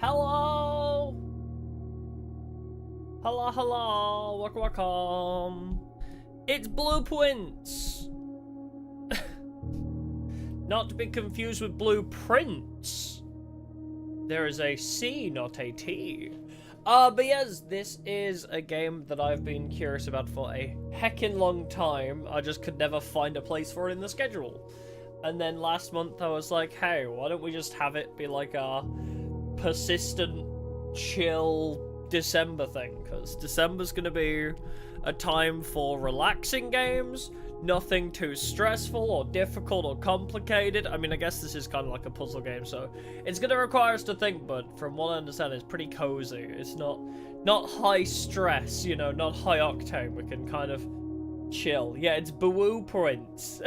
Hello! Hello, hello! Welcome, welcome! It's Blueprints! Not to be confused with Blueprints. There is a C, not a T. But yes, this is a game that I've been curious about for a heckin' long time. I just could never find a place for it in the schedule. And then last month I was like, hey, why don't we just have it be like a persistent, chill December thing, because December's gonna be a time for relaxing games, nothing too stressful or difficult or complicated. I mean, I guess this is kind of like a puzzle game, so it's gonna require us to think, but from what I understand, it's pretty cozy. It's not high stress, you know, not high octane. We can kind of chill. Yeah, it's Blueprints.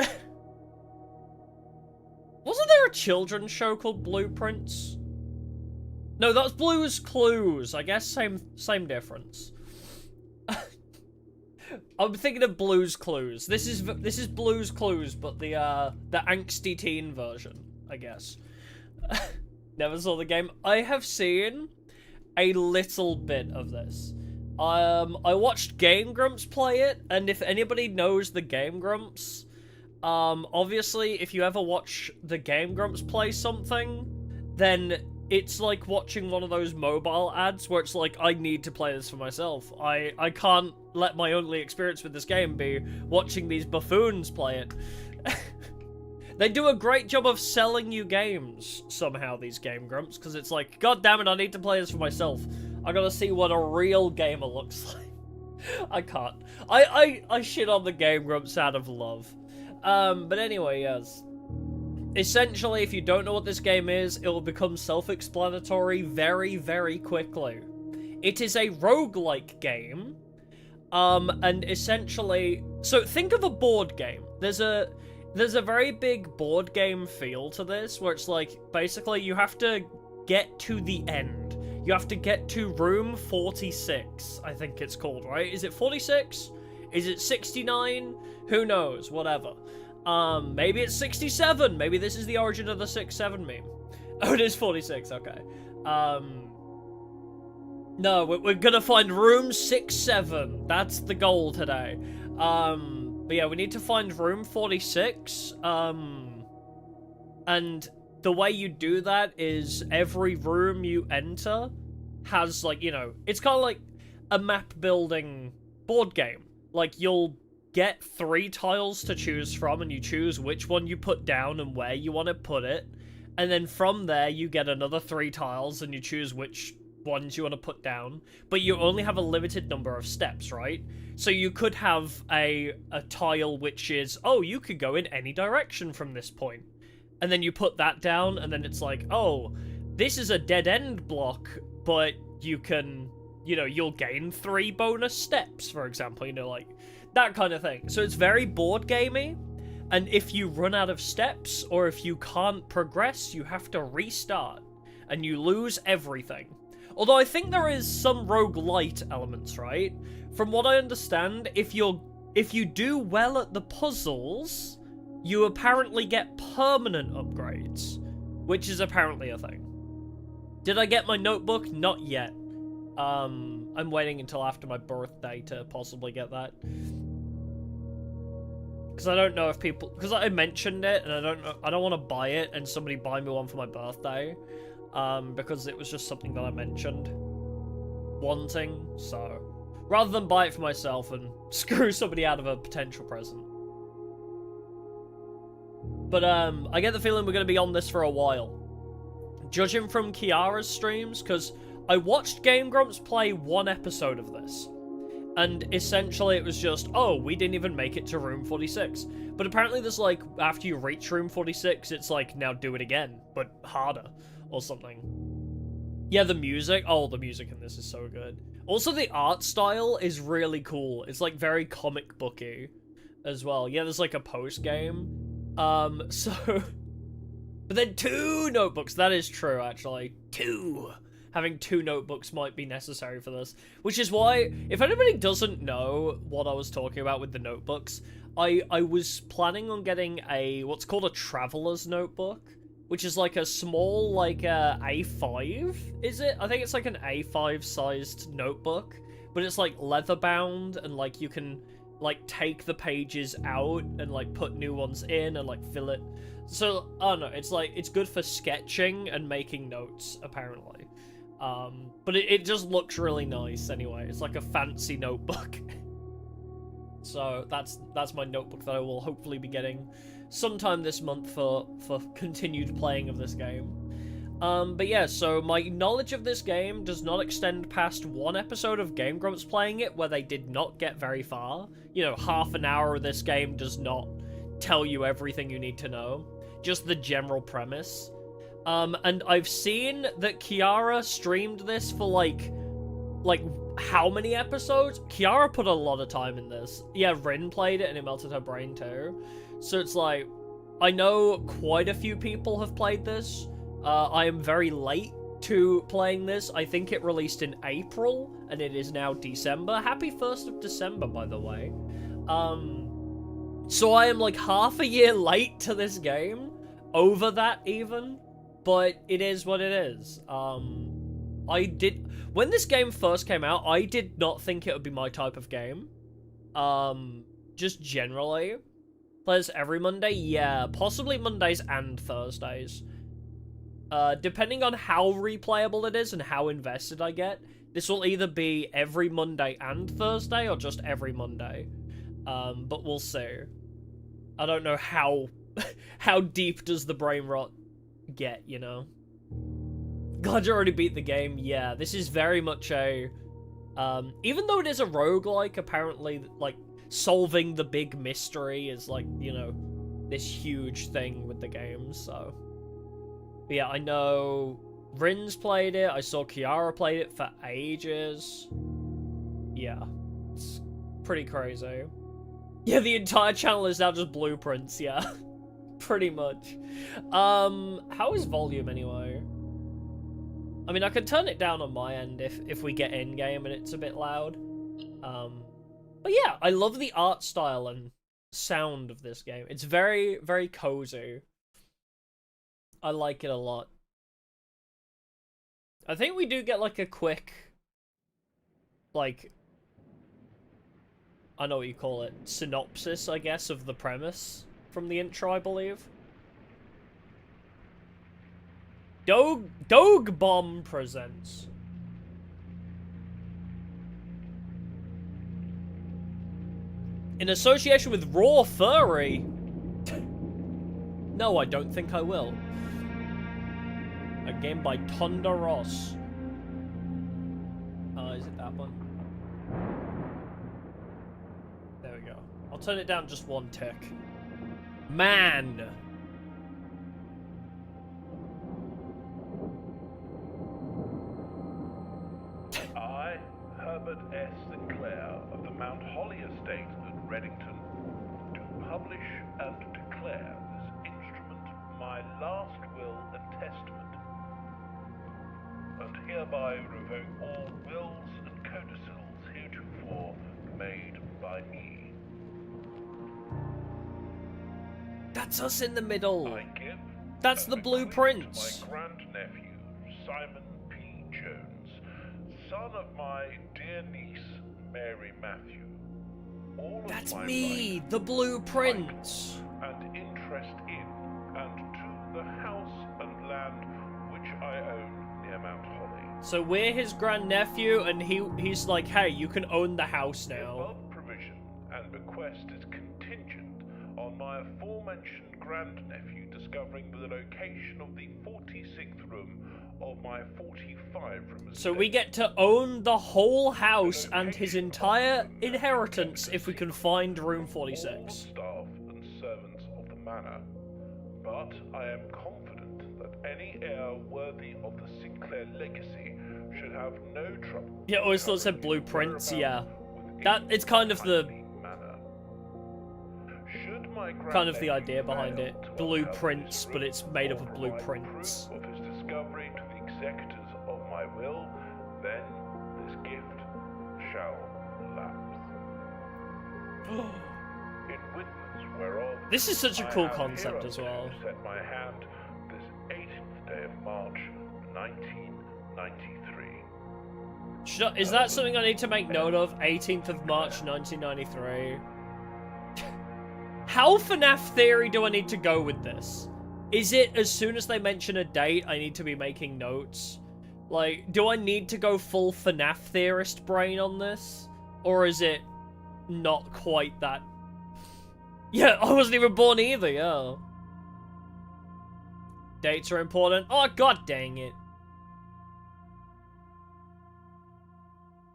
Wasn't there a children's show called Blueprints? No, that's Blue's Clues. I guess same difference. I'm thinking of Blue's Clues. This is Blue's Clues, but the angsty teen version, I guess. Never saw the game. I have seen a little bit of this. I watched Game Grumps play it, and if anybody knows the Game Grumps, obviously if you ever watch the Game Grumps play something, then it's like watching one of those mobile ads where it's like, I need to play this for myself. I can't let my only experience with this game be watching these buffoons play it. They do a great job of selling you games, somehow, these Game Grumps, because it's like, god damn it, I need to play this for myself. I gotta see what a real gamer looks like. I can't. I shit on the Game Grumps out of love. But anyway, yes. Essentially, if you don't know what this game is, it will become self-explanatory very, very quickly. It is a roguelike game, and essentially... So, think of a board game. There's a very big board game feel to this, where it's like, basically, you have to get to the end. You have to get to room 46, I think it's called, right? Is it 46? Is it 69? Who knows? Whatever. Maybe it's 67. Maybe this is the origin of the 6-7 meme. Oh, it is 46. Okay. No, we're gonna find room 6-7. That's the goal today. But yeah, we need to find room 46. And the way you do that is every room you enter has, like, you know, it's kind of like a map building board game. Like, you'll get 3 tiles to choose from, and you choose which one you put down and where you want to put it. And then from there, you get another 3 tiles, and you choose which ones you want to put down. But you only have a limited number of steps, right? So you could have a tile which is, oh, you could go in any direction from this point. And then you put that down, and then it's like, oh, this is a dead-end block, but you can, you know, you'll gain 3 bonus steps, for example, you know, like... that kind of thing. So it's very board gamey, and if you run out of steps, or if you can't progress, you have to restart, and you lose everything. Although I think there is some roguelite elements, right? From what I understand, if you do well at the puzzles, you apparently get permanent upgrades, which is apparently a thing. Did I get my notebook? Not yet. I'm waiting until after my birthday to possibly get that. Because I don't know if people... Because I mentioned it, and I don't want to buy it and somebody buy me one for my birthday. Because it was just something that I mentioned wanting, so... Rather than buy it for myself and screw somebody out of a potential present. But, I get the feeling we're going to be on this for a while. Judging from Kiara's streams, because I watched Game Grumps play one episode of this. And essentially it was just, oh, we didn't even make it to room 46. But apparently there's like, after you reach room 46, it's like, now do it again, but harder, or something. Yeah, the music, oh, the music in this is so good. Also, the art style is really cool. It's like very comic booky as well. Yeah, there's like a post-game. So... But then 2 notebooks, that is true, actually. 2! Having 2 notebooks might be necessary for this. Which is why, if anybody doesn't know what I was talking about with the notebooks, I was planning on getting what's called a traveler's notebook, which is like a small, like, A5, is it? I think it's like an A5-sized notebook, but it's like leather-bound, and like you can, like, take the pages out and, like, put new ones in and, like, fill it. So, I don't know, it's like, it's good for sketching and making notes, apparently. But it just looks really nice anyway. It's like a fancy notebook. So that's my notebook that I will hopefully be getting sometime this month for continued playing of this game. But yeah, so my knowledge of this game does not extend past one episode of Game Grumps playing it where they did not get very far. You know, half an hour of this game does not tell you everything you need to know. Just the general premise. And I've seen that Kiara streamed this for, like, how many episodes? Kiara put a lot of time in this. Yeah, Rin played it and it melted her brain too. So it's like, I know quite a few people have played this. I am very late to playing this. I think it released in April, and it is now December. Happy 1st of December, by the way. So I am, like, half a year late to this game. Over that, even. But it is what it is. When this game first came out, I did not think it would be my type of game. Just generally. Plays every Monday? Yeah, possibly Mondays and Thursdays. Depending on how replayable it is and how invested I get, this will either be every Monday and Thursday or just every Monday. But we'll see. I don't know how deep does the brain rot get, you know? Glad you already beat the game. Yeah, this is very much a... even though it is a roguelike, apparently, like, solving the big mystery is, like, you know, this huge thing with the game, so... But yeah, I know Rin's played it, I saw Kiara played it for ages. Yeah, it's pretty crazy. Yeah, the entire channel is now just blueprints, yeah. Pretty much. How is volume anyway? I mean, I can turn it down on my end if we get in-game and it's a bit loud. But yeah, I love the art style and sound of this game. It's very, very cozy. I like it a lot. I think we do get, like, a quick, like, I know what you call it, synopsis, I guess, of the premise from the intro, I believe. Dog Bomb presents. In association with Raw Furry? No, I don't think I will. A game by Tonda Ross. Is it that one? There we go. I'll turn it down just one tick. Man! I, Herbert S. Sinclair of the Mount Holly Estate at Reddington, do publish and declare this instrument my last will and testament. and hereby revoke all wills and codicils heretofore made by me. That's us in the middle. I give That's the blueprints. to my grandnephew, Simon P. Jones, son of my dear niece, Mary Matthew, all of That's my me, right, the blueprints. and interest in and to the house and land which I own near Mount Holly. So we're his grandnephew, and he's like, hey, you can own the house The now. above provision and bequest is contingent on my aforementioned grandnephew discovering the location of the 46th room of my 45-room estate. So we get to own the whole house and his entire inheritance if we can find room all 46. staff and servants of the manor. But I am confident that any heir worthy of the Sinclair legacy should have no trouble. Yeah, I always thought it said blueprints, yeah. That It's kind of the kind of the idea behind it. Blueprints, but it's made up of blueprints. Of his discovery to the executors of my will, then this gift shall lapse. In witness whereof, This is such a I cool have concept as well. hereunto set my hand this 18th day of March, 1993. Is that something I need to make note of? 18th of March, 1993. How FNAF theory do I need to go with this? Is it as soon as they mention a date, I need to be making notes? Like, do I need to go full FNAF theorist brain on this? Or is it not quite that? Yeah, I wasn't even born either, yeah. Dates are important. Oh, god dang it.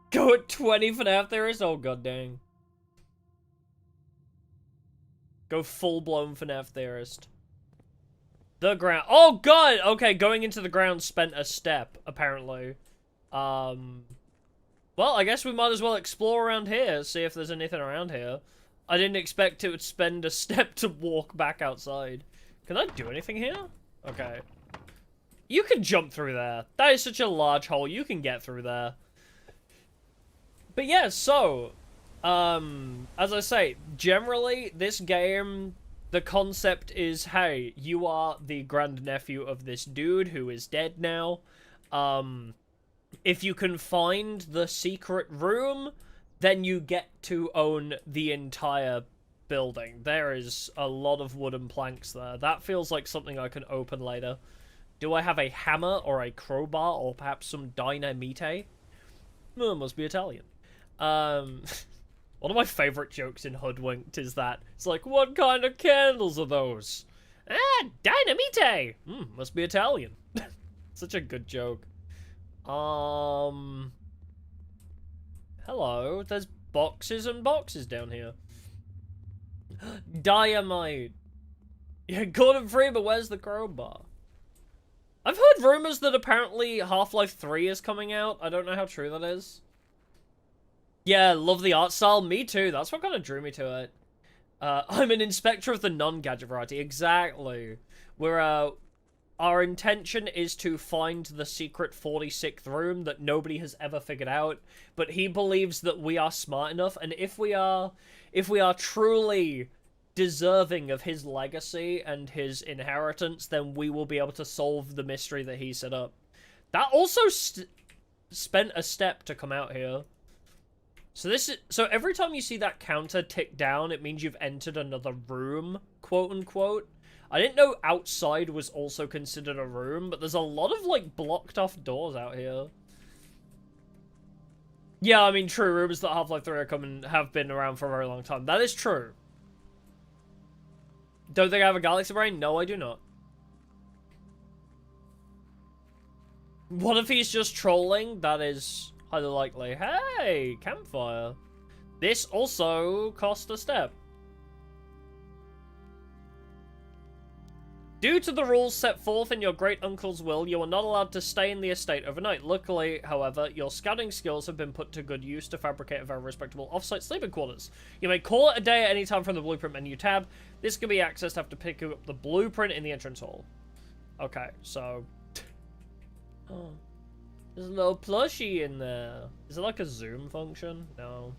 Go at 20 FNAF theorist? Oh, god dang. Go full-blown FNAF theorist. The ground. Oh, God! Okay, going into the ground spent a step, apparently. Well, I guess we might as well explore around here, see if there's anything around here. I didn't expect it would spend a step to walk back outside. Can I do anything here? Okay. You can jump through there. That is such a large hole. You can get through there. But yeah, so... as I say, generally, this game, the concept is, hey, you are the grandnephew of this dude who is dead now. If you can find the secret room, then you get to own the entire building. There is a lot of wooden planks there. That feels like something I can open later. Do I have a hammer or a crowbar or perhaps some dynamite? Oh, must be Italian. One of my favorite jokes in Hoodwinked is that it's like, what kind of candles are those? Ah, dynamite! Must be Italian. Such a good joke. Hello, there's boxes and boxes down here. Dynamite. Yeah, Gordon Freeman, where's the crowbar? I've heard rumors that apparently Half-Life 3 is coming out. I don't know how true that is. Yeah, love the art style. Me too. That's what kind of drew me to it. I'm an inspector of the non-gadget variety. Exactly. We're, our intention is to find the secret 46th room that nobody has ever figured out, but he believes that we are smart enough, and if we are truly deserving of his legacy and his inheritance, then we will be able to solve the mystery that he set up. That also spent a step to come out here. So every time you see that counter tick down, it means you've entered another room, quote unquote. I didn't know outside was also considered a room, but there's a lot of, like, blocked off doors out here. Yeah, I mean, true, rumors that Half-Life 3 are coming have been around for a very long time. That is true. Don't think I have a galaxy brain? No, I do not. What if he's just trolling? That is highly likely. Hey, campfire. This also cost a step. Due to the rules set forth in your great-uncle's will, you are not allowed to stay in the estate overnight. Luckily, however, your scouting skills have been put to good use to fabricate a very respectable off-site sleeping quarters. You may call it a day at any time from the blueprint menu tab. This can be accessed after picking up the blueprint in the entrance hall. Okay, so... There's a little plushie in there. Is it like a zoom function? No.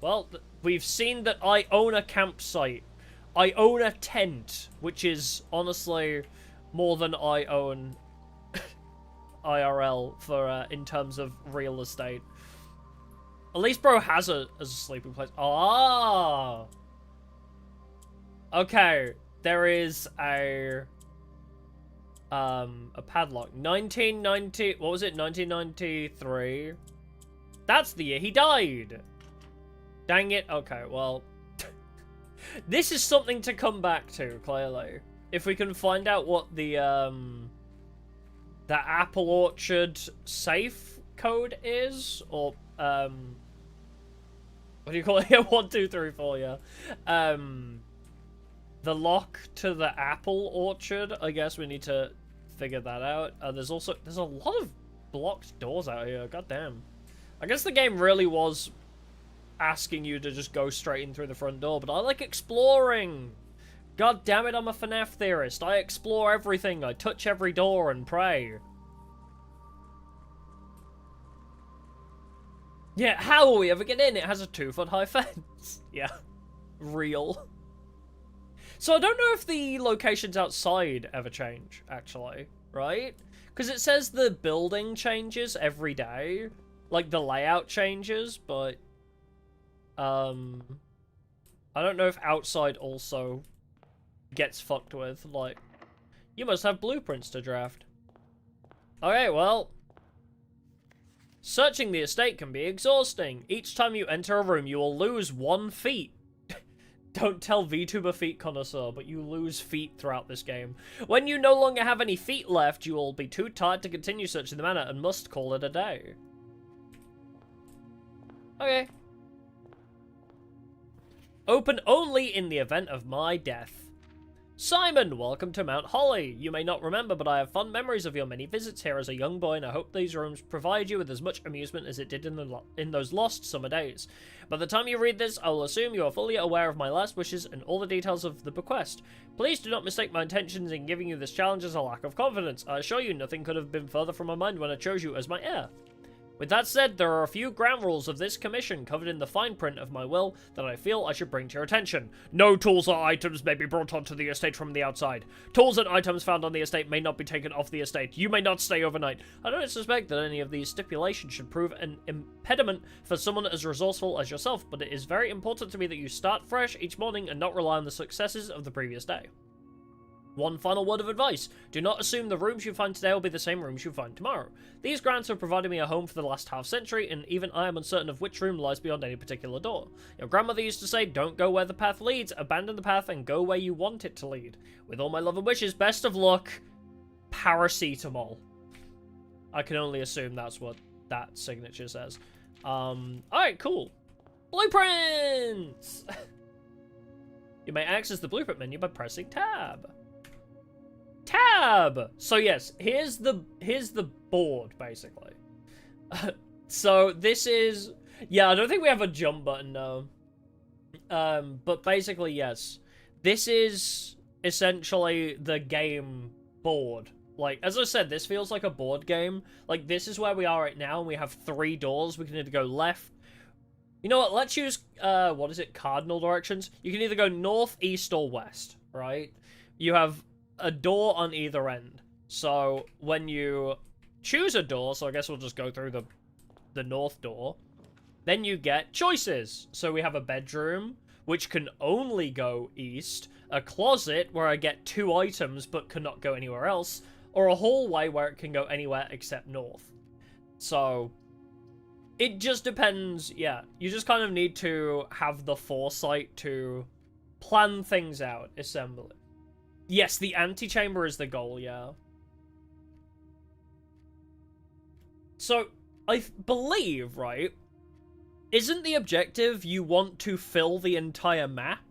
Well, we've seen that I own a campsite. I own a tent, which is honestly more than I own IRL for in terms of real estate. At least bro has a sleeping place. Ah. Okay, there is a padlock. 1990. What was it? 1993. That's the year he died. Dang it. Okay, well. This is something to come back to, clearly. If we can find out what the Apple Orchard safe code is, or, what do you call it? 1, 2, 3, 4, yeah. The lock to the Apple Orchard, I guess we need to figure that out. There's a lot of blocked doors out here, goddamn. I guess the game really was asking you to just go straight in through the front door, but I like exploring. God damn it, I'm a FNAF theorist. I explore everything. I touch every door and pray. Yeah, how will we ever get in? It has a 2-foot-high fence. Yeah, real. So I don't know if the locations outside ever change, actually, right? Because it says the building changes every day. Like, the layout changes, but I don't know if outside also gets fucked with. Like, you must have blueprints to draft. Okay, well, searching the estate can be exhausting. Each time you enter a room, you will lose 1 feet. Don't tell VTuber feet connoisseur, but you lose feet throughout this game. When you no longer have any feet left, you will be too tired to continue searching the manor and must call it a day. Okay. Open only in the event of my death. Simon, welcome to Mount Holly. You may not remember, but I have fond memories of your many visits here as a young boy, and I hope these rooms provide you with as much amusement as it did in those lost summer days. By the time you read this, I will assume you are fully aware of my last wishes and all the details of the bequest. Please do not mistake my intentions in giving you this challenge as a lack of confidence. I assure you nothing could have been further from my mind when I chose you as my heir. With that said, there are a few ground rules of this commission covered in the fine print of my will that I feel I should bring to your attention. No tools or items may be brought onto the estate from the outside. Tools and items found on the estate may not be taken off the estate. You may not stay overnight. I don't suspect that any of these stipulations should prove an impediment for someone as resourceful as yourself, but it is very important to me that you start fresh each morning and not rely on the successes of the previous day. One final word of advice. Do not assume the rooms you find today will be the same rooms you find tomorrow. These grants have provided me a home for the last half-century, and even I am uncertain of which room lies beyond any particular door. Your grandmother used to say, don't go where the path leads, abandon the path and go where you want it to lead. With all my love and wishes, best of luck, paracetamol. I can only assume that's what that signature says. Alright, cool. Blueprints! You may access the blueprint menu by pressing tab. Tab! So yes, here's the board, basically. So this is... Yeah, I don't think we have a jump button, no. But basically, yes. This is essentially the game board. Like, as I said, this feels like a board game. Like, this is where we are right now, and we have 3 doors. We can either go left. You know what, let's use, what is it, cardinal directions? You can either go north, east, or west, right? You have a door on either end. So when you choose a door, so I guess we'll just go through the north door, then you get choices. So we have a bedroom, which can only go east, a closet where I get 2 items but cannot go anywhere else, or a hallway where it can go anywhere except north. So it just depends. Yeah, you just kind of need to have the foresight to plan things out, assembly. Yes, the antechamber is the goal, yeah. So, I believe, right, isn't the objective you want to fill the entire map?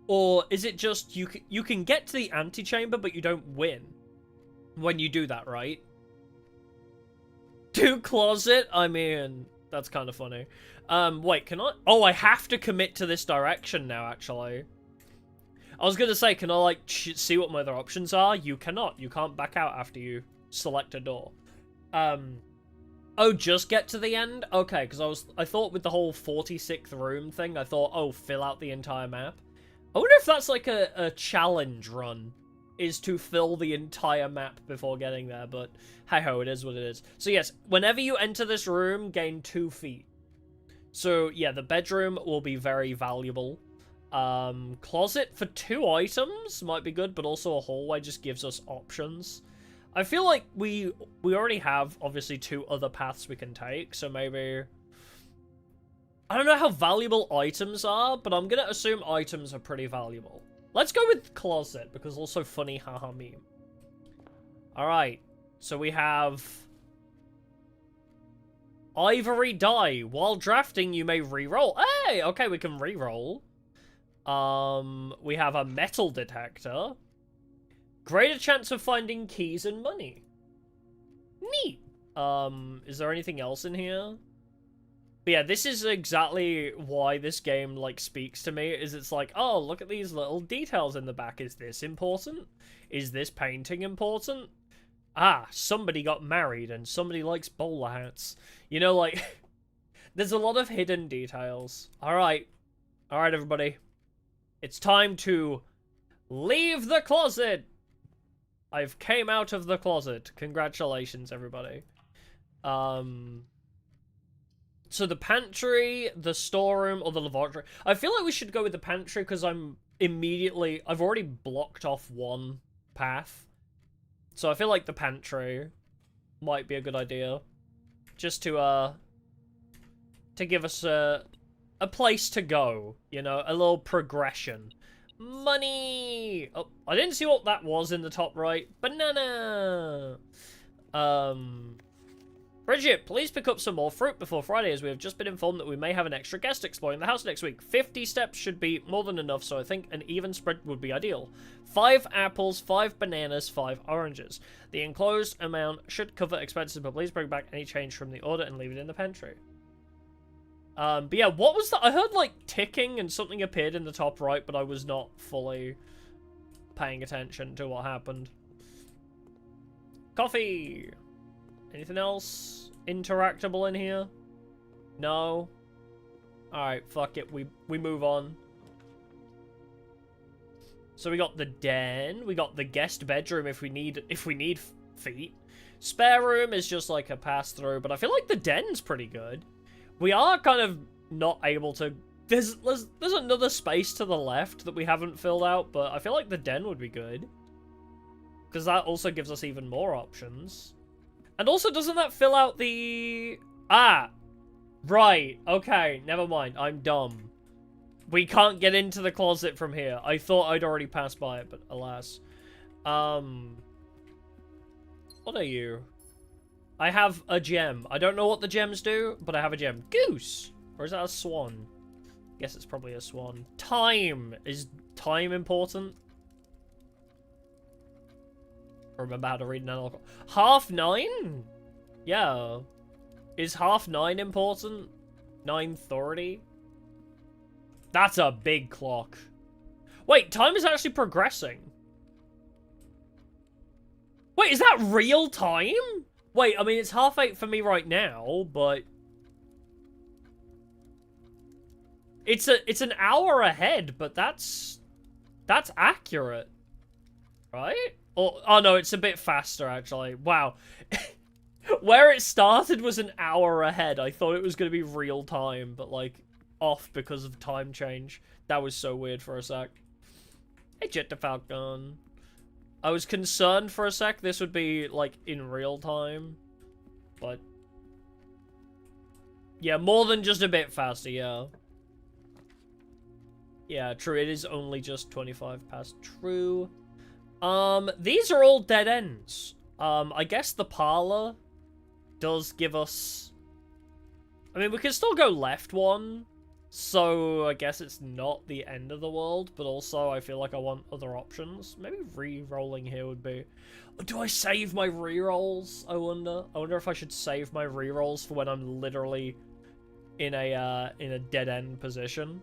Or is it just you can get to the antechamber, but you don't win when you do that, right? To closet? I mean, that's kind of funny. Wait, can I? Oh, I have to commit to this direction now, actually. I was gonna say, can I, like, see what my other options are? You cannot. You can't back out after you select a door. Oh, just get to the end? Okay, because I thought with the whole 46th room thing, I thought, oh, fill out the entire map. I wonder if that's like a challenge run, is to fill the entire map before getting there, but hey-ho, it is what it is. So yes, whenever you enter this room, gain 2 feet. So yeah, the bedroom will be very valuable. Closet for 2 items might be good, but also a hallway just gives us options. I feel like we already have, obviously, 2 other paths we can take, so maybe... I don't know how valuable items are, but I'm gonna assume items are pretty valuable. Let's go with closet, because also funny haha meme. Alright, so we have... Ivory die. While drafting, you may re-roll. Hey! Okay, we can re-roll. We have a metal detector. Greater chance of finding keys and money. Neat. Is there anything else in here? But yeah, this is exactly why this game, like, speaks to me, is it's like, oh, look at these little details in the back. Is this important? Is this painting important? Ah, somebody got married and somebody likes bowler hats. You know, like, there's a lot of hidden details. Alright. Alright, everybody. It's time to leave the closet! I've came out of the closet. Congratulations, everybody. So the pantry, the storeroom, or the laboratory. I feel like we should go with the pantry because I've already blocked off one path. So I feel like the pantry might be a good idea. Just to give us a place to go, you know, a little progression. Money! Oh, I didn't see what that was in the top right. Banana! Bridget, please pick up some more fruit before Friday, as we have just been informed that we may have an extra guest exploring the house next week. 50 steps should be more than enough, so I think an even spread would be ideal. 5 apples, 5 bananas, 5 oranges. The enclosed amount should cover expenses, but please bring back any change from the order and leave it in the pantry. But yeah, what was that? I heard, like, ticking and something appeared in the top right, but I was not fully paying attention to what happened. Coffee! Anything else interactable in here? No? Alright, fuck it. We move on. So we got the den. We got the guest bedroom if we need feet. Spare room is just like a pass-through, but I feel like the den's pretty good. We are kind of not able to... There's another space to the left that we haven't filled out, but I feel like the den would be good. Because that also gives us even more options. And also, doesn't that fill out the... Ah! Right. Okay, never mind. I'm dumb. We can't get into the closet from here. I thought I'd already passed by it, but alas. What are you? I have a gem. I don't know what the gems do, but I have a gem. Goose! Or is that a swan? Guess it's probably a swan. Time! Is time important? Remember how to read an analog clock. 9:30? Yeah. Is 9:30 important? 9:30? That's a big clock. Wait, time is actually progressing. Wait, is that real time? Wait, I mean, it's 8:30 for me right now, but... It's an hour ahead, but that's accurate. Right? Or, oh no, it's a bit faster, actually. Wow. Where it started was an hour ahead. I thought it was going to be real time, but, like, off because of time change. That was so weird for a sec. Hey, Jet the Falcon. I was concerned for a sec this would be, like, in real time. But... yeah, more than just a bit faster, yeah. Yeah, true, it is only just 25 past. True. These are all dead ends. I guess the parlor does give us... I mean, we can still go left one, so I guess it's not the end of the world, but also I feel like I want other options. Maybe re-rolling here would be... Do I save my re-rolls, I wonder? I wonder if I should save my re-rolls for when I'm literally in a dead-end position.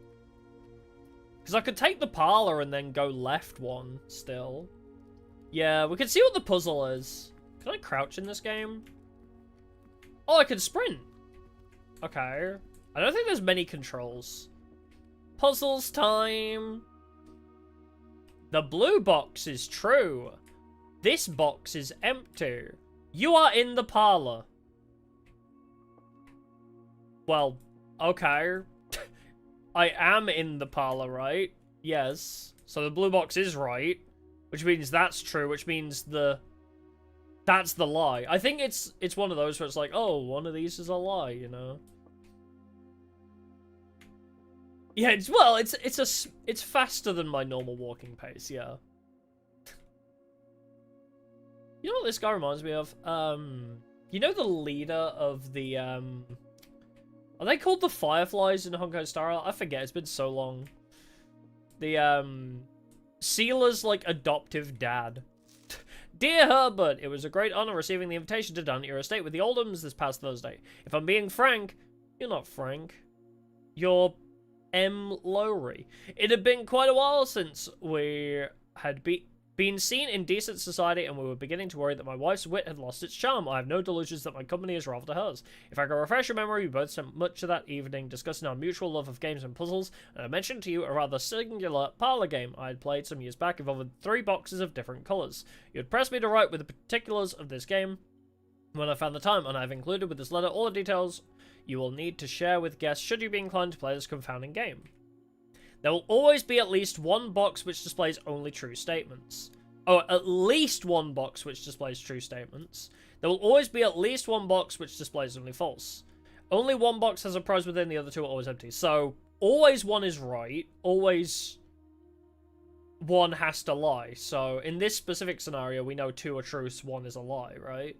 Because I could take the parlor and then go left one, still. Yeah, we can see what the puzzle is. Can I crouch in this game? Oh, I can sprint. Okay. I don't think there's many controls. Puzzles time. The blue box is true. This box is empty. You are in the parlor. Well, okay. I am in the parlor, right? Yes. So the blue box is right. Which means that's true, which means that's the lie. I think it's one of those where it's like, oh, one of these is a lie, you know? Yeah, it's faster than my normal walking pace, yeah. You know what this guy reminds me of? You know the leader of the, are they called the Fireflies in Honkai Star Rail? I forget, it's been so long. The, Sealer's, like, adoptive dad. Dear Herbert, it was a great honor receiving the invitation to dine at your estate with the Oldhams this past Thursday. If I'm being frank, you're not frank. You're M. Lowry. It had been quite a while since we had been seen in decent society, and we were beginning to worry that my wife's wit had lost its charm. I have no delusions that my company is rival to hers. If I can refresh your memory, we both spent much of that evening discussing our mutual love of games and puzzles, and I mentioned to you a rather singular parlor game I had played some years back involving 3 boxes of different colours. You had pressed me to write with the particulars of this game when I found the time, and I have included with this letter all the details you will need to share with guests should you be inclined to play this confounding game. There will always be at least one box which displays only true statements. Oh, at least one box which displays true statements. There will always be at least one box which displays only false. Only one box has a prize within, the other 2 are always empty. So, always one is right, always one has to lie. So, in this specific scenario, we know 2 are true, so 1 is a lie, right?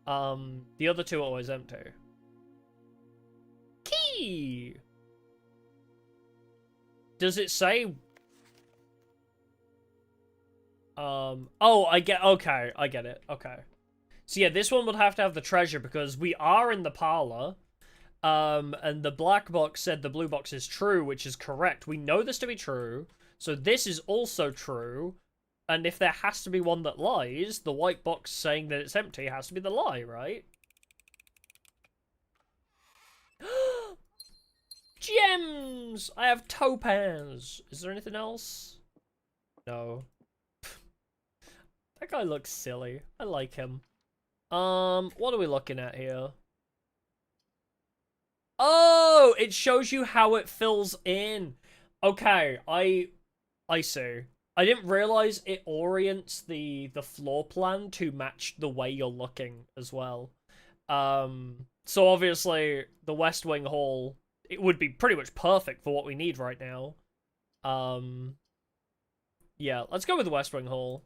The other 2 are always empty. Key! Does it say... oh, I get it, okay. So yeah, this one would have to have the treasure because we are in the parlor, and the black box said the blue box is true, which is correct. We know this to be true, so this is also true, and if there has to be one that lies, the white box saying that it's empty has to be the lie, right? Gems! I have topaz. Is there anything else? No. That guy looks silly. I like him. What are we looking at here? Oh, it shows you how it fills in. Okay, I see. I didn't realize it orients the floor plan to match the way you're looking as well. So obviously the West Wing Hall, it would be pretty much perfect for what we need right now. Yeah, let's go with the West Wing Hall.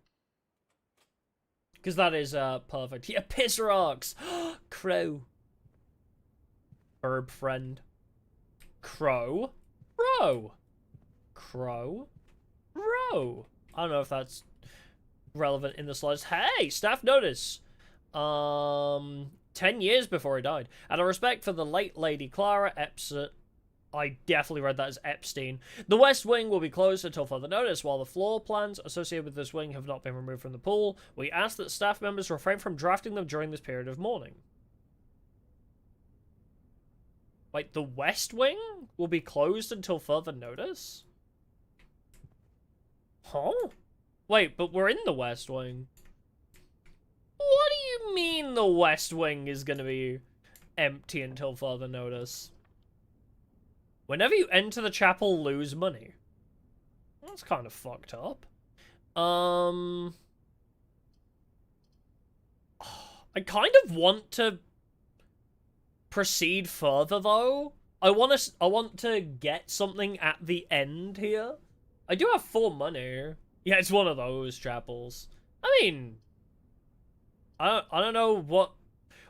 Because that is, perfect. Yeah, piss rocks! Crow. Herb friend. Crow. Row. Crow. Row. I don't know if that's relevant in the slides. Hey, staff notice. 10 years before he died. Out of respect for the late Lady Clara Epstein, I definitely read that as Epstein. The West Wing will be closed until further notice. While the floor plans associated with this wing have not been removed from the pool, we ask that staff members refrain from drafting them during this period of mourning. Wait, the West Wing will be closed until further notice? Huh? Wait, but we're in the West Wing. What do you mean the West Wing is going to be empty until further notice? Whenever you enter the chapel, lose money. That's kind of fucked up. I kind of want to proceed further, though. I want to get something at the end here. I do have 4 money. Yeah, it's one of those chapels. I mean, I don't know what...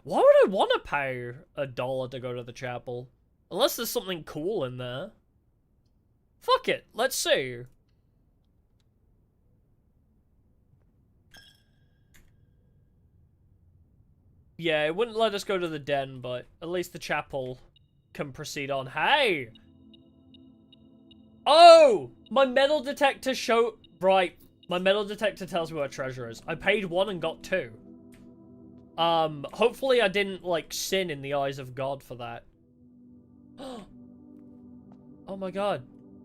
Why would I want to pay $1 to go to the chapel? Unless there's something cool in there. Fuck it, let's see. Yeah, it wouldn't let us go to the den, but at least the chapel can proceed on. Hey! Oh! My metal detector Right. My metal detector tells me where treasure is. I paid 1 and got 2. Hopefully I didn't, like, sin in the eyes of God for that. Oh my god.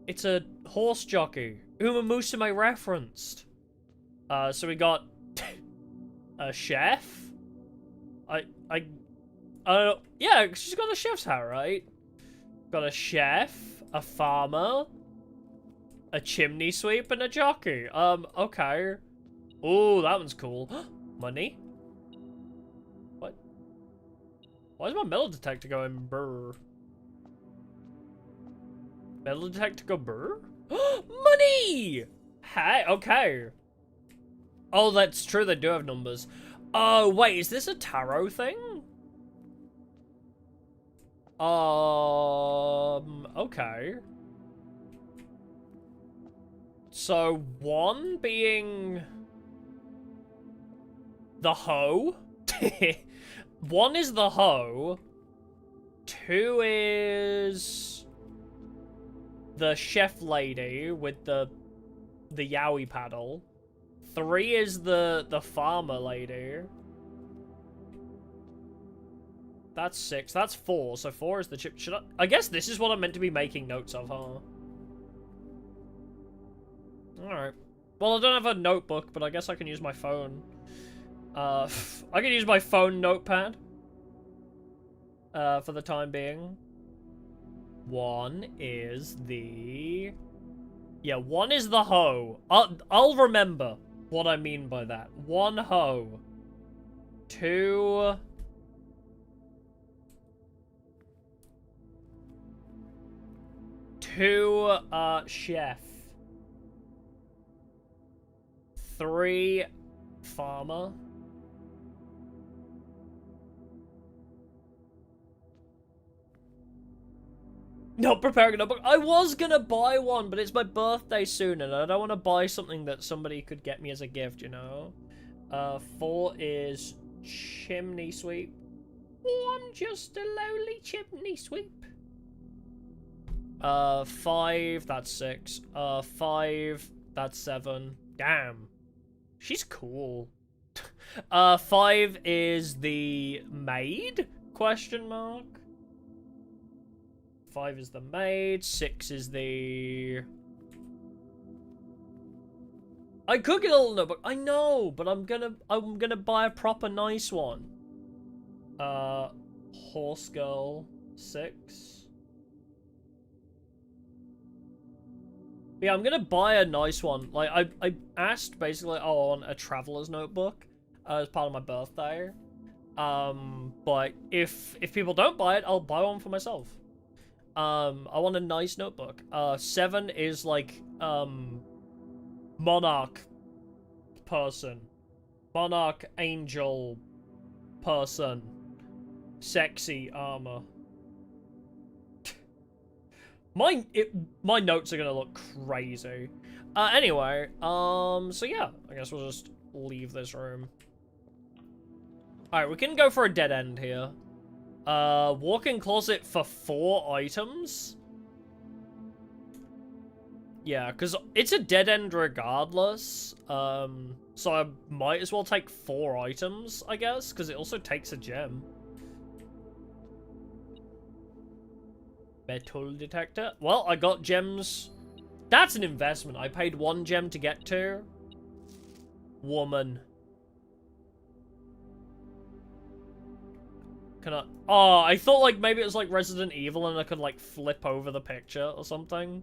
It's a horse jockey. Uma Musume referenced. So we got a chef? I don't know. Yeah, she's got a chef's hat, right? Got a chef, a farmer, a chimney sweep, and a jockey. Okay. Ooh, that one's cool. Money? What? Why is my metal detector going brr? Metal detector go brr? Money! Hey, okay. Oh, that's true, they do have numbers. Oh, wait, is this a tarot thing? Okay. So, 1 being... the hoe? 1 is the hoe. 2 is... the chef lady with the yaoi paddle. 3 is the farmer lady. That's 6. That's 4. So 4 is the chip. Should I guess this is what I'm meant to be making notes of, huh? Alright. Well, I don't have a notebook, but I guess I can use my phone. I can use my phone notepad. For the time being. 1 is the... yeah, 1 is the hoe. I'll remember what I mean by that. 1 hoe. 2... chef. 3 farmer. Not preparing a notebook. I was gonna buy one, but it's my birthday soon, and I don't want to buy something that somebody could get me as a gift, you know? 4 is chimney sweep. Oh, I'm just a lowly chimney sweep. 5, that's 6. 5, that's 7. Damn. She's cool. 5 is the maid? Question mark. 5 is the maid. 6 is the... I could get a little notebook. I know, but I'm gonna buy a proper nice one. Horse girl 6. Yeah, I'm gonna buy a nice one. Like, I asked basically, oh, I want a traveler's notebook as part of my birthday. But if people don't buy it, I'll buy one for myself. I want a nice notebook. 7 is like, monarch person. Monarch angel person. Sexy armor. My notes are gonna look crazy. Anyway, so yeah, I guess we'll just leave this room. Alright, we can go for a dead end here. Walk-in closet for 4 items? Yeah, because it's a dead end regardless. So I might as well take 4 items, I guess, because it also takes a gem. Metal detector. Well, I got gems. That's an investment. I paid 1 gem to get to. Woman. Can I... oh, I thought like maybe it was like Resident Evil and I could like flip over the picture or something.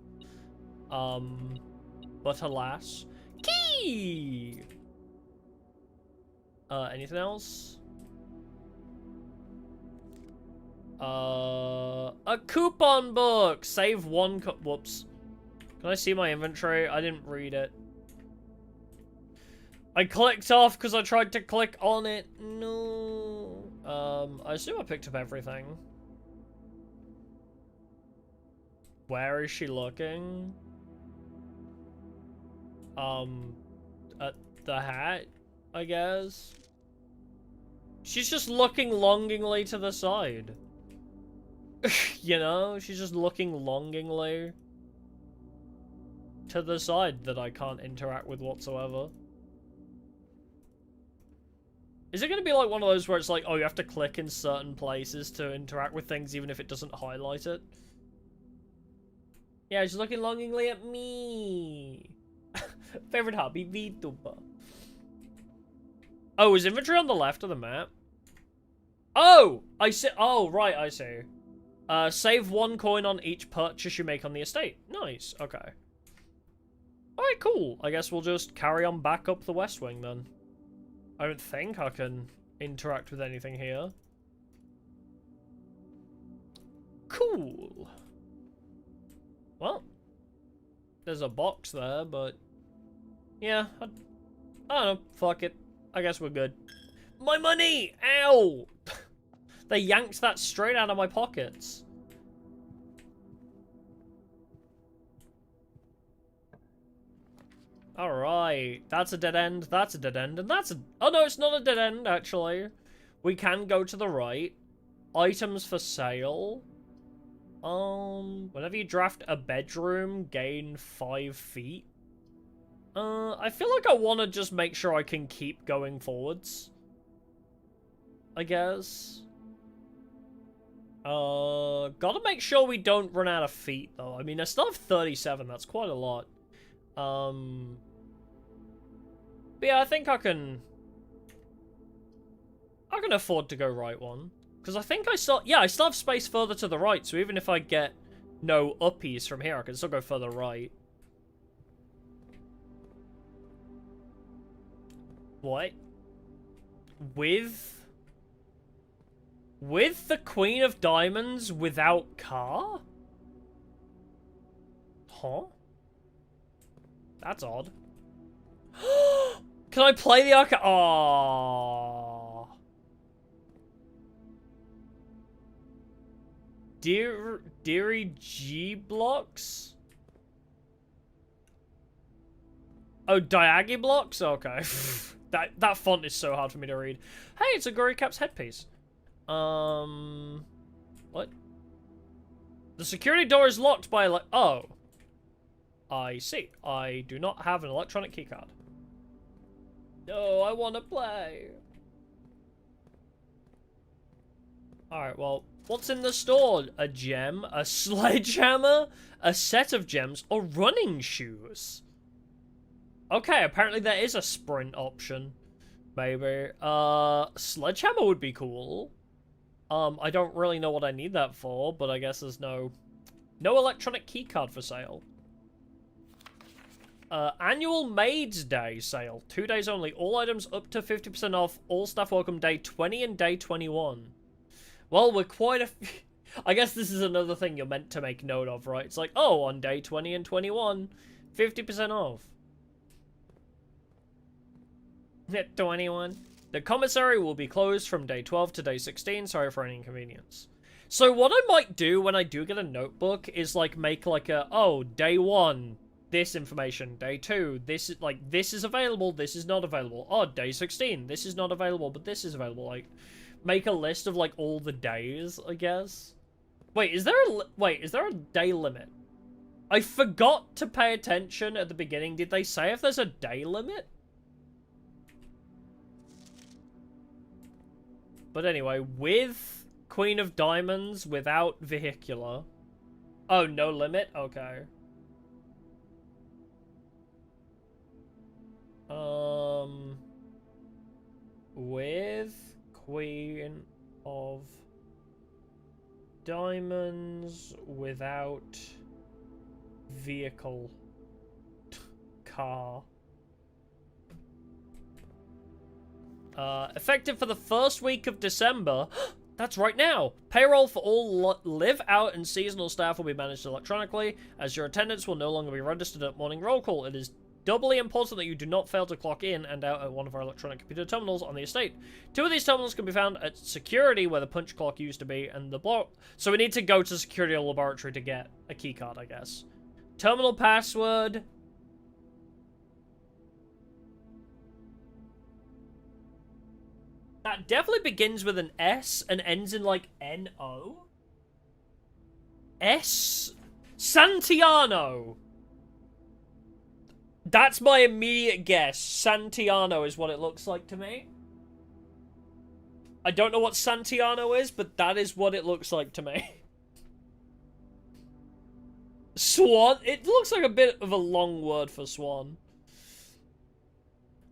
But alas. Key! Anything else? A coupon book! Save 1 whoops. Can I see my inventory? I didn't read it. I clicked off because I tried to click on it. No. I assume I picked up everything. Where is she looking? At the hat, I guess. She's just looking longingly to the side. You know, she's just looking longingly to the side that I can't interact with whatsoever. Is it going to be like one of those where it's like, oh, you have to click in certain places to interact with things even if it doesn't highlight it? Yeah, she's looking longingly at me. Favorite hobby, VTuber. Oh, is inventory on the left of the map? Oh! I see. Oh, right, I see. Save 1 coin on each purchase you make on the estate. Nice, okay. Alright, cool. I guess we'll just carry on back up the West Wing then. I don't think I can interact with anything here. Cool. Well, there's a box there, but yeah, I don't know. Fuck it. I guess we're good. My money! Ow! They yanked that straight out of my pockets. Alright, that's a dead end, that's a dead end, and that's a... Oh no, it's not a dead end, actually. We can go to the right. Items for sale. Whenever you draft a bedroom, gain 5 feet. I feel like I want to just make sure I can keep going forwards. I guess. Gotta make sure we don't run out of feet, though. I mean, I still have 37, that's quite a lot. But yeah, I think I can afford to go right one. Because I think I still have space further to the right, so even if I get no uppies from here, I can still go further right. What? With the Queen of Diamonds without car? Huh? That's odd. Can I play the arcade? Aww. Deary G blocks? Oh, Diagi blocks? Okay. that font is so hard for me to read. Hey, it's a Gory Cap's headpiece. What? The security door is locked by oh. I see. I do not have an electronic keycard. No, I want to play. Alright, well, what's in the store? A gem, a sledgehammer, a set of gems, or running shoes? Okay, apparently there is a sprint option. Maybe. Sledgehammer would be cool. I don't really know what I need that for, but I guess there's no electronic keycard for sale. Annual Maids Day sale. 2 days only. All items up to 50% off. All staff welcome day 20 and day 21. Well, we're quite a... I guess this is another thing you're meant to make note of, right? It's like, oh, on day 20 and 21, 50% off. 21. The commissary will be closed from day 12 to day 16. Sorry for any inconvenience. So what I might do when I do get a notebook is, like, make, like, a... Oh, day 1... this information. Day 2, this is, like, this is available, this is not available. Oh, day 16, this is not available, but this is available. Like, make a list of, like, all the days, I guess. Wait, is there a day limit? I forgot to pay attention at the beginning. Did they say if there's a day limit? But anyway, with Queen of Diamonds, without vehicular. Oh, no limit? Okay. With Queen of Diamonds without vehicle car. Effective for the first week of December. That's right now. Payroll for all live out and seasonal staff will be managed electronically, as your attendance will no longer be registered at morning roll call. It is doubly important that you do not fail to clock in and out at one of our electronic computer terminals on the estate. 2 of these terminals can be found at security, where the punch clock used to be, and the block. So we need to go to security laboratory to get a keycard, I guess. Terminal password. That definitely begins with an S and ends in, like, N-O? S? Santiano! That's my immediate guess. Santiano is what it looks like to me. I don't know what Santiano is, but that is what it looks like to me. Swan? It looks like a bit of a long word for swan.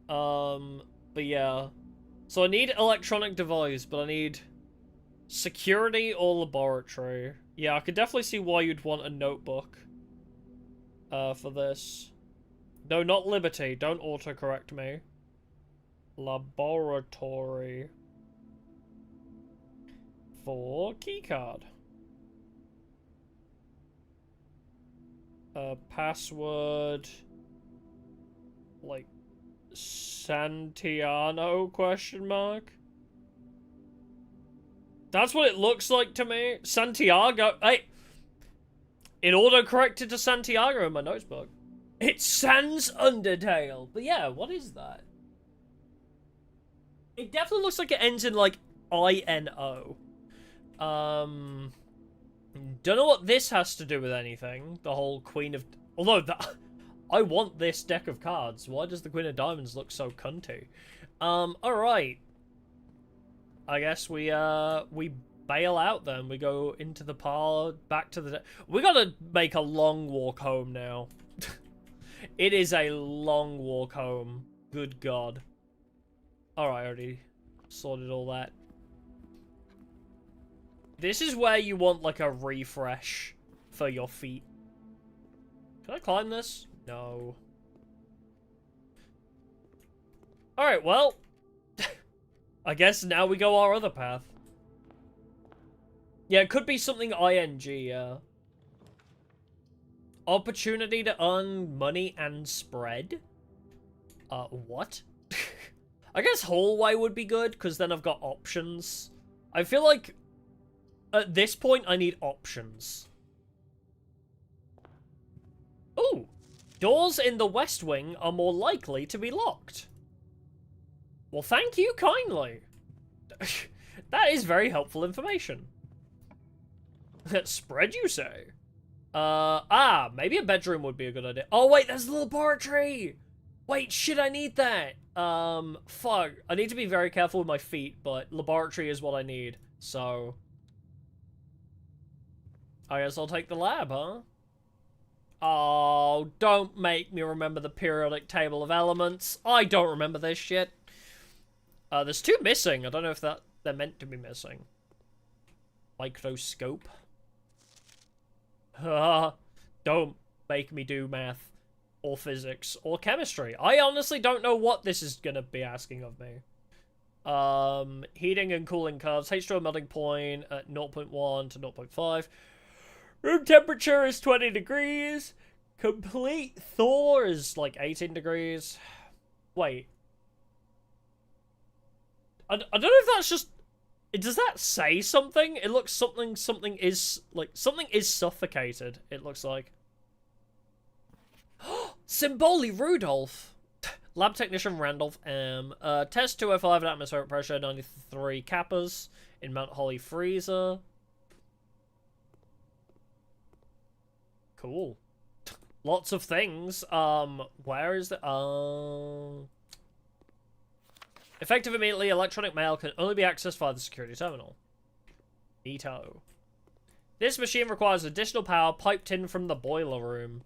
But yeah. So I need electronic device, but I need security or laboratory. Yeah, I could definitely see why you'd want a notebook. For this. No, not Liberty. Don't autocorrect me. Laboratory. For keycard. Password. Like, Santiano, question mark? That's what it looks like to me. Santiago. Hey! It autocorrected to Santiago in my notebook. It sans Undertale. But yeah, what is that? It definitely looks like it ends in, like, I-N-O. Don't know what this has to do with anything. The whole Queen of... Although, I want this deck of cards. Why does the Queen of Diamonds look so cunty? Alright. I guess we bail out then. We go into the parlor, back to the... We gotta make a long walk home now. It is a long walk home. Good God. Alright, I already sorted all that. This is where you want, like, a refresh for your feet. Can I climb this? No. Alright, well. I guess now we go our other path. Yeah, it could be something ING, yeah. Opportunity to earn money and spread? What? I guess hallway would be good, because then I've got options. I feel like, at this point, I need options. Ooh! Doors in the West Wing are more likely to be locked. Well, thank you kindly. That is very helpful information. Spread, you say? Maybe a bedroom would be a good idea. Oh, wait, there's the laboratory! Wait, shit, I need that! Fuck. I need to be very careful with my feet, but laboratory is what I need, so... I guess I'll take the lab, huh? Oh, don't make me remember the periodic table of elements. I don't remember this shit. There's two missing. I don't know if they're meant to be missing. Microscope. Don't make me do math or physics or chemistry. I honestly don't know what this is gonna be asking of me. Heating and cooling curves. H2O melting point at 0.1 to 0.5. Room temperature is 20 degrees. Complete thaw is like 18 degrees. Wait. I don't know if that's just... Does that say something? It looks something is... Like, something is suffocated, it looks like. Symboli Rudolph! Lab technician Randolph M. Test 205 at atmospheric pressure, 93 kappas in Mount Holly freezer. Cool. Lots of things. Where is the... Effective immediately, electronic mail can only be accessed via the security terminal. Neato. This machine requires additional power piped in from the boiler room.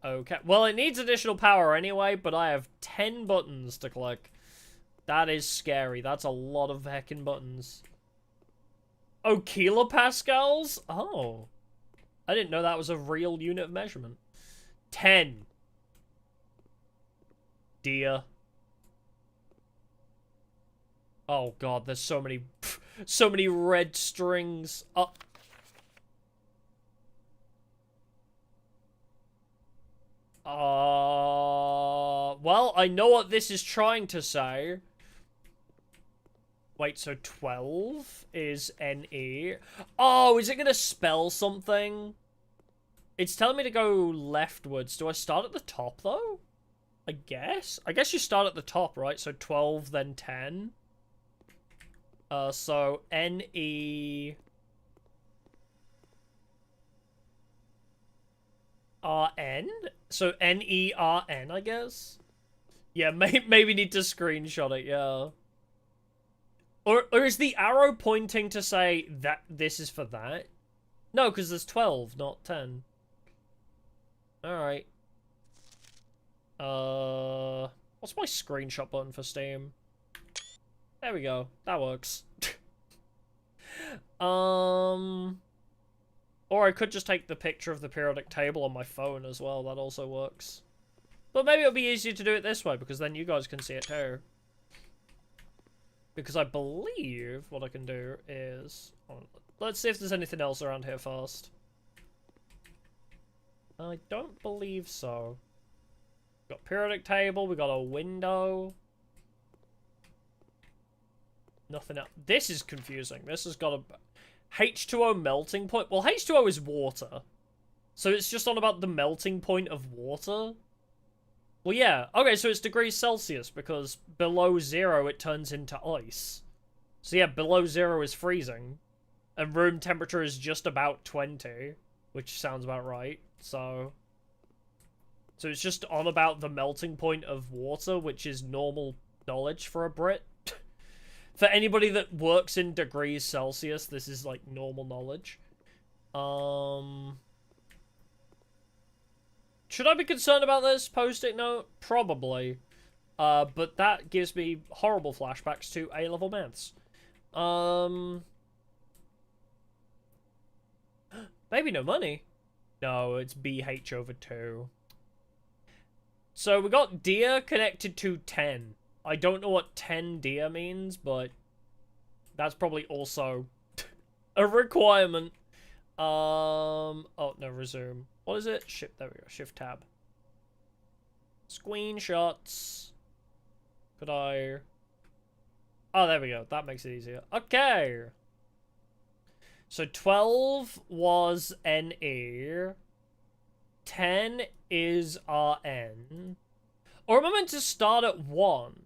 Okay. Well, it needs additional power anyway, but I have 10 buttons to click. That is scary. That's a lot of heckin' buttons. Oh, kilopascals? Oh. I didn't know that was a real unit of measurement. 10. Daiya. Oh god, there's so many red strings. Well, I know what this is trying to say. Wait, so 12 is NE. Oh, is it gonna spell something? It's telling me to go leftwards. Do I start at the top, though? I guess? I guess you start at the top, right? So 12, then 10. So N-E... R-N? So N-E-R-N, I guess? Yeah, maybe need to screenshot it, yeah. Or is the arrow pointing to say that this is for that? No, because there's 12, not 10. Alright. What's my screenshot button for Steam? There we go. That works. Or I could just take the picture of the periodic table on my phone as well. That also works. But maybe it'll be easier to do it this way, because then you guys can see it too. Because I believe what I can do is... Let's see if there's anything else around here first. I don't believe so. We've got periodic table, we got a window. Nothing else. This is confusing. This has got a... H2O melting point? Well, H2O is water. So it's just on about the melting point of water? Well, yeah. Okay, so it's degrees Celsius, because below 0 it turns into ice. So yeah, below 0 is freezing. And room temperature is just about 20, which sounds about right. So it's just on about the melting point of water, which is normal knowledge for a Brit. For anybody that works in degrees Celsius, this is like normal knowledge. Should I be concerned about this post-it note? Probably. But that gives me horrible flashbacks to A-level maths. Maybe no money. No, it's BH over 2. So we got Daiya connected to 10. I don't know what 10 Daiya means, but that's probably also a requirement. Oh, no, resume. What is it? Shift, there we go. Shift tab. Screenshots. Could I... Oh, there we go. That makes it easier. Okay. So 12 was NE. 10 is RN. Or am I meant to start at 1?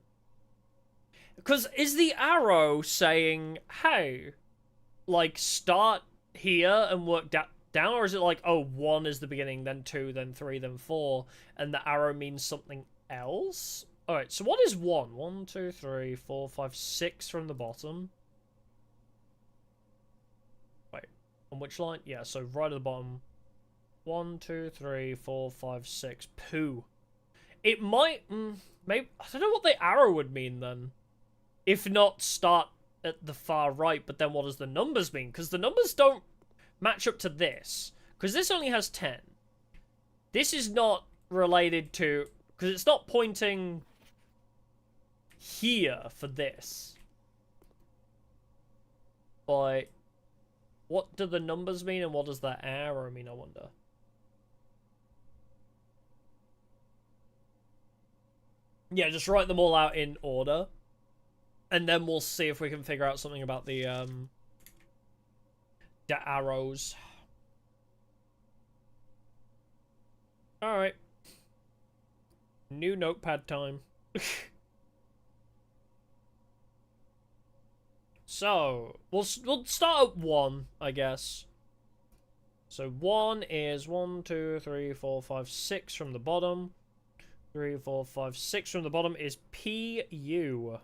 Because is the arrow saying, hey, like, start here and work down? Or is it like, oh, 1 is the beginning, then 2, then 3, then 4, and the arrow means something else? Alright, so what is 1? 1, 2, 3, 4, 5, 6 from the bottom. Wait, on which line? Yeah, so right at the bottom. 1, 2, 3, 4, 5, 6. Poo. It might... maybe... I don't know what the arrow would mean, then. If not start at the far right, but then what does the numbers mean? Because the numbers don't match up to this. Because this only has 10. This is not related to... Because it's not pointing here for this. But what do the numbers mean and what does the arrow mean, I wonder? Yeah, just write them all out in order. And then we'll see if we can figure out something about the arrows. Alright. New notepad time. So, we'll start at 1, I guess. So 1 is 1, 2, 3, 4, 5, 6 from the bottom. 3, 4, 5, 6 from the bottom is PU.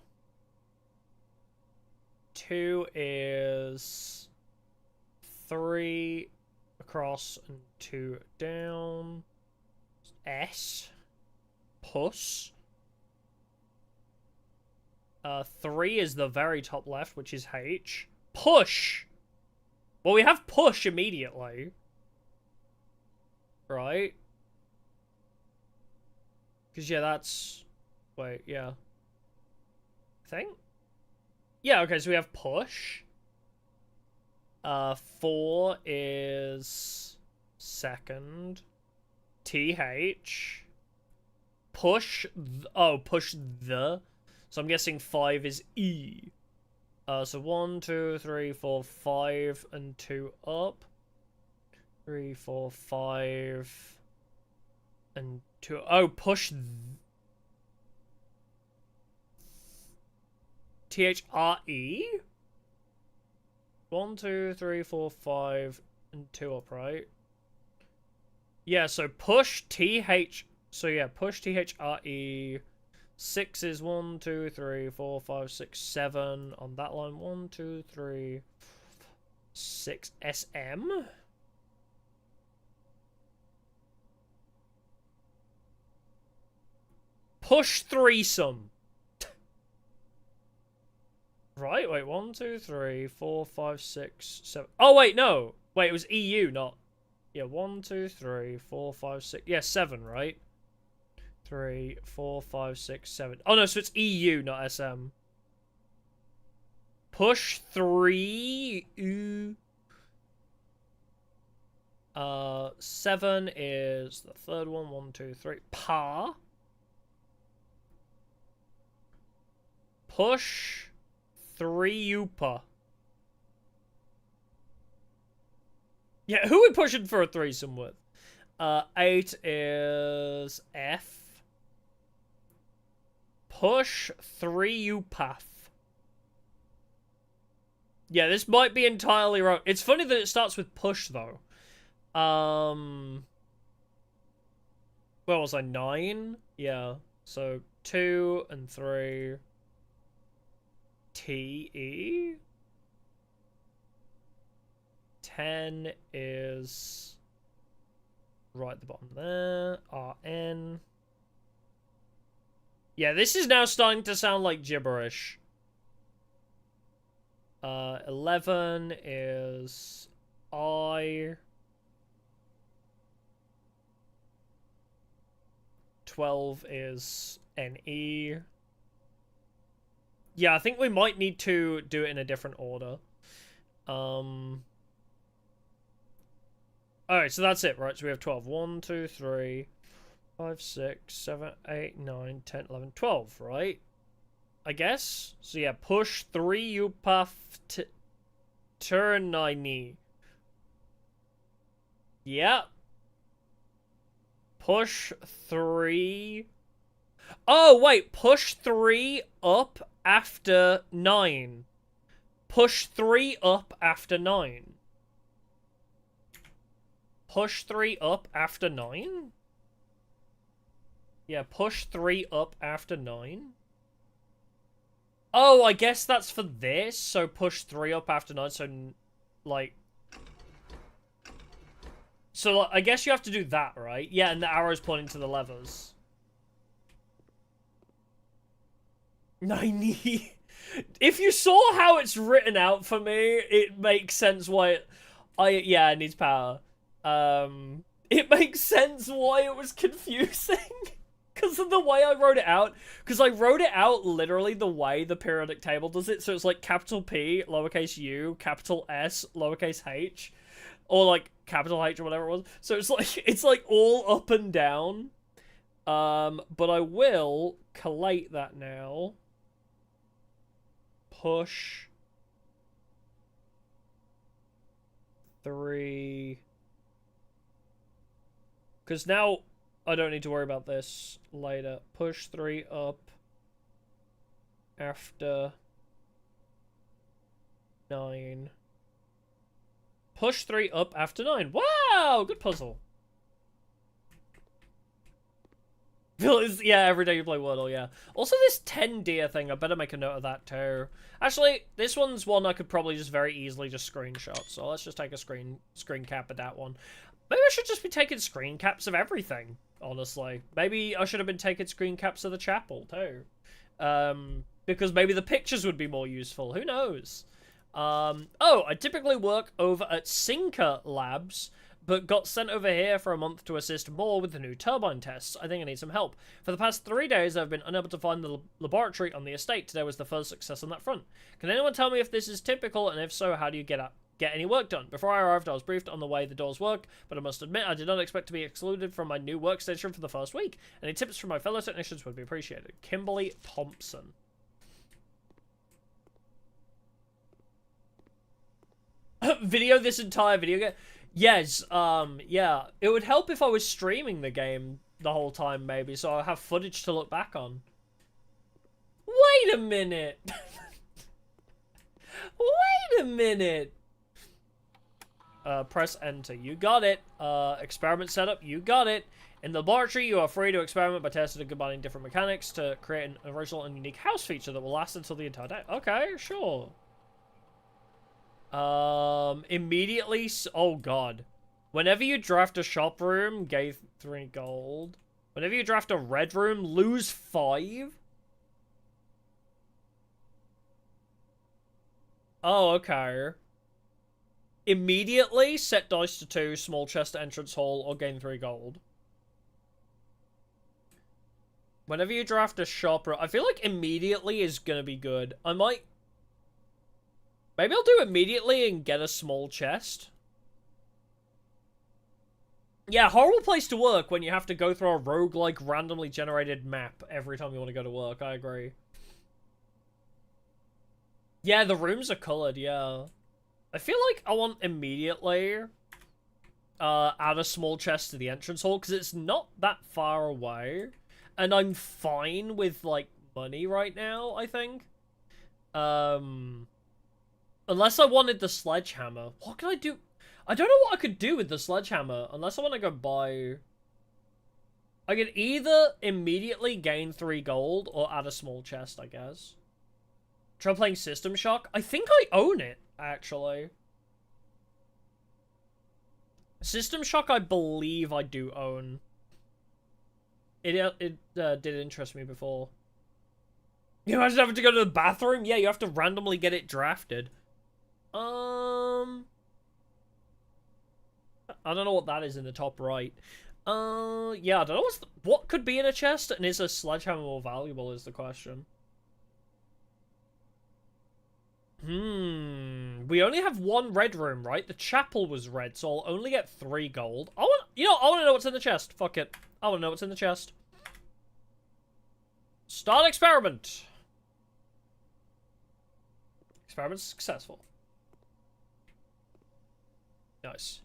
2 is 3 across and 2 down. S. Push. 3 is the very top left, which is H. Push! Well, we have push immediately. Right? Because, yeah, that's... Wait, yeah. I think? Yeah, okay, so we have push. 4 is second. TH. Push. Push the. So I'm guessing 5 is E. So 1, 2, 3, 4, 5, and 2 up. 3, 4, 5, and 2. Oh, push. THRE? 1, 2, 3, 4, 5, and 2 up, right? Yeah, so push TH. So yeah, push THRE. 6 is 1, 2, 3, 4, 5, 6, 7 on that line. 1, 2, 3, 6 SM. Push threesome. Right, wait, 1, 2, 3, 4, 5, 6, 7. Oh, wait, no. Wait, it was EU, not. Yeah, 1, 2, 3, 4, 5, 6. Yeah, 7, right? 3, 4, 5, 6, 7. Oh, no, so it's EU, not SM. Push 3. 7 is the third one. 1, 2, 3. Pa. Push 3 Upa. Yeah, who are we pushing for a threesome with? 8 is F. Push 3 Upath. Yeah, this might be entirely wrong. It's funny that it starts with push, though. Where was I? 9? Yeah. So 2 and 3. TE. 10 is right at the bottom there. RN. Yeah, this is now starting to sound like gibberish. 11 is I. 12 is NE. Yeah, I think we might need to do it in a different order. Alright, so that's it, right? So we have 12. 1, 2, 3, 5, 6, 7, 8, 9, 10, 11, 12, right? I guess? So yeah, push 3 you puff turn 9. Yeah. Push 3. Oh, wait. Push 3 up after 9. Push 3 up after 9. Push 3 up after 9? Yeah, push 3 up after 9. Oh, I guess that's for this. So push 3 up after 9. So, like... So, like, I guess you have to do that, right? Yeah, and the arrow's pointing to the levers. 90. If you saw how it's written out for me, it makes sense why yeah, it needs power. It makes sense why it was confusing. Because of the way I wrote it out. Because I wrote it out literally the way the periodic table does it. So it's like capital P, lowercase u, capital S, lowercase h. Or like capital H or whatever it was. So it's like all up and down. But I will collate that now. Push 3. Because now I don't need to worry about this later. Push 3 up after 9. Push 3 up after 9. Wow! Good puzzle. Yeah, every day you play Wordle, yeah. Also, this 10 deer thing, I better make a note of that too. Actually, this one's one I could probably just very easily just screenshot. So let's just take a screen cap of that one. Maybe I should just be taking screen caps of everything, honestly. Maybe I should have been taking screen caps of the chapel too. Because maybe the pictures would be more useful. Who knows? Oh, I typically work over at Sinker Labs, but got sent over here for a month to assist more with the new turbine tests. I think I need some help. For the past 3 days, I've been unable to find the laboratory on the estate. Today was the first success on that front. Can anyone tell me if this is typical, and if so, how do you get any work done? Before I arrived, I was briefed on the way the doors work, but I must admit I did not expect to be excluded from my new workstation for the first week. Any tips from my fellow technicians would be appreciated. Kimberly Thompson. Video this entire video game? Yes, yeah. It would help if I was streaming the game the whole time, maybe, so I'll have footage to look back on. Wait a minute! Wait a minute! Press enter. You got it. Experiment setup. You got it. In the laboratory, you are free to experiment by testing and combining different mechanics to create an original and unique house feature that will last until the entire day. Okay, sure. Immediately... Oh, God. Whenever you draft a shop room, gain 3 gold. Whenever you draft a red room, lose 5? Oh, okay. Immediately, set dice to 2, small chest entrance hall, or gain 3 gold. Whenever you draft a shop room... I feel like immediately is gonna be good. I might... Maybe I'll do immediately and get a small chest. Yeah, horrible place to work when you have to go through a roguelike randomly generated map every time you want to go to work. I agree. Yeah, the rooms are colored, yeah. I feel like I want immediately add a small chest to the entrance hall because it's not that far away. And I'm fine with, like, money right now, I think. Unless I wanted the sledgehammer. What can I do? I don't know what I could do with the sledgehammer, unless I want to go buy... I could either immediately gain 3 gold, or add a small chest, I guess. Try playing System Shock? I think I own it, actually. System Shock, I believe I do own. It did interest me before. You imagine having to go to the bathroom? Yeah, you have to randomly get it drafted. I don't know what that is in the top right. Yeah, I don't know what could be in a chest, and is a sledgehammer more valuable is the question. We only have 1 red room, right? The chapel was red, so I'll only get 3 gold. I want to know what's in the chest. Fuck it. I want to know what's in the chest. Start experiment. Experiment successful. Nice.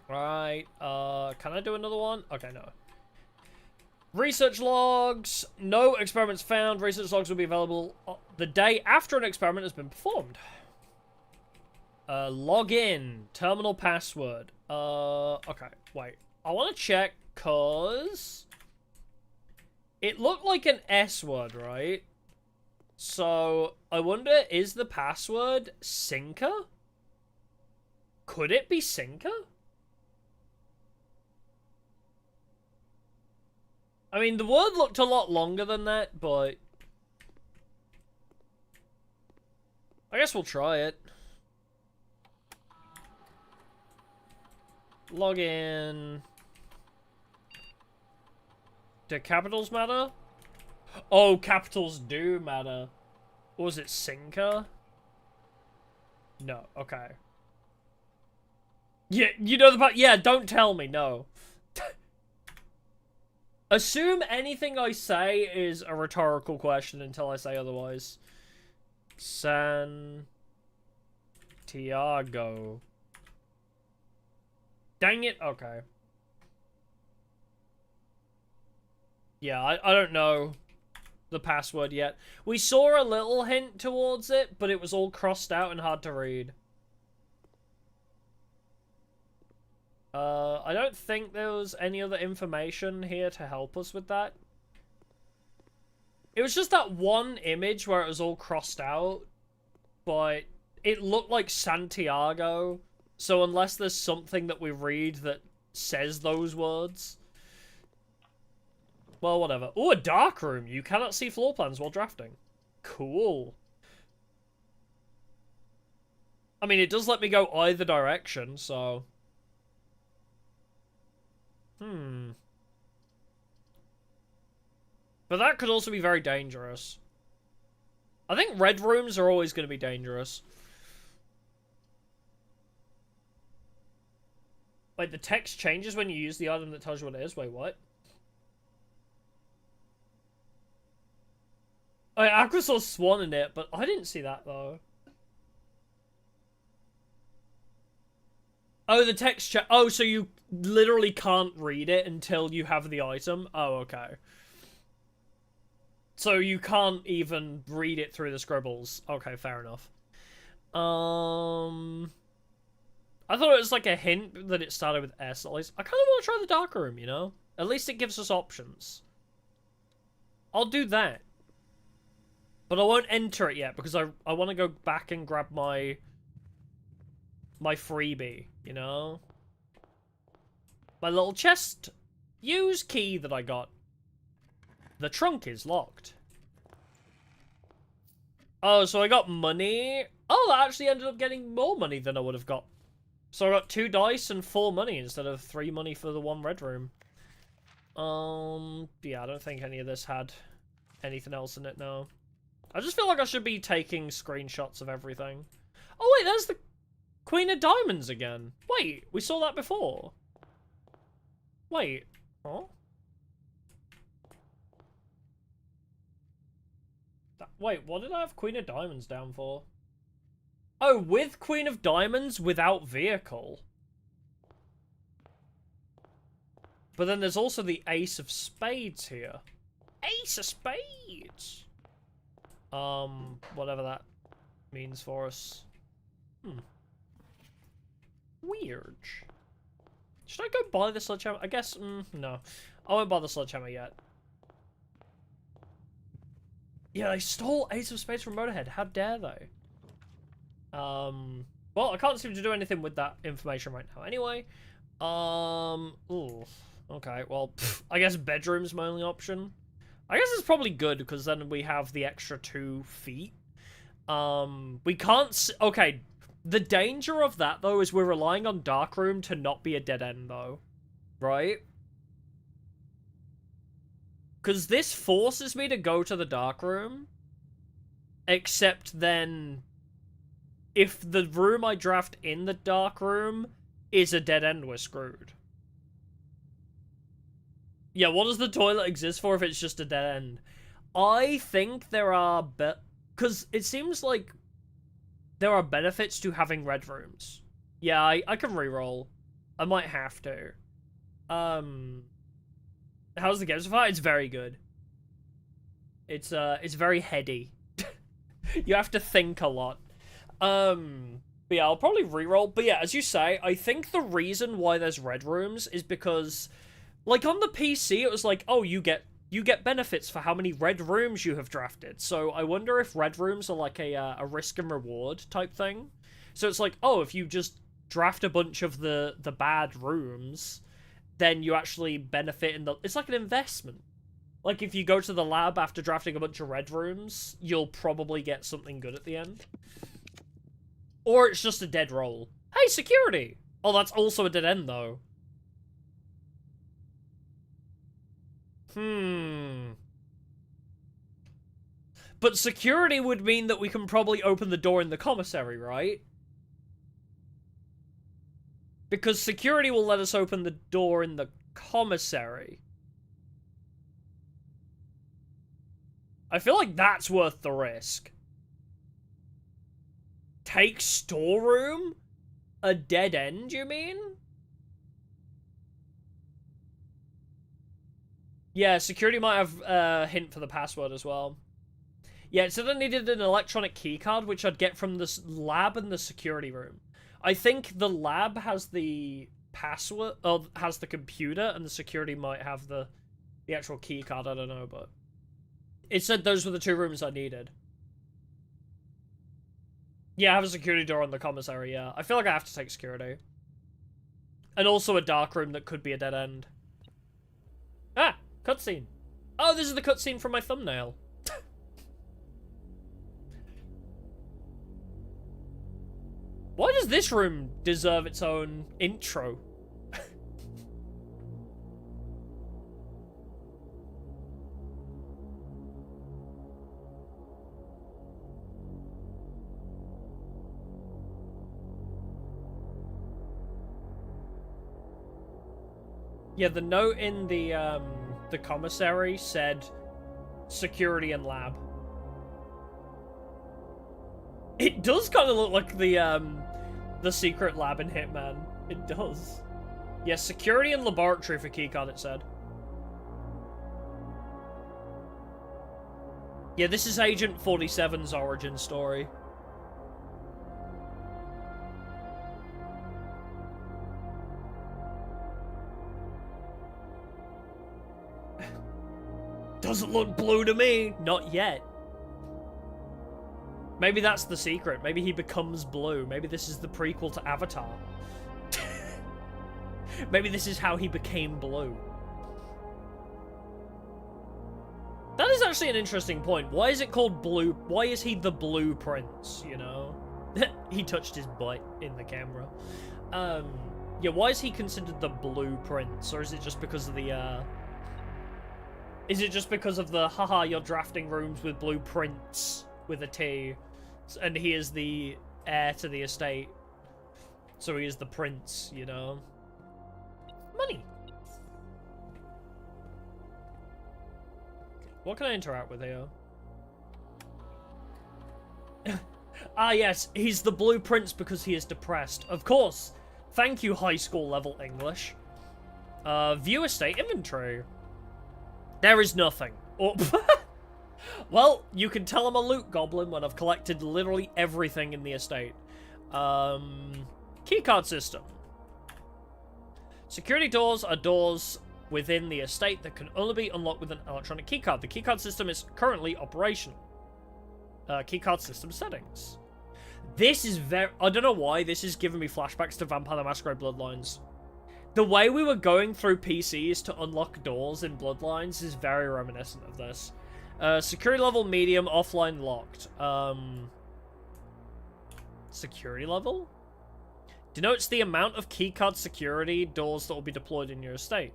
Right, can I do another one? Okay, no. Research logs. No experiments found. Research logs will be available the day after an experiment has been performed. Log in. Terminal password. Okay, wait. I want to check, cause... It looked like an S word, right? So, I wonder, is the password Sinker? Could it be Sinker? I mean, the word looked a lot longer than that, but... I guess we'll try it. Log in. Do capitals matter? Oh, capitals do matter. Or was it Sinker? No, okay. Yeah, you know the part. Yeah, don't tell me, no. Assume anything I say is a rhetorical question until I say otherwise. Santiago. Dang it, okay. Yeah, I don't know the password yet. We saw a little hint towards it, but it was all crossed out and hard to read. I don't think there was any other information here to help us with that. It was just that one image where it was all crossed out, but it looked like Santiago, so unless there's something that we read that says those words... Well, whatever. Oh, a dark room. You cannot see floor plans while drafting. Cool. I mean, it does let me go either direction, so... But that could also be very dangerous. I think red rooms are always going to be dangerous. Wait, the text changes when you use the item that tells you what it is? Wait, what? I Aqua saw Swan in it, but I didn't see that, though. Oh, the text oh, so you literally can't read it until you have the item? Oh, okay. So you can't even read it through the scribbles. Okay, fair enough. I thought it was like a hint that it started with S at least. I kind of want to try the dark room, you know? At least it gives us options. I'll do that. But I won't enter it yet because I want to go back and grab my freebie, you know? My little chest use key that I got. The trunk is locked. Oh, so I got money. Oh, that actually ended up getting more money than I would have got. So I got 2 dice and 4 money instead of 3 money for the 1 red room. Yeah, I don't think any of this had anything else in it now. I just feel like I should be taking screenshots of everything. Oh wait, there's the Queen of Diamonds again. Wait, we saw that before. Wait, huh? Wait, what did I have Queen of Diamonds down for? Oh, with Queen of Diamonds without vehicle. But then there's also the Ace of Spades here. Ace of Spades! Whatever that means for us. Weird. Should I go buy the sledgehammer? I guess, no. I won't buy the sledgehammer yet. Yeah, they stole Ace of Spades from Motorhead. How dare they? Well, I can't seem to do anything with that information right now. Anyway, ooh, okay, well, I guess bedroom's my only option. I guess it's probably good, because then we have the extra 2 feet. We can't okay, the danger of that, though, is we're relying on Darkroom to not be a dead end, though. Right? Because this forces me to go to the Darkroom, except then, if the room I draft in the Darkroom is a dead end, we're screwed. Yeah, what does the toilet exist for if it's just a dead end? I think there are because it seems like there are benefits to having red rooms. Yeah, I can reroll. I might have to. How's the game so far? It's very good. It's very heady. You have to think a lot. But yeah, I'll probably reroll. But yeah, as you say, I think the reason why there's red rooms is because, like, on the PC, it was like, oh, you get benefits for how many red rooms you have drafted. So I wonder if red rooms are like a risk and reward type thing. So it's like, oh, if you just draft a bunch of the bad rooms, then you actually benefit in the... It's like an investment. Like, if you go to the lab after drafting a bunch of red rooms, you'll probably get something good at the end. Or it's just a dead roll. Hey, security! Oh, that's also a dead end, though. But security would mean that we can probably open the door in the commissary, right? Because security will let us open the door in the commissary. I feel like that's worth the risk. Take storeroom? A dead end, you mean? Yeah, security might have a hint for the password as well. Yeah, it said I needed an electronic keycard, which I'd get from the lab and the security room. I think the lab has the password, or has the computer, and the security might have the actual keycard, I don't know, but... It said those were the 2 rooms I needed. Yeah, I have a security door on the commissary, yeah. I feel like I have to take security. And also a dark room that could be a dead end. Ah! Cutscene. Oh, this is the cutscene from my thumbnail. Why does this room deserve its own intro? Yeah, the note in the commissary said security and lab. It does kind of look like the secret lab in Hitman. It does. Yeah, security and laboratory for keycard, it said. Yeah, this is Agent 47's origin story. Doesn't look blue to me. Not yet. Maybe that's the secret. Maybe he becomes blue. Maybe this is the prequel to Avatar. Maybe this is how he became blue. That is actually an interesting point. Why is it called blue? Why is he the blue prince, you know? He touched his butt in the camera. Yeah, why is he considered the blue prince? Or is it just because of the, is it just because of the, haha, you're drafting rooms with blue prince with a T, and he is the heir to the estate, so he is the prince, you know? Money. What can I interact with here? Ah, yes, he's the blue prince because he is depressed. Of course. Thank you, high school level English. View estate inventory. There is nothing. Oh. Well, you can tell I'm a loot goblin when I've collected literally everything in the estate. Keycard system. Security doors are doors within the estate that can only be unlocked with an electronic keycard. The keycard system is currently operational. Keycard system settings. This is very... I don't know why this is giving me flashbacks to Vampire the Masquerade Bloodlines. The way we were going through PCs to unlock doors in Bloodlines is very reminiscent of this. Security level medium, offline locked. Security level? Denotes the amount of keycard security doors that will be deployed in your estate.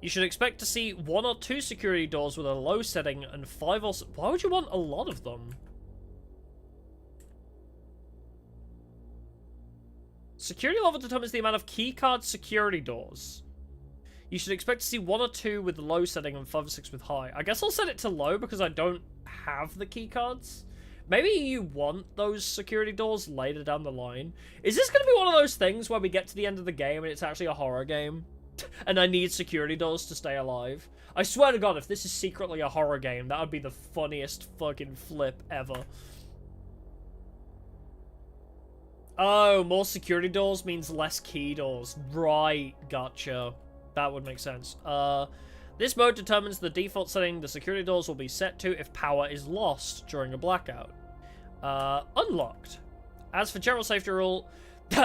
You should expect to see 1 or 2 security doors with a low setting and 5 or... Why would you want a lot of them? Security level determines the amount of keycard security doors. You should expect to see 1 or 2 with low setting and 5 or 6 with high. I guess I'll set it to low because I don't have the keycards. Maybe you want those security doors later down the line. Is this going to be one of those things where we get to the end of the game and it's actually a horror game? And I need security doors to stay alive? I swear to God, if this is secretly a horror game, that would be the funniest fucking flip ever. Oh, more security doors means less key doors. Right, gotcha. That would make sense. This mode determines the default setting the security doors will be set to if power is lost during a blackout. Unlocked. As for general safety rule,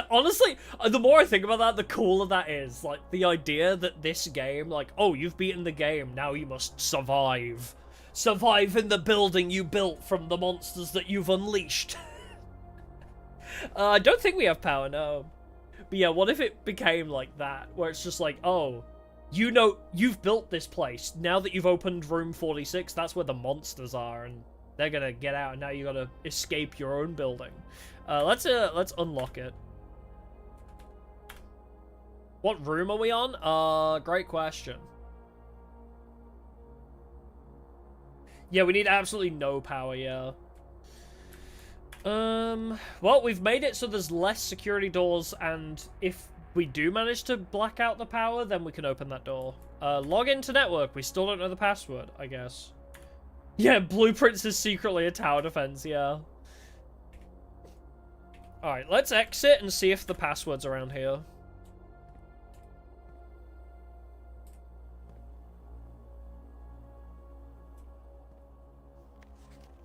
honestly, the more I think about that, the cooler that is. Like, the idea that this game, like, oh, you've beaten the game, now you must survive. Survive in the building you built from the monsters that you've unleashed. I don't think we have power, no. But yeah, what if it became like that, where it's just like, oh, you know, you've built this place. Now that you've opened room 46, that's where the monsters are, and they're gonna get out, and now you gotta escape your own building. Let's unlock it. What room are we on? Great question. Yeah, we need absolutely no power, yeah. Well, we've made it so there's less security doors, and if we do manage to black out the power, then we can open that door. Log into network. We still don't know the password, I guess. Yeah, Blueprints is secretly a tower defense, yeah. Alright, let's exit and see if the password's around here.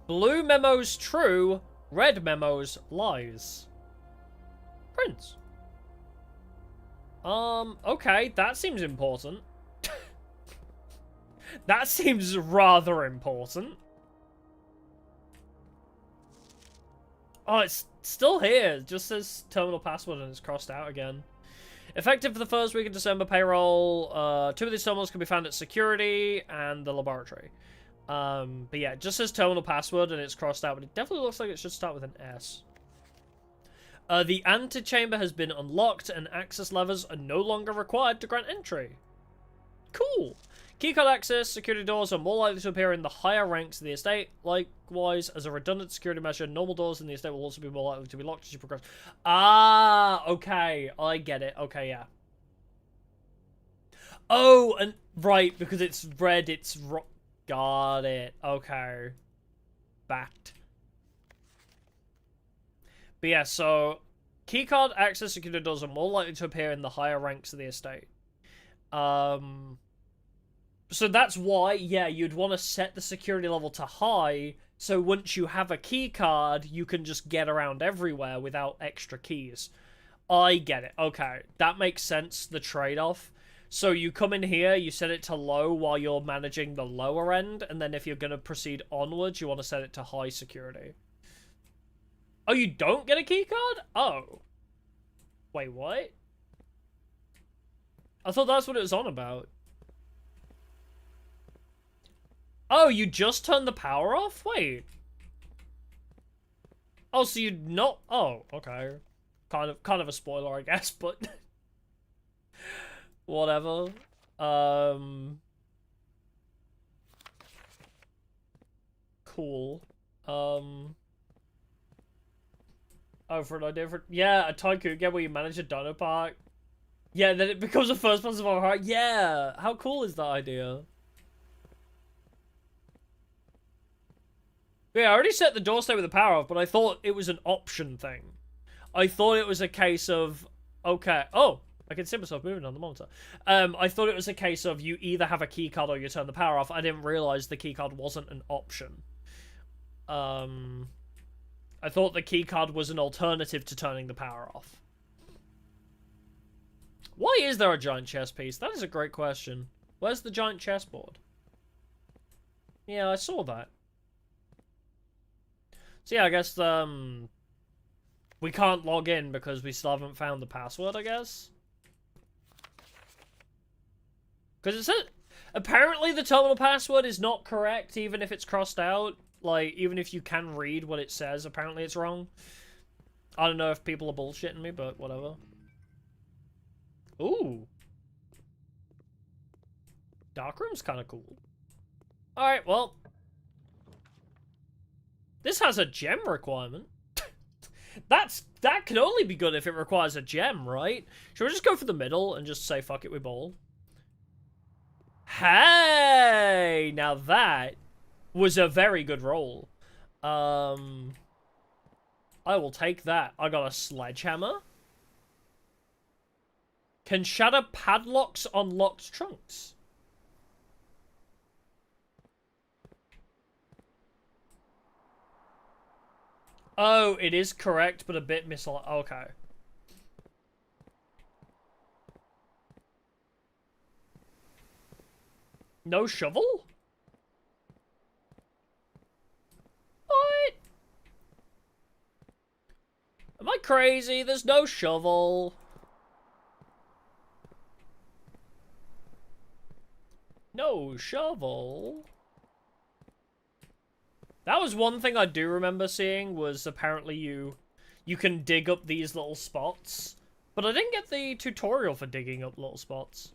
Blue memos true, red memos lies. Prince. Okay, that seems important. That seems rather important. Oh, it's still here. It just says terminal password and it's crossed out again. Effective for the first week of December payroll. 2 of these terminals can be found at security and the laboratory. But yeah, it just says terminal password and it's crossed out, but it definitely looks like it should start with an S. The antechamber has been unlocked and access levers are no longer required to grant entry. Cool. Keycard access, security doors are more likely to appear in the higher ranks of the estate. Likewise, as a redundant security measure, normal doors in the estate will also be more likely to be locked as you progress. Ah, okay. I get it. Okay, yeah. Oh, and right, because it's red, it's... Got it. Okay. Backed. But yeah, so... Keycard access security doors are more likely to appear in the higher ranks of the estate. So that's why, yeah, you'd want to set the security level to high, so once you have a key card, you can just get around everywhere without extra keys. I get it. Okay, that makes sense, the trade-off. So you come in here, you set it to low while you're managing the lower end, and then if you're going to proceed onwards, you want to set it to high security. Oh, you don't get a key card? Oh. Wait, what? I thought that's what it was on about. Oh, you just turned the power off? Wait. Oh, so you'd not... Oh, okay. Kind of a spoiler, I guess, but... Whatever. Cool. Oh, for an idea for... Yeah, a tycoon game where you manage a dino park. Yeah, then it becomes a first-person horror. Yeah! How cool is that idea? Yeah, I already set the door stay with the power off, but I thought it was an option thing. I thought it was a case of... Okay. Oh! I can see myself moving on the monitor. I thought it was a case of you either have a keycard or you turn the power off. I didn't realize the keycard wasn't an option. I thought the keycard was an alternative to turning the power off. Why is there a giant chess piece? That is a great question. Where's the giant chessboard? Yeah, I saw that. So yeah, I guess we can't log in because we still haven't found the password, I guess. Because it says, apparently the terminal password is not correct, even if it's crossed out. Like, even if you can read what it says, apparently it's wrong. I don't know if people are bullshitting me, but whatever. Ooh. Darkroom's kind of cool. Alright, well. This has a gem requirement. That can only be good if it requires a gem, right? Should we just go for the middle and just say, fuck it, we bowl? Hey! Now that was a very good roll. I will take that. I got a sledgehammer. Can shatter padlocks on locked trunks. Oh, it is correct, but a bit okay. No shovel? What? Am I crazy? There's no shovel. No shovel. That was one thing I do remember seeing, was apparently you can dig up these little spots. But I didn't get the tutorial for digging up little spots.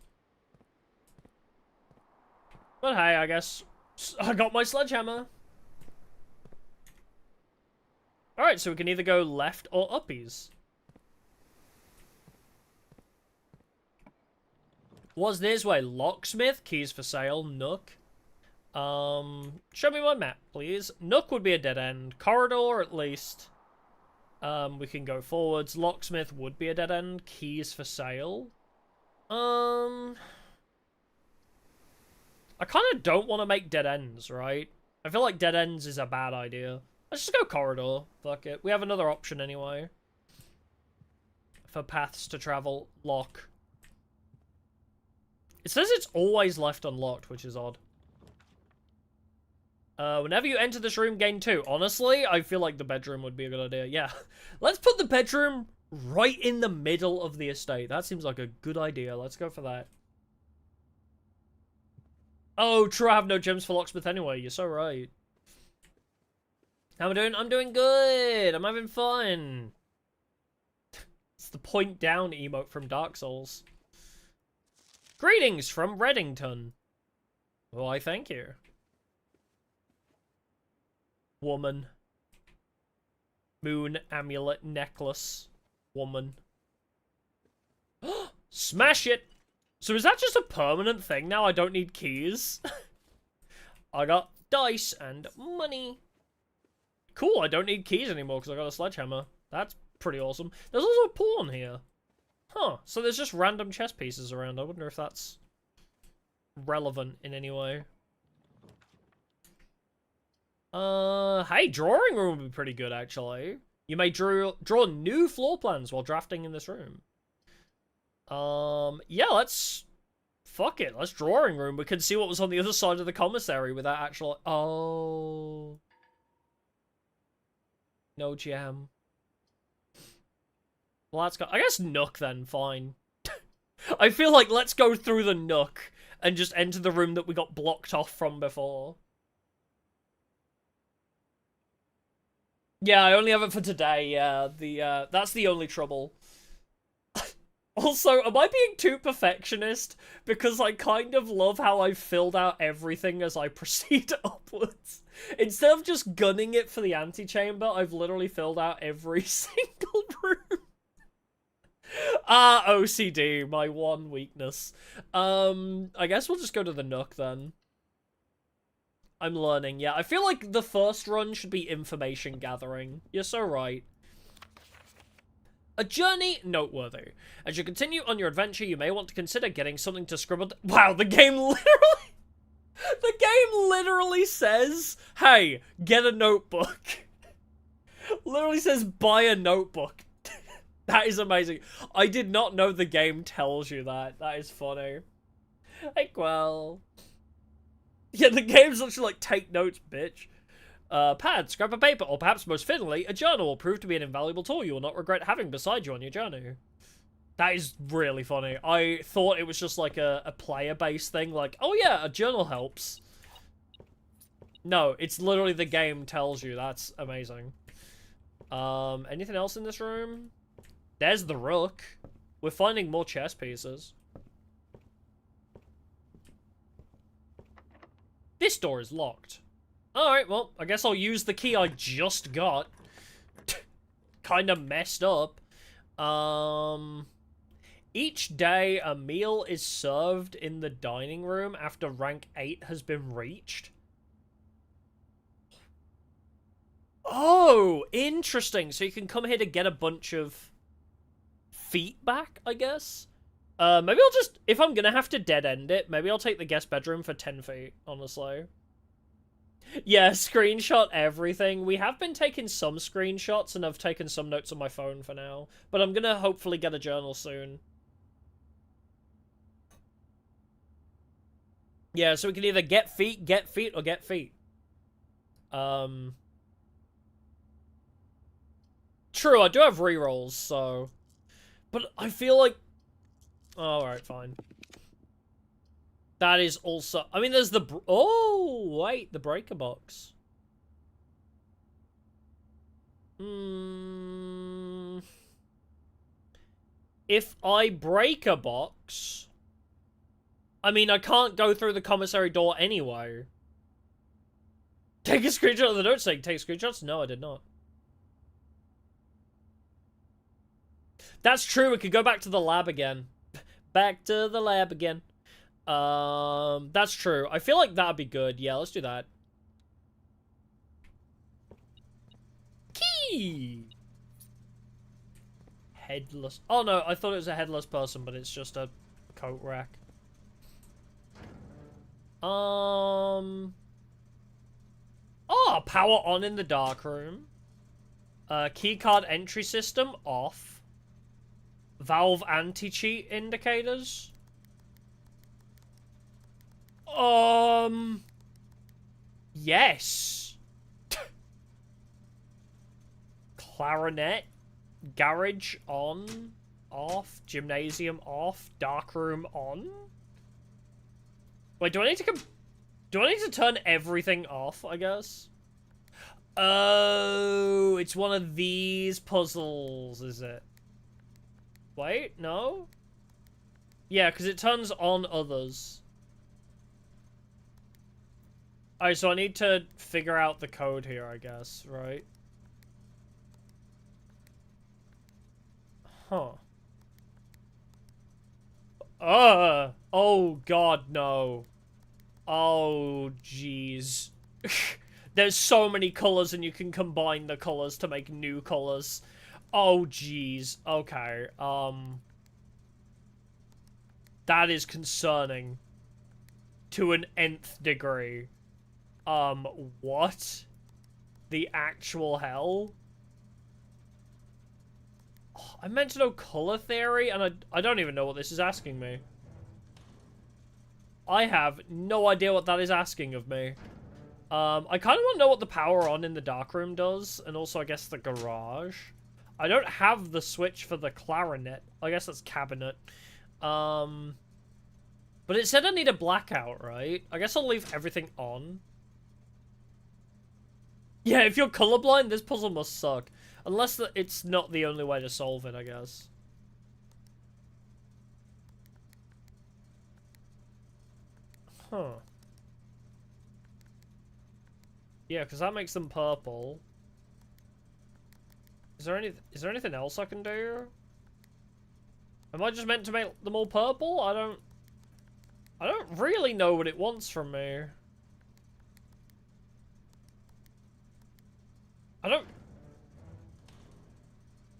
But hey, I guess I got my sledgehammer. Alright, so we can either go left or uppies. What's this way? Locksmith, keys for sale, Nook. Show me my map, please. Nook would be a dead end. Corridor, at least. We can go forwards. Locksmith would be a dead end. Keys for sale. I kind of don't want to make dead ends, right? I feel like dead ends is a bad idea. Let's just go corridor. Fuck it. We have another option anyway. For paths to travel. Lock. It says it's always left unlocked, which is odd. Whenever you enter this room, gain 2. Honestly, I feel like the bedroom would be a good idea. Yeah. Let's put the bedroom right in the middle of the estate. That seems like a good idea. Let's go for that. Oh, true, I have no gems for locksmith anyway. You're so right. How am I doing? I'm doing good. I'm having fun. It's the point down emote from Dark Souls. Greetings from Reddington. Why, thank you. Woman. Moon amulet necklace. Woman. Smash it! So is that just a permanent thing now? I don't need keys? I got dice and money. Cool, I don't need keys anymore because I got a sledgehammer. That's pretty awesome. There's also a pawn here. Huh, so there's just random chess pieces around. I wonder if that's relevant in any way. Hey, drawing room would be pretty good, actually. You may draw new floor plans while drafting in this room. Yeah, let's... Fuck it, let's drawing room. We can see what was on the other side of the commissary without actual... Oh... No jam. Well, let's go... I guess Nook then, fine. I feel like let's go through the Nook and just enter the room that we got blocked off from before. Yeah, I only have it for today, yeah. That's the only trouble. Also, am I being too perfectionist? Because I kind of love how I filled out everything as I proceed upwards. Instead of just gunning it for the antechamber, I've literally filled out every single room. OCD, my one weakness. I guess we'll just go to the Nook then. I'm learning, yeah. I feel like the first run should be information gathering. You're so right. A journey noteworthy. As you continue on your adventure, you may want to consider getting something to scribble. Wow, the game literally... The game literally says, hey, get a notebook. Literally says, buy a notebook. That is amazing. I did not know the game tells you that. That is funny. Like, well... Yeah, the game's literally like, take notes, bitch. Pad, scrap of paper, or perhaps most fittingly, a journal will prove to be an invaluable tool you will not regret having beside you on your journey. That is really funny. I thought it was just like a player-based thing, like, oh yeah, a journal helps. No, it's literally the game tells you. That's amazing. Anything else in this room? There's the Rook. We're finding more chess pieces. This door is locked. Alright, well, I guess I'll use the key I just got. Kinda messed up. Each day, a meal is served in the dining room after rank 8 has been reached. Oh, interesting. So you can come here to get a bunch of feet back, I guess? Maybe I'll just... If I'm gonna have to dead-end it, maybe I'll take the guest bedroom for 10 feet, honestly. Yeah, screenshot everything. We have been taking some screenshots, and I've taken some notes on my phone for now. But I'm gonna hopefully get a journal soon. Yeah, so we can either get feet, or get feet. True, I do have rerolls, so... But I feel like... Alright, fine. That is also... I mean, there's the... Oh, wait, the breaker box. If I break a box... I mean, I can't go through the commissary door anyway. Take a screenshot of the note saying, take screenshots? No, I did not. That's true, we could go back to the lab again. Back to the lab again. That's true. I feel like that'd be good. Yeah, let's do that. Key! Headless. Oh no, I thought it was a headless person, but it's just a coat rack. Oh, power on in the dark room. Keycard entry system off. Valve anti-cheat indicators. Yes. Clarinet. Garage on. Off. Gymnasium off. Darkroom on. Wait, do I need to turn everything off, I guess? Oh, it's one of these puzzles, is it? Wait, no? Yeah, because it turns on others. Alright, so I need to figure out the code here, I guess, right? Huh. Oh god, no. Oh, jeez. There's so many colors and you can combine the colors to make new colors. Oh, jeez. Okay, that is concerning. to an nth degree. What? The actual hell? Oh, I meant to know color theory, and I don't even know what this is asking me. I have no idea what that is asking of me. I kind of want to know what the power on in the darkroom does, and also, I guess, the garage. I don't have the switch for the clarinet. I guess that's cabinet. But it said I need a blackout, right? I guess I'll leave everything on. Yeah, if you're colorblind, this puzzle must suck. Unless it's not the only way to solve it, I guess. Huh. Yeah, because that makes them purple. Is there anything else I can do? Am I just meant to make them all purple? I don't really know what it wants from me.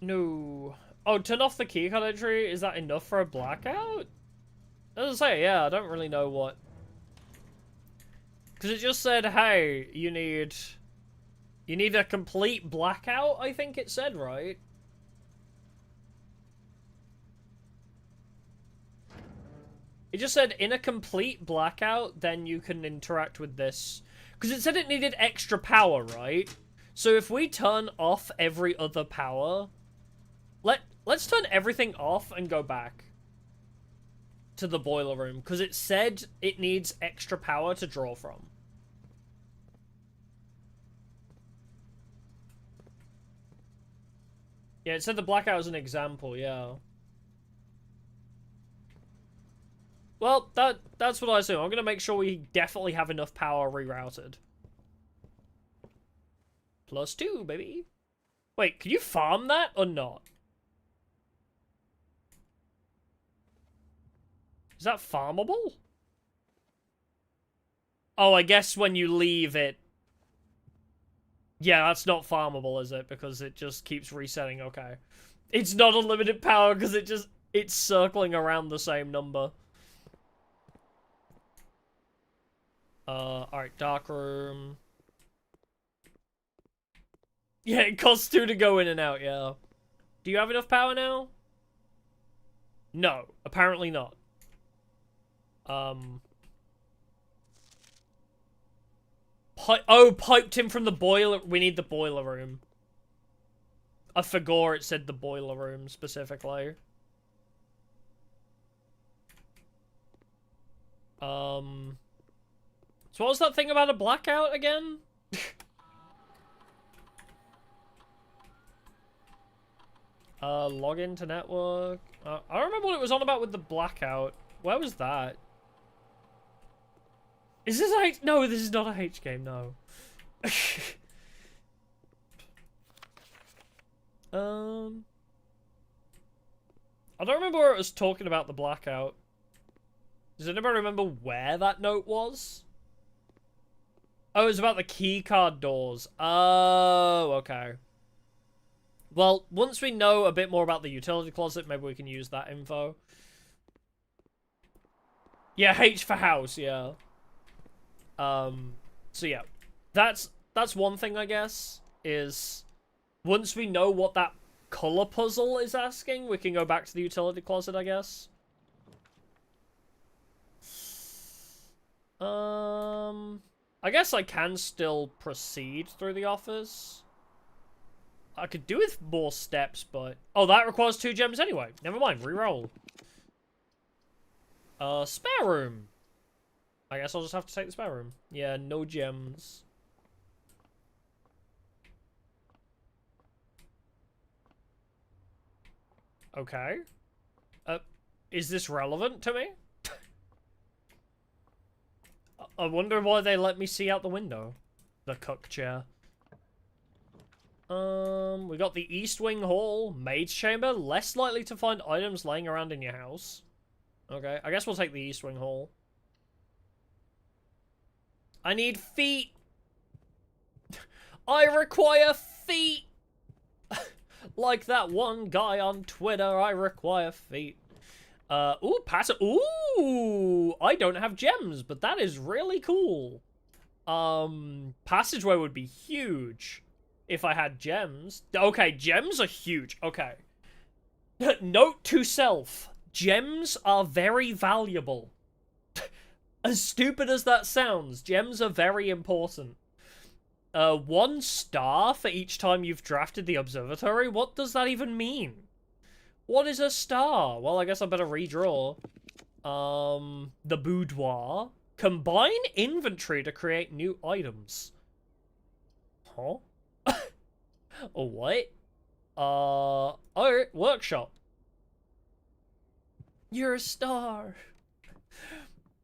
No. Oh, turn off the keycard entry? Is that enough for a blackout? As I say, yeah, I don't really know what. Because it just said, hey, you need a complete blackout, I think it said, right? It just said, in a complete blackout, then you can interact with this. Because it said it needed extra power, right? So if we turn off every other power... Let's turn everything off and go back to the boiler room. Because it said it needs extra power to draw from. Yeah, it said the blackout was an example, yeah. Well, that's what I assume. I'm gonna make sure we definitely have enough power rerouted. +2, baby. Wait, can you farm that or not? Is that farmable? Oh, I guess when you leave it... Yeah, that's not farmable, is it? Because it just keeps resetting, okay. It's not unlimited power because it's circling around the same number. Alright, dark room. Yeah, it costs 2 to go in and out, yeah. Do you have enough power now? No, apparently not. Piped him from the boiler. We need the boiler room. I forgot it said the boiler room specifically. So what was that thing about a blackout again? Log into network. I don't remember what it was on about with the blackout. Where was that? Is this a H? No, this is not a H game, no. I don't remember where it was talking about the blackout. Does anybody remember where that note was? Oh, it was about the keycard doors. Oh, okay. Well, once we know a bit more about the utility closet, maybe we can use that info. Yeah, H for house, yeah. So yeah. That's one thing, I guess, is once we know what that color puzzle is asking, we can go back to the utility closet, I guess. I guess I can still proceed through the office. I could do with more steps, but... Oh, that requires 2 gems anyway. Never mind, reroll. Spare room. I guess I'll just have to take the spare room. Yeah, no gems. Okay. Is this relevant to me? I wonder why they let me see out the window. The cook chair. We got the East Wing Hall, Maid's Chamber, less likely to find items laying around in your house. Okay, I guess we'll take the East Wing Hall. I need feet! I require feet! Like that one guy on Twitter, I require feet. Ooh, passive. Ooh, I don't have gems, but that is really cool. Passageway would be huge if I had gems. Okay, gems are huge. Okay. Note to self. Gems are very valuable. As stupid as that sounds, gems are very important. 1 star for each time you've drafted the observatory? What does that even mean? What is a star? Well, I guess I better redraw. The boudoir. Combine inventory to create new items. Huh? Oh, what? Oh, workshop. You're a star.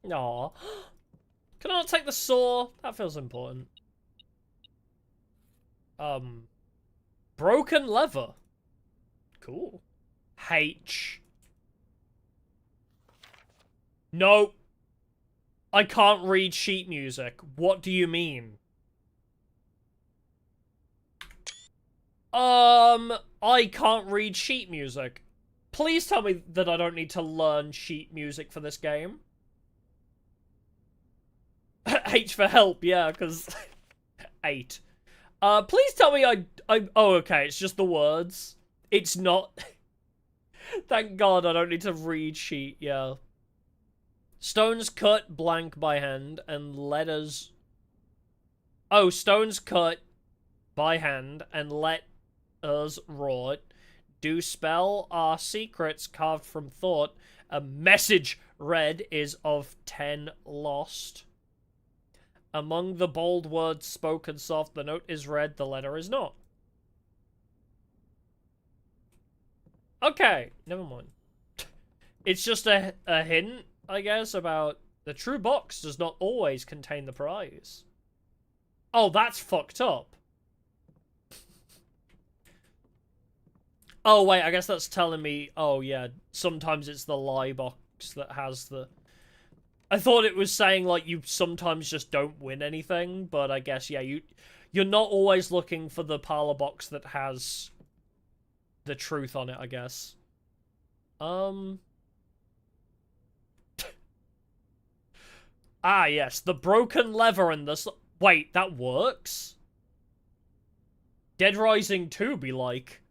Aw. Can I not take the saw? That feels important. Broken lever. Cool. H. No. I can't read sheet music. What do you mean? I can't read sheet music. Please tell me that I don't need to learn sheet music for this game. H for help, yeah, because 8. Please tell me oh, okay, it's just the words. It's not. Thank God I don't need to read sheet, yeah. Stones cut blank by hand and letters. Oh, stones cut by hand and letters wrought. Do spell are secrets carved from thought. A message read is of 10 lost. Among the bold words spoken soft, the note is read, the letter is not. Okay, never mind. It's just a hint, I guess, about the true box does not always contain the prize. Oh, that's fucked up. Oh, wait, I guess that's telling me, oh, yeah, sometimes it's the lie box that has the... I thought it was saying, like, you sometimes just don't win anything, but I guess, yeah, you're not always looking for the parlor box that has the truth on it, I guess. Ah, yes, the broken lever and the... Wait, that works? Dead Rising 2 be like...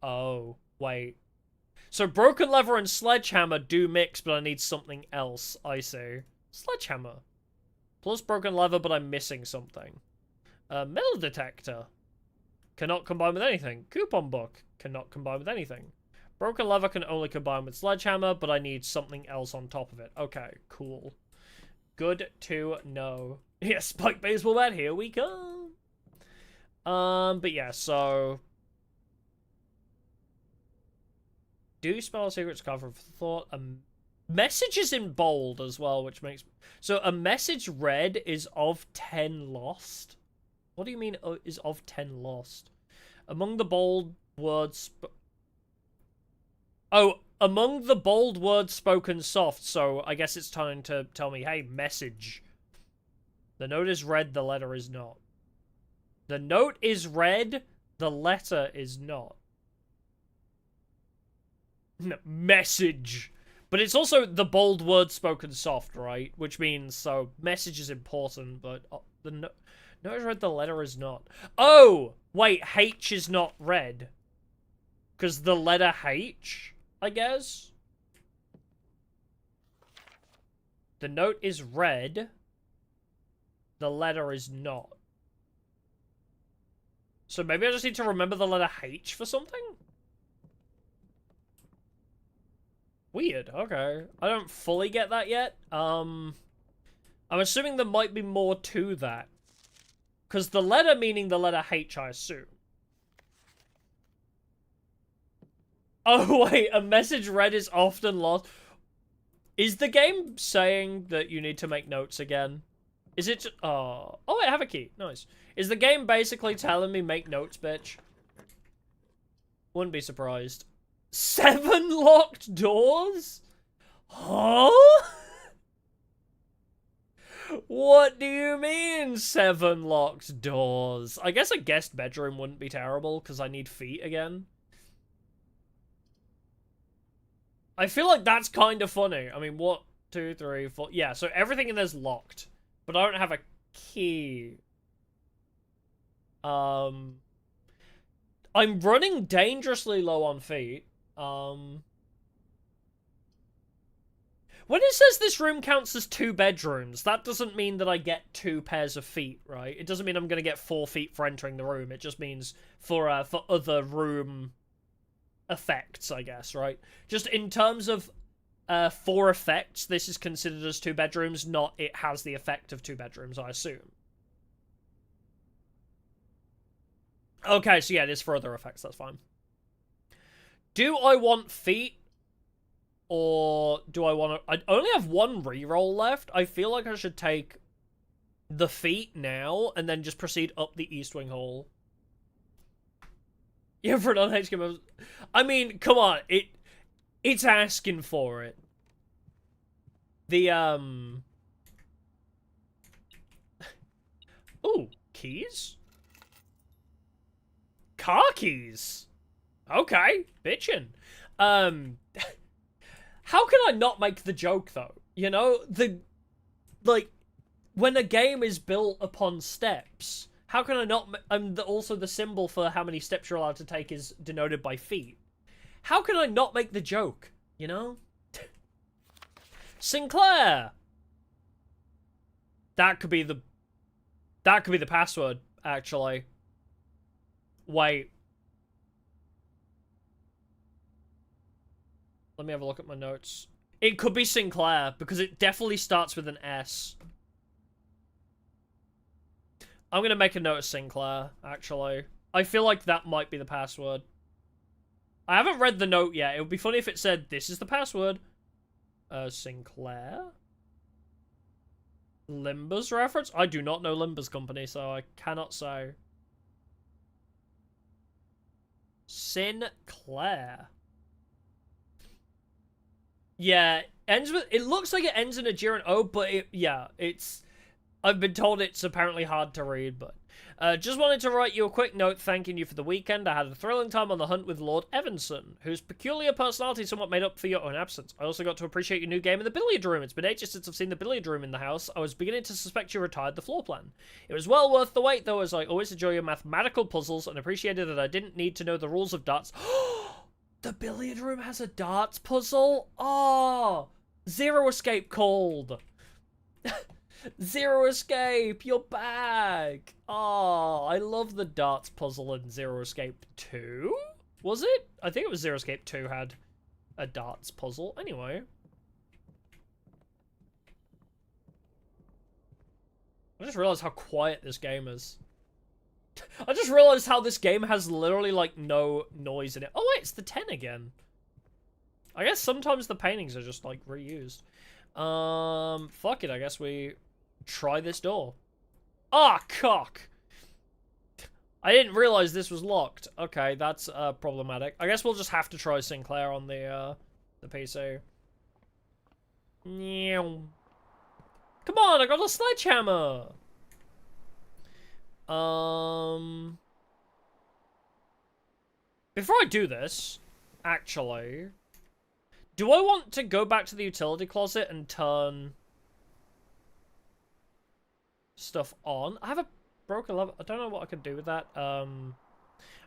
Oh, wait. So broken lever and sledgehammer do mix, but I need something else, I see. Sledgehammer. Plus broken lever, but I'm missing something. Metal detector. Cannot combine with anything. Coupon book. Cannot combine with anything. Broken lever can only combine with sledgehammer, but I need something else on top of it. Okay, cool. Good to know. Yeah, spike baseball bat, here we come. But yeah, so... Do spell secrets cover for thought. A message is in bold as well, which makes... So a message read is of 10 lost? What do you mean is of 10 lost? Among the bold words... Oh, among the bold words spoken soft, so I guess it's trying to tell me, hey, message. The note is read, the letter is not. The note is read, the letter is not. Message. But it's also the bold word spoken soft, right? Which means, so, message is important, but the note is read, the letter is not. Oh! Wait, H is not read. Because the letter H, I guess? The note is read. The letter is not. So maybe I just need to remember the letter H for something? Weird, okay. I don't fully get that yet. I'm assuming there might be more to that. Because the letter meaning the letter H, I assume. Oh, wait, a message read is often lost. Is the game saying that you need to make notes again? Is it just... Oh, wait, I have a key. Nice. Is the game basically telling me make notes, bitch? Wouldn't be surprised. 7 locked doors? Huh? What do you mean 7 locked doors? I guess a guest bedroom wouldn't be terrible because I need feet again. I feel like that's kind of funny. I mean, 1, 2, 3, 4. Yeah, so everything in there's locked. But I don't have a key. I'm running dangerously low on feet. When it says this room counts as 2 bedrooms, that doesn't mean that I get 2 pairs of feet, right? It doesn't mean I'm gonna get 4 feet for entering the room. It just means for other room effects, I guess, right? Just in terms of 4 effects, this is considered as 2 bedrooms, not it has the effect of 2 bedrooms, I assume. Okay, so yeah, it is for other effects, that's fine. Do I want feet? Or do I want to... I only have 1 reroll left. I feel like I should take the feet now and then just proceed up the East Wing Hall. Yeah, for an unhinged game. I mean, come on. It's asking for it. The, Ooh, keys? Car keys? Okay, bitchin'. How can I not make the joke, though? You know, like, when a game is built upon steps, how can I not... also the symbol for how many steps you're allowed to take is denoted by feet. How can I not make the joke, you know? Sinclair! That could be the password, actually. Wait. Let me have a look at my notes. It could be Sinclair, because it definitely starts with an S. I'm gonna make a note of Sinclair, actually. I feel like that might be the password. I haven't read the note yet. It would be funny if it said, this is the password. Sinclair? Limber's reference? I do not know Limber's company, so I cannot say. Sinclair. Yeah, ends with... It looks like it ends in a G or an O, but it's... I've been told it's apparently hard to read, but... just wanted to write you a quick note thanking you for the weekend. I had a thrilling time on the hunt with Lord Evanson, whose peculiar personality somewhat made up for your own absence. I also got to appreciate your new game in the billiard room. It's been ages since I've seen the billiard room in the house. I was beginning to suspect you retired the floor plan. It was well worth the wait, though, as I always enjoy your mathematical puzzles and appreciated that I didn't need to know the rules of darts. The billiard room has a darts puzzle? Oh! Zero Escape called. Zero Escape, you're back! Oh, I love the darts puzzle in Zero Escape 2? Was it? I think it was Zero Escape 2 had a darts puzzle. Anyway. I just realized how quiet this game is. I just realized how this game has literally, like, no noise in it. Oh, wait, it's the 10 again. I guess sometimes the paintings are just, like, reused. Fuck it, I guess we try this door. Ah, cock! I didn't realize this was locked. Okay, that's, problematic. I guess we'll just have to try Sinclair on the PC. Come on, I got a sledgehammer! Before I do this, actually, do I want to go back to the utility closet and turn stuff on? I have a broken level. I don't know what I could do with that. I mean,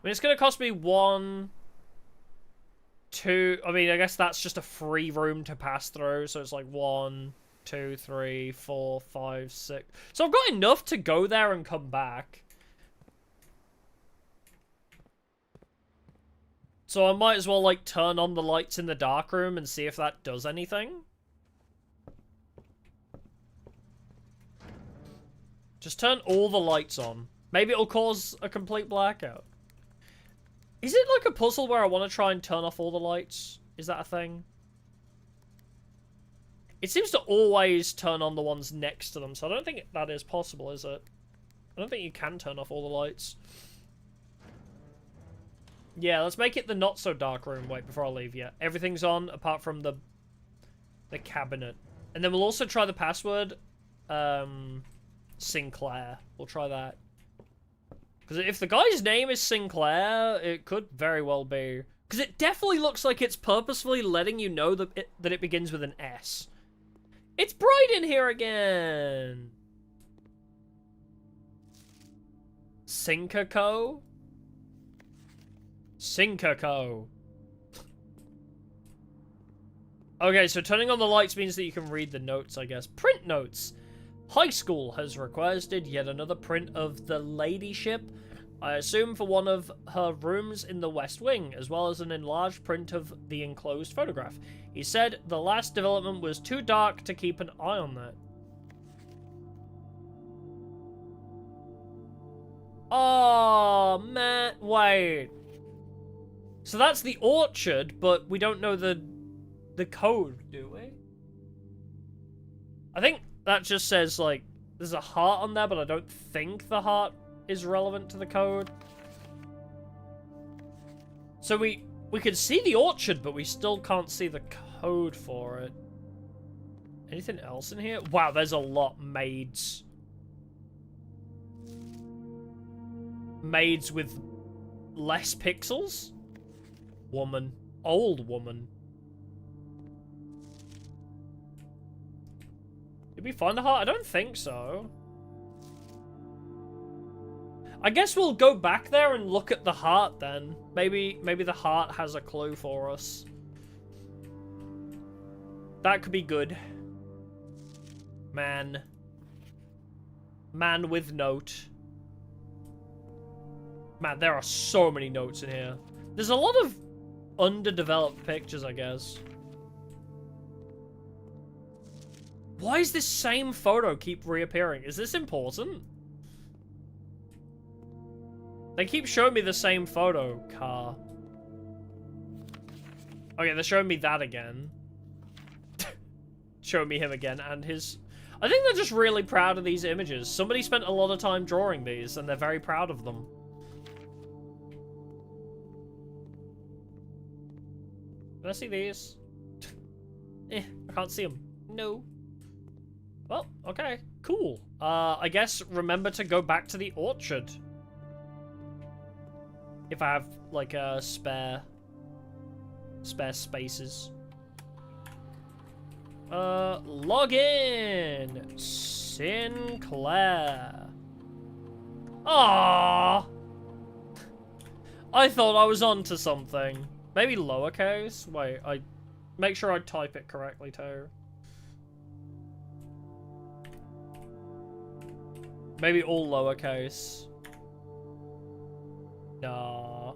it's going to cost me 1, 2. I mean, I guess that's just a free room to pass through. So it's like 1, 2, 3, 4, 5, 6. So I've got enough to go there and come back. So I might as well, like, turn on the lights in the dark room and see if that does anything. Just turn all the lights on. Maybe it'll cause a complete blackout. Is it like a puzzle where I want to try and turn off all the lights? Is that a thing? It seems to always turn on the ones next to them, so I don't think that is possible, is it? I don't think you can turn off all the lights. Yeah, let's make it the not-so-dark room. Wait, before I leave, yeah. Everything's on, apart from the cabinet. And then we'll also try the password. Sinclair. We'll try that. Because if the guy's name is Sinclair, it could very well be... Because it definitely looks like it's purposefully letting you know that it begins with an S. It's bright in here again! Syncaco? Syncaco. Okay, so turning on the lights means that you can read the notes, I guess. Print notes. High school has requested yet another print of the ladyship, I assume for one of her rooms in the West Wing, as well as an enlarged print of the enclosed photograph. He said the last development was too dark to keep an eye on that. Oh, man. Wait. So that's the orchard, but we don't know the code, do we? I think that just says, like, there's a heart on there, but I don't think the heart is relevant to the code. So we could see the orchard, but we still can't see the code for it. Anything else in here? Wow, there's a lot. Maids. Maids with less pixels? Woman. Old woman. Did we find the heart? I don't think so. I guess we'll go back there and look at the heart then. Maybe the heart has a clue for us. That could be good. Man. Man with note. Man, there are so many notes in here. There's a lot of underdeveloped pictures, I guess. Why does this same photo keep reappearing? Is this important? They keep showing me the same photo. Car. Okay, they're showing me that again. Showing me him again and his... I think they're just really proud of these images. Somebody spent a lot of time drawing these and they're very proud of them. Can I see these? I can't see them. No. Well, okay. Cool. I guess remember to go back to the orchard. If I have, like, spare spaces. Log in! Sinclair. Aww! I thought I was onto something. Maybe lowercase? Wait, I... Make sure I type it correctly, too. Maybe all lowercase. Nah.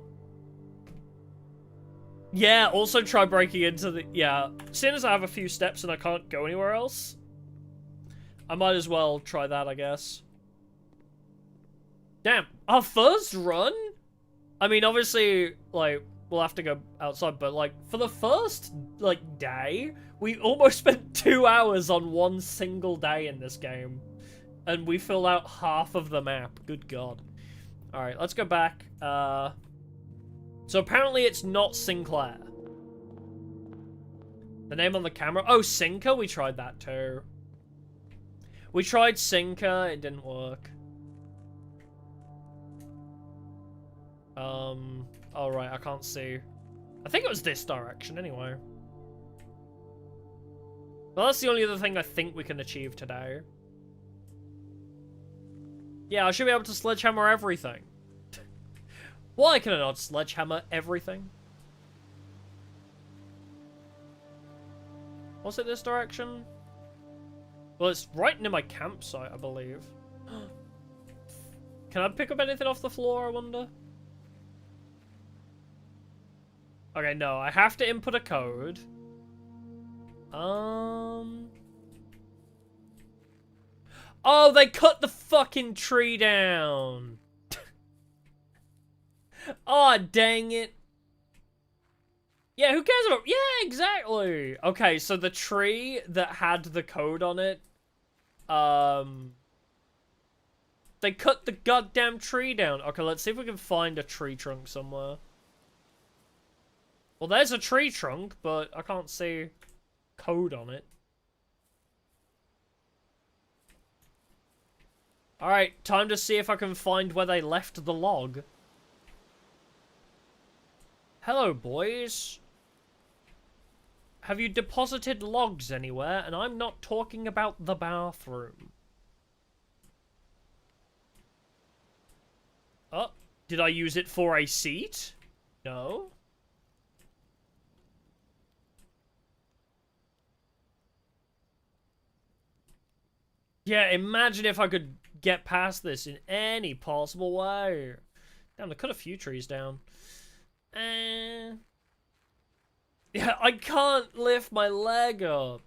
Yeah, also try breaking into the... Yeah, seeing as I have a few steps and I can't go anywhere else, I might as well try that, I guess. Damn, our first run? I mean, obviously, like, we'll have to go outside, but, like, for the first, like, day, we almost spent 2 hours on one single day in this game. And we filled out half of the map. Good God. Alright, let's go back. So apparently it's not Sinclair. The name on the camera. Oh, Sinker? We tried that too. We tried Sinker. It didn't work. Alright, I can't see. I think it was this direction anyway. Well, that's the only other thing I think we can achieve today. Yeah, I should be able to sledgehammer everything. Why can I not sledgehammer everything? Was it this direction? Well, it's right near my campsite, I believe. Can I pick up anything off the floor, I wonder? Okay, no, I have to input a code. Oh, they cut the fucking tree down. Oh, dang it. Yeah, who cares about... Yeah, exactly. Okay, so the tree that had the code on it, they cut the goddamn tree down. Okay, let's see if we can find a tree trunk somewhere. Well, there's a tree trunk, but I can't see code on it. Alright, time to see if I can find where they left the log. Hello, boys. Have you deposited logs anywhere? And I'm not talking about the bathroom. Oh, did I use it for a seat? No. Yeah, imagine if I could get past this in any possible way. Damn, they cut a few trees down. Yeah, I can't lift my leg up.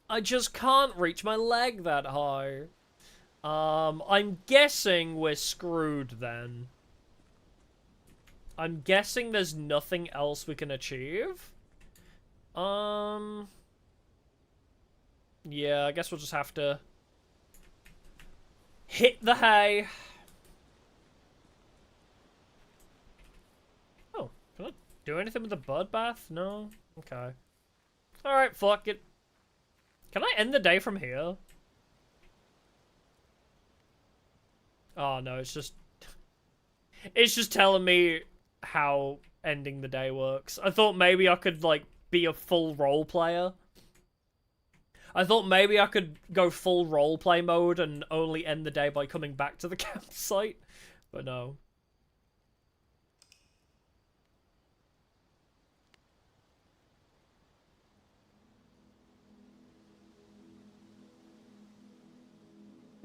I just can't reach my leg that high. I'm guessing we're screwed then. I'm guessing there's nothing else we can achieve. Yeah, I guess we'll just have to hit the hay. Oh, can I do anything with the bud bath? No? Okay. Alright, fuck it. Can I end the day from here? Oh, no, it's just... It's just telling me how ending the day works. I thought maybe I could, like, be a full role player. I thought maybe I could go full roleplay mode and only end the day by coming back to the campsite. But no.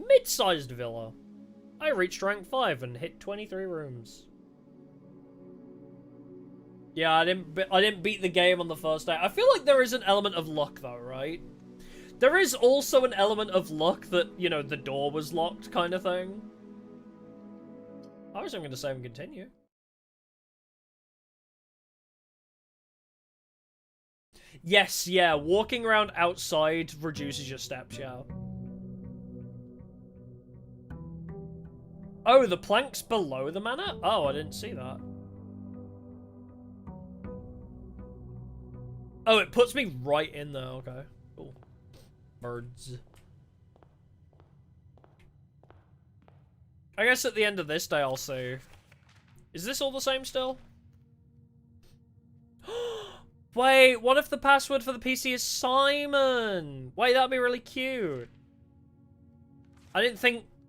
Mid-sized villa. I reached rank 5 and hit 23 rooms. Yeah, I didn't beat the game on the first day. I feel like there is an element of luck though, right? There is also an element of luck that, you know, the door was locked kind of thing. I was going to save and continue. Yes, yeah, walking around outside reduces your steps, yeah. Oh, the plank's below the manor? Oh, I didn't see that. Oh, it puts me right in there, okay. Cool. Birds. I guess at the end of this day I'll save. Is this all the same still? Wait, what if the password for the PC is Simon? Wait, that'd be really cute.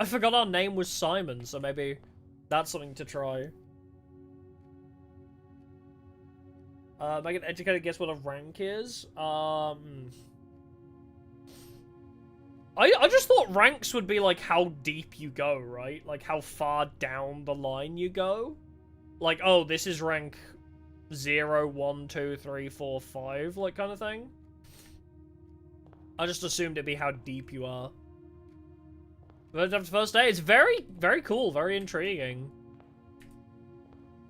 I forgot our name was Simon, so maybe that's something to try. Make an educated guess what a rank is. I just thought ranks would be like how deep you go, right? Like how far down the line you go. Like, oh, this is rank 0, 1, 2, 3, 4, 5, like kind of thing. I just assumed it'd be how deep you are. But after the first day, it's very, very cool, very intriguing.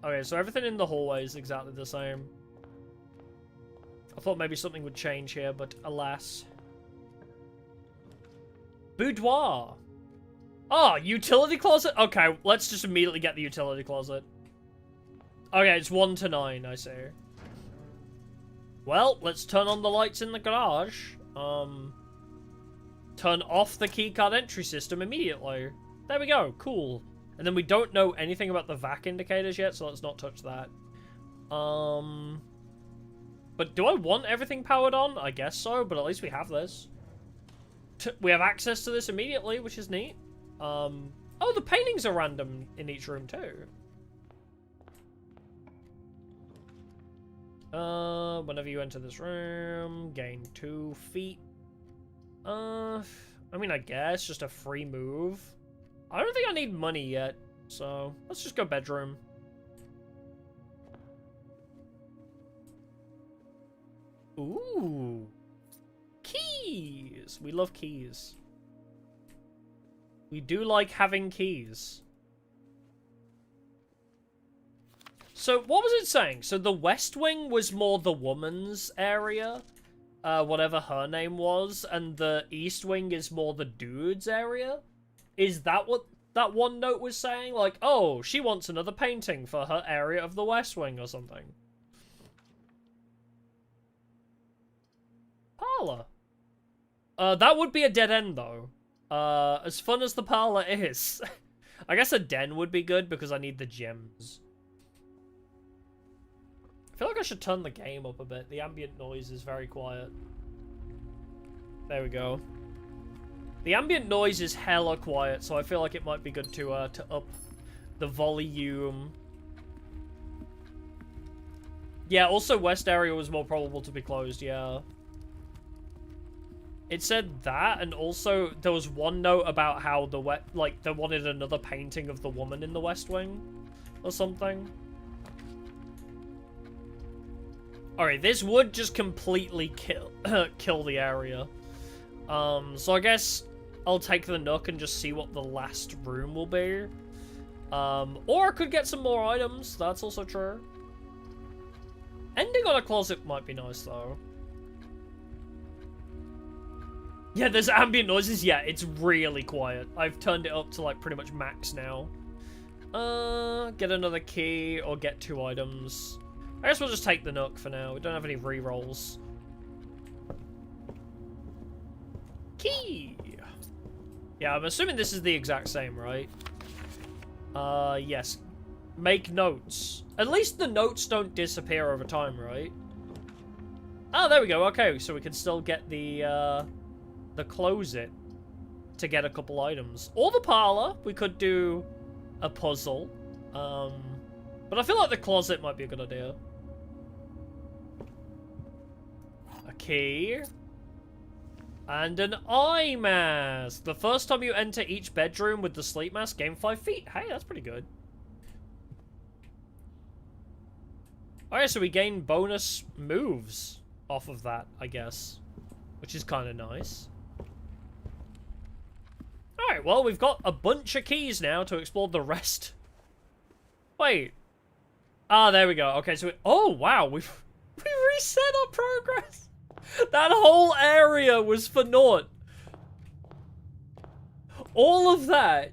Okay, so everything in the hallway is exactly the same. I thought maybe something would change here, but alas. Boudoir. Oh, utility closet? Okay, let's just immediately get the utility closet. Okay, it's 1 to 9, I see. Well, let's turn on the lights in the garage. Turn off the keycard entry system immediately. There we go, cool. And then we don't know anything about the vac indicators yet, so let's not touch that. But do I want everything powered on? I guess so, but at least we have this. We have access to this immediately, which is neat. Oh, the paintings are random in each room too. Whenever you enter this room, gain 2 feet. I mean, I guess just a free move. I don't think I need money yet, so let's just go bedroom. Ooh. Keys! We love keys. We do like having keys. So, what was it saying? So, the West Wing was more the woman's area, whatever her name was, and the East Wing is more the dude's area? Is that what that one note was saying? Like, oh, she wants another painting for her area of the West Wing or something. Parlor. That would be a dead end, though. As fun as the parlor is. I guess a den would be good because I need the gems. I feel like I should turn the game up a bit. The ambient noise is very quiet. There we go. The ambient noise is hella quiet, so I feel like it might be good to up the volume. Yeah, also West area was more probable to be closed, yeah. It said that, and also there was one note about how they wanted another painting of the woman in the West Wing or something. Alright, this would just completely kill the area. So I guess I'll take the Nook and just see what the last room will be. Or I could get some more items, that's also true. Ending on a closet might be nice, though. Yeah, there's ambient noises. Yeah, it's really quiet. I've turned it up to, like, pretty much max now. Get another key or get 2 items. I guess we'll just take the Nook for now. We don't have any rerolls. Key! Yeah, I'm assuming this is the exact same, right? Yes. Make notes. At least the notes don't disappear over time, right? Oh, there we go. Okay, so we can still get the closet to get a couple items. Or the parlor. We could do a puzzle. But I feel like the closet might be a good idea. A key. And an eye mask. The first time you enter each bedroom with the sleep mask, gain 5 feet. Hey, that's pretty good. Alright, so we gain bonus moves off of that, I guess. Which is kind of nice. Alright, well, we've got a bunch of keys now to explore the rest. Wait. Ah, there we go. Okay, so oh, wow. We reset our progress. That whole area was for naught. All of that.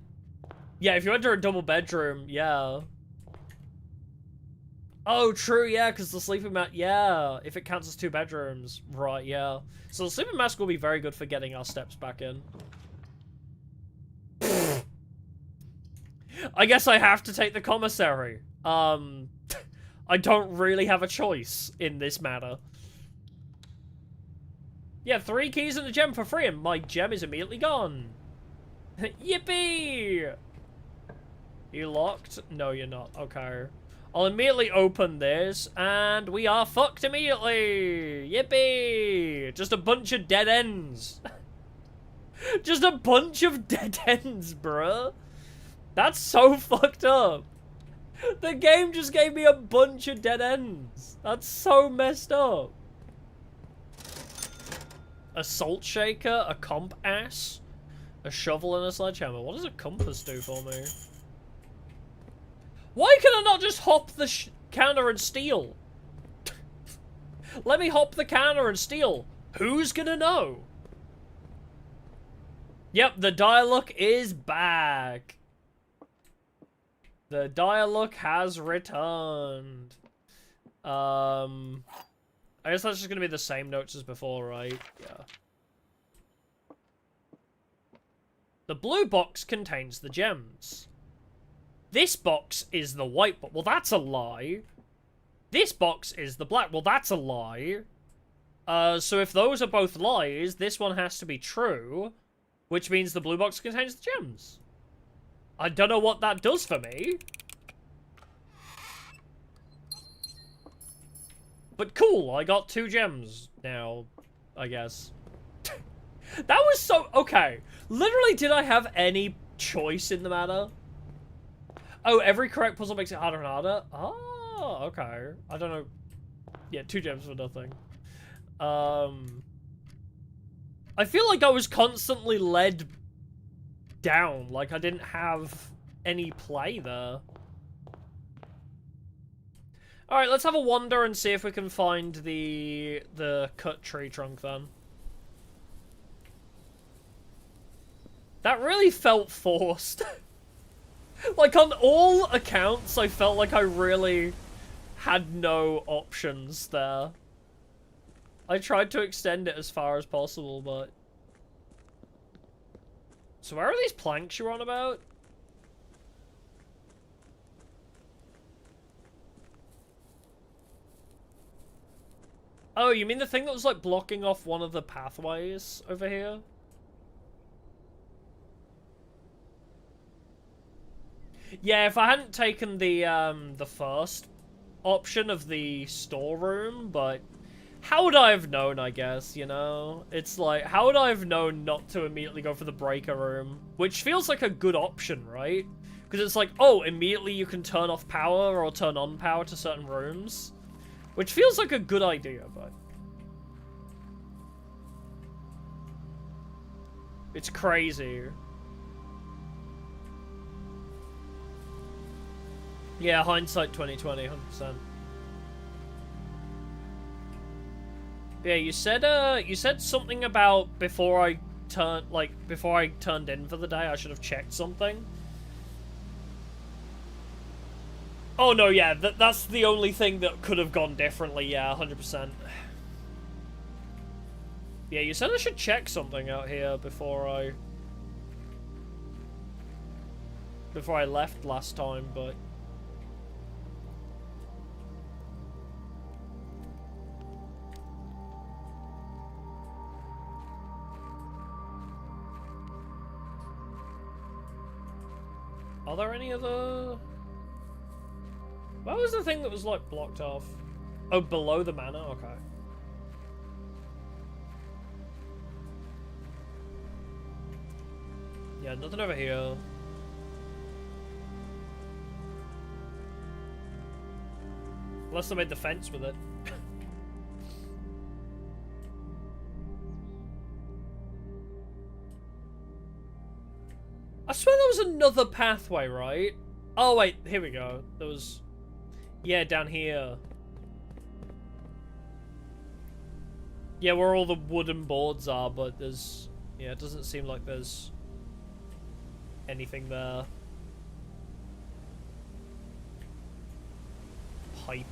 Yeah, if you enter a double bedroom, yeah. Oh, true, yeah, because the sleeping mat, yeah, if it counts as 2 bedrooms, right, yeah. So the sleeping mask will be very good for getting our steps back in. I guess I have to take the commissary. I don't really have a choice in this matter. Yeah, 3 keys and a gem for free, and my gem is immediately gone. Yippee! You locked? No, you're not. Okay. I'll immediately open this, and we are fucked immediately! Yippee! Just a bunch of dead ends. Just a bunch of dead ends, bruh. That's so fucked up. The game just gave me a bunch of dead ends. That's so messed up. A salt shaker, a comp ass, a shovel, and a sledgehammer. What does a compass do for me? Why can I not just hop the counter and steal? Let me hop the counter and steal. Who's gonna know? Yep, the dialogue is back. The dialogue has returned. I guess that's just gonna be the same notes as before, right? Yeah. The blue box contains the gems. This box is the white box. Well, that's a lie. This box is the black. Well, that's a lie. So if those are both lies, this one has to be true, which means the blue box contains the gems. I don't know what that does for me. But cool, I got 2 gems now, I guess. That was so... Okay. Literally, did I have any choice in the matter? Oh, every correct puzzle makes it harder and harder? Oh, okay. I don't know. Yeah, 2 gems for nothing. I feel like I was constantly led down. Like, I didn't have any play there. Alright, let's have a wander and see if we can find the cut tree trunk then. That really felt forced. Like, on all accounts, I felt like I really had no options there. I tried to extend it as far as possible, but... So where are these planks you're on about? Oh, you mean the thing that was, like, blocking off one of the pathways over here? Yeah, if I hadn't taken the first option of the storeroom, but how would I have known, I guess, you know? It's like, how would I have known not to immediately go for the breaker room? Which feels like a good option, right? Because it's like, oh, immediately you can turn off power or turn on power to certain rooms. Which feels like a good idea, but... it's crazy. Yeah, hindsight 2020, 100%. Yeah, you said something about before I turned in for the day, I should have checked something. Oh no, yeah, that's the only thing that could have gone differently, yeah, 100%. Yeah, you said I should check something out here before I left last time, but... are there any other... what was the thing that was, like, blocked off? Oh, below the manor? Okay. Yeah, nothing over here. Unless they made the fence with it. I swear there was another pathway, right? Oh, wait, here we go. There was... yeah, down here. Yeah, where all the wooden boards are, but there's... yeah, it doesn't seem like there's anything there. Pipe.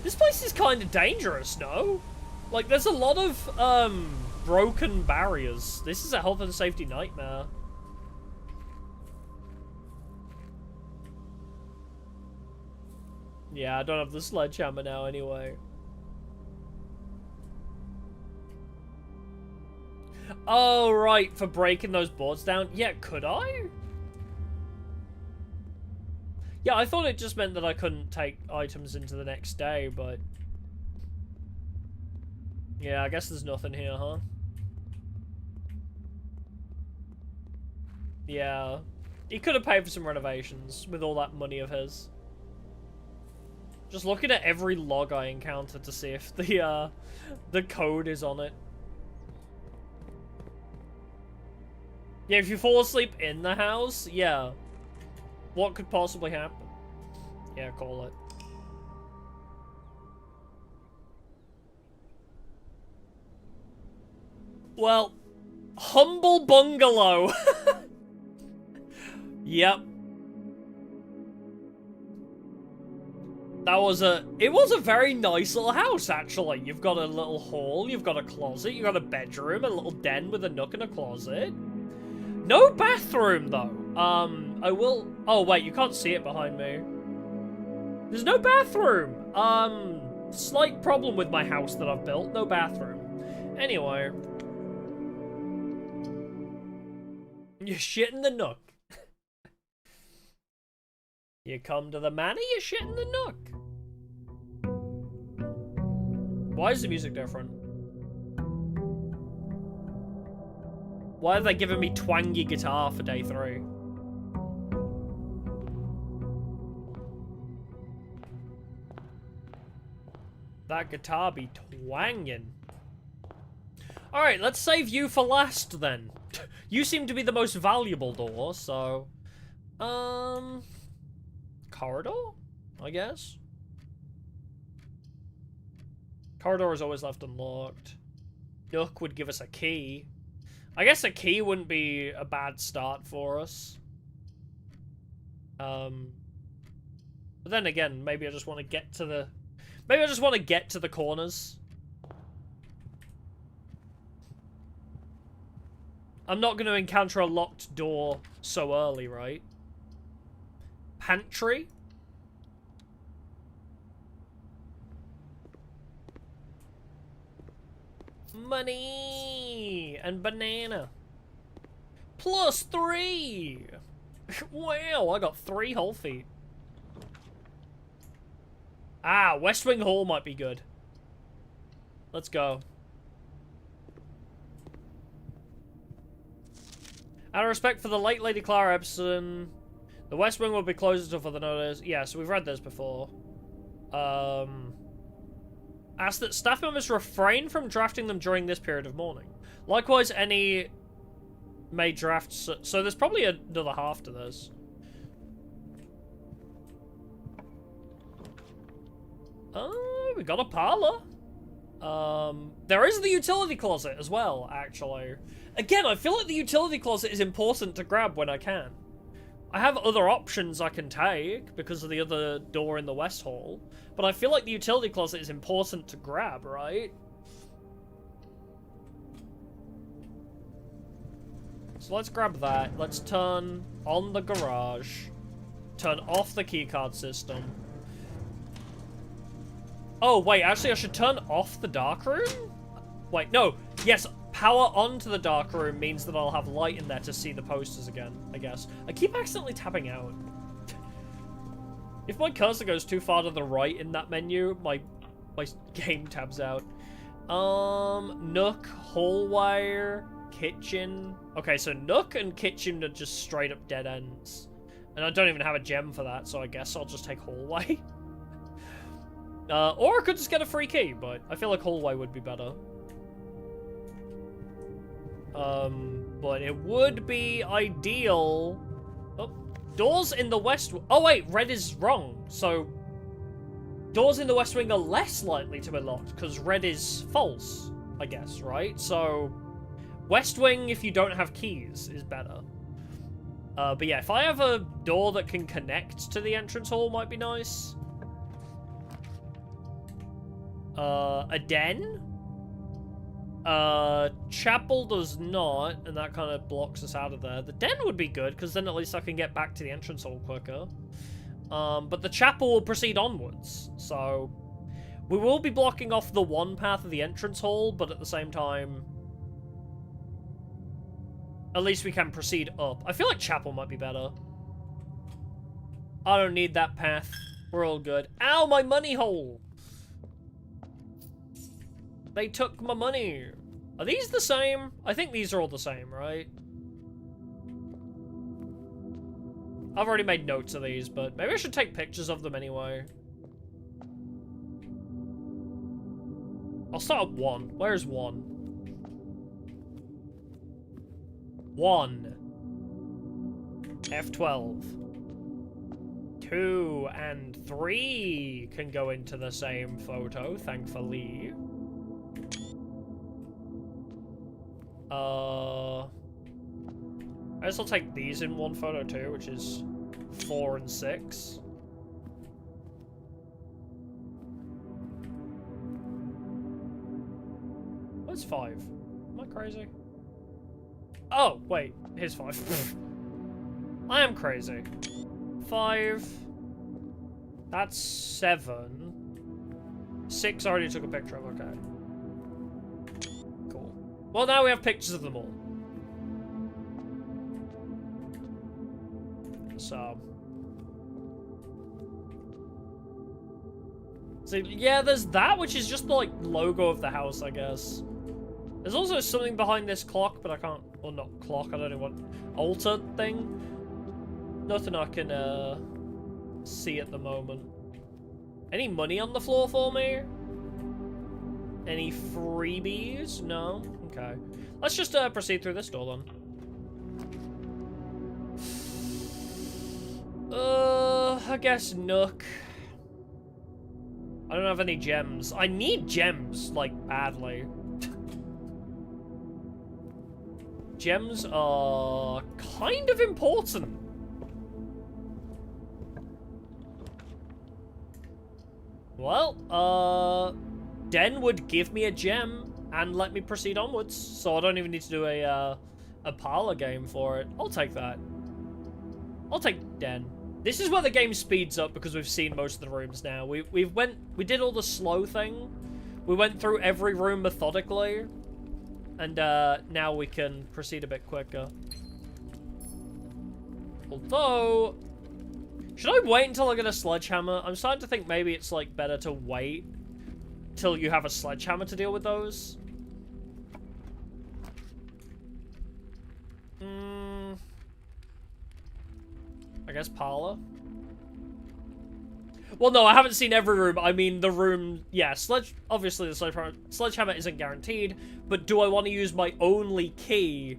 This place is kind of dangerous, no? Like, there's a lot of, broken barriers. This is a health and safety nightmare. Yeah, I don't have the sledgehammer now anyway. Oh, right, for breaking those boards down. Yeah, could I? Yeah, I thought it just meant that I couldn't take items into the next day, but... yeah, I guess there's nothing here, huh? Yeah. He could have paid for some renovations with all that money of his. Just looking at every log I encountered to see if the code is on it. Yeah, if you fall asleep in the house, yeah. What could possibly happen? Yeah, call it. Well, humble bungalow. Yep. It was a very nice little house, actually. You've got a little hall, you've got a closet, you've got a bedroom, a little den with a nook and a closet. No bathroom, though. I will... oh, wait, you can't see it behind me. There's no bathroom. Slight problem with my house that I've built. No bathroom. Anyway. You shit in the nook. You come to the manor, you shit in the nook. Why is the music different? Why have they given me twangy guitar for day 3? That guitar be twanging. Alright, let's save you for last then. You seem to be the most valuable door, so... corridor? I guess? Corridor is always left unlocked. Nook would give us a key. I guess a key wouldn't be a bad start for us. But then again, maybe I just want to get to the... maybe I just want to get to the corners. I'm not going to encounter a locked door so early, right? Pantry? Money! And banana. +3! Wow, I got 3 whole feet. Ah, West Wing Hall might be good. Let's go. Out of respect for the late Lady Clara Epson, the West Wing will be closed until further notice. Yeah, so we've read this before. Ask that staff members refrain from drafting them during this period of mourning. Likewise, any may draft... So there's probably another half to this. We got a parlor. There is the utility closet as well, actually. Again, I feel like the utility closet is important to grab when I can. I have other options I can take because of the other door in the West Hall, but I feel like the utility closet is important to grab, right? So let's grab that. Let's turn on the garage. Turn off the keycard system. Oh, wait, actually I should turn off the dark room? Wait, no. Yes, power onto the dark room means that I'll have light in there to see the posters again, I guess. I keep accidentally tapping out. If my cursor goes too far to the right in that menu, my game tabs out. Nook, hallway, kitchen. Okay, so Nook and kitchen are just straight up dead ends. And I don't even have a gem for that, so I guess I'll just take hallway. Or I could just get a free key, but I feel like hallway would be better. But it would be ideal... Oh, doors in the west... Oh wait, red is wrong. So, doors in the West Wing are less likely to be locked, because red is false, I guess, right? So, West Wing, if you don't have keys, is better. But yeah, if I have a door that can connect to the entrance hall, might be nice. A den? Chapel does not, and that kind of blocks us out of there. The den would be good, because then at least I can get back to the entrance hall quicker. But the chapel will proceed onwards, so... We will be blocking off the one path of the entrance hall, but at the same time... At least we can proceed up. I feel like chapel might be better. I don't need that path. We're all good. Ow, my money hole! They took my money. Are these the same? I think these are all the same, right? I've already made notes of these, but maybe I should take pictures of them anyway. I'll start at 1. Where's 1? 1. F12. 2 and 3 can go into the same photo, thankfully. I guess I'll take these in one photo too, which is 4 and 6. What's 5? Am I crazy? Oh, wait. Here's 5. I am crazy. 5. That's 7. 6 I already took a picture of, okay. Cool. Well, now we have pictures of them all. So... So, yeah, there's that, which is just the, like, logo of the house, I guess. There's also something behind this clock, but I can't... Well, not clock, I don't know what... Altar thing? Nothing I can, see at the moment. Any money on the floor for me? Any freebies? No? Okay. Let's just, proceed through this door, then. I guess Nook. I don't have any gems. I need gems, like, badly. Gems are kind of important. Well, Den would give me a gem and let me proceed onwards, so I don't even need to do a parlor game for it. I'll take that. I'll take Den. This is where the game speeds up because we've seen most of the rooms now. We did all the slow thing. We went through every room methodically. And now we can proceed a bit quicker. Although, should I wait until I get a sledgehammer? I'm starting to think maybe it's like better to wait till you have a sledgehammer to deal with those. I guess parlor. Well, no, I haven't seen every room. I mean, the room... Yeah, obviously, the sledgehammer isn't guaranteed, but do I want to use my only key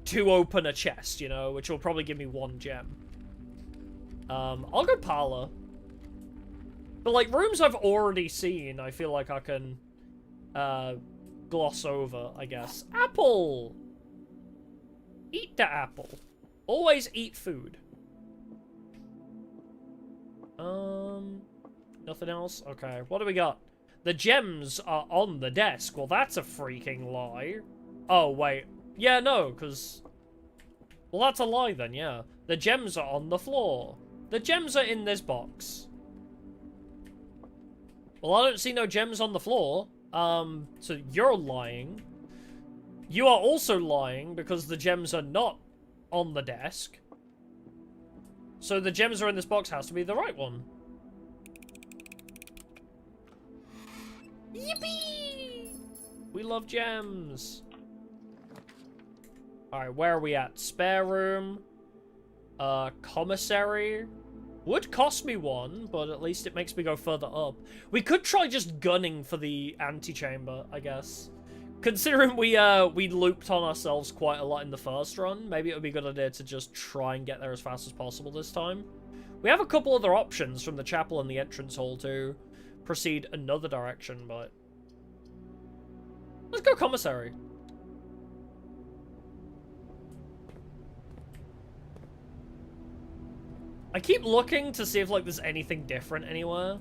to open a chest, you know, which will probably give me 1 gem. I'll go parlor. But, like, rooms I've already seen, I feel like I can gloss over, I guess. Apple! Eat the apple. Always eat food. Nothing else? Okay, what do we got? The gems are on the desk. Well, that's a freaking lie. Oh, wait. Yeah, no, because... Well, that's a lie then, yeah. The gems are on the floor. The gems are in this box. Well, I don't see no gems on the floor. So you're lying. You are also lying because the gems are not on the desk. So the gems are in this box has to be the right one. Yippee! We love gems. Alright, where are we at? Spare room. Commissary. Would cost me 1, but at least it makes me go further up. We could try just gunning for the antechamber, I guess. Considering we looped on ourselves quite a lot in the first run, maybe it would be a good idea to just try and get there as fast as possible this time. We have a couple other options from the chapel and the entrance hall to proceed another direction, but... Let's go commissary. I keep looking to see if, like, there's anything different anywhere.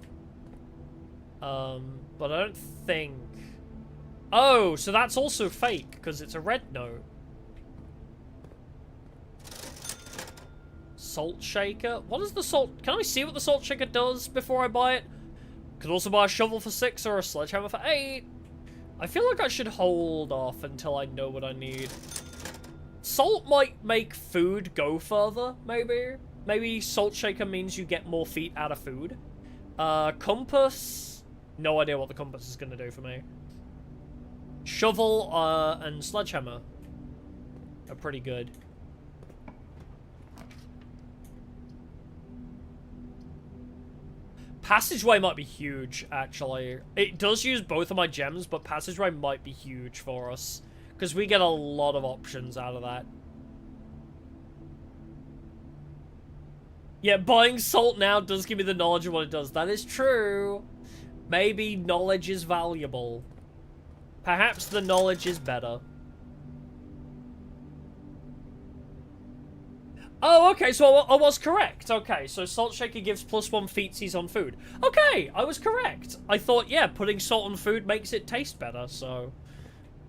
But I don't think... Oh, so that's also fake, because it's a red note. Salt shaker? What is the salt... Can I see what the salt shaker does before I buy it? Could also buy a shovel for 6 or a sledgehammer for 8. I feel like I should hold off until I know what I need. Salt might make food go further, maybe? Maybe salt shaker means you get more feet out of food. Compass? No idea what the compass is going to do for me. Shovel and sledgehammer are pretty good. Passageway might be huge, actually. It does use both of my gems, but passageway might be huge for us. Because we get a lot of options out of that. Yeah, buying salt now does give me the knowledge of what it does. That is true. Maybe knowledge is valuable. Perhaps the knowledge is better. Oh, okay, so I was correct. Okay, so salt shaker gives +1 feetsies on food. Okay, I was correct. I thought, yeah, putting salt on food makes it taste better, so...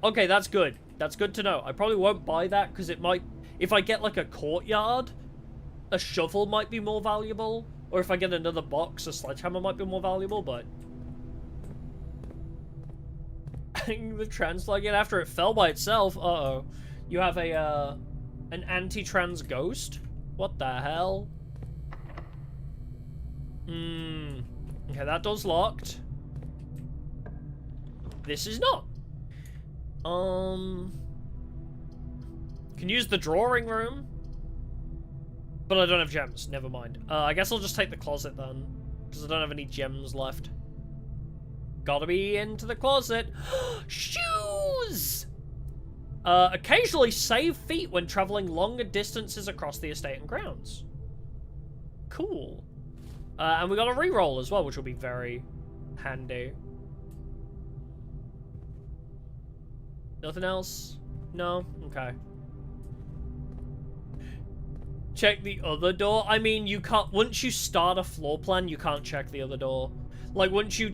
Okay, that's good. That's good to know. I probably won't buy that, because it might... If I get, like, a courtyard, a shovel might be more valuable. Or if I get another box, a sledgehammer might be more valuable, but... the translate again after it fell by itself. Uh-oh. You have a, an anti-trans ghost? What the hell? Okay, that door's locked. This is not. Can use the drawing room. But I don't have gems. Never mind. I guess I'll just take the closet then. Because I don't have any gems left. Gotta be into the closet. Shoes! Occasionally save feet when traveling longer distances across the estate and grounds. Cool. And we got a reroll as well, which will be very handy. Nothing else? No? Okay. Check the other door? I mean, you can't... Once you start a floor plan, you can't check the other door. Like, once you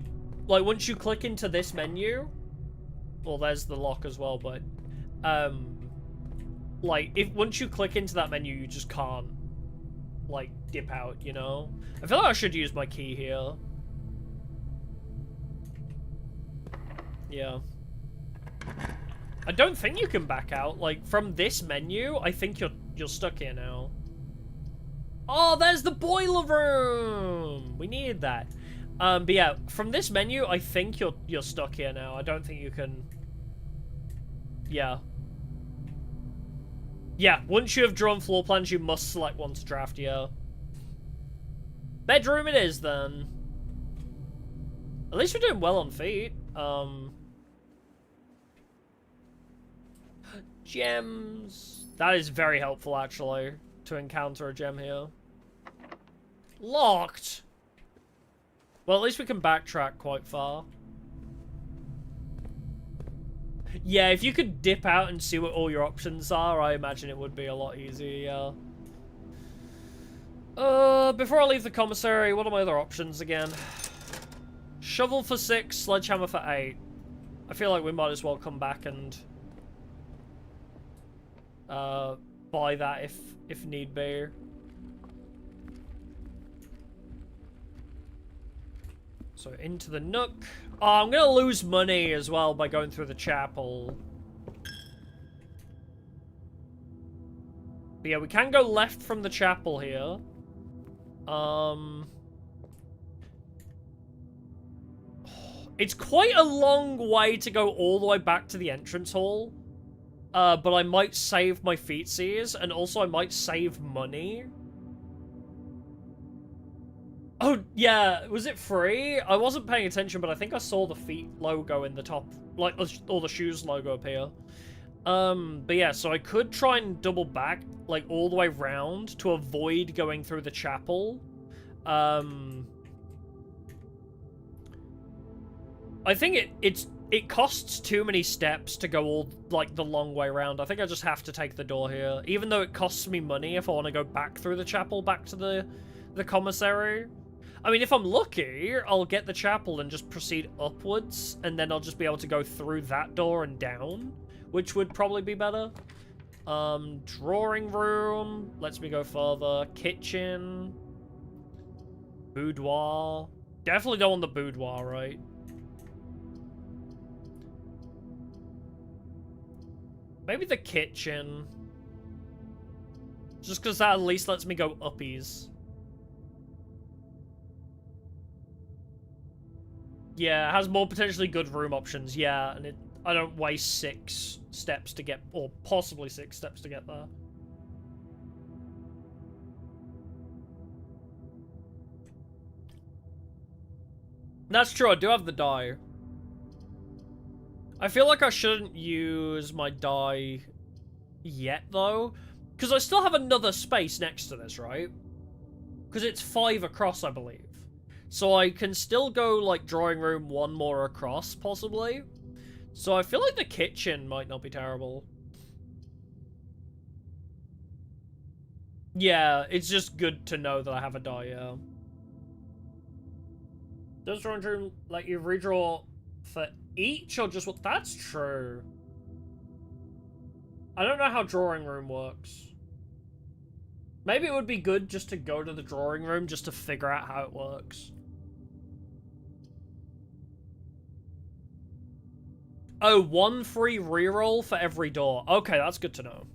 click into this menu... Well, there's the lock as well, but... like, once you click into that menu, you just can't, like, dip out, you know? I feel like I should use my key here. Yeah. I don't think you can back out. Like, from this menu, I think you're stuck here now. Oh, there's the boiler room! We needed that. But yeah, from this menu, I think you're stuck here now. I don't think you can... Yeah. Yeah, once you have drawn floor plans, you must select one to draft, yeah. Bedroom it is, then. At least we're doing well on feet. Gems. That is very helpful, actually, to encounter a gem here. Locked! Well, at least we can backtrack quite far. Yeah, if you could dip out and see what all your options are, I imagine it would be a lot easier, yeah. Before I leave the commissary, what are my other options again? Shovel for 6, sledgehammer for 8. I feel like we might as well come back and buy that if need be. So into the nook. Oh, I'm gonna lose money as well by going through the chapel. But yeah, we can go left from the chapel here. It's quite a long way to go all the way back to the entrance hall. But I might save my feetsies, and also I might save money. Oh, yeah, was it free? I wasn't paying attention, but I think I saw the feet logo in the top, like, or the shoes logo appear. But yeah, so I could try and double back, like, all the way round to avoid going through the chapel. I think it costs too many steps to go all, like, the long way around. I think I just have to take the door here, even though it costs me money if I want to go back through the chapel, back to the commissary. I mean, if I'm lucky, I'll get the chapel and just proceed upwards, and then I'll just be able to go through that door and down, which would probably be better. Drawing room lets me go further. Kitchen. Boudoir. Definitely don't want the boudoir, right? Maybe the kitchen. Just because that at least lets me go uppies. Yeah, it has more potentially good room options, yeah, and I don't waste 6 steps to get, or possibly 6 steps to get there. That's true, I do have the die. I feel like I shouldn't use my die yet, though, because I still have another space next to this, right? Because it's 5 across, I believe. So I can still go, like, drawing room 1 more across, possibly. So I feel like the kitchen might not be terrible. Yeah, it's just good to know that I have a die, yeah. Does drawing room let you redraw for each, or just what? That's true. I don't know how drawing room works. Maybe it would be good just to go to the drawing room just to figure out how it works. Oh, 1 free reroll for every door. Okay, that's good to know.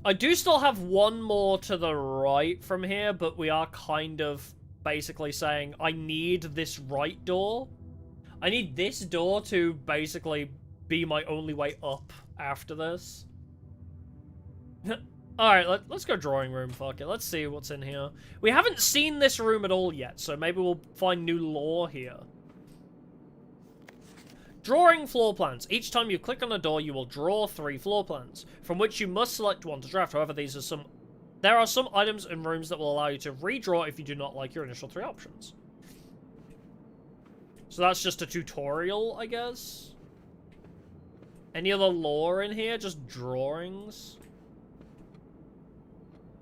I do still have 1 more to the right from here, but we are kind of basically saying I need this right door. I need this door to basically be my only way up after this. Alright, let's go drawing room, fuck it. Let's see what's in here. We haven't seen this room at all yet, so maybe we'll find new lore here. Drawing floor plans. Each time you click on a door, you will draw 3 floor plans, from which you must select one to draft. However, there are some items in rooms that will allow you to redraw if you do not like your initial 3 options. So that's just a tutorial, I guess. Any other lore in here? Just drawings.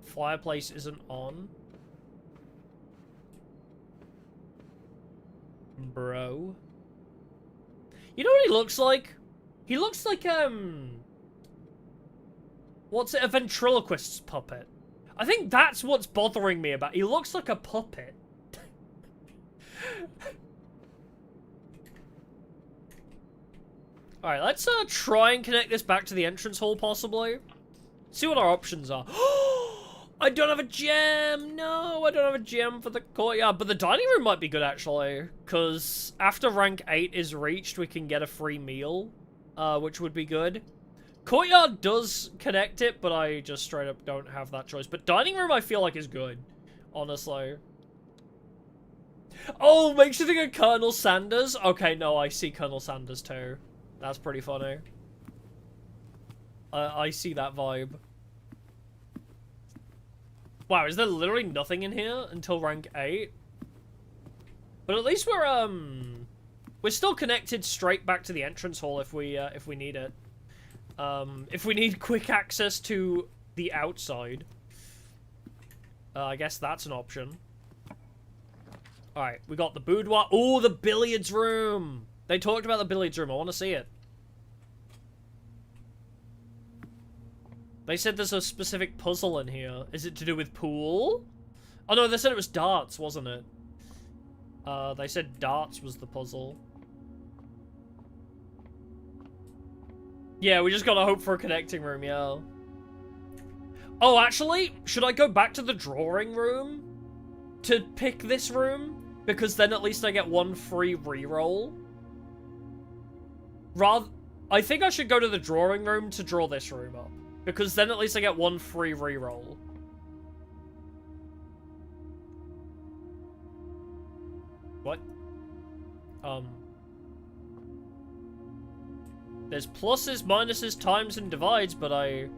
Fireplace isn't on. Bro. You know what he looks like? He looks like, what's it? A ventriloquist's puppet. I think that's what's bothering me about. He looks like a puppet. Alright, let's try and connect this back to the entrance hall, possibly. See what our options are. I don't have a gem! No, I don't have a gem for the courtyard. But the dining room might be good, actually. Because after rank 8 is reached, we can get a free meal. Which would be good. Courtyard does connect it, but I just straight up don't have that choice. But dining room, I feel like, is good. Honestly. Oh, makes you think of Colonel Sanders? Okay, no, I see Colonel Sanders too. That's pretty funny. I see that vibe. Wow, is there literally nothing in here until rank 8? But at least we're still connected straight back to the entrance hall if we need it. If we need quick access to the outside. I guess that's an option. Alright, we got the boudoir. Oh, the billiards room! They talked about the billiards room. I want to see it. They said there's a specific puzzle in here. Is it to do with pool? Oh no, they said it was darts, wasn't it? They said darts was the puzzle. Yeah, we just gotta hope for a connecting room, yeah. Oh, actually, should I go back to the drawing room to pick this room? Because then at least I get one free reroll. I think I should go to the drawing room to draw this room up. Because then at least I get one free reroll. What? There's pluses, minuses, times, and divides, but I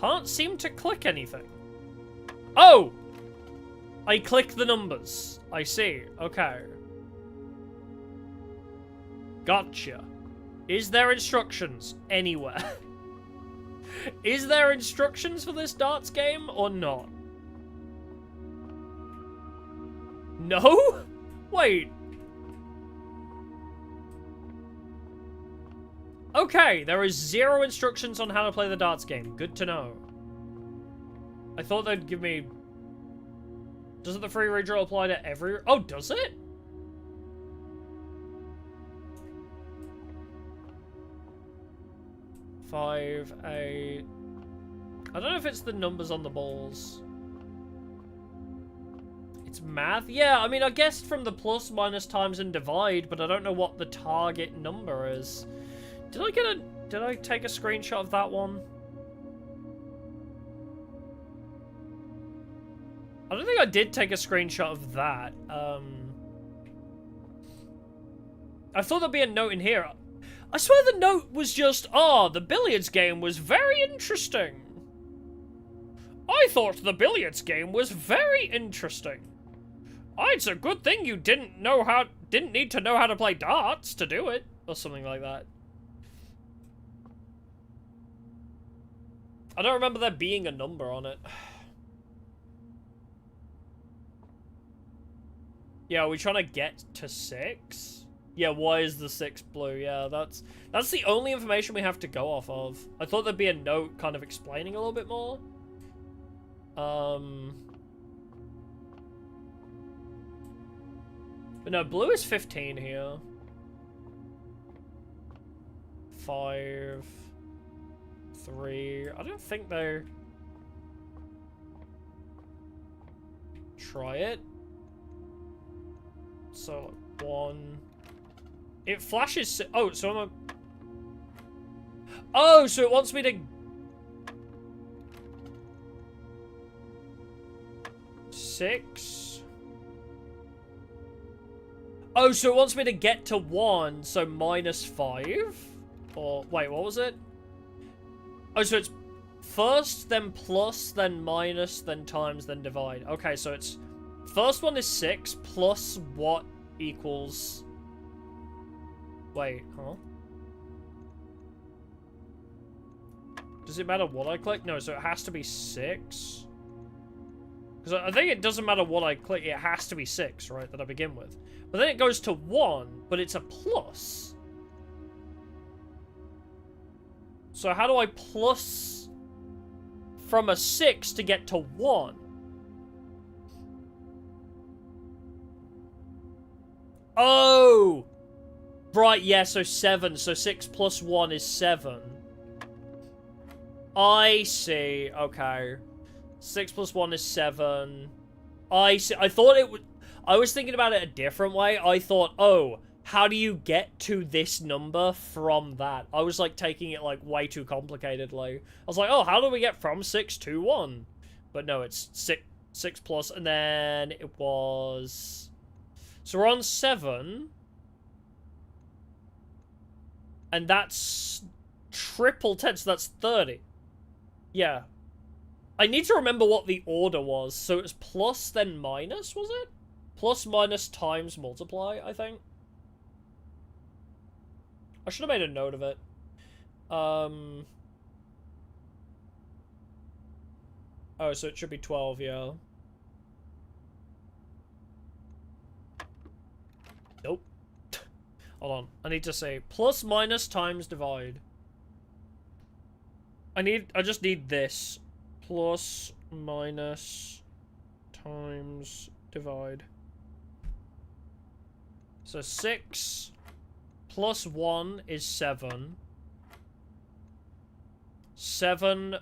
can't seem to click anything. Oh! I click the numbers. I see. Okay. Gotcha. Is there instructions anywhere? Is there instructions for this darts game or not? No? Wait. Okay, there is 0 instructions on how to play the darts game. Good to know. I thought they'd give me... Doesn't the free redraw apply to every... Oh, does it? Five, 8... I don't know if it's the numbers on the balls. It's math? Yeah, I mean, I guessed from the plus, minus, times, and divide, but I don't know what the target number is. Did I take a screenshot of that one? I don't think I did take a screenshot of that. I thought there'd be a note in here. I swear the note was just, the billiards game was very interesting. I thought the billiards game was very interesting. It's a good thing you didn't need to know how to play darts to do it, or something like that. I don't remember there being a number on it. Yeah, are we trying to get to 6? Yeah, why is the 6 blue? Yeah, that's the only information we have to go off of. I thought there'd be a note kind of explaining a little bit more. But no, blue is 15 here. 5, 3. I don't think they're... Try it. So, 1. It flashes... Oh, so I'm a... Oh, so it wants me to... 6. Oh, so it wants me to get to 1, so minus 5? Or, wait, what was it? Oh, so it's first, then plus, then minus, then times, then divide. Okay, so it's... First one is 6, plus what equals... Wait, huh? Does it matter what I click? No, so it has to be 6. Because I think it doesn't matter what I click, it has to be 6, right, that I begin with. But then it goes to 1, but it's a plus. So how do I plus from a 6 to get to 1? Oh! right, yeah, so 7. So 6 plus 1 is 7. I see. Okay. 6 plus 1 is 7. I see. I thought it would... I was thinking about it a different way. I thought, oh, how do you get to this number from that? I was, like, taking it, like, way too complicatedly. I was like, oh, how do we get from 6 to 1? But no, it's 6 plus, and then it was... So we're on 7. And that's triple 10, so that's 30. Yeah. I need to remember what the order was. So it was plus, then minus, was it? Plus, minus, times, multiply, I think. I should have made a note of it. Oh, so it should be 12, yeah. Nope. Hold on. I need to say plus, minus, times, divide. I just need this. Plus, minus, times, divide. So 6 plus 1 is 7. 7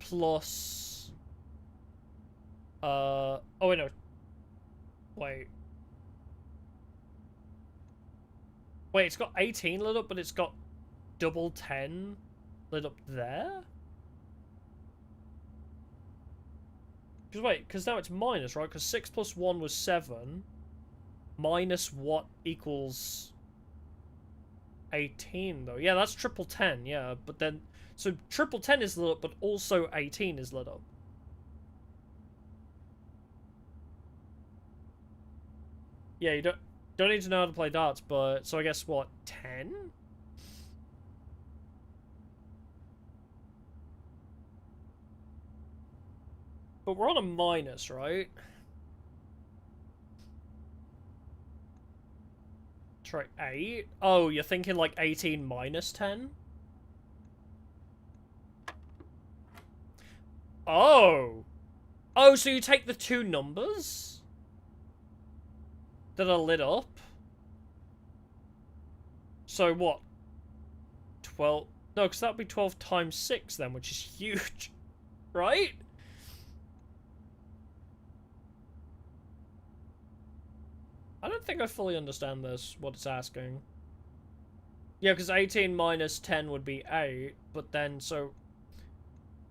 plus... Oh, wait, no. Wait. Wait, it's got 18 lit up, but it's got double 10 lit up there? Because wait, because now it's minus, right? Because 6 plus 1 was 7. Minus what equals 18, though? Yeah, that's triple 10, yeah. But then... So triple 10 is lit up, but also 18 is lit up. Yeah, you don't need to know how to play darts, but... So I guess, what, 10? But we're on a minus, right? Try 8? Oh, you're thinking like 18 minus 10? Oh! Oh, so you take the two numbers that are lit up? So what? 12? No, because that would be 12 times 6 then, which is huge. Right? I don't think I fully understand this, what it's asking. Yeah, because 18 minus 10 would be 8, but then, so...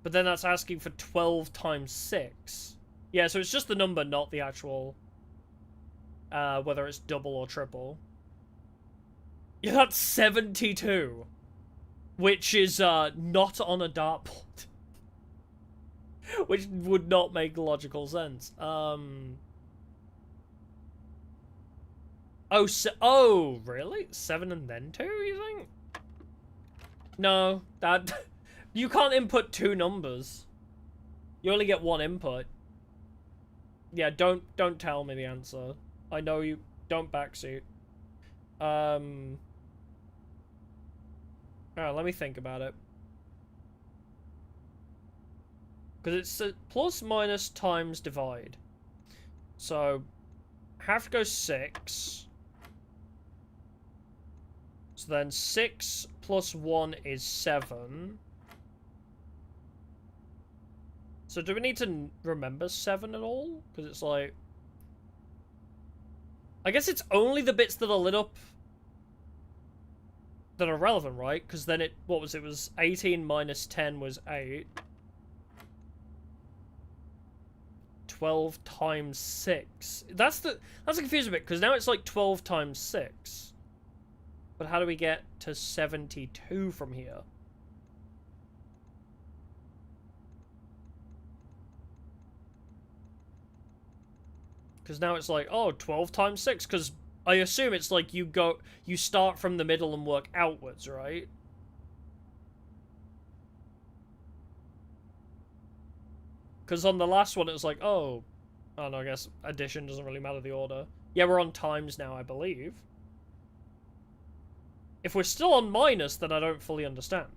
But then that's asking for 12 times 6. Yeah, so it's just the number, not the actual... whether it's double or triple. Yeah, that's 72. Which is, not on a dartboard. Which would not make logical sense. Oh, really? 7 and then 2, you think? No, that... You can't input two numbers. You only get one input. Yeah, don't tell me the answer. I know you... Don't backseat. Alright, let me think about it. Because it's plus, minus, times, divide. So, have to go 6. So then 6 plus 1 is 7. So do we need to remember 7 at all? Because it's like... I guess it's only the bits that are lit up that are relevant, right? Because then it... What was it? It was 18 minus 10 was 8. 12 times 6. That's a confusing bit, because now it's like 12 times 6. But how do we get to 72 from here? Because now it's like, oh, 12 times 6, because I assume it's like you start from the middle and work outwards, right? Because on the last one, it was like, oh, no, I guess addition doesn't really matter the order. Yeah, we're on times now, I believe. If we're still on minus, then I don't fully understand.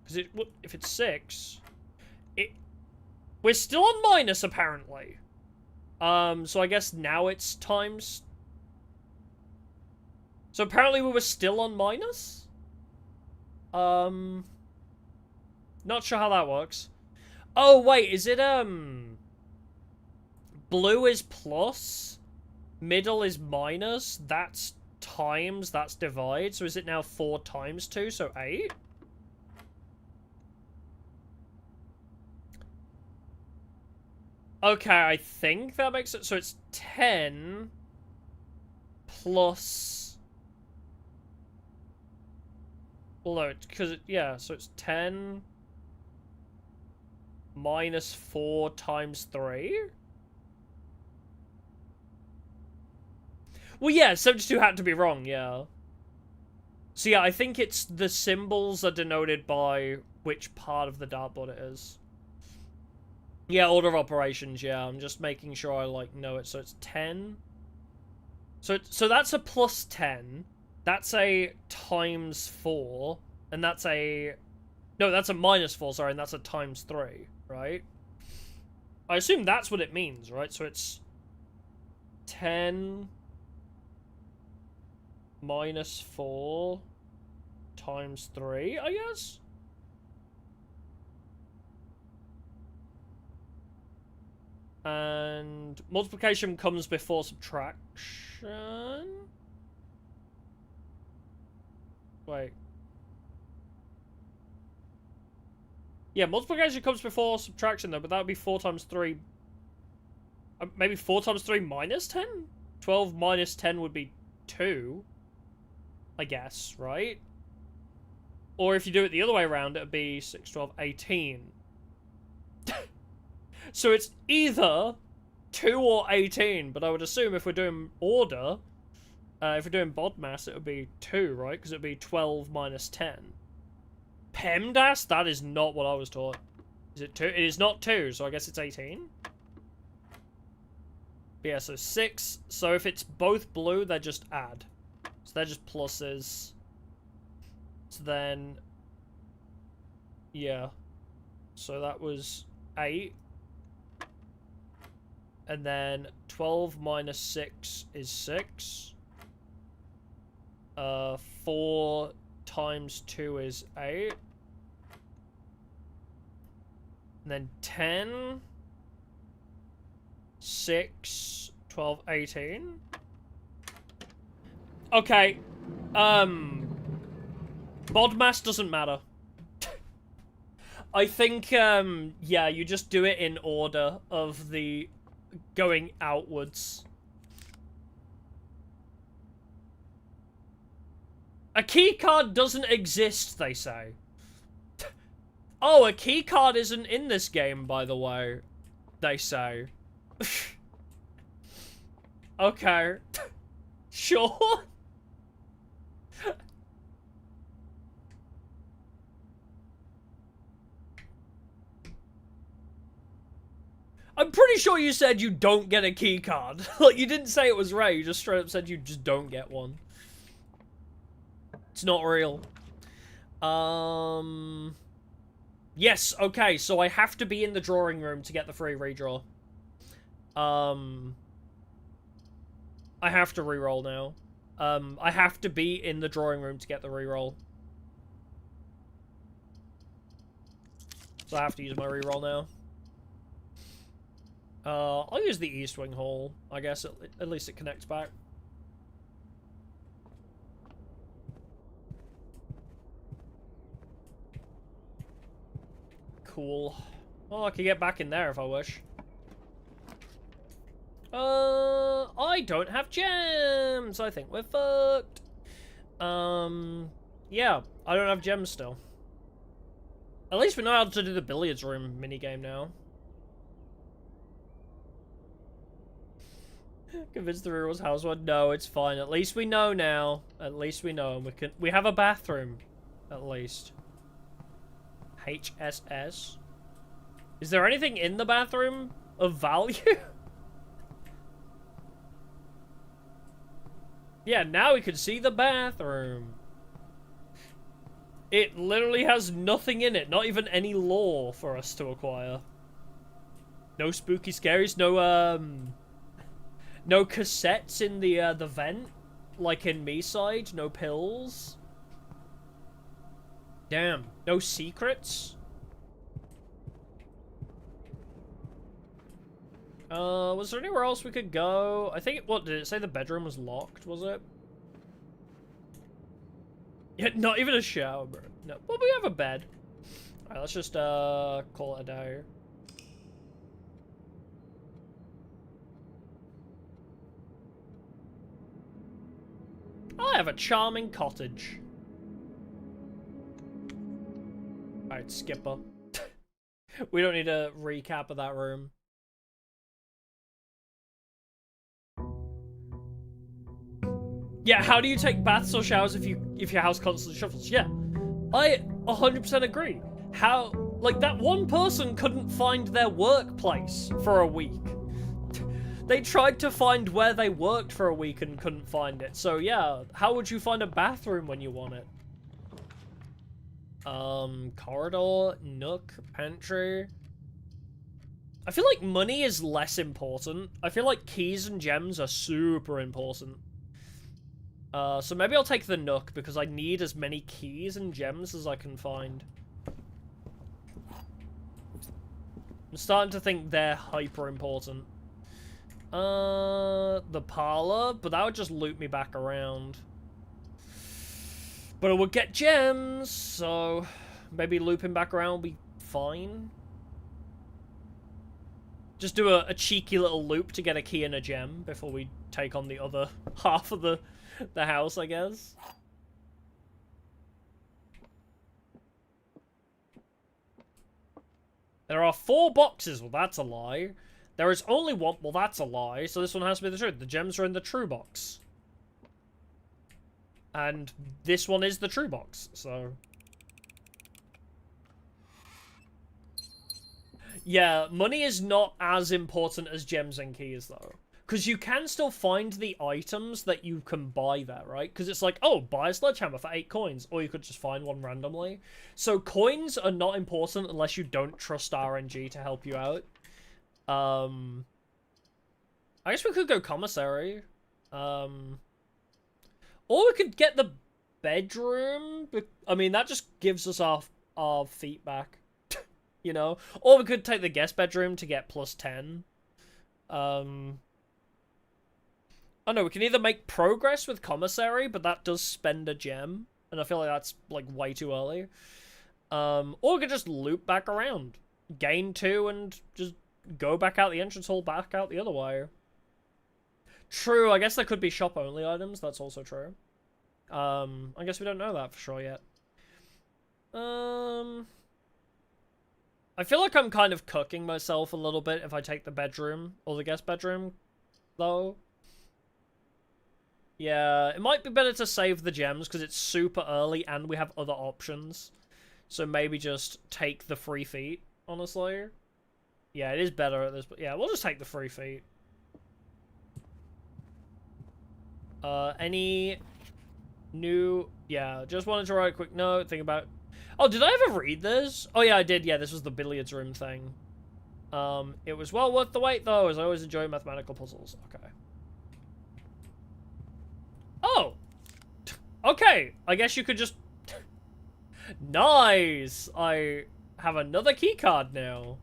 Because if it's 6, we're still on minus, apparently. So I guess now it's times... So apparently we were still on minus? Not sure how that works. Oh, wait, is it, blue is plus, middle is minus, that's times, that's divide, so is it now 4 times 2, so 8? Okay, I think that makes it, so it's 10 plus, well no, because, yeah, so it's 10 minus 4 times 3? Well, yeah, 72 had to be wrong, yeah. So yeah, I think it's the symbols are denoted by which part of the dartboard it is. Yeah, order of operations, yeah. I'm just making sure I, like, know it. So it's 10. So that's a plus 10. That's a times 4. And that's a... No, that's a minus 4, sorry, and that's a times 3, right? I assume that's what it means, right? So it's 10 minus 4 times 3, I guess? And multiplication comes before subtraction? Wait. Yeah, multiplication comes before subtraction, though, but that would be 4 times 3. Maybe 4 times 3 minus 10? 12 minus 10 would be 2. I guess, right? Or if you do it the other way around, it would be 6, 12, 18. So it's either 2 or 18, but I would assume if we're doing order, if we're doing BODMAS, it would be 2, right? Because it would be 12 minus 10. PEMDAS? That is not what I was taught. Is it 2? It is not 2, so I guess it's 18. But yeah, so 6. So if it's both blue, they just add. So they're just pluses. So then... yeah. So that was 8. And then 12 minus 6 is 6. 4 times 2 is 8. And then 10, 6, 12, 18. Okay. BODMAS doesn't matter. I think, yeah, you just do it in order of the going outwards. A keycard doesn't exist, they say. Oh, a keycard isn't in this game, by the way, they say. Okay. Sure. I'm pretty sure you said you don't get a keycard. Like, you didn't say it was rare, you just straight up said you just don't get one. It's not real. Yes, okay, so I have to be in the drawing room to get the free redraw. I have to reroll now. I have to be in the drawing room to get the reroll. So I have to use my reroll now. I'll use the East Wing hole, I guess, at least it connects back. Cool. Well, I could get back in there if I wish. I don't have gems. I think we're fucked. Yeah, I don't have gems still. At least we know how to do the billiards room minigame now. Convince the real house one. No, it's fine. At least we know now. At least we know. We have a bathroom. At least. HSS. Is there anything in the bathroom of value? Yeah, now we can see the bathroom. It literally has nothing in it. Not even any lore for us to acquire. No spooky scaries. No, no cassettes in the vent. like in me side, no pills. Damn, no secrets? Was there anywhere else we could go? I think, what, did it say the bedroom was locked, was it? Yeah, not even a shower, bro. No, but we have a bed. Alright, let's just, call it a day. I have a charming cottage. Alright, skipper. We don't need a recap of that room. Yeah, how do you take baths or showers if your house constantly shuffles? Yeah, I 100% agree. How, like, that one person couldn't find their workplace for a week. They tried to find where they worked for a week and couldn't find it. So yeah, how would you find a bathroom when you want it? Corridor, nook, pantry. I feel like money is less important. I feel like keys and gems are super important. So maybe I'll take the nook because I need as many keys and gems as I can find. I'm starting to think they're hyper important. The parlor, but that would just loop me back around. But it would get gems, so maybe looping back around will be fine. Just do a cheeky little loop to get a key and a gem before we take on the other half of the house, I guess. There are 4 boxes. Well, that's a lie. There is only one. Well, that's a lie. So this one has to be the truth. The gems are in the true box. And this one is the true box, so... Yeah, money is not as important as gems and keys, though. Because you can still find the items that you can buy there, right? Because it's like, oh, buy a sledgehammer for 8 coins. Or you could just find one randomly. So coins are not important unless you don't trust RNG to help you out. I guess we could go commissary. Or we could get the bedroom. I mean, that just gives us our feet back. You know? Or we could take the guest bedroom to get plus 10. Oh no, we can either make progress with commissary, but that does spend a gem. And I feel like that's, like, way too early. Or we could just loop back around. Gain 2 and just go back out the entrance hall, back out the other way. True, I guess there could be shop-only items. That's also true. I guess we don't know that for sure yet. I feel like I'm kind of cooking myself a little bit if I take the bedroom, or the guest bedroom, though. Yeah, it might be better to save the gems, because it's super early, and we have other options. So maybe just take the free feet, honestly. Yeah, it is better at this, but yeah, we'll just take the free feet. Any new... Yeah, just wanted to write a quick note, think about... Oh, did I ever read this? Oh, yeah, I did. Yeah, this was the billiards room thing. It was well worth the wait, though, as I always enjoy mathematical puzzles. Okay. Oh! Okay, I guess you could just... Nice! I have another keycard now.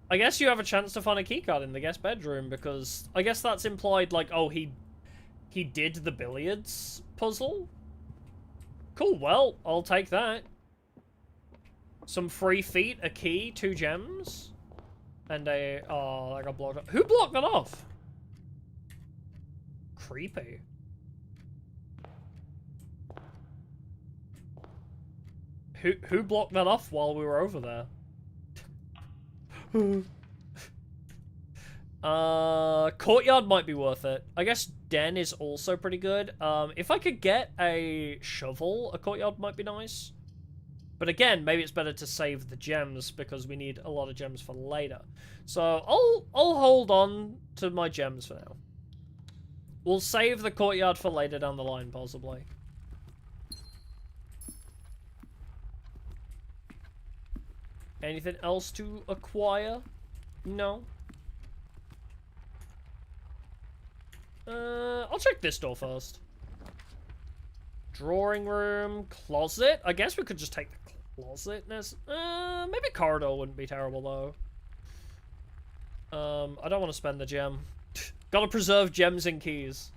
I guess you have a chance to find a keycard in the guest bedroom, because I guess that's implied, like, oh, he did the billiards puzzle? Cool, well, I'll take that. Some free feet, a key, 2 gems, and a... Oh, that got blocked off. Who blocked that off? Creepy. Who blocked that off while we were over there? Courtyard might be worth it. I guess Den is also pretty good. If I could get a shovel, a courtyard might be nice. But again, maybe it's better to save the gems because we need a lot of gems for later. So I'll hold on to my gems for now. We'll save the courtyard for later down the line, possibly. Anything else to acquire? No. I'll check this door first. Drawing room, closet. I guess we could just take the closet. Maybe corridor wouldn't be terrible, though. I don't want to spend the gem. Gotta preserve gems and keys.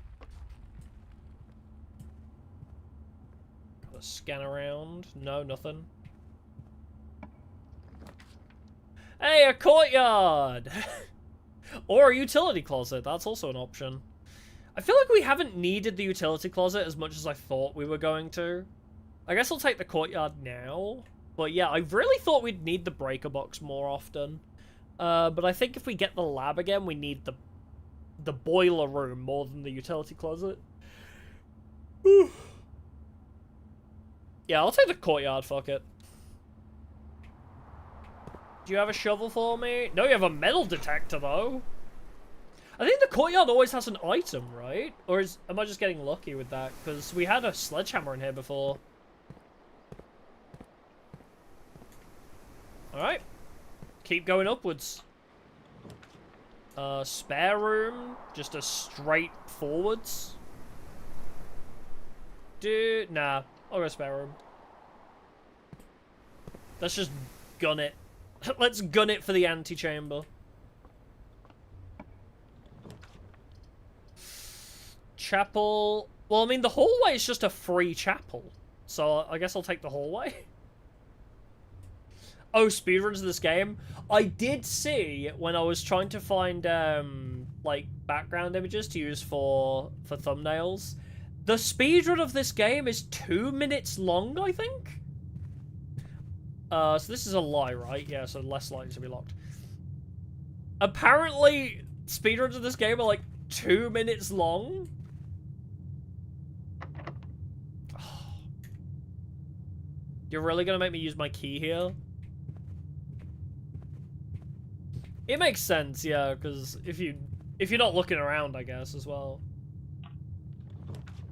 Gotta scan around. No, nothing. Hey, a courtyard! Or a utility closet. That's also an option. I feel like we haven't needed the utility closet as much as I thought we were going to. I guess I'll take the courtyard now. But yeah, I really thought we'd need the breaker box more often. But I think if we get the lab again, we need the boiler room more than the utility closet. Yeah, I'll take the courtyard, fuck it. Do you have a shovel for me? No, you have a metal detector, though. I think the courtyard always has an item, right? Or am I just getting lucky with that? Because we had a sledgehammer in here before. Alright. Keep going upwards. Spare room. Just a straight forwards. Nah. I'll go spare room. Let's just gun it. Let's gun it for the antechamber. Chapel. Well, I mean, the hallway is just a free chapel. So I guess I'll take the hallway. Oh, speedruns of this game. I did see when I was trying to find, like, background images to use for thumbnails. The speedrun of this game is 2 minutes long, I think? So this is a lie, right? Yeah, so less likely to be locked. Apparently, speedruns of this game are, like, 2 minutes long. You're really gonna make me use my key here? It makes sense, yeah, because if you're not looking around, I guess, as well.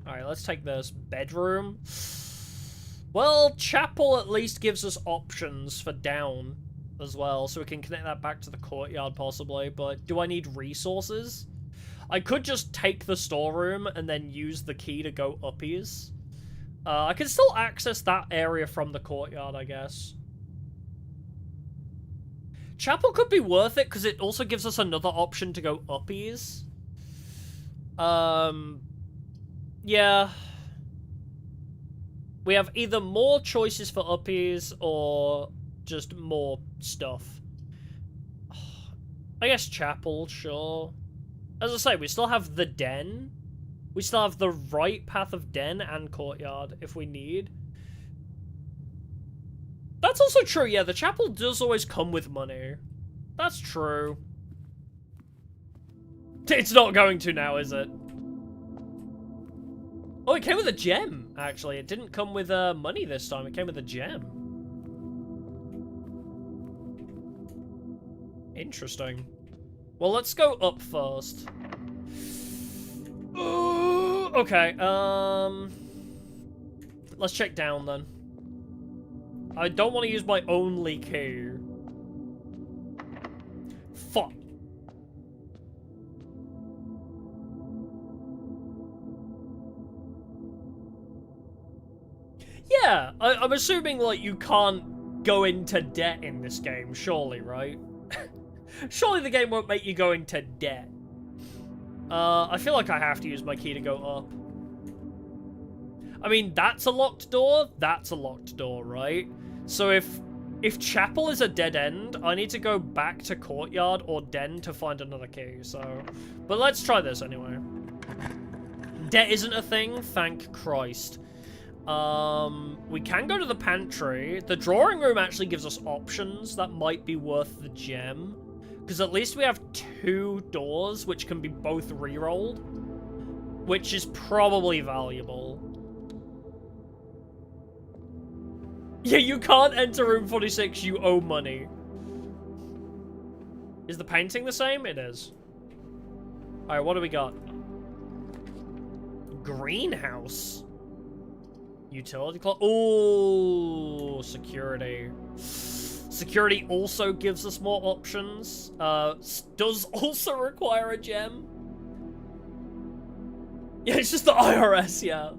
Alright, let's take this. Bedroom. Well, chapel at least gives us options for down as well, so we can connect that back to the courtyard, possibly, but do I need resources? I could just take the storeroom and then use the key to go uppies. I can still access that area from the courtyard, I guess. Chapel could be worth it, because it also gives us another option to go uppies. Yeah. We have either more choices for uppies, or just more stuff. I guess chapel, sure. As I say, we still have the den. We still have the right path of den and courtyard, if we need. That's also true, yeah, the chapel does always come with money. That's true. It's not going to now, is it? Oh, it came with a gem, actually. It didn't come with money this time, it came with a gem. Interesting. Well, let's go up first. Okay, let's check down then. I don't want to use my only key. Fuck. Yeah, I'm assuming, like, you can't go into debt in this game, surely, right? Surely the game won't make you go into debt. I feel like I have to use my key to go up. I mean, that's a locked door, right? So if chapel is a dead end, I need to go back to courtyard or den to find another key, so... But let's try this anyway. Debt isn't a thing, thank Christ. We can go to the pantry. The drawing room actually gives us options that might be worth the gem. Because at least we have 2 doors, which can be both re-rolled. Which is probably valuable. Yeah, you can't enter room 46, you owe money. Is the painting the same? It is. Alright, what do we got? Greenhouse. Utility clock. Oh, security. Security also gives us more options. Does also require a gem. Yeah, it's just the IRS, yeah.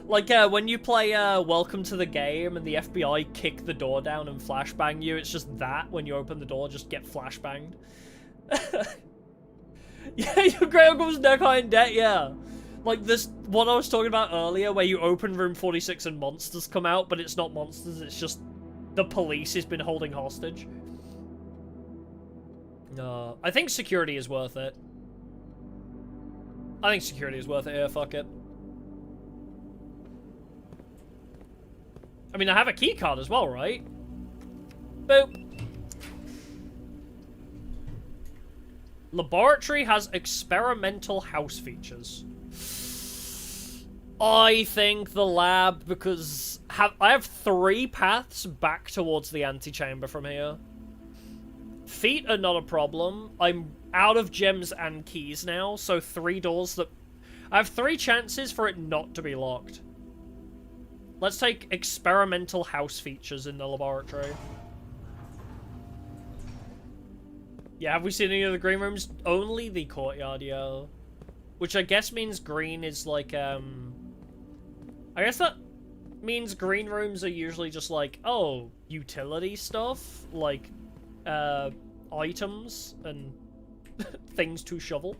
Like, when you play, Welcome to the Game and the FBI kick the door down and flashbang you, it's just that, when you open the door, just get flashbanged. Yeah, your great uncle's neck high in debt, yeah. Like this one I was talking about earlier, where you open room 46 and monsters come out, but it's not monsters, it's just the police has been holding hostage. I think security is worth it. I think security is worth it, yeah, fuck it. I mean, I have a key card as well, right? Boop. Laboratory has experimental house features. I think the lab, because I have 3 paths back towards the antechamber from here. Feet are not a problem. I'm out of gems and keys now, so 3 doors that... I have 3 chances for it not to be locked. Let's take experimental house features in the laboratory. Yeah, have we seen any of the green rooms? Only the courtyard, yeah. Which I guess means green is like, I guess that means green rooms are usually just like, oh, utility stuff? Like, items and things to shovel.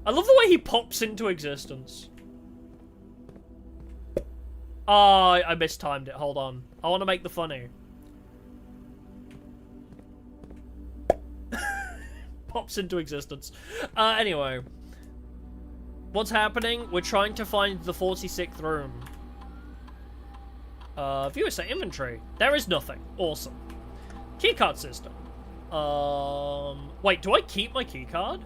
I love the way he pops into existence. Oh, I mistimed it. Hold on. I want to make the funny. Pops into existence. Anyway. What's happening? We're trying to find the 46th room. Viewer set inventory. There is nothing. Awesome. Keycard system. Wait, do I keep my keycard?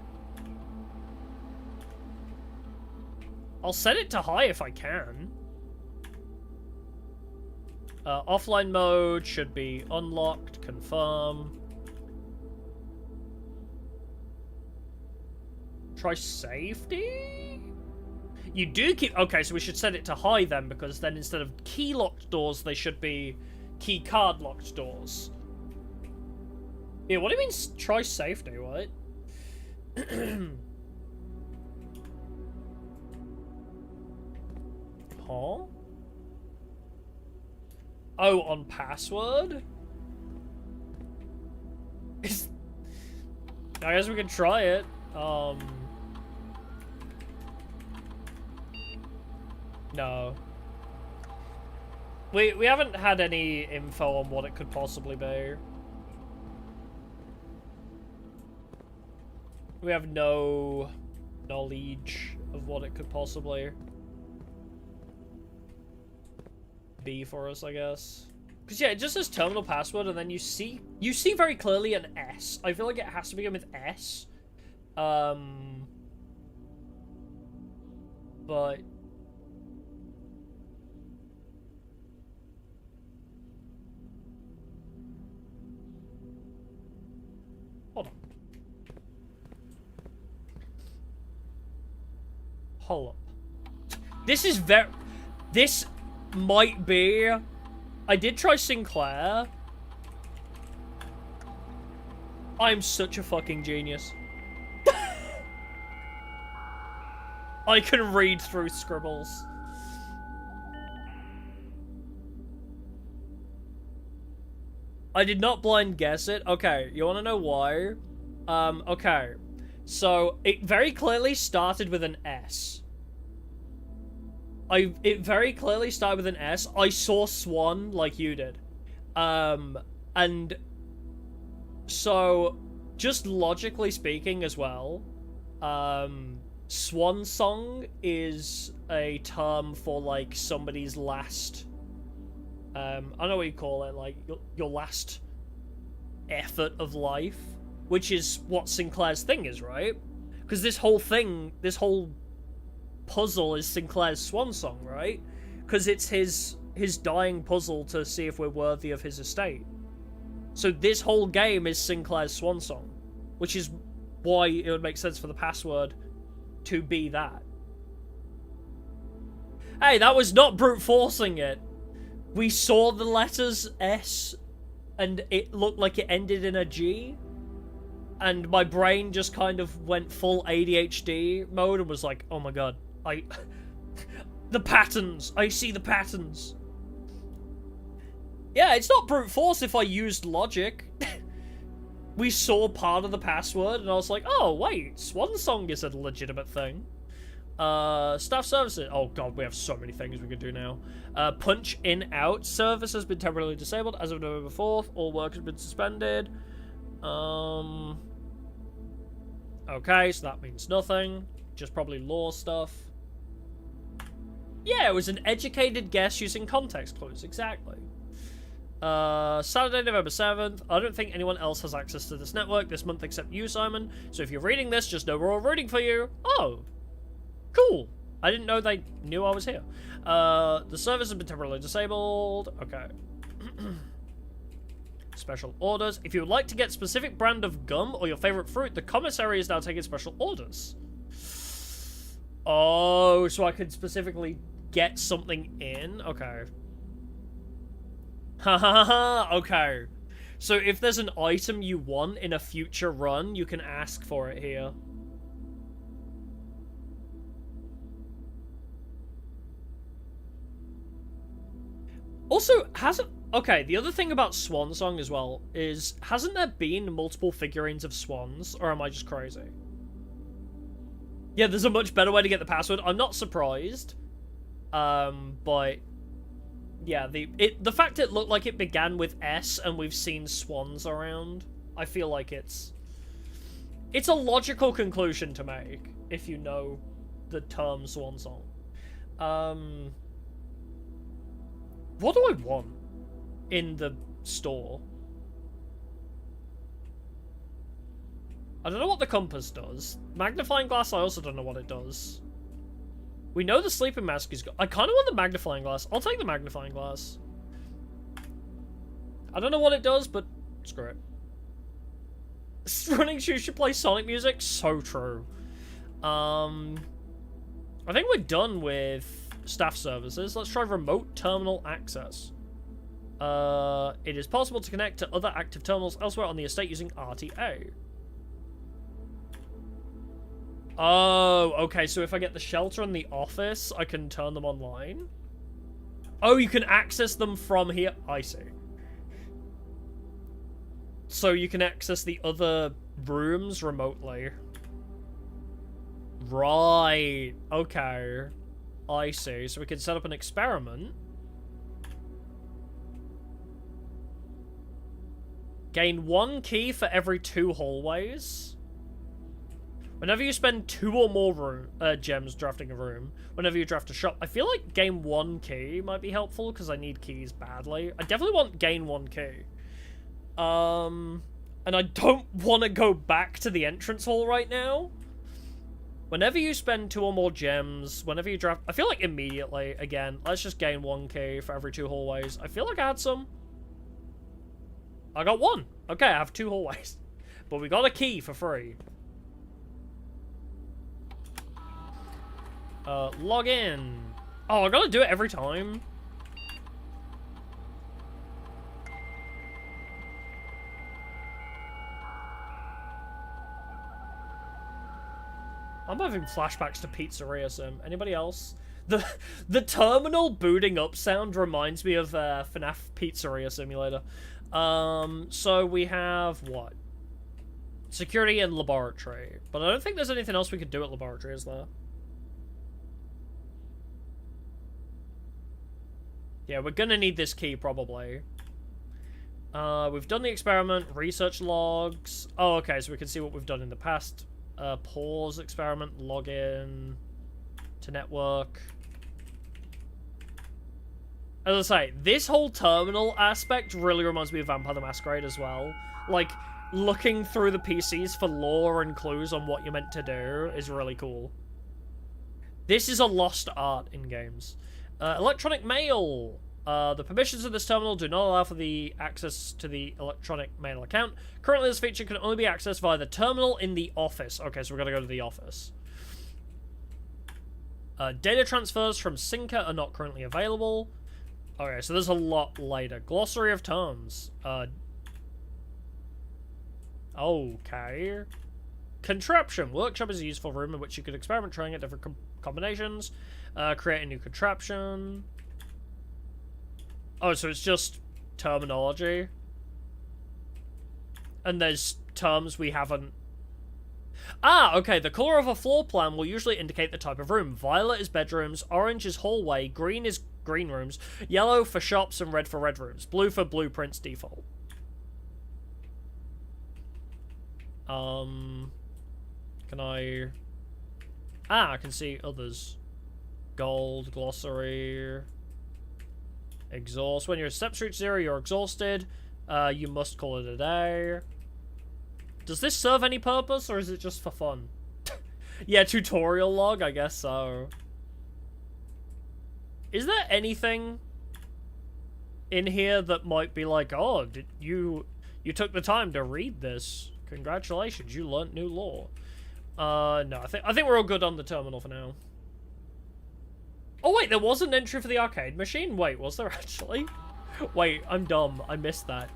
I'll set it to high if I can. Offline mode should be unlocked. Confirm. Try safety? You do keep... Okay, so we should set it to high then, because then instead of key-locked doors, they should be key-card-locked doors. Yeah, what do you mean try safety, what? Huh? Oh, on password? I guess we can try it. No. We haven't had any info on what it could possibly be. We have no knowledge of what it could possibly be for us, I guess. Because yeah, it just says terminal password, and then you see very clearly an S. I feel like it has to begin with S. But hold on. Hold up. This might be... I did try Sinclair. I'm such a fucking genius. I can read through scribbles. I did not blind guess it. Okay, you want to know why? Okay. So, it very clearly started with an S. It very clearly started with an S. I saw Swan like you did. And so, just logically speaking as well, Swan song is a term for like somebody's last, I don't know what you call it, like your last effort of life, which is what Sinclair's thing is, right? Because this whole puzzle is Sinclair's swan song, right? Because it's his dying puzzle to see if we're worthy of his estate. So this whole game is Sinclair's swan song, which is why it would make sense for the password to be that. Hey, that was not brute forcing it. We saw the letters S and it looked like it ended in a G. and my brain just kind of went full ADHD mode and was like, oh my god, the patterns! I see the patterns! Yeah, it's not brute force if I used logic. We saw part of the password, and I was like, oh, wait, Swan Song is a legitimate thing. Staff services. Oh god, we have so many things we can do now. Punch in out service has been temporarily disabled as of November 4th. All work has been suspended. Okay, so that means nothing. Just probably law stuff. Yeah, it was an educated guess using context clues, exactly. Saturday, November 7th. I don't think anyone else has access to this network this month except you, Simon. So if you're reading this, just know we're all rooting for you. Oh, cool. I didn't know they knew I was here. The service has been temporarily disabled. Okay. Special orders. If you would like to get specific brand of gum or your favorite fruit, the commissary is now taking special orders. Oh, so I could specifically get something in? Okay. Hahaha, okay. So if there's an item you want in a future run, you can ask for it here. Also, hasn't... Okay, the other thing about Swan Song as well is, hasn't there been multiple figurines of swans, or am I just crazy? Yeah, there's a much better way to get the password. I'm not surprised. But... Yeah, the fact it looked like it began with S and we've seen swans around, I feel like it's a logical conclusion to make, if you know the term Swan Song. What do I want in the store? I don't know what the compass does. Magnifying glass, I also don't know what it does. We know the sleeping mask is good. I kind of want the magnifying glass. I'll take the magnifying glass. I don't know what it does, but screw it. Running shoes should play Sonic music? So true. I think we're done with staff services. Let's try remote terminal access. It is possible to connect to other active terminals elsewhere on the estate using RTA. Oh, okay, so if I get the shelter and the office, I can turn them online? Oh, you can access them from here? I see. So you can access the other rooms remotely. Right, okay. I see, so we can set up an experiment. Gain 1 key for every 2 hallways. Whenever you spend 2 or more gems drafting a room, whenever you draft a shop, I feel like gain 1 key might be helpful because I need keys badly. I definitely want gain 1 key. And I don't want to go back to the entrance hall right now. Whenever you spend 2 or more gems, whenever you draft, I feel like immediately, again, let's just gain 1 key for every 2 hallways. I feel like I had some. I got 1. Okay, I have 2 hallways. But we got a key for free. Log in. Oh, I gotta do it every time. I'm having flashbacks to Pizzeria Sim. Anybody else? The terminal booting up sound reminds me of FNAF Pizzeria Simulator. So we have what? Security and laboratory. But I don't think there's anything else we could do at laboratory, is there? Yeah, we're gonna need this key, probably. We've done the experiment, research logs. Oh, okay, so we can see what we've done in the past. Pause experiment, login to network. As I say, this whole terminal aspect really reminds me of Vampire the Masquerade as well. Like, looking through the PCs for lore and clues on what you're meant to do is really cool. This is a lost art in games. Electronic mail. The permissions of this terminal do not allow for the access to the electronic mail account. Currently, this feature can only be accessed via the terminal in the office. Okay, so we're going to go to the office. Data transfers from Synca are not currently available. Okay, so there's a lot later. Glossary of terms. Okay. Contraption. Workshop is a useful room in which you could experiment trying out different combinations. Create a new contraption. Oh, so it's just terminology. And there's terms we haven't... Ah, okay. The colour of a floor plan will usually indicate the type of room. Violet is bedrooms, orange is hallway, green is green rooms, yellow for shops, and red for red rooms. Blue for blueprints default. Can I... Ah, I can see others. Gold, glossary... Exhaust. When your steps reach 0, you're exhausted. You must call it a day. Does this serve any purpose, or is it just for fun? Yeah, tutorial log, I guess so. Is there anything in here that might be like, oh, did you took the time to read this? Congratulations, you learnt new lore. No, I think we're all good on the terminal for now. Oh wait, there was an entry for the arcade machine? Wait, was there actually? Wait, I'm dumb. I missed that.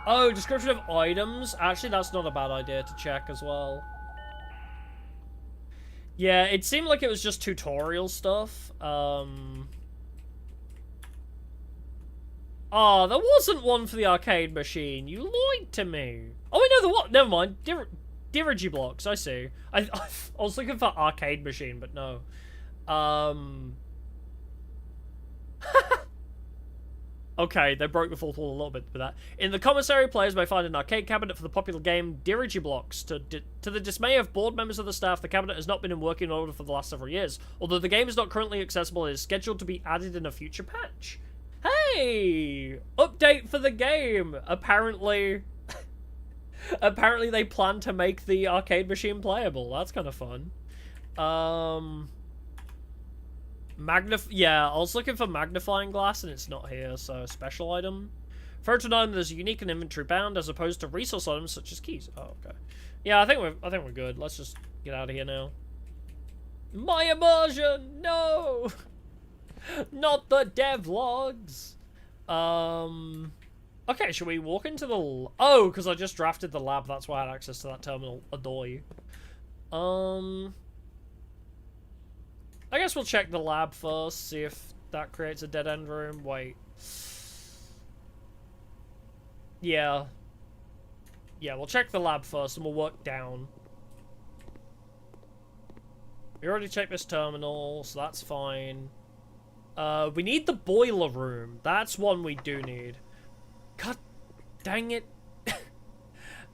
Oh, description of items? Actually, that's not a bad idea to check as well. Yeah, it seemed like it was just tutorial stuff. Oh, there wasn't one for the arcade machine. You lied to me. Oh, wait, no, there was. Never mind. Dirigiblocks, I see. I was looking for arcade machine, but no. Okay, they broke the fourth wall a little bit with that. In the commissary, players may find an arcade cabinet for the popular game Dirigiblocks. To the dismay of board members of the staff, the cabinet has not been in working order for the last several years. Although the game is not currently accessible, it is scheduled to be added in a future patch. Hey! Update for the game! Apparently... apparently they plan to make the arcade machine playable. That's kind of fun. Yeah, I was looking for magnifying glass and it's not here, so special item. Photon item is unique and inventory bound as opposed to resource items such as keys. Oh, okay. Yeah, I think we're good. Let's just get out of here now. My immersion! No! Not the devlogs! Okay, should we walk into the... Oh, because I just drafted the lab. That's why I had access to that terminal. Adoy. I guess we'll check the lab first, see if that creates a dead-end room. Wait. Yeah. Yeah, we'll check the lab first and we'll work down. We already checked this terminal, so that's fine. We need the boiler room. That's one we do need. God dang it.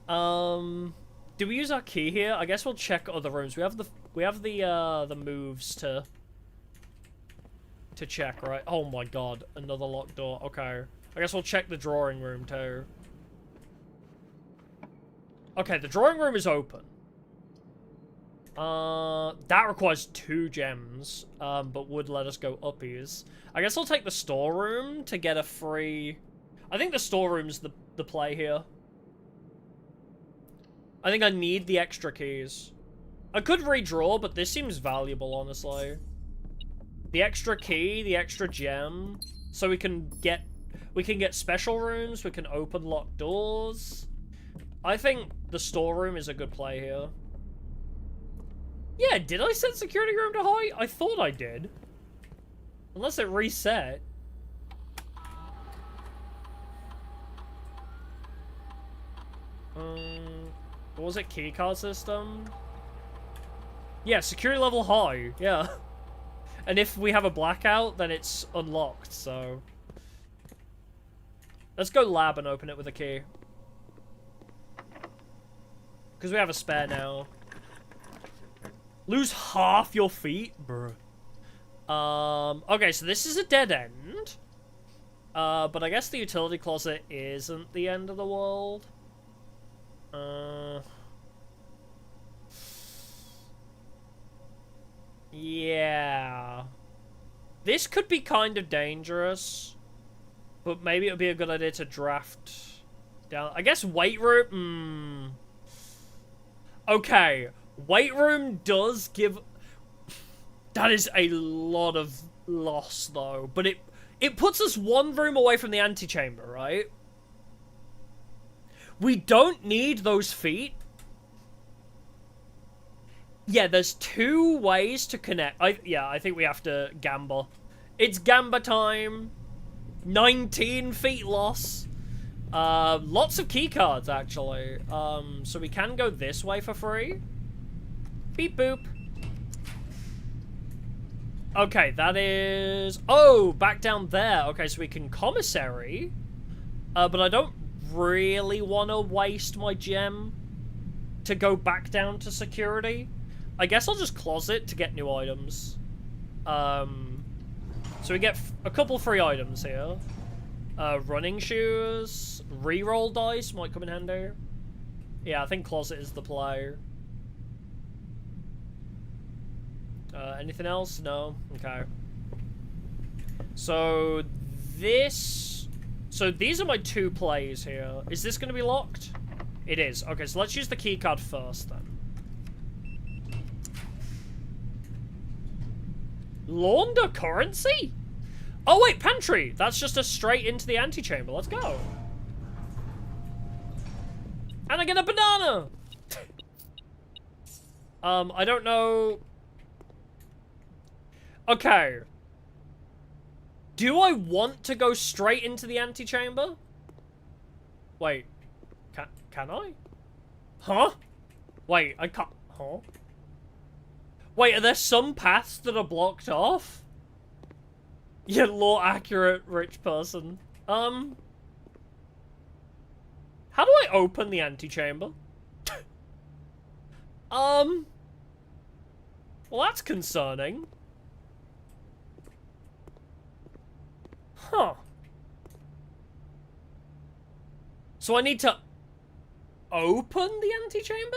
Do we use our key here? I guess we'll check other rooms. We have the moves to check, right? Oh my god, another locked door. Okay. I guess we'll check the drawing room too. Okay, the drawing room is open. That requires 2 gems, but would let us go uppies. I guess I'll take the storeroom to get a free... I think the storeroom's the play here. I think I need the extra keys. I could redraw, but this seems valuable, honestly. The extra key, the extra gem, so we can get special rooms, we can open locked doors. I think the storeroom is a good play here. Yeah, did I set security room to high? I thought I did. Unless it reset. What was it? Keycard system? Yeah, security level high. Yeah. And if we have a blackout, then it's unlocked, so... Let's go lab and open it with a key. Because we have a spare now. Lose half your feet? Bruh. Okay, so this is a dead end. But I guess the utility closet isn't the end of the world. Yeah. This could be kind of dangerous. But maybe it would be a good idea to draft down. I guess weight room. Okay. Weight room does give... That is a lot of loss, though. But it puts us one room away from the antechamber, right? We don't need those feet. Yeah, there's 2 ways to connect. I think we have to gamble. It's gamba time. 19 feet loss. Lots of keycards, actually. So we can go this way for free. Beep boop. Okay, that is... Oh, back down there. Okay, so we can commissary. But I don't really want to waste my gem to go back down to security. I guess I'll just closet to get new items. So we get a couple free items here. Running shoes, reroll dice might come in handy. Yeah, I think closet is the play. Anything else? No? Okay. So these are my 2 plays here. Is this going to be locked? It is. Okay, so let's use the keycard first then. Launder currency? Oh wait, pantry! That's just a straight into the antechamber. Let's go. And I get a banana! I don't know... Okay. Do I want to go straight into the antechamber? Wait. Can I? Huh? Wait, I can't... Huh? Wait, are there some paths that are blocked off? Yeah, lore accurate rich person. How do I open the antechamber? Well, that's concerning. Huh. So I need to open the antechamber?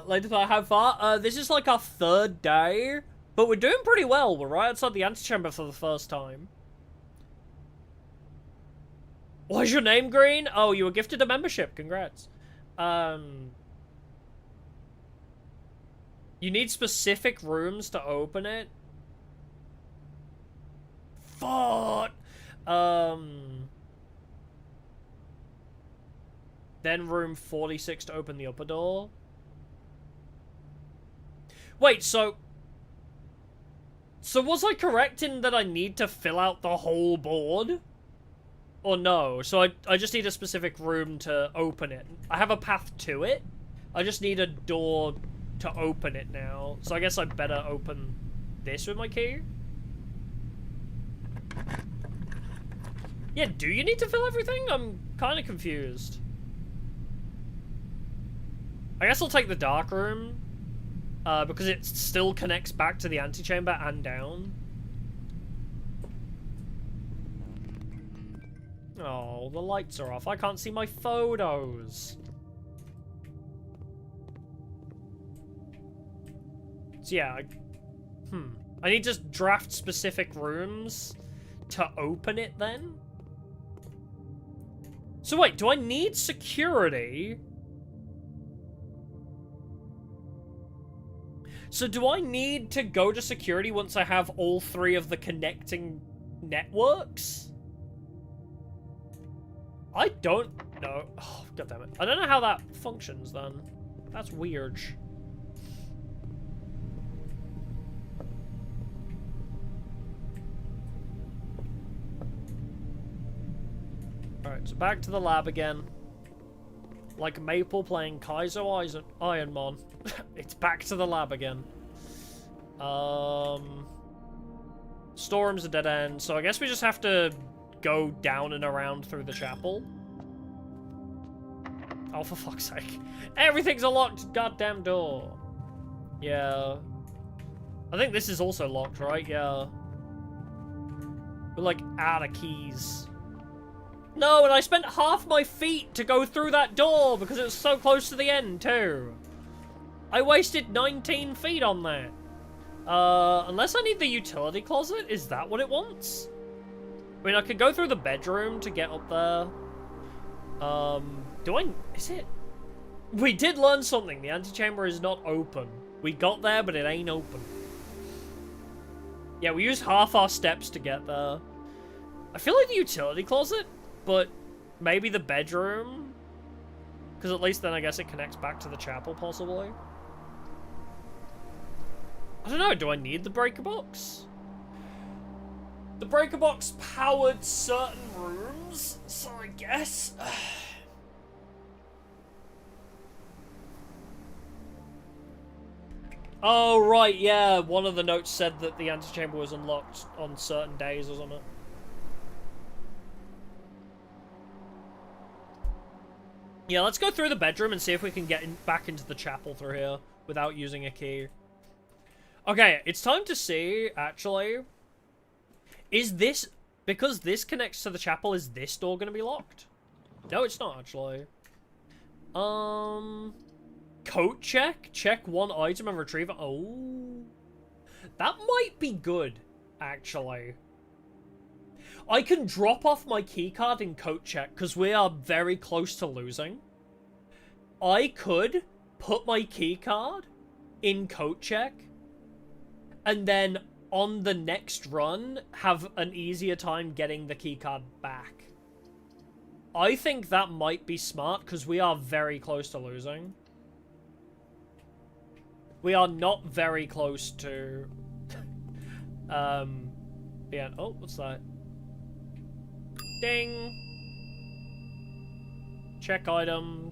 Later than how far? This is like our 3rd day, but we're doing pretty well. We're right outside the antechamber for the first time. Why's your name green? Oh, you were gifted a membership. Congrats. You need specific rooms to open it. Fuck. Then room 46 to open the upper door. Wait, so was I correct in that I need to fill out the whole board? Or no? So I just need a specific room to open it. I have a path to it. I just need a door to open it now. So I guess I better open this with my key. Yeah, do you need to fill everything? I'm kind of confused. I guess I'll take the dark room. Because it still connects back to the antechamber and down. Oh, the lights are off. I can't see my photos. So yeah, I need to draft specific rooms to open it then? So wait, do I need security? So do I need to go to security once I have all 3 of the connecting networks? I don't know. Oh, God damn it. I don't know how that functions then. That's weird. Alright, so back to the lab again. Like Maple playing Kaizo Ironmon. It's back to the lab again. Storeroom's a dead end, so I guess we just have to go down and around through the chapel. Oh, for fuck's sake. Everything's a locked goddamn door. Yeah. I think this is also locked, right? Yeah. We're like out of keys. No, and I spent half my feet to go through that door because it was so close to the end, too. I wasted 19 feet on that. Unless I need the utility closet? Is that what it wants? I mean, I could go through the bedroom to get up there. Is it? We did learn something. The antechamber is not open. We got there, but it ain't open. Yeah, we used half our steps to get there. I feel like the utility closet, but maybe the bedroom? Because at least then I guess it connects back to the chapel, possibly. I don't know, do I need the breaker box? The breaker box powered certain rooms, so I guess... Oh, right, yeah. One of the notes said that the antechamber was unlocked on certain days or something. Yeah, let's go through the bedroom and see if we can get back into the chapel through here without using a key. Okay, it's time to see, actually. Is this... Because this connects to the chapel, is this door going to be locked? No, it's not, actually. Coat check? Check one item and retrieve it. Oh. That might be good, actually. I can drop off my keycard in coat check because we are very close to losing. I could put my keycard in coat check and then on the next run have an easier time getting the keycard back. I think that might be smart because we are very close to losing. We are not very close to... yeah. Oh, what's that? Ding! Check item.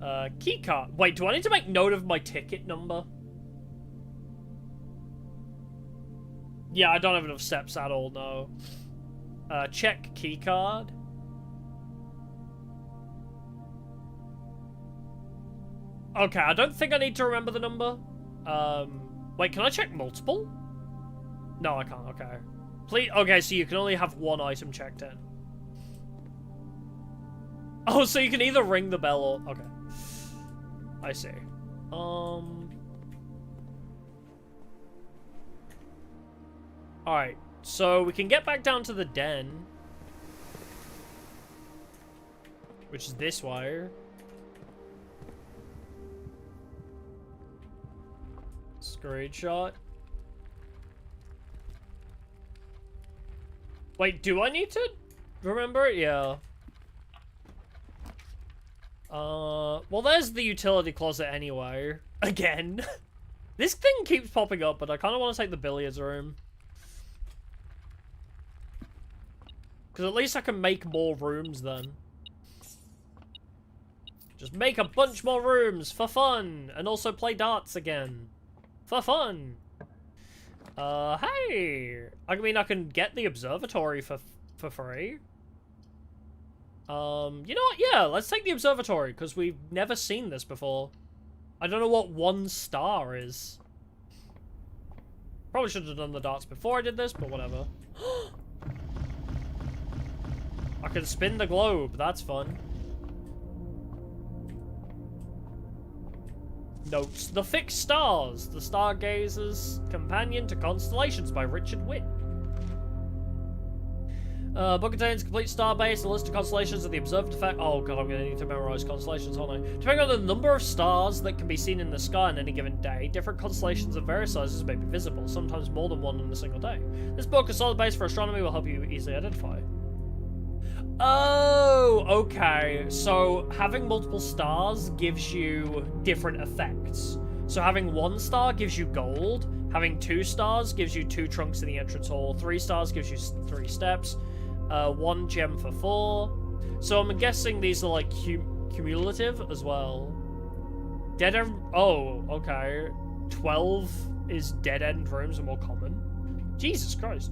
Keycard. Wait, do I need to make note of my ticket number? Yeah, I don't have enough steps at all, no. Check keycard. Okay, I don't think I need to remember the number. Wait, can I check multiple? No, I can't, okay. Please, okay, so you can only have one item checked in. Oh, so you can either ring the bell or... Okay. I see. Alright, so we can get back down to the den. Which is this wire. Screenshot. Wait, do I need to remember it? Yeah. Well, there's the utility closet anyway. Again. This thing keeps popping up, but I kind of want to take the billiards room. Because at least I can make more rooms then. Just make a bunch more rooms for fun. And also play darts again. For fun. Hey! I mean, I can get the observatory for free. You know what? Yeah, let's take the observatory, because we've never seen this before. I don't know what 1 star is. Probably should have done the darts before I did this, but whatever. I can spin the globe, that's fun. Notes: The Fixed Stars, The Stargazer's Companion to Constellations by Richard Witt. Book contains complete star base, a list of constellations of the observed effect. Oh god, I'm gonna need to memorize constellations, aren't I? Depending on the number of stars that can be seen in the sky on any given day, different constellations of various sizes may be visible, sometimes more than one in a single day. This book, a solid base for astronomy, will help you easily identify. Oh, okay. So having multiple stars gives you different effects. So having 1 star gives you gold, having 2 stars gives you 2 trunks in the entrance hall, 3 stars gives you 3 steps, 1 gem for 4. So I'm guessing these are like cumulative as well. Dead end. Oh, okay. 12 is dead end rooms are more common. Jesus Christ.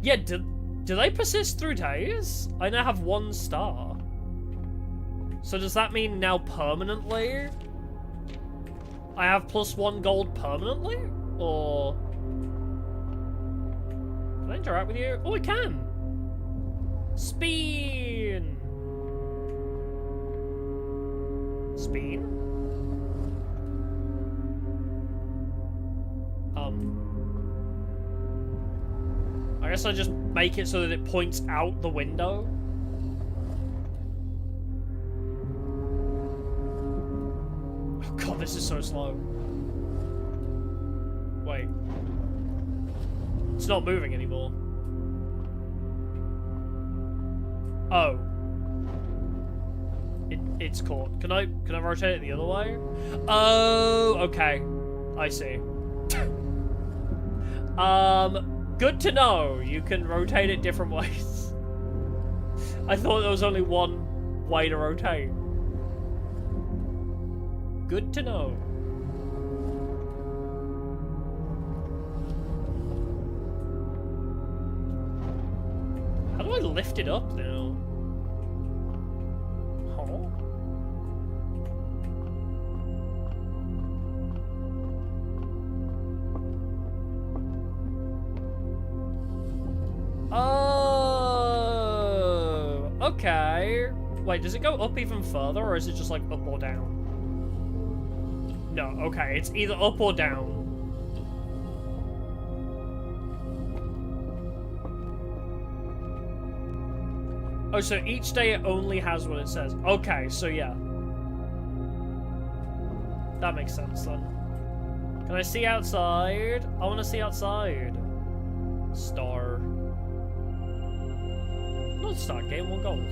Yeah, do they persist through days? I now have 1 star. So does that mean now permanently I have +1 gold permanently? Or... Can I interact with you? Oh, I can! Spin! Spin? I guess I just make it so that it points out the window. this is so slow. Wait. It's not moving anymore. Oh. It's caught. Can I rotate it the other way? Oh, okay. I see. Good to know. You can rotate it different ways. I thought there was only one way to rotate. Good to know. How do I lift it up now? Huh? Oh, okay. Wait, does it go up even further, or is it just like up or down? No, okay, it's either up or down. Oh, so each day it only has what it says. Okay, so yeah. That makes sense then. Can I see outside? I want to see outside. Star. Not star, gain 1 gold.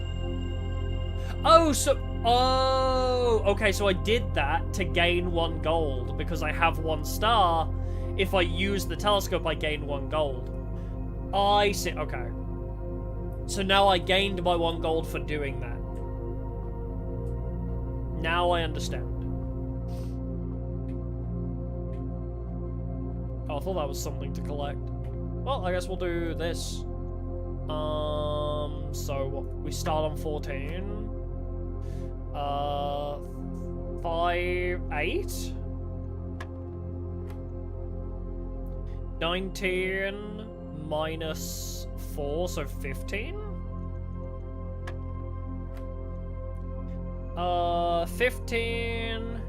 Oh, so... Oh, okay, so I did that to gain 1 gold because I have 1 star. If I use the telescope, I gain 1 gold. I see, okay. So now I gained my 1 gold for doing that. Now I understand. Oh, I thought that was something to collect. Well, I guess we'll do this. So what, we start on 14. 5, 8. 19 minus 4, so 15. 15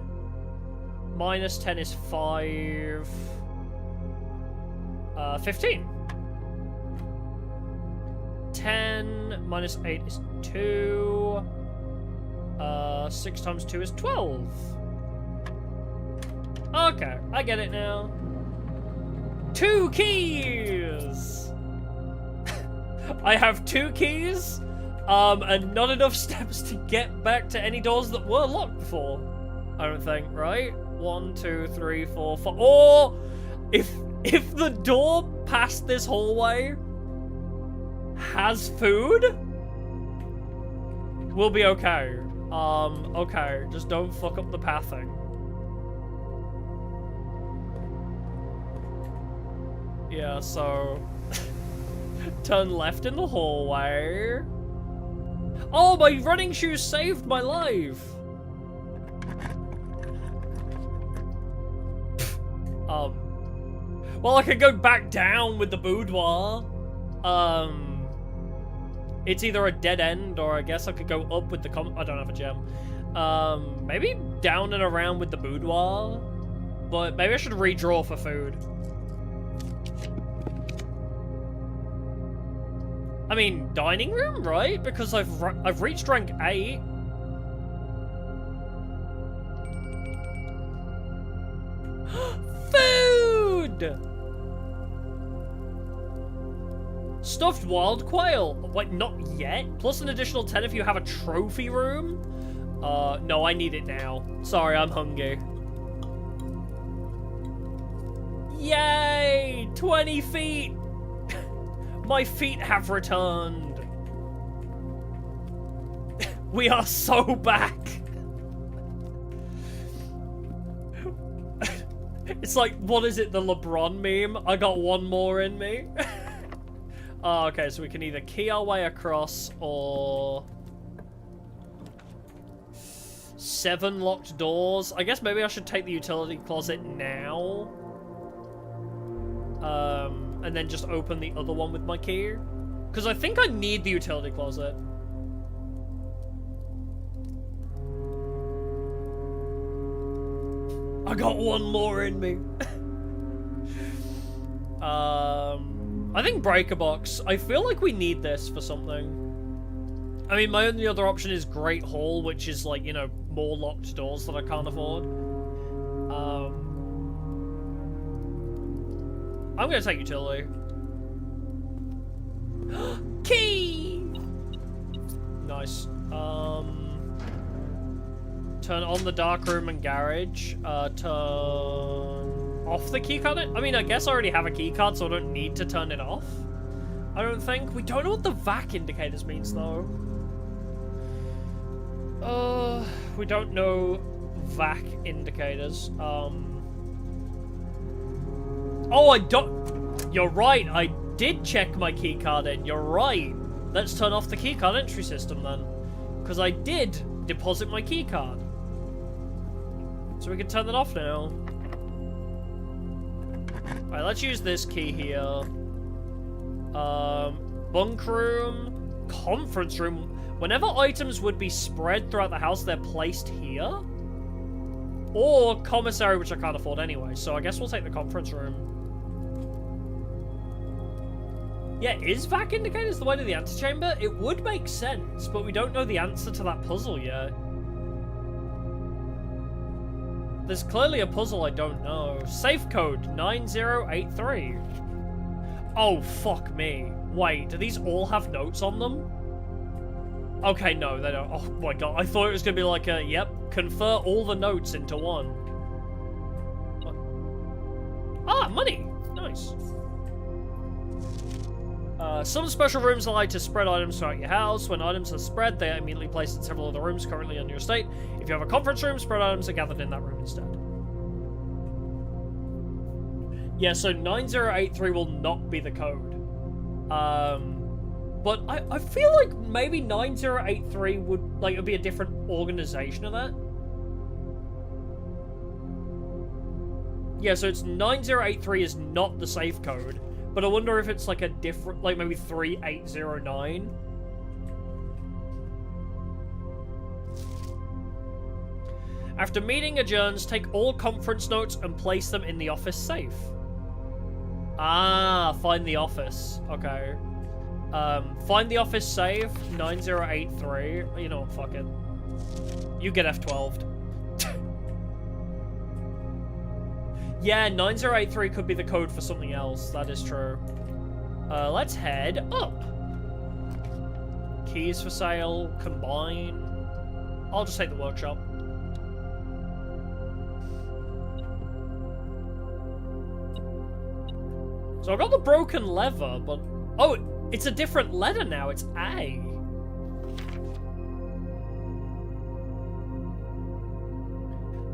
minus 10 is 5. 15. 10 minus 8 is 2. 6 times 2 is 12. Okay, I get it now. 2 keys! I have 2 keys, and not enough steps to get back to any doors that were locked before. I don't think, right? 1, 2, 3, 4, 5. Or if the door past this hallway has food, we'll be okay. Okay, just don't fuck up the pathing. Yeah, so... turn left in the hallway. Oh, my running shoes saved my life! Well, I could go back down with the boudoir. It's either a dead end, or I guess I could go up with the I don't have a gem. Maybe down and around with the boudoir. But maybe I should redraw for food. I mean, dining room, right? Because I've reached rank 8. Food! Stuffed wild quail. Wait, not yet? Plus an additional 10 if you have a trophy room? No, I need it now. Sorry, I'm hungry. Yay! 20 feet! My feet have returned. We are so back. It's like, what is it, the LeBron meme? I got 1 more in me. Oh, okay, so we can either key our way across or 7 locked doors. I guess maybe I should take the utility closet now. And then just open the other one with my key. Because I think I need the utility closet. I got 1 more in me. I think breaker box. I feel like we need this for something. I mean, my only other option is Great Hall, which is like, you know, more locked doors that I can't afford. I'm gonna take utility. Key! Nice. Turn on the dark room and garage. Turn off the keycard. I mean, I guess I already have a keycard, so I don't need to turn it off. I don't think. We don't know what the VAC indicators means, though. We don't know VAC indicators. Oh, I don't... You're right, I did check my keycard in. You're right. Let's turn off the keycard entry system, then. Because I did deposit my keycard. So we can turn that off now. Alright, let's use this key here. Bunk room. Conference room. Whenever items would be spread throughout the house, they're placed here. Or commissary, which I can't afford anyway. So I guess we'll take the conference room. Yeah, is VAC indicators the way to the antechamber? It would make sense, but we don't know the answer to that puzzle yet. There's clearly a puzzle I don't know. Safe code 9083. Oh, fuck me. Wait, do these all have notes on them? Okay, no, they don't. Oh my god, I thought it was gonna be like a, yep, confer all the notes into one. What? Ah, money! Nice. Some special rooms allow you to spread items throughout your house. When items are spread, they are immediately placed in several other rooms currently on your estate. If you have a conference room, spread items are gathered in that room instead. Yeah, so 9083 will not be the code. But I feel like maybe 9083 would, like, it would be a different organization of that. Yeah, so it's 9083 is not the safe code. But I wonder if it's like a different, like maybe 3809. After meeting adjourns, take all conference notes and place them in the office safe. Ah, find the office. Okay. Find the office safe, 9083. You know what, fuck it. You get F12'd. Yeah, 9083 could be the code for something else. That is true. Let's head up. Keys for sale. Combine. I'll just take the workshop. So I got the broken lever, but... Oh, it's a different letter now. It's A.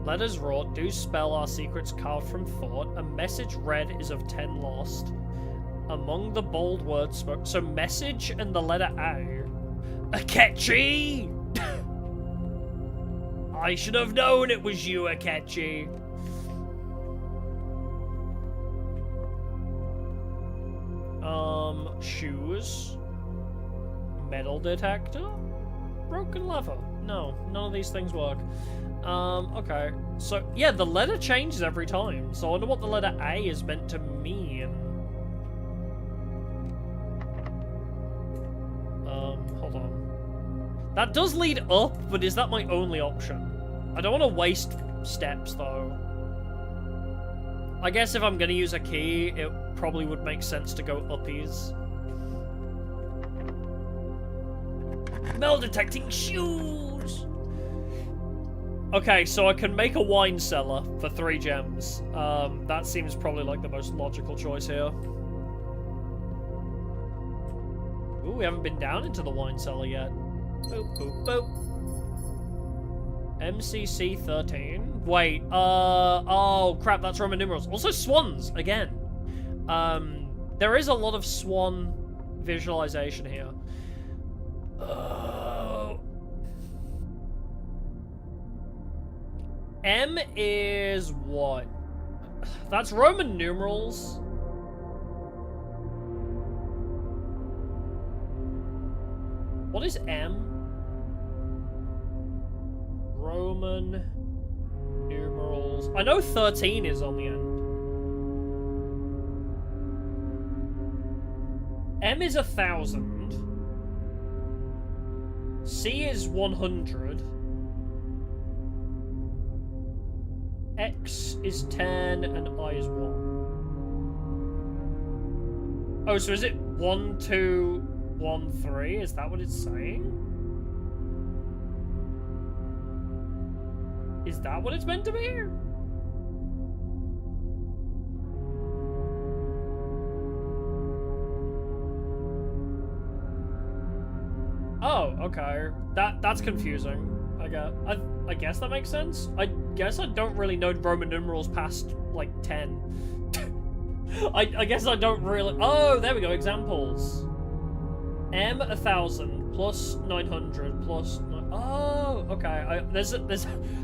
Letters wrought do spell our secrets carved from thought. A message read is of 10 lost. Among the bold words spoke. So message and the letter A. Akechi! I should have known it was you, Akechi. Shoes. Metal detector? Broken lever. No, none of these things work. Okay. So, yeah, the letter changes every time. So I wonder what the letter A is meant to mean. Hold on. That does lead up, but is that my only option? I don't want to waste steps, though. I guess if I'm going to use a key, it probably would make sense to go uppies. Metal detecting shoes! Okay, so I can make a wine cellar for 3 gems. That seems probably like the most logical choice here. Ooh, we haven't been down into the wine cellar yet. Boop, boop, boop. MCC 13. Wait, oh crap, that's Roman numerals. Also swans, again. There is a lot of swan visualization here. M is what? That's Roman numerals. What is M? Roman numerals. I know 13 is on the end. M is 1,000. C is 100. X is 10 and I is 1. Oh, so is it 1, 2, 1, 3? Is that what it's saying? Is that what it's meant to be? Oh, okay. That's confusing. I guess that makes sense. I guess I don't really know Roman numerals past like 10. I guess I don't really. Oh, there we go. Examples. M 1000 plus 900 plus. Oh, okay. There's.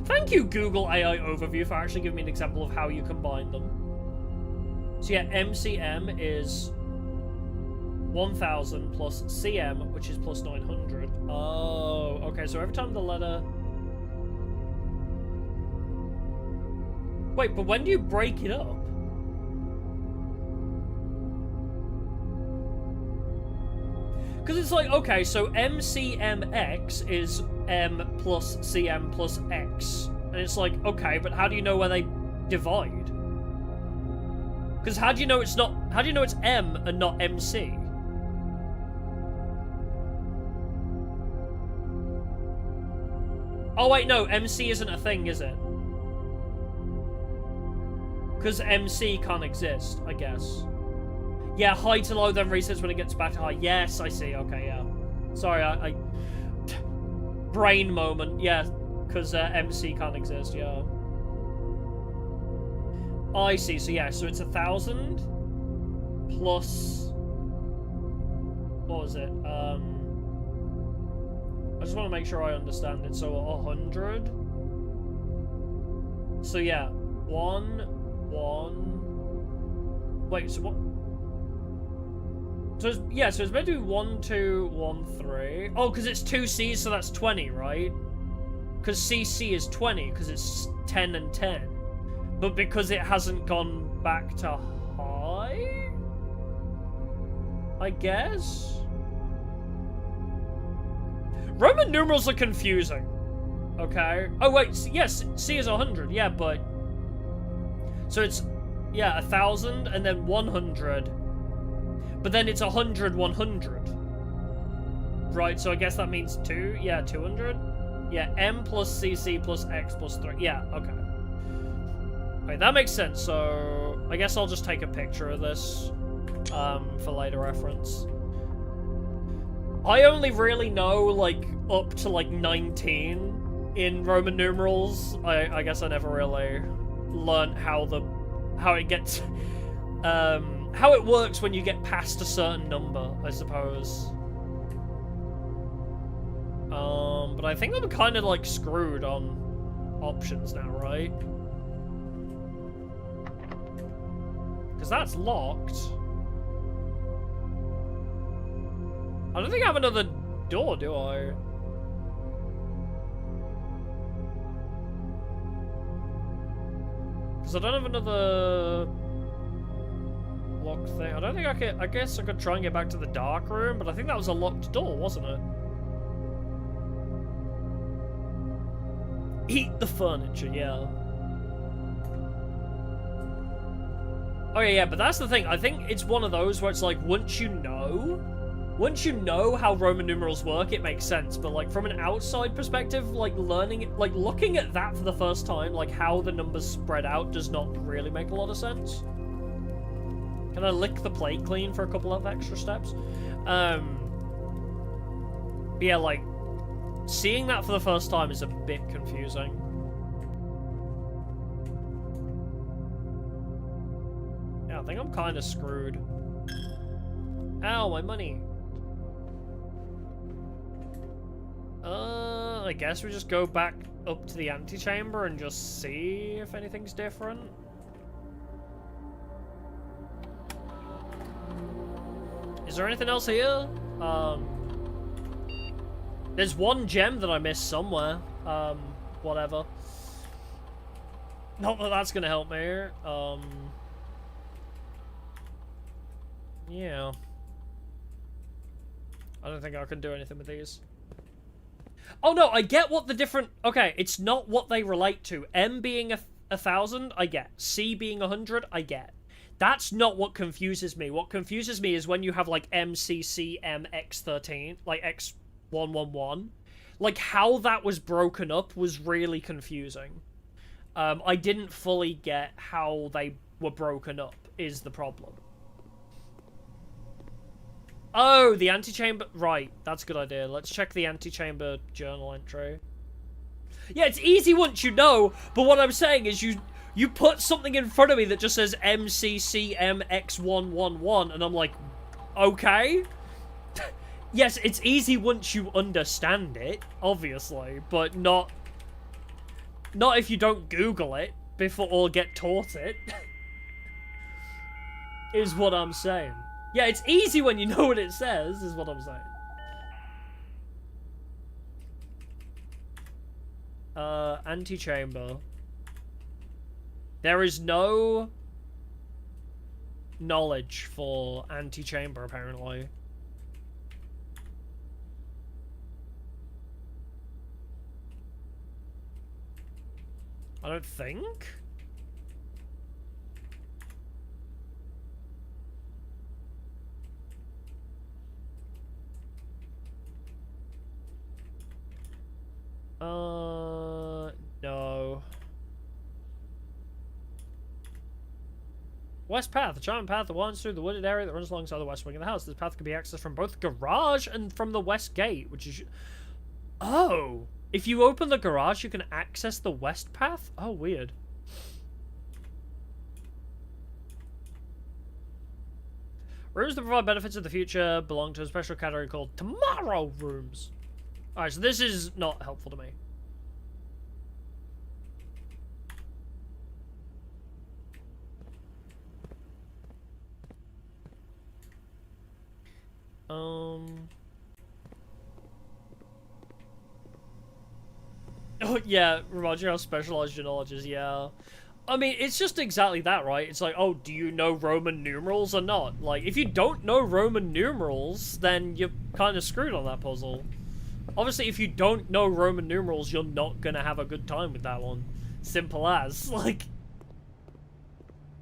Thank you, Google AI Overview, for actually giving me an example of how you combine them. So yeah, MCM is 1000 plus CM, which is plus 900. Oh, okay, so every time the letter... Wait, but when do you break it up? Because it's like, okay, so MCMX is M plus CM plus X. And it's like, okay, but how do you know where they divide? Because how do you know it's not... How do you know it's M and not MC? Oh wait, no, MC isn't a thing, is it? Because MC can't exist, I guess. Yeah, high to low, then resets when it gets back to high. Yes, I see, okay, yeah. Sorry, I brain moment, yeah. Because MC can't exist, yeah. I see, so yeah, so it's 1000 plus... What was it? I just want to make sure I understand it. So 100. So yeah, 1. Wait, so what? So it's, yeah, so it's meant to be 1, 2, 1, 3. Oh, because it's 2 C's, so that's 20, right? Because CC is 20, because it's 10 and 10. But because it hasn't gone back to high? I guess? Roman numerals are confusing. Okay. Oh, wait. Yes, C is 100. Yeah, but... So it's... Yeah, 1000 and then 100. But then it's 100, 100. Right, so I guess that means 2. Yeah, 200. Yeah, M plus CC plus X plus 3. Yeah, okay. Wait, that makes sense. So I guess I'll just take a picture of this for later reference. I only really know, like, up to, like, 19 in Roman numerals. I guess I never really learned how it gets... how it works when you get past a certain number, I suppose. But I think I'm kind of, like, screwed on options now, right? Because that's locked. I don't think I have another door, do I? Because I don't have another locked thing. I don't think I could... I guess I could try and get back to the dark room, but I think that was a locked door, wasn't it? Eat the furniture, yeah. Oh yeah, but that's the thing. I think it's one of those where it's like, once you know how Roman numerals work, it makes sense. But like from an outside perspective, like learning it, like looking at that for the first time, like how the numbers spread out does not really make a lot of sense. Can I lick the plate clean for a couple of extra steps? Yeah, like seeing that for the first time is a bit confusing. Yeah, I think I'm kind of screwed. Ow, my money. I guess we just go back up to the antechamber and just see if anything's different. Is there anything else here? There's one gem that I missed somewhere. Whatever. Not that that's gonna help me here. Yeah. I don't think I can do anything with these. Oh no, I get what the different... Okay, it's not what they relate to. M being 1,000, I get. C being 100, I get. That's not what confuses me. What confuses me is when you have, like, MCCMX13, like, X111. Like, how that was broken up was really confusing. I didn't fully get how they were broken up, is the problem. Oh, the antechamber... Right, that's a good idea. Let's check the antechamber journal entry. Yeah, it's easy once you know, but what I'm saying is you put something in front of me that just says MCCMX111, and I'm like, okay? Yes, it's easy once you understand it, obviously, but not if you don't Google it before or get taught it. Is what I'm saying. Yeah, it's easy when you know what it says, is what I'm saying. Antechamber. There is no knowledge for antechamber, apparently. I don't think. No. West path, a giant path that winds through the wooded area that runs alongside the west wing of the house. This path can be accessed from both the garage and from the west gate, which is... Oh! If you open the garage, you can access the west path? Oh, weird. Rooms that provide benefits in the future belong to a special category called Tomorrow Rooms. Alright, so this is not helpful to me. Oh, yeah, reminds you how specialized your knowledge is, yeah. I mean, it's just exactly that, right? It's like, oh, do you know Roman numerals or not? Like, if you don't know Roman numerals, then you're kind of screwed on that puzzle. Obviously, if you don't know Roman numerals, you're not gonna have a good time with that one. Simple as. Like...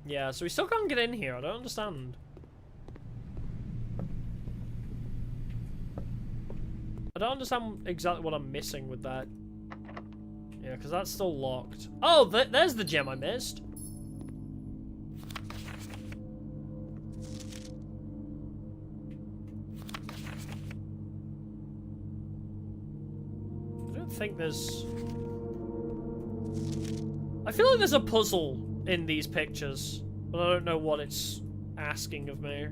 Yeah, so we still can't get in here. I don't understand. I don't understand exactly what I'm missing with that. Yeah, because that's still locked. Oh, there's the gem I missed. I don't think there's... I feel like there's a puzzle in these pictures, but I don't know what it's asking of me.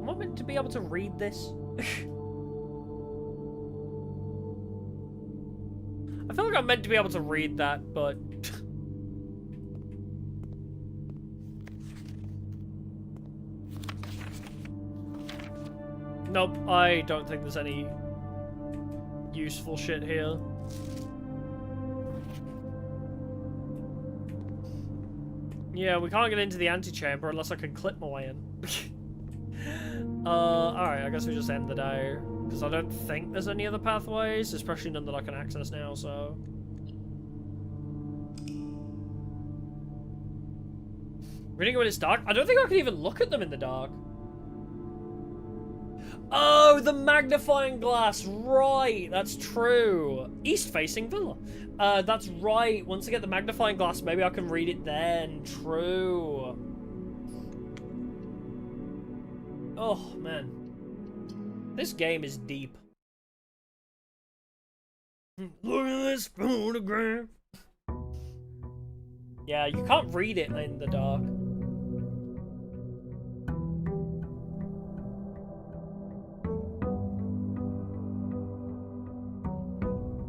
Am I meant to be able to read this? I feel like I'm meant to be able to read that, but... Nope, I don't think there's any useful shit here. Yeah, we can't get into the antechamber unless I can clip my way in. Alright, I guess we just end the day. Because I don't think there's any other pathways, especially none that I can access now, so... Reading it when it's dark? I don't think I can even look at them in the dark. Oh, the magnifying glass! Right, that's true. East-facing villa. That's right. Once I get the magnifying glass, maybe I can read it then. True. Oh, man. This game is deep. Look at this photograph. Yeah, you can't read it in the dark.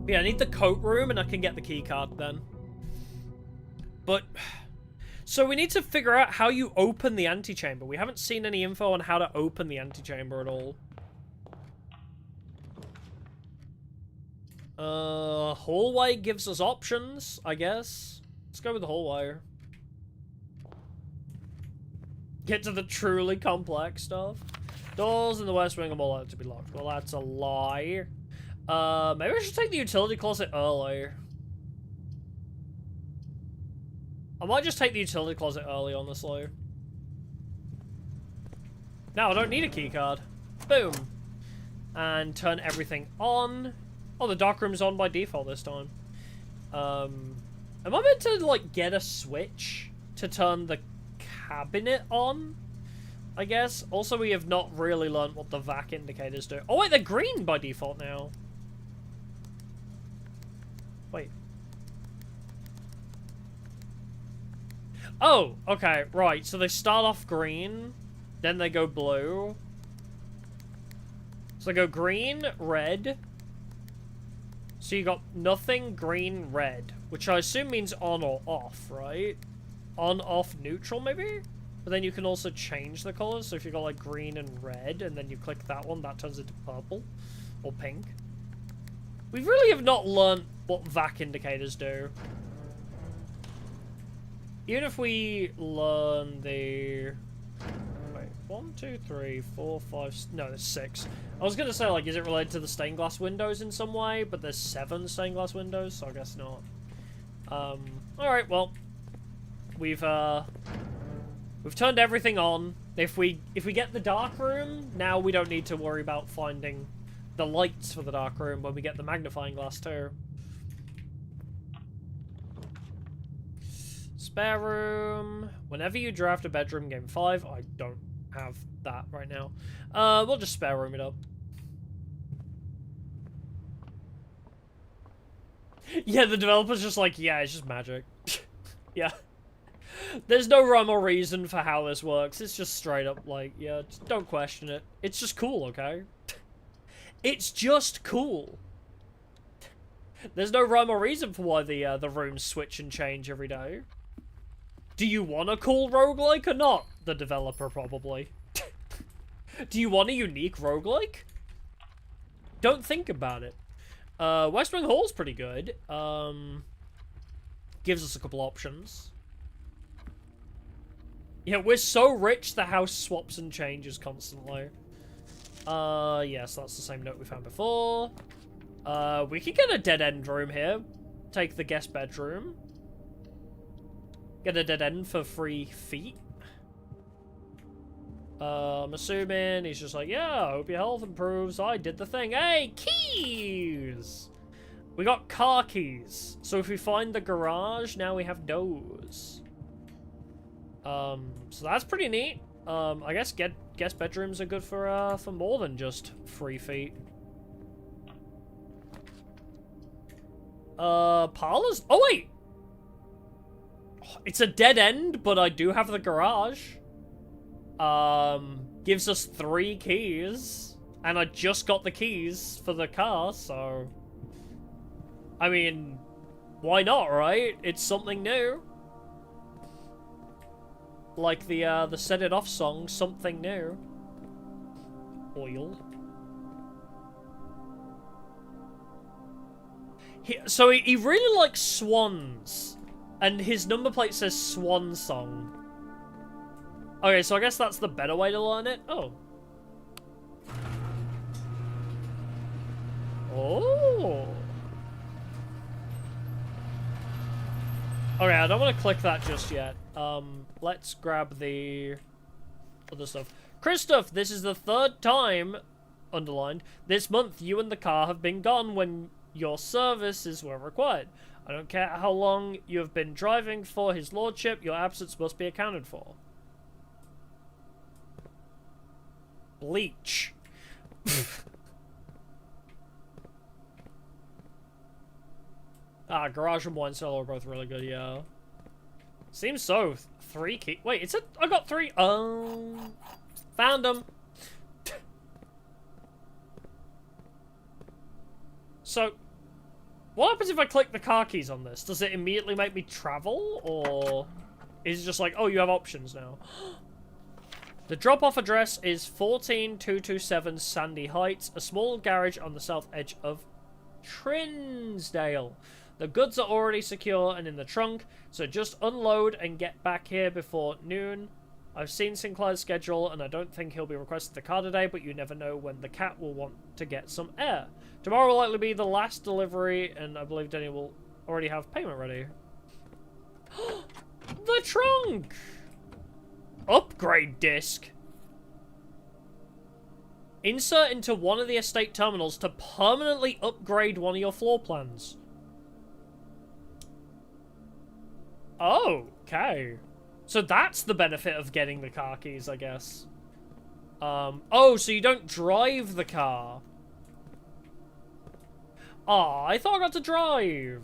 Yeah, I need the coat room and I can get the key card then. But... So we need to figure out how you open the antechamber. We haven't seen any info on how to open the antechamber at all. Hallway gives us options, I guess. Let's go with the hallway. Get to the truly complex stuff. Doors in the west wing are more likely to be locked. Well, that's a lie. Maybe I should take the utility closet early. I might just take the utility closet early, honestly. Now I don't need a keycard. Boom. And turn everything on. Oh, the dark room's on by default this time. Am I meant to, like, get a switch to turn the cabinet on? I guess. Also, we have not really learned what the vac indicators do. Oh, wait, they're green by default now. Wait. Oh, okay, right. So they start off green, then they go blue. So they go green, red. So you got nothing, green, red. Which I assume means on or off, right? On, off, neutral, maybe? But then you can also change the colors. So if you got like green and red, and then you click that one, that turns into purple. Or pink. We really have not learned what vac indicators do. Even if we learn the... Wait, 1, 2, 3, 4, 5... No, there's 6. I was going to say, like, is it related to the stained glass windows in some way? But there's 7 stained glass windows, so I guess not. Alright, well. We've turned everything on. If we get the dark room, now we don't need to worry about finding the lights for the dark room when we get the magnifying glass too. Spare room. Whenever you draft a bedroom, game 5. I don't have that right now. We'll just spare room it up. Yeah, the developer's just like, yeah, it's just magic. Yeah. There's no rhyme or reason for how this works. It's just straight up like, yeah, just don't question it. It's just cool, okay? It's just cool. There's no rhyme or reason for why the rooms switch and change every day. Do you want a cool roguelike or not? The developer probably. Do you want a unique roguelike? Don't think about it. West Wing Hall's pretty good. Gives us a couple options. Yeah, we're so rich the house swaps and changes constantly. Yes, that's the same note we found before. We could get a dead end room here. Take the guest bedroom. Get a dead end for 3 feet. I'm assuming he's just like, yeah, I hope your health improves. I did the thing. Hey, keys! We got car keys. So if we find the garage, now we have those. So that's pretty neat. I guess guest bedrooms are good for more than just 3 feet. Parlors? Oh, wait! It's a dead end, but I do have the garage. Gives us 3 keys. And I just got the keys for the car, so... I mean, why not, right? It's something new. Like the Set It Off song, something new. Oil. So he really likes swans. And his number plate says Swan Song. Okay, so I guess that's the better way to learn it. Oh. Oh. Okay, I don't want to click that just yet. Let's grab the other stuff. Christoph, this is the 3rd time, underlined, this month you and the car have been gone when your services were required. I don't care how long you have been driving for his lordship, your absence must be accounted for. Bleach. Garage and wine cellar are both really good, yeah. Seems so. 3 key. Wait, it's a. I got 3. Found them. So, what happens if I click the car keys on this? Does it immediately make me travel, or is it just like, oh, you have options now? The drop-off address is 14227 Sandy Heights, a small garage on the south edge of Trinsdale. The goods are already secure and in the trunk, so just unload and get back here before noon I've seen Sinclair's schedule, and I don't think he'll be requesting the car today, but you never know when the cat will want to get some air. Tomorrow will likely be the last delivery, and I believe Denny will already have payment ready. The trunk! Upgrade disc. Insert into one of the estate terminals to permanently upgrade one of your floor plans. Oh, okay. So that's the benefit of getting the car keys, I guess. Oh, so you don't drive the car. Ah, I thought I got to drive.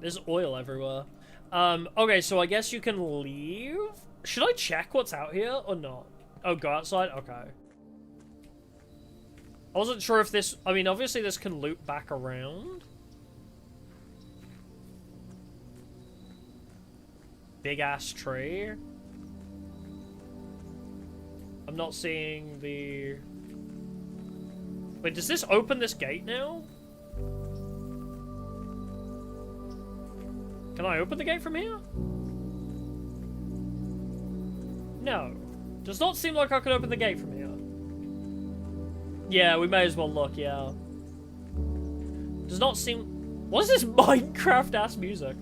There's oil everywhere. Okay, so I guess you can leave? Should I check what's out here or not? Oh, go outside? Okay. I wasn't sure if this... I mean, obviously this can loop back around. Big-ass tree. I'm not seeing the... Wait, does this open this gate now? Can I open the gate from here? No. Does not seem like I could open the gate from here. Yeah, we may as well look, yeah. Does not seem... What is this Minecraft-ass music?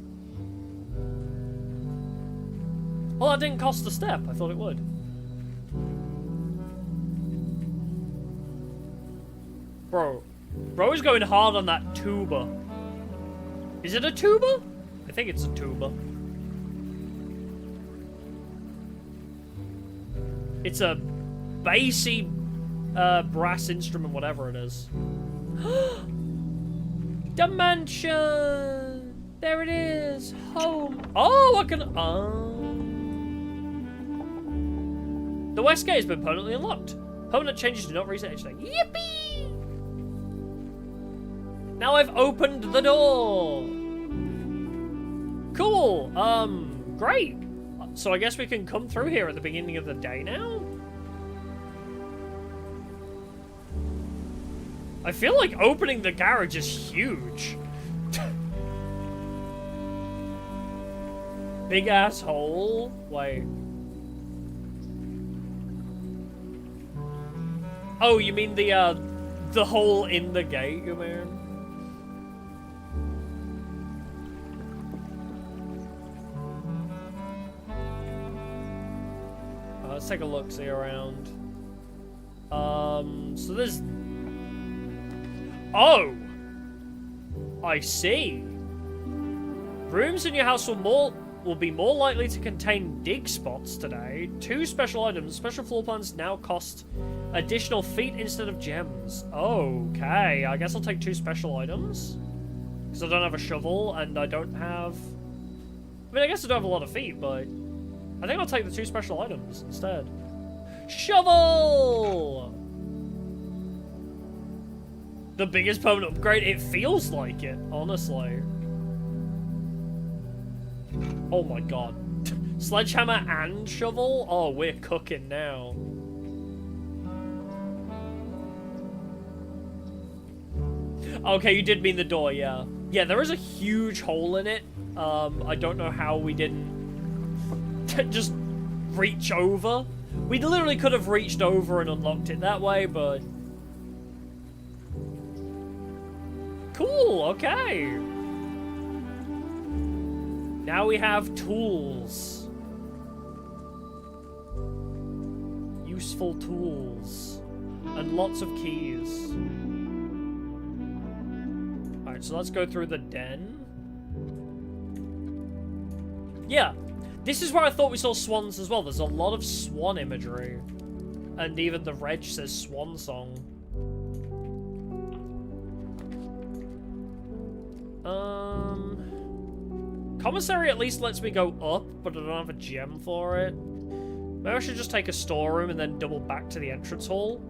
Well, that didn't cost a step. I thought it would. Bro is going hard on that tuba. Is it a tuba? I think it's a tuba. It's a bassy brass instrument, whatever it is. Dimension! There it is! Home! Oh, I can... The west gate has been permanently unlocked. Permanent changes do not reset each day. Yippee! Now I've opened the door! Cool! Great! So I guess we can come through here at the beginning of the day now? I feel like opening the garage is huge. Big asshole. Wait. Oh, you mean the hole in the gate, you mean? Let's take a look-see around. So there's... Oh! I see. Rooms in your house will be more likely to contain dig spots today. 2 special items. Special floor plans now cost additional feet instead of gems. Okay, I guess I'll take 2 special items. Because I don't have a shovel, and I don't have... I mean, I guess I don't have a lot of feet, but... I think I'll take the 2 special items instead. Shovel! The biggest permanent upgrade? It feels like it, honestly. Oh my god. Sledgehammer and shovel? Oh, we're cooking now. Okay, you did mean the door, yeah. Yeah, there is a huge hole in it. I don't know how we didn't just reach over. We literally could have reached over and unlocked it that way, but... Cool, okay. Now we have tools. Useful tools. And lots of keys. Alright, so let's go through the den. Yeah. This is where I thought we saw swans as well. There's a lot of swan imagery. And even the reg says swan song. Commissary at least lets me go up, but I don't have a gem for it. Maybe I should just take a storeroom and then double back to the entrance hall.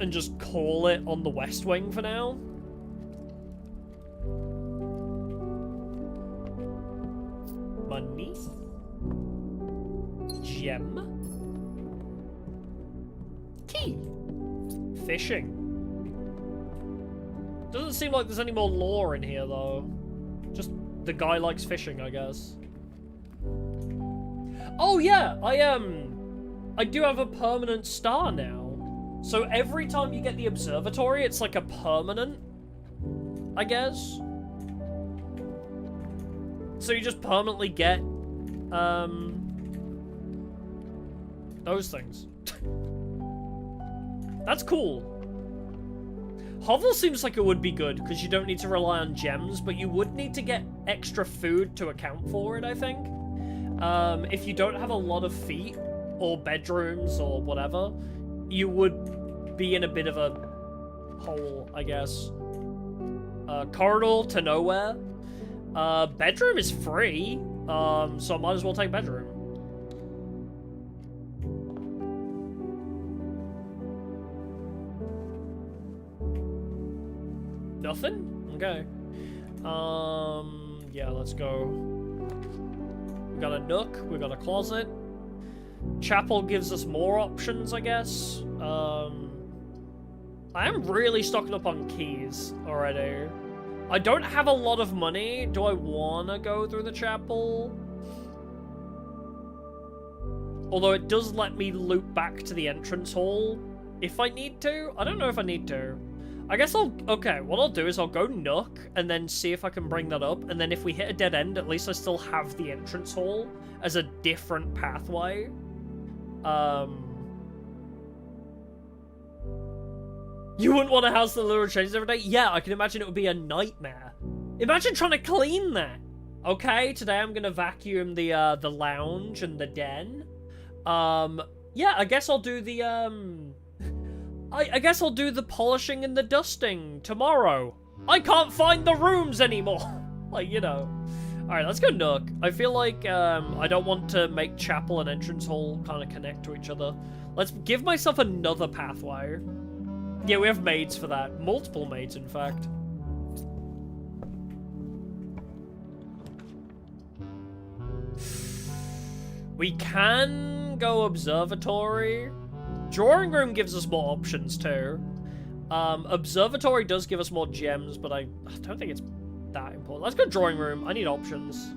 And just call it on the west wing for now. Money. Gem. Key. Fishing. Doesn't seem like there's any more lore in here, though. Just the guy likes fishing, I guess. Oh yeah, I do have a permanent star now. So every time you get the observatory, it's like a permanent, I guess. So you just permanently get, those things. That's cool. Hovel seems like it would be good, because you don't need to rely on gems, but you would need to get extra food to account for it, I think. If you don't have a lot of feet, or bedrooms, or whatever, you would be in a bit of a hole, I guess. Corridor to nowhere. Bedroom is free, so I might as well take bedroom. Nothing? Okay. Yeah, let's go. We got a nook, we got a closet. Chapel gives us more options, I guess. I am really stocking up on keys already. I don't have a lot of money. Do I want to go through the chapel? Although it does let me loop back to the entrance hall if I need to. I don't know if I need to. I guess okay, what I'll do is I'll go nook and then see if I can bring that up. And then if we hit a dead end, at least I still have the entrance hall as a different pathway. You wouldn't want a house that literally changes every day? Yeah, I can imagine it would be a nightmare. Imagine trying to clean that. Okay, today I'm gonna vacuum the lounge and the den. Yeah, I guess I'll do the, I guess I'll do the polishing and the dusting tomorrow. I can't find the rooms anymore. Like, you know. Alright, let's go nook. I feel like, I don't want to make chapel and entrance hall kind of connect to each other. Let's give myself another pathway. Yeah, we have maids for that. Multiple maids, in fact. We can go observatory. Drawing room gives us more options, too. Observatory does give us more gems, but I don't think it's that important. Let's go drawing room. I need options.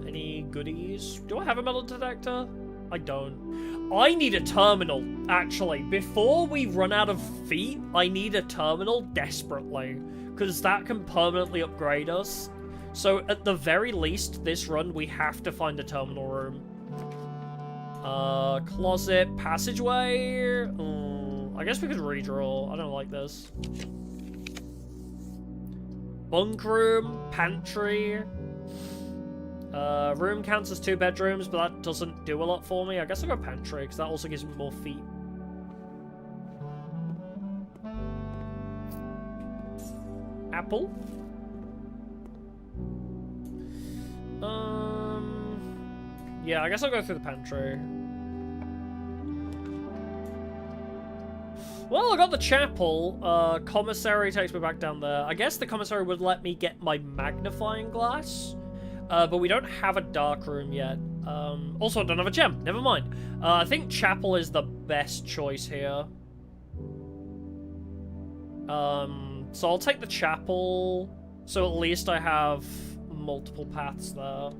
Any goodies? Do I have a metal detector? I don't. I need a terminal, actually. Before we run out of feet, I need a terminal desperately, because that can permanently upgrade us. So, at the very least, this run, we have to find a terminal room. Closet, passageway. I guess we could redraw. I don't like this. Bunk room, pantry. Room counts as 2 bedrooms, but that doesn't do a lot for me. I guess I'll go pantry, because that also gives me more feet. Apple? Yeah, I guess I'll go through the pantry. Well, I got the chapel. Commissary takes me back down there. I guess the commissary would let me get my magnifying glass. But we don't have a dark room yet. Also, I don't have a gem. Never mind. I think chapel is the best choice here. So I'll take the chapel. So at least I have multiple paths there.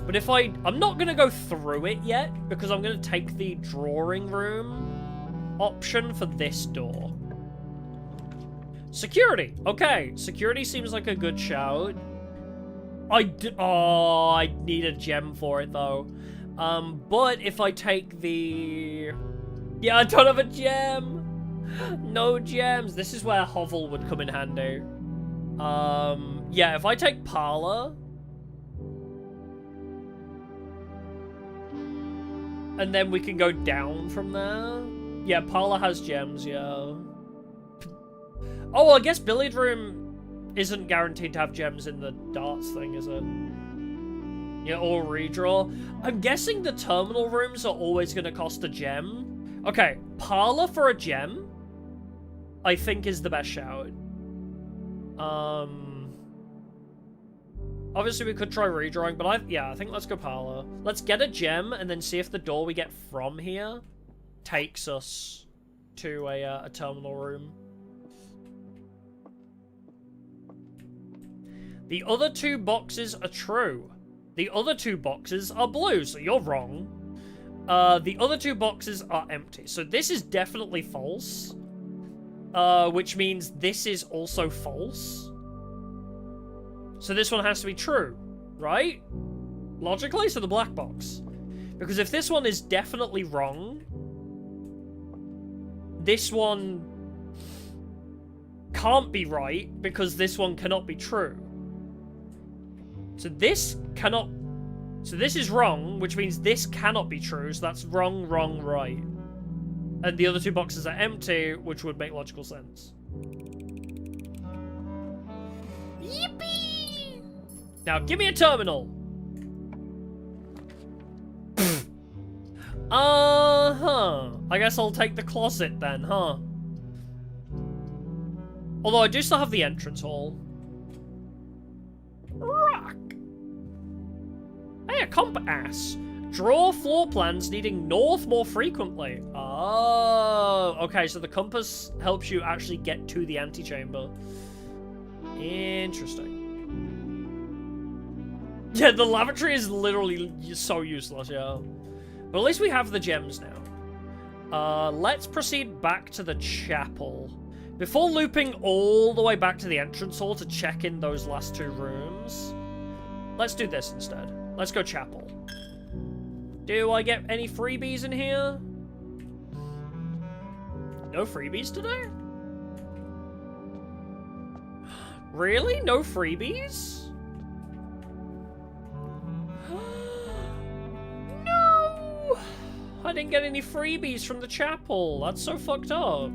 But if I'm not going to go through it yet, because I'm going to take the drawing room option for this door. Security. Okay, security seems like a good shout. I need a gem for it, though. But if I take the... Yeah, I don't have a gem! No gems! This is where Hovel would come in handy. Yeah, if I take Parlor... And then we can go down from there. Yeah, Parlor has gems, yeah. Oh, I guess Billiard Room isn't guaranteed to have gems in the darts thing, is it? Yeah, or redraw. I'm guessing the terminal rooms are always going to cost a gem. Okay, Parlor for a gem, I think is the best shout. Obviously, we could try redrawing, but I think let's go Parlor. Let's get a gem, and then see if the door we get from here takes us to a terminal room. The other two boxes are true. The other two boxes are blue, so you're wrong. The other two boxes are empty. So this is definitely false. Which means this is also false. So this one has to be true, right? Logically, so the black box. Because if this one is definitely wrong, this one can't be right because this one cannot be true. So this cannot... So this is wrong, which means this cannot be true, so that's wrong, wrong, right. And the other two boxes are empty, which would make logical sense. Yippee! Now, give me a terminal! Uh-huh. I guess I'll take the closet then, huh? Although I do still have the entrance hall. Rock! Hey, a compass! Draw floor plans needing north more frequently. Oh, okay, so the compass helps you actually get to the antechamber. Interesting. Yeah, the lavatory is literally so useless, yeah. But at least we have the gems now. Let's proceed back to the chapel. Before looping all the way back to the entrance hall to check in those last two rooms, let's do this instead. Let's go chapel. Do I get any freebies in here? No freebies today? Really? No freebies? No! I didn't get any freebies from the chapel. That's so fucked up.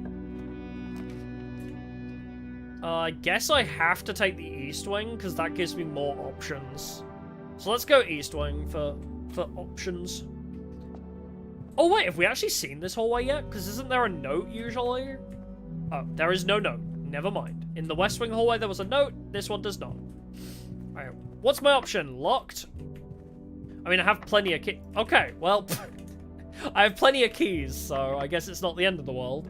I guess I have to take the east wing because that gives me more options. So let's go east wing for options. Oh wait, have we actually seen this hallway yet? Because isn't there a note usually? Oh, there is no note. Never mind. In the west wing hallway there was a note. This one does not. Alright, what's my option? Locked? I mean, I have plenty of keys. Okay, well, I have plenty of keys, so I guess it's not the end of the world.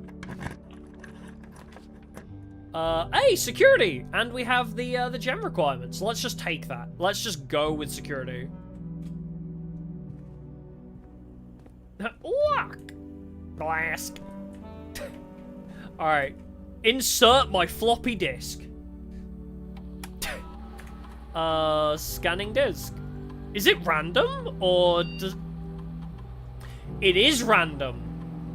Hey, security! And we have the gem requirements. Let's just take that. Let's just go with security. Lock! Glask. Alright. Insert my floppy disk. Scanning disk. Is it random? Or does... It is random.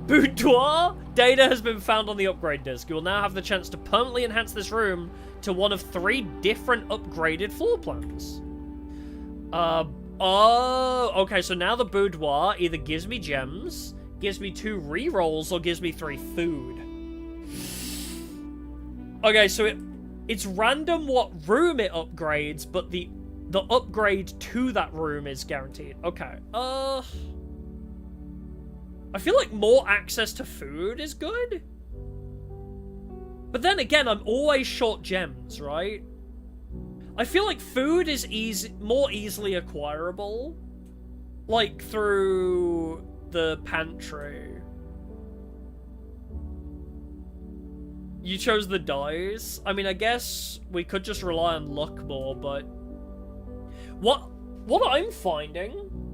Boudoir data has been found on the upgrade disk. You will now have the chance to permanently enhance this room to one of 3 different upgraded floor plans. Oh, okay, so now the boudoir either gives me gems, gives me 2 rerolls, or gives me 3 food. Okay, so it's random what room it upgrades, but the upgrade to that room is guaranteed. Okay, I feel like more access to food is good. But then again, I'm always short gems, right? I feel like food is more easily acquirable. Like, through the pantry. You chose the dice. I mean, I guess we could just rely on luck more, but... What I'm finding...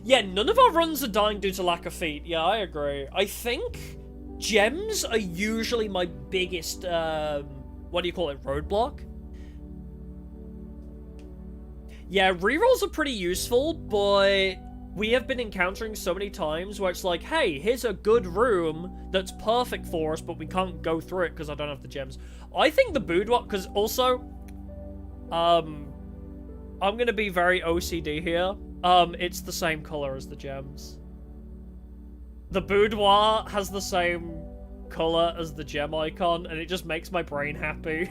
Yeah, none of our runs are dying due to lack of feet. Yeah, I agree. I think gems are usually my biggest, what do you call it, roadblock? Yeah, rerolls are pretty useful, but we have been encountering so many times where it's like, hey, here's a good room that's perfect for us, but we can't go through it because I don't have the gems. I think the boudoir, because also, I'm going to be very OCD here. It's the same color as the gems. The boudoir has the same color as the gem icon, and it just makes my brain happy.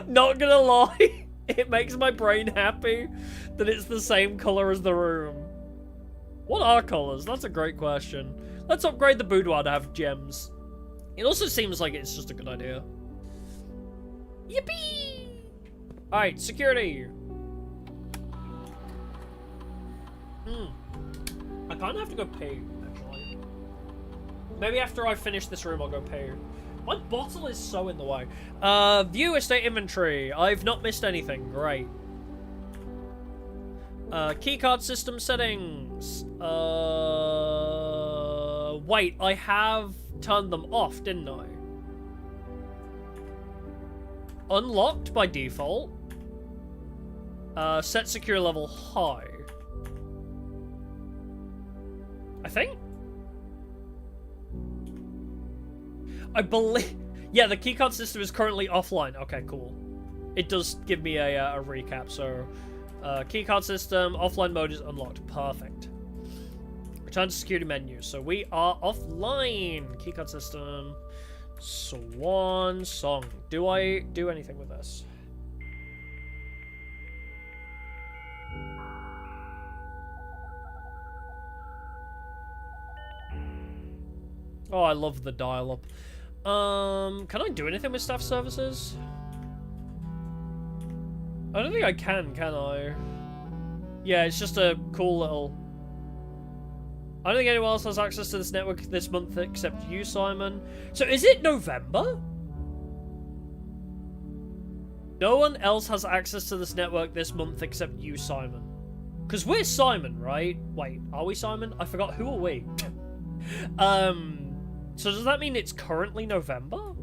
Not gonna lie, it makes my brain happy that it's the same color as the room. What are colors? That's a great question. Let's upgrade the boudoir to have gems. It also seems like it's just a good idea. Yippee! Alright, security. I kind of have to go pee, actually. Maybe after I finish this room, I'll go pee. My bottle is so in the way. View estate inventory. I've not missed anything. Great. Keycard system settings. Wait, I have turned them off, didn't I? Unlocked by default. Set secure level high. I think? I believe... Yeah, the keycard system is currently offline. Okay, cool. It does give me a recap, so... keycard system, offline mode is unlocked. Perfect. Return to security menu. So we are offline. Keycard system. Swan song. Do I do anything with this? Oh, I love the dial-up. Can I do anything with staff services? I don't think I can I? Yeah, it's just a cool little... I don't think anyone else has access to this network this month except you, Simon. So is it November? No one else has access to this network this month except you, Simon. Because we're Simon, right? Wait, are we Simon? I forgot. Who are we? So does that mean it's currently November?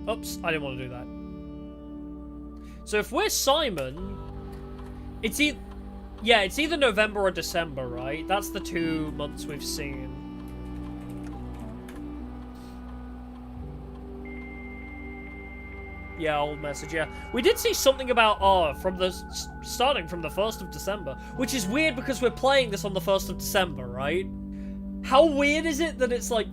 Oops, I didn't want to do that. So if we're Simon, it's either November or December, right? That's the 2 months we've seen. Yeah, old message, yeah. We did see something about, starting from the 1st of December, which is weird because we're playing this on the 1st of December, right? How weird is it that it's like,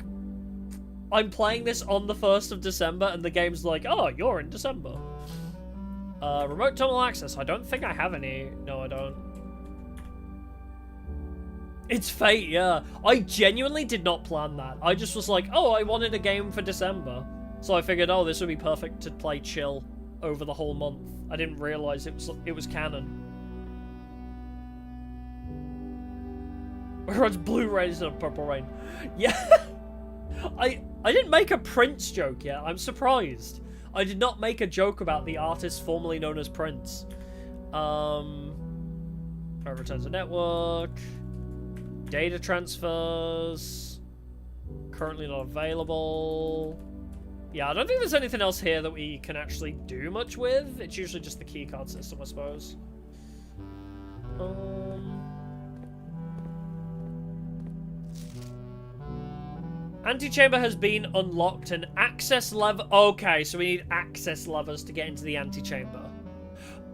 I'm playing this on the 1st of December and the game's like, oh, you're in December. Remote terminal access. I don't think I have any. No, I don't. It's fate, yeah. I genuinely did not plan that. I just was like, oh, I wanted a game for December. So I figured, oh, this would be perfect to play chill over the whole month. I didn't realize it was canon. It runs Blu-ray instead of Purple Rain. Yeah. I didn't make a Prince joke yet. I'm surprised. I did not make a joke about the artist formerly known as Prince. Return to network. Data transfers. Currently not available. Yeah, I don't think there's anything else here that we can actually do much with. It's usually just the keycard system, I suppose. Antechamber has been unlocked and access lever... Okay, so we need access levers to get into the antechamber.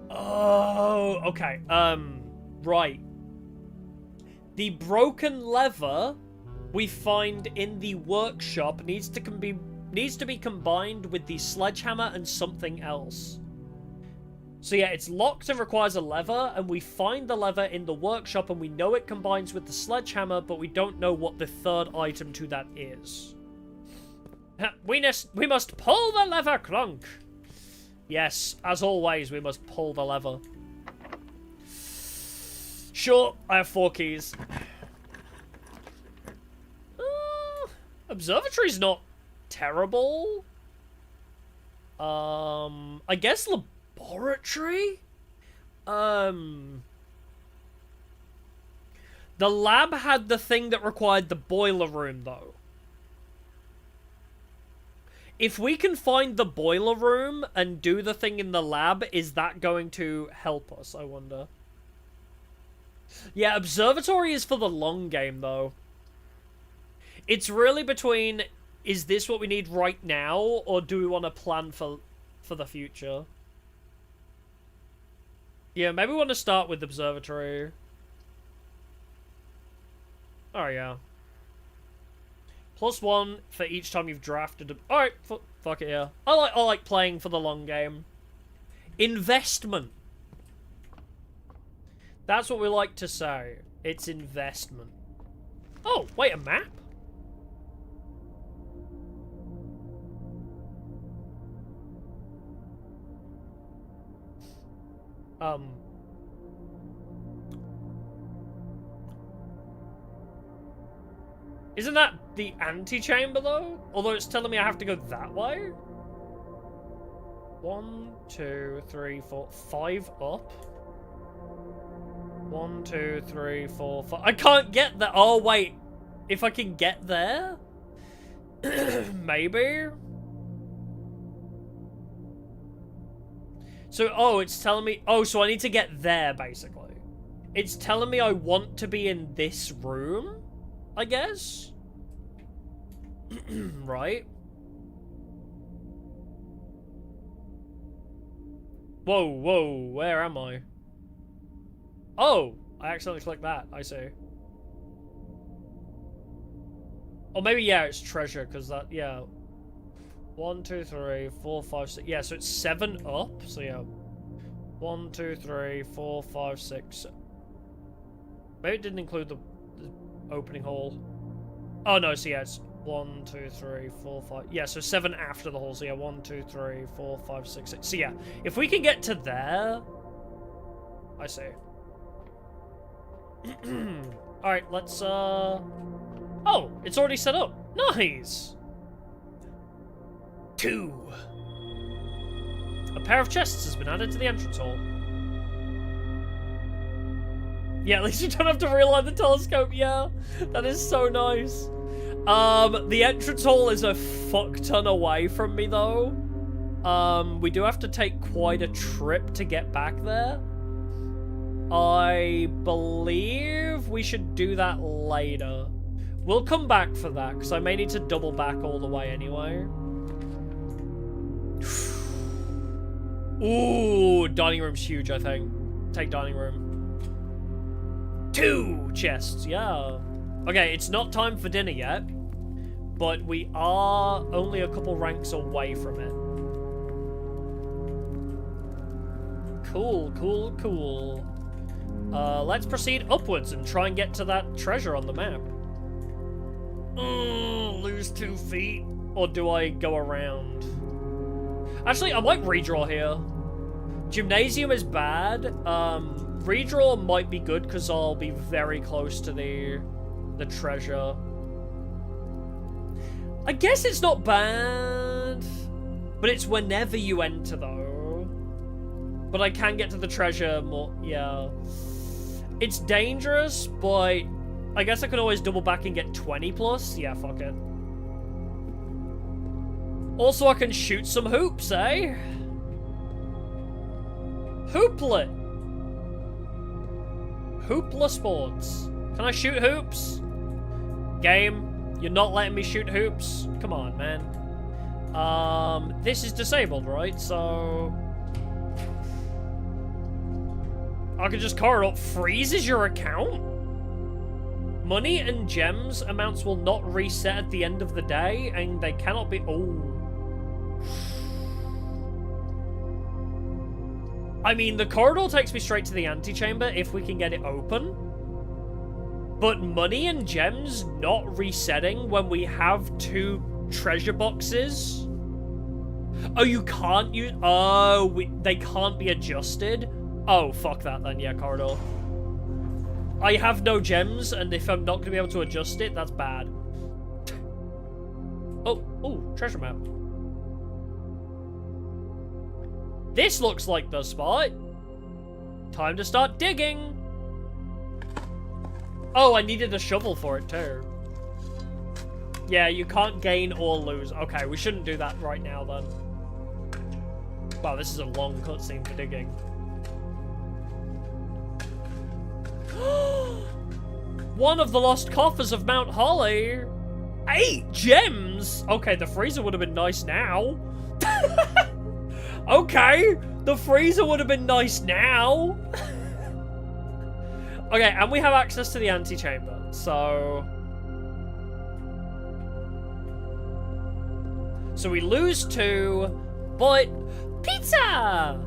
Oh, okay. Right. The broken lever we find in the workshop needs to be combined with the sledgehammer and something else. So yeah, it's locked and requires a lever, and we find the lever in the workshop, and we know it combines with the sledgehammer, but we don't know what the third item to that is. We must pull the lever, Clunk! Yes, as always, we must pull the lever. Sure, I have 4 keys. Observatory's not terrible. I guess laboratory? The lab had the thing that required the boiler room, though. If we can find the boiler room and do the thing in the lab, is that going to help us, I wonder? Yeah, observatory is for the long game, though. It's really between, is this what we need right now, or do we want to plan for the future? Yeah, maybe we want to start with observatory. Oh, yeah. +1 for each time you've drafted. Alright, fuck it, yeah. I like playing for the long game. Investment. That's what we like to say. It's investment. Oh, wait, a map? Isn't that the antechamber, though? Although it's telling me I have to go that way? 1, 2, 3, 4, 5 up. 1, 2, 3, 4, 5. I can't get there. Oh, wait. If I can get there? Maybe? So, oh, it's telling me... Oh, so I need to get there, basically. It's telling me I want to be in this room, I guess? Right? Whoa, whoa, where am I? Oh, I accidentally clicked that, I see. Or maybe, yeah, it's treasure, because that, yeah. 1, 2, 3, 4, 5, 6. Yeah, so it's 7 up. So, yeah. 1, 2, 3, 4, 5, 6. Maybe it didn't include the opening hall. Oh, no, so yeah, it's 1, 2, 3, 4, 5. Yeah, so 7 after the hall. So, yeah, 1, 2, 3, 4, 5, 6, 6. So, yeah, if we can get to there... I see. Alright, let's, Oh, it's already set up. Nice! 2. A pair of chests has been added to the entrance hall. Yeah, at least you don't have to realign the telescope, yeah. That is so nice. The entrance hall is a fuck ton away from me, though. We do have to take quite a trip to get back there. I believe we should do that later. We'll come back for that, because I may need to double back all the way anyway. Ooh, dining room's huge, I think. Take dining room. 2 chests, yeah. Okay, it's not time for dinner yet, but we are only a couple ranks away from it. Cool, cool, cool. Let's proceed upwards and try and get to that treasure on the map. Lose 2 feet? Or do I go around? Actually, I might redraw here. Gymnasium is bad. Redraw might be good because I'll be very close to the treasure. I guess it's not bad. But it's whenever you enter, though. But I can get to the treasure more. Yeah. It's dangerous, but I guess I could always double back and get 20 plus. Yeah, fuck it. Also, I can shoot some hoops, eh? Hooplet. Hoopla sports. Can I shoot hoops? Game, you're not letting me shoot hoops? Come on, man. This is disabled, right? So... I could just call it up. Freezes your account? Money and gems amounts will not reset at the end of the day, and they cannot be... Oh. I mean, the corridor takes me straight to the antechamber if we can get it open. But money and gems not resetting when we have 2 treasure boxes? Oh, you can't use... Oh, they can't be adjusted? Oh, fuck that then, yeah, corridor. I have no gems, and if I'm not going to be able to adjust it, that's bad. Oh, treasure map. This looks like the spot. Time to start digging. Oh, I needed a shovel for it too. Yeah, you can't gain or lose. Okay, we shouldn't do that right now then. Wow, this is a long cutscene for digging. One of the lost coffers of Mount Holly. 8 gems? Okay, the freezer would have been nice now. Okay, the freezer would have been nice now. Okay, and we have access to the antechamber, so... So we lose 2, but... Pizza!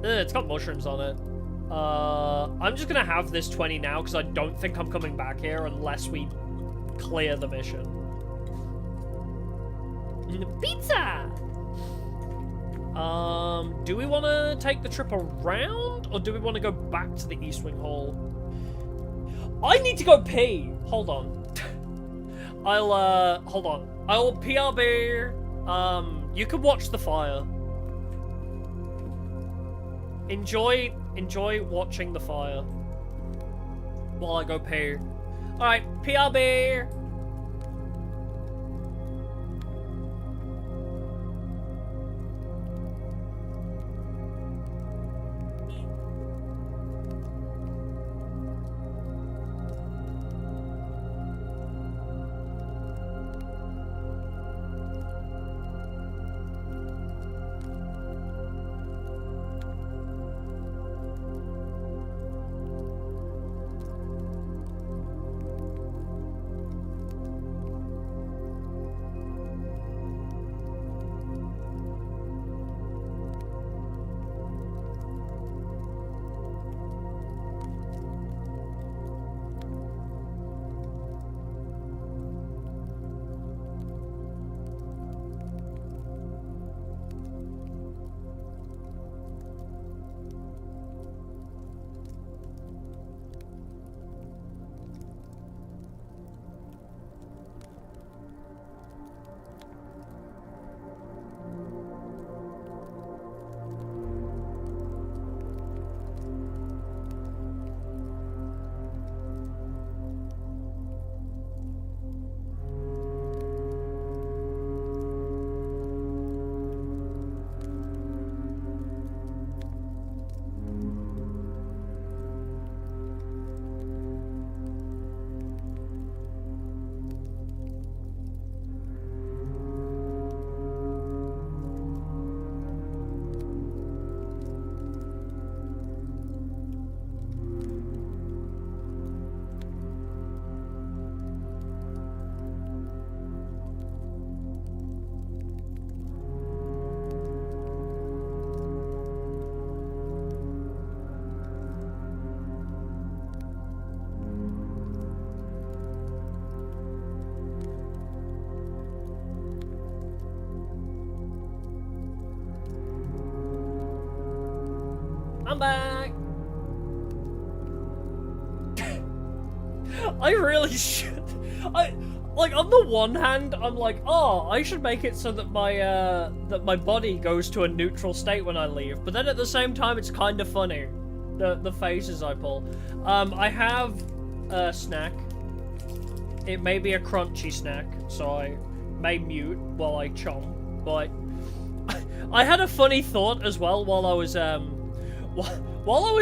It's got mushrooms on it. I'm just gonna have this 20 now, because I don't think I'm coming back here unless we clear the mission. Pizza! Do we want to take the trip around, or do we want to go back to the East Wing Hall? I need to go pee! Hold on. hold on. I'll PRB, you can watch the fire. Enjoy watching the fire. While I go pee. Alright, PRB! I'm back! I really should. Like, on the one hand, I'm like, oh, I should make it so that my body goes to a neutral state when I leave. But then at the same time, it's kind of funny, the faces I pull. I have a snack. It may be a crunchy snack, so I may mute while I chomp. But I had a funny thought as well while I was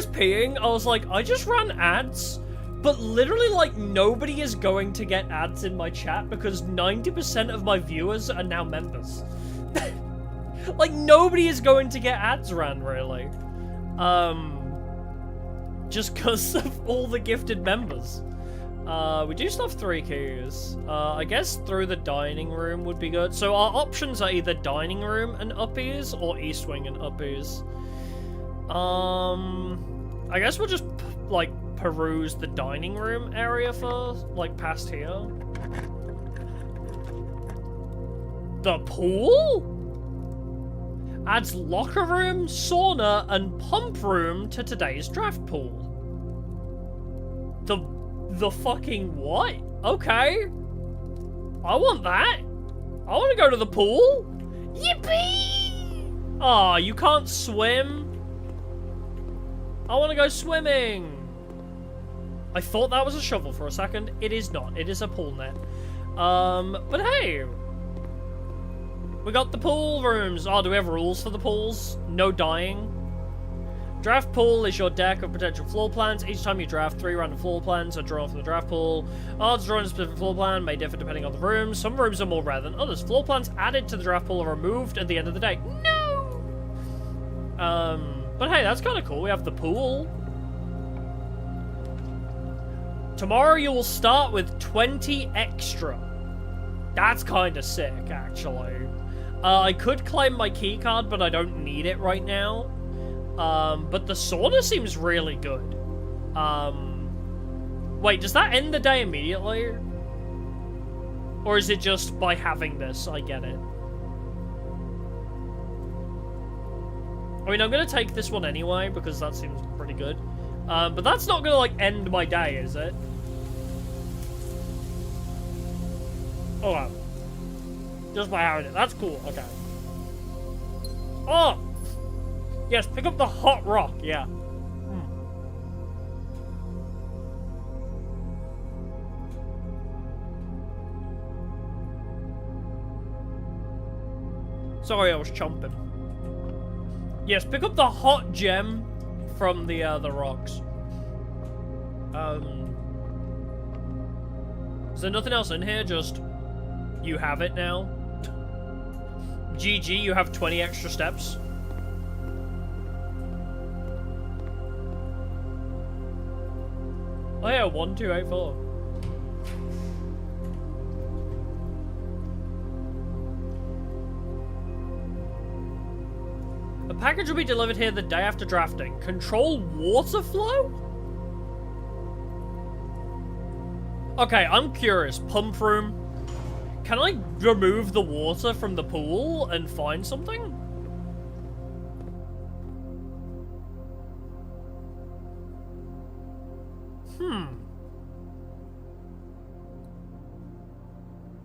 peeing. I was like, I just ran ads. But literally, like, nobody is going to get ads in my chat because 90% of my viewers are now members. Like, nobody is going to get ads ran, really. Just because of all the gifted members. We do still have 3 keys. I guess through the dining room would be good. So our options are either dining room and uppies or east wing and uppies. I guess we'll just, like, peruse the dining room area first, like past here. The pool? Adds locker room, sauna, and pump room to today's draft pool. The fucking what? Okay. I want that. I want to go to the pool. Yippee! Aw, you can't swim? I want to go swimming. I thought that was a shovel for a second. It is not. It is a pool net. But hey. We got the pool rooms. Oh, do we have rules for the pools? No dying. Draft pool is your deck of potential floor plans. Each time you draft, 3 random floor plans are drawn from the draft pool. Odds drawn in a specific floor plan may differ depending on the room. Some rooms are more rare than others. Floor plans added to the draft pool are removed at the end of the day. No! But hey, that's kind of cool. We have the pool. Tomorrow you will start with 20 extra. That's kind of sick, actually. I could claim my key card, but I don't need it right now. But the sauna seems really good. Wait, does that end the day immediately? Or is it just by having this, I get it? I mean, I'm gonna take this one anyway, because that seems pretty good. But that's not gonna, like, end my day, is it? Okay. Just by having it. That's cool. Okay. Oh! Yes, pick up the hot rock. Yeah. Sorry, I was chomping. Yes, pick up the hot gem from the rocks. Is there nothing else in here? Just you have it now. GG, you have 20 extra steps. Oh yeah, 1, 2, 8, 4. The package will be delivered here the day after drafting. Control water flow? Okay, I'm curious. Pump room. Can I remove the water from the pool and find something?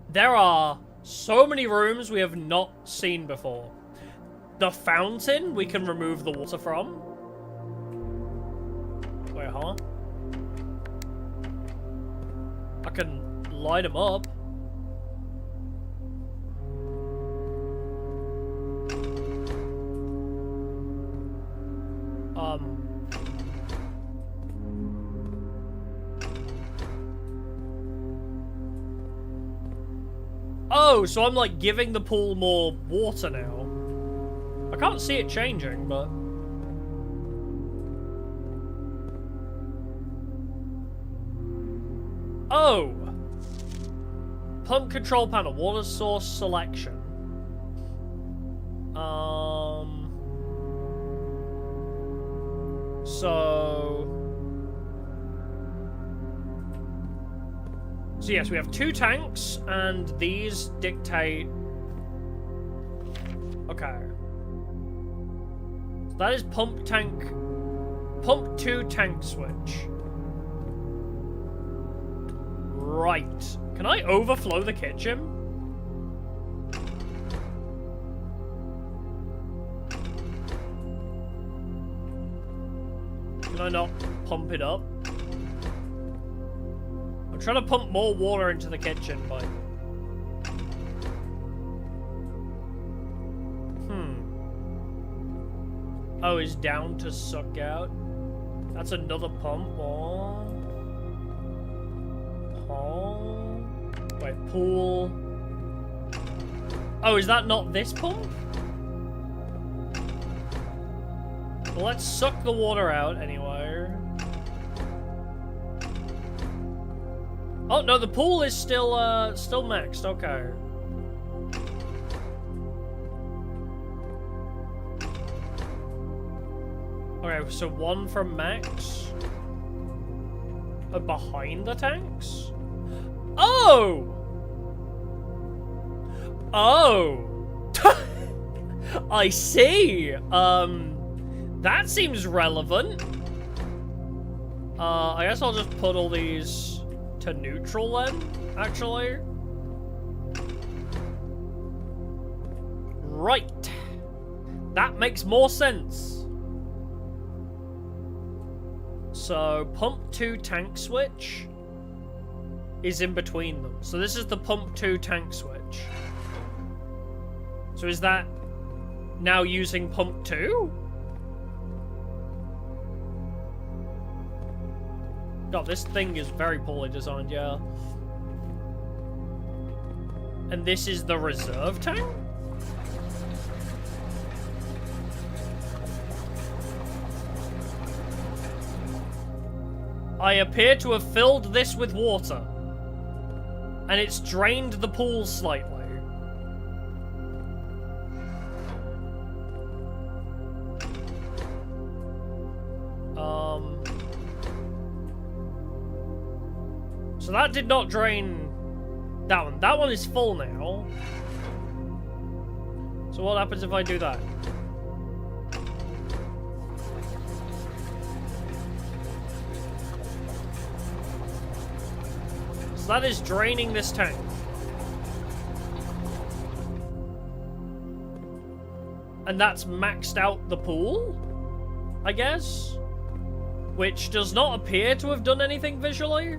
There are so many rooms we have not seen before. The fountain we can remove the water from. Wait, huh? I can light them up. Oh, so I'm like giving the pool more water now. I can't see it changing, but... Oh! Pump control panel, water source selection. So yes, we have 2 tanks, and these dictate... Okay. So that is pump 2 tank switch. Right. Can I overflow the kitchen? Can I not pump it up? I'm trying to pump more water into the kitchen, but... Oh, he's down to suck out. That's another pump. Oh. Oh. Wait, pool. Oh, is that not this pump? Well, let's suck the water out anyway. Oh, no, the pool is still maxed. Okay. Okay, so 1 from max. Behind the tanks? Oh! Oh! I see! That seems relevant. I guess I'll just put all these to neutral then, actually. Right. That makes more sense. So, pump 2 tank switch is in between them. So this is the pump 2 tank switch. So is that now using pump 2? God, this thing is very poorly designed, yeah. And this is the reserve tank? I appear to have filled this with water. And it's drained the pool slightly. So that did not drain that one. That one is full now. So what happens if I do that? So that is draining this tank. And that's maxed out the pool, I guess? Which does not appear to have done anything visually.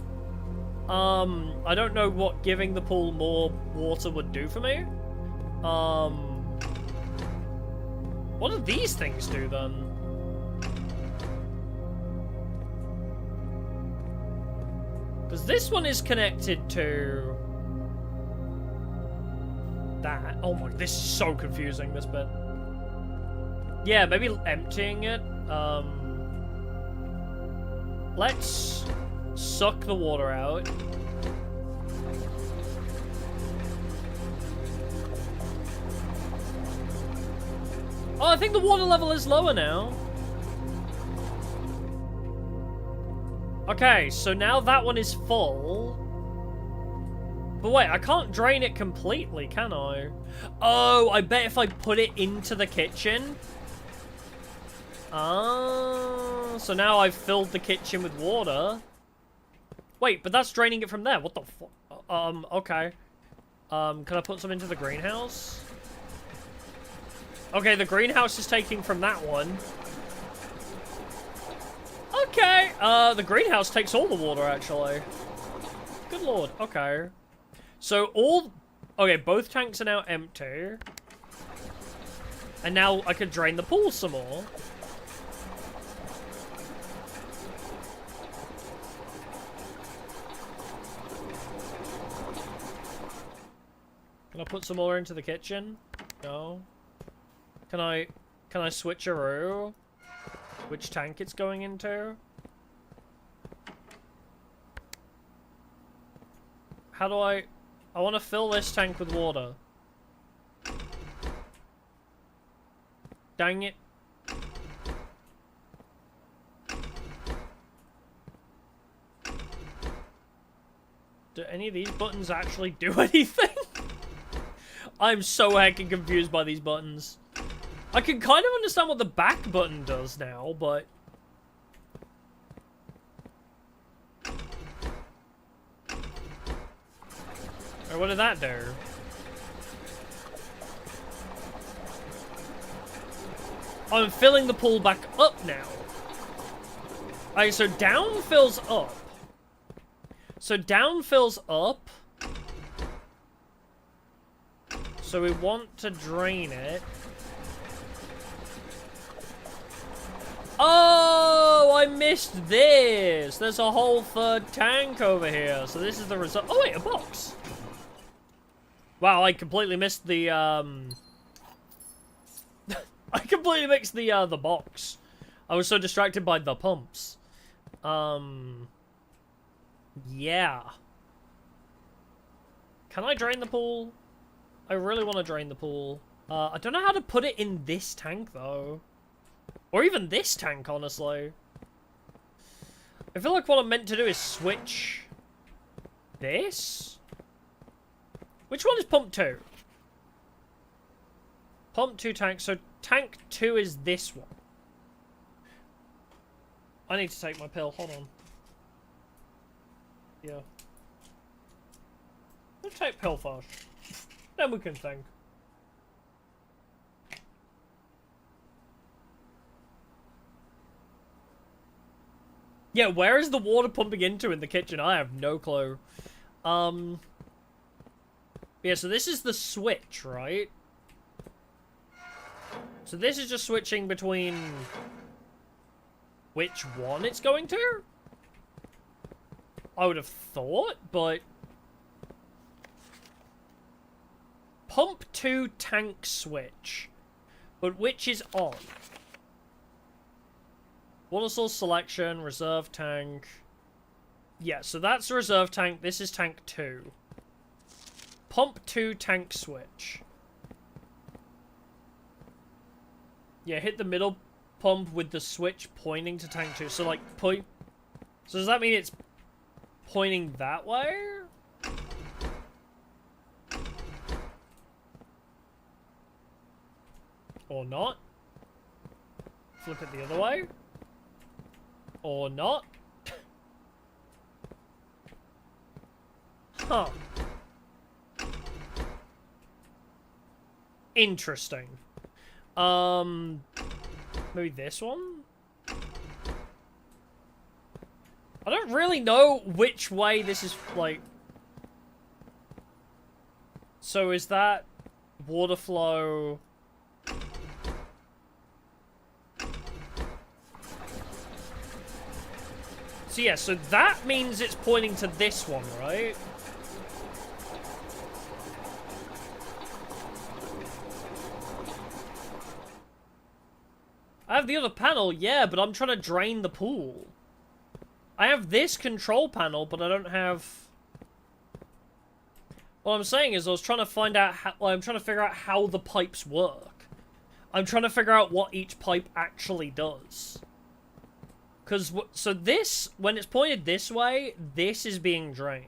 I don't know what giving the pool more water would do for me. What do these things do then? Because this one is connected to that. Oh my, this is so confusing, this bit. Yeah, maybe emptying it. Let's suck the water out. Oh, I think the water level is lower now. Okay, so now that one is full. But wait, I can't drain it completely, can I? Oh, I bet if I put it into the kitchen. Ah, so now I've filled the kitchen with water. Wait, but that's draining it from there. What the fuck? Okay. Can I put some into the greenhouse? Okay, the greenhouse is taking from that one. Okay, the greenhouse takes all the water, actually. Good lord, okay. So okay, both tanks are now empty. And now I could drain the pool some more. Can I put some more into the kitchen? No. Can I switcheroo which tank it's going into? How do I want to fill this tank with water. Dang it. Do any of these buttons actually do anything? I'm so heckin' confused by these buttons. I can kind of understand what the back button does now, but... Or what did that do? I'm filling the pool back up now. Alright, so down fills up. So down fills up. So we want to drain it. Oh, I missed this. There's a whole third tank over here. So this is the result. Oh, wait, a box. Wow, I completely missed the, I completely mixed the box. I was so distracted by the pumps. Yeah. Can I drain the pool? I really want to drain the pool. I don't know how to put it in this tank, though. Or even this tank, honestly. I feel like what I'm meant to do is switch this? Which one is pump 2? Pump 2 tank. So tank 2 is this one. I need to take my pill. Hold on. Yeah. Let's take pill first. Then we can think. Yeah, where is the water pumping into in the kitchen? I have no clue. Yeah, so this is the switch, right? So this is just switching between which one it's going to? I would have thought, but... Pump 2 tank switch. But which is on? Water source selection, reserve tank. Yeah, so that's the reserve tank. This is tank 2. Pump 2 tank switch. Yeah, hit the middle pump with the switch pointing to tank 2. So, like, point... So does that mean it's pointing that way? Or not? Flip it the other way? Or not? Huh. Interesting. Maybe this one? I don't really know which way this is, like... So is that water flow... So yeah, so that means it's pointing to this one, right? I have the other panel, yeah, but I'm trying to drain the pool. I have this control panel, but I don't have... What I'm saying is I was trying to find out how... Well, I'm trying to figure out how the pipes work. I'm trying to figure out what each pipe actually does. Because, so this, when it's pointed this way, this is being drained.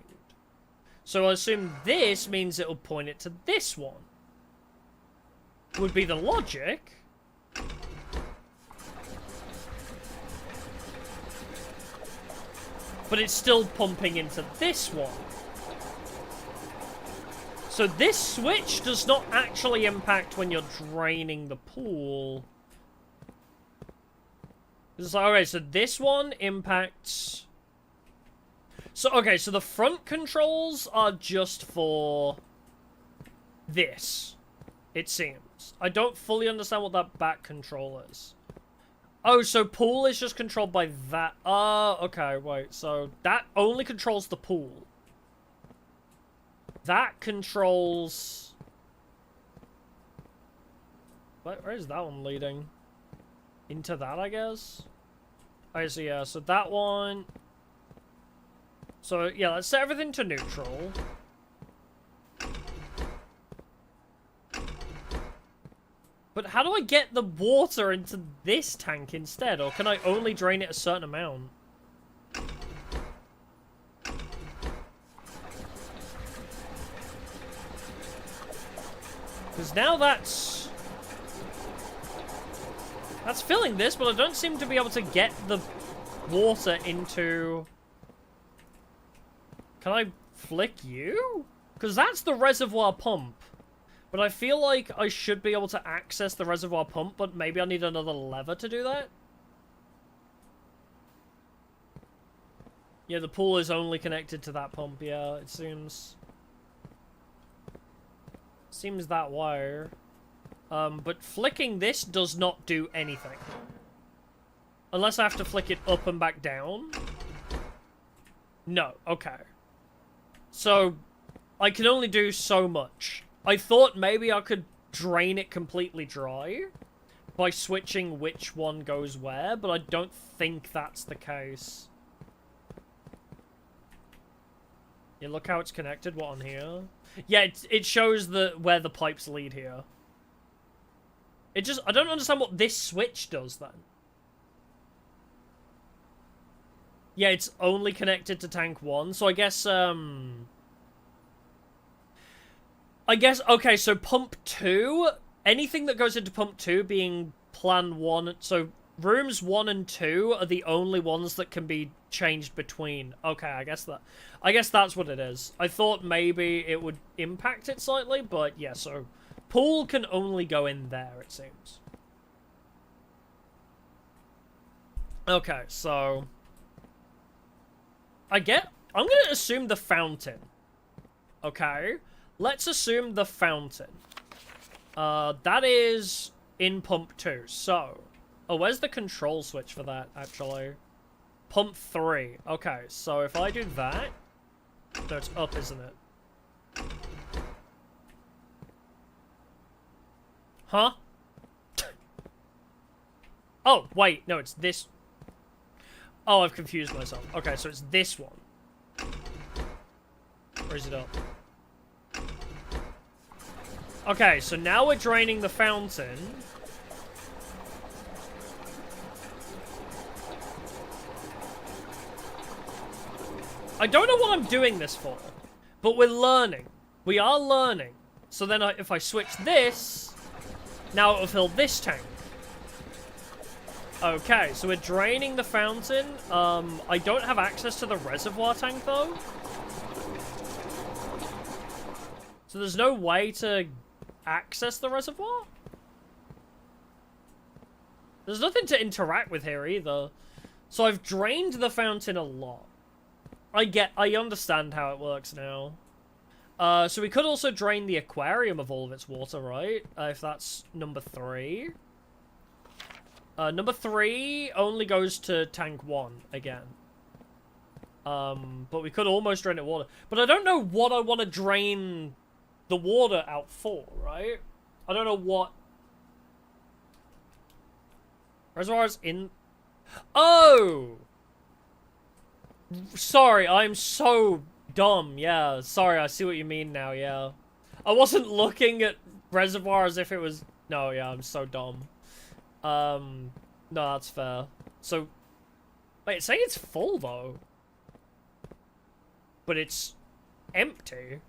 So I assume this means it'll point it to this one. Would be the logic. But it's still pumping into this one. So this switch does not actually impact when you're draining the pool. It's like, okay, so this one impacts... So, okay, so the front controls are just for this, it seems. I don't fully understand what that back control is. Oh, so pool is just controlled by that. Okay, wait. So that only controls the pool. That controls... Where is that one leading? Into that, I guess? I see, yeah. So that one... So, yeah, let's set everything to neutral. But how do I get the water into this tank instead? Or can I only drain it a certain amount? Because now that's filling this, but I don't seem to be able to get the water into... Can I flick you? Because that's the reservoir pump. But I feel like I should be able to access the reservoir pump, but maybe I need another lever to do that? Yeah, the pool is only connected to that pump, yeah, it seems. Seems that way. But flicking this does not do anything. Unless I have to flick it up and back down. No, okay. So, I can only do so much. I thought maybe I could drain it completely dry by switching which one goes where, but I don't think that's the case. Yeah, look how it's connected, what on here? Yeah, it shows where the pipes lead here. It just, I don't understand what this switch does then. Yeah, it's only connected to tank 1, so I guess, okay, so pump 2, anything that goes into pump 2 being plan 1, so rooms 1 and 2 are the only ones that can be changed between. Okay, I guess that's what it is. I thought maybe it would impact it slightly, but yeah, so pool can only go in there, it seems. Okay, so I'm gonna assume the fountain. Okay? Let's assume the fountain. That is in pump 2. So, oh, where's the control switch for that, actually? Pump 3. Okay, so if I do that... No, it's up, isn't it? Huh? Oh, wait, no, it's this... Oh, I've confused myself. Okay, so it's this one. Or is it up? Okay, so now we're draining the fountain. I don't know what I'm doing this for, but we're learning. We are learning. So then if I switch this, now it'll fill this tank. Okay, so we're draining the fountain. I don't have access to the reservoir tank, though. So there's no way to access the reservoir? There's nothing to interact with here either. So I've drained the fountain a lot. I understand how it works now. So we could also drain the aquarium of all of its water, right? If that's number 3. Number 3 only goes to tank 1 again. But we could almost drain it water. But I don't know what I want to drain the water out for, right? I don't know what... Reservoirs in... Oh! Sorry, I'm so dumb, yeah. Sorry, I see what you mean now, yeah. I wasn't looking at reservoir as if it was... No, yeah, I'm so dumb. No, that's fair. So... Wait, it's saying it's full, though. But it's... empty.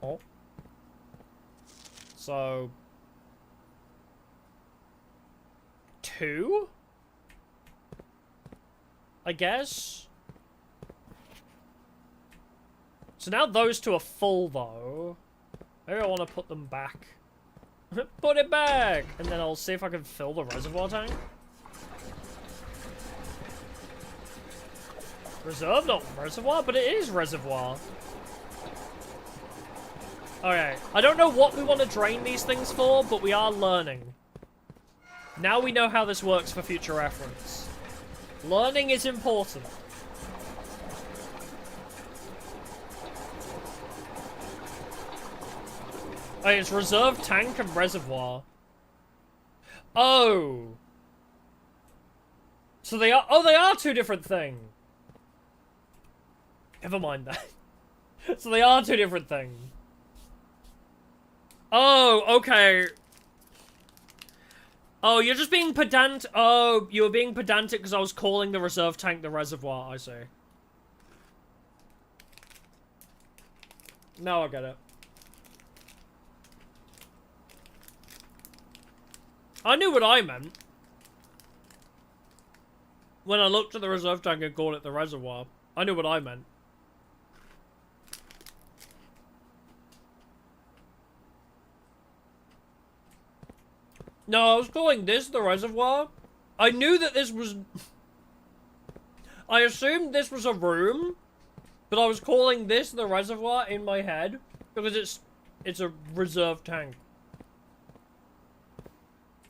Oh. So... 2? I guess? So now those 2 are full, though. Maybe I want to put them back. Put it back! And then I'll see if I can fill the reservoir tank. Reserve, not reservoir, but it is reservoir. Okay, I don't know what we want to drain these things for, but we are learning. Now we know how this works for future reference. Learning is important. Oh, it's reserve tank and reservoir. Oh. So they are... Oh, they are 2 different things. Never mind that. So they are 2 different things. Oh, okay. Oh, you're just being pedantic. Oh, you were being pedantic because I was calling the reserve tank the reservoir, I see. Now I get it. I knew what I meant. When I looked at the reserve tank and called it the reservoir, I knew what I meant. No, I was calling this the reservoir. I knew that this was... I assumed this was a room, but I was calling this the reservoir in my head because it's a reserve tank.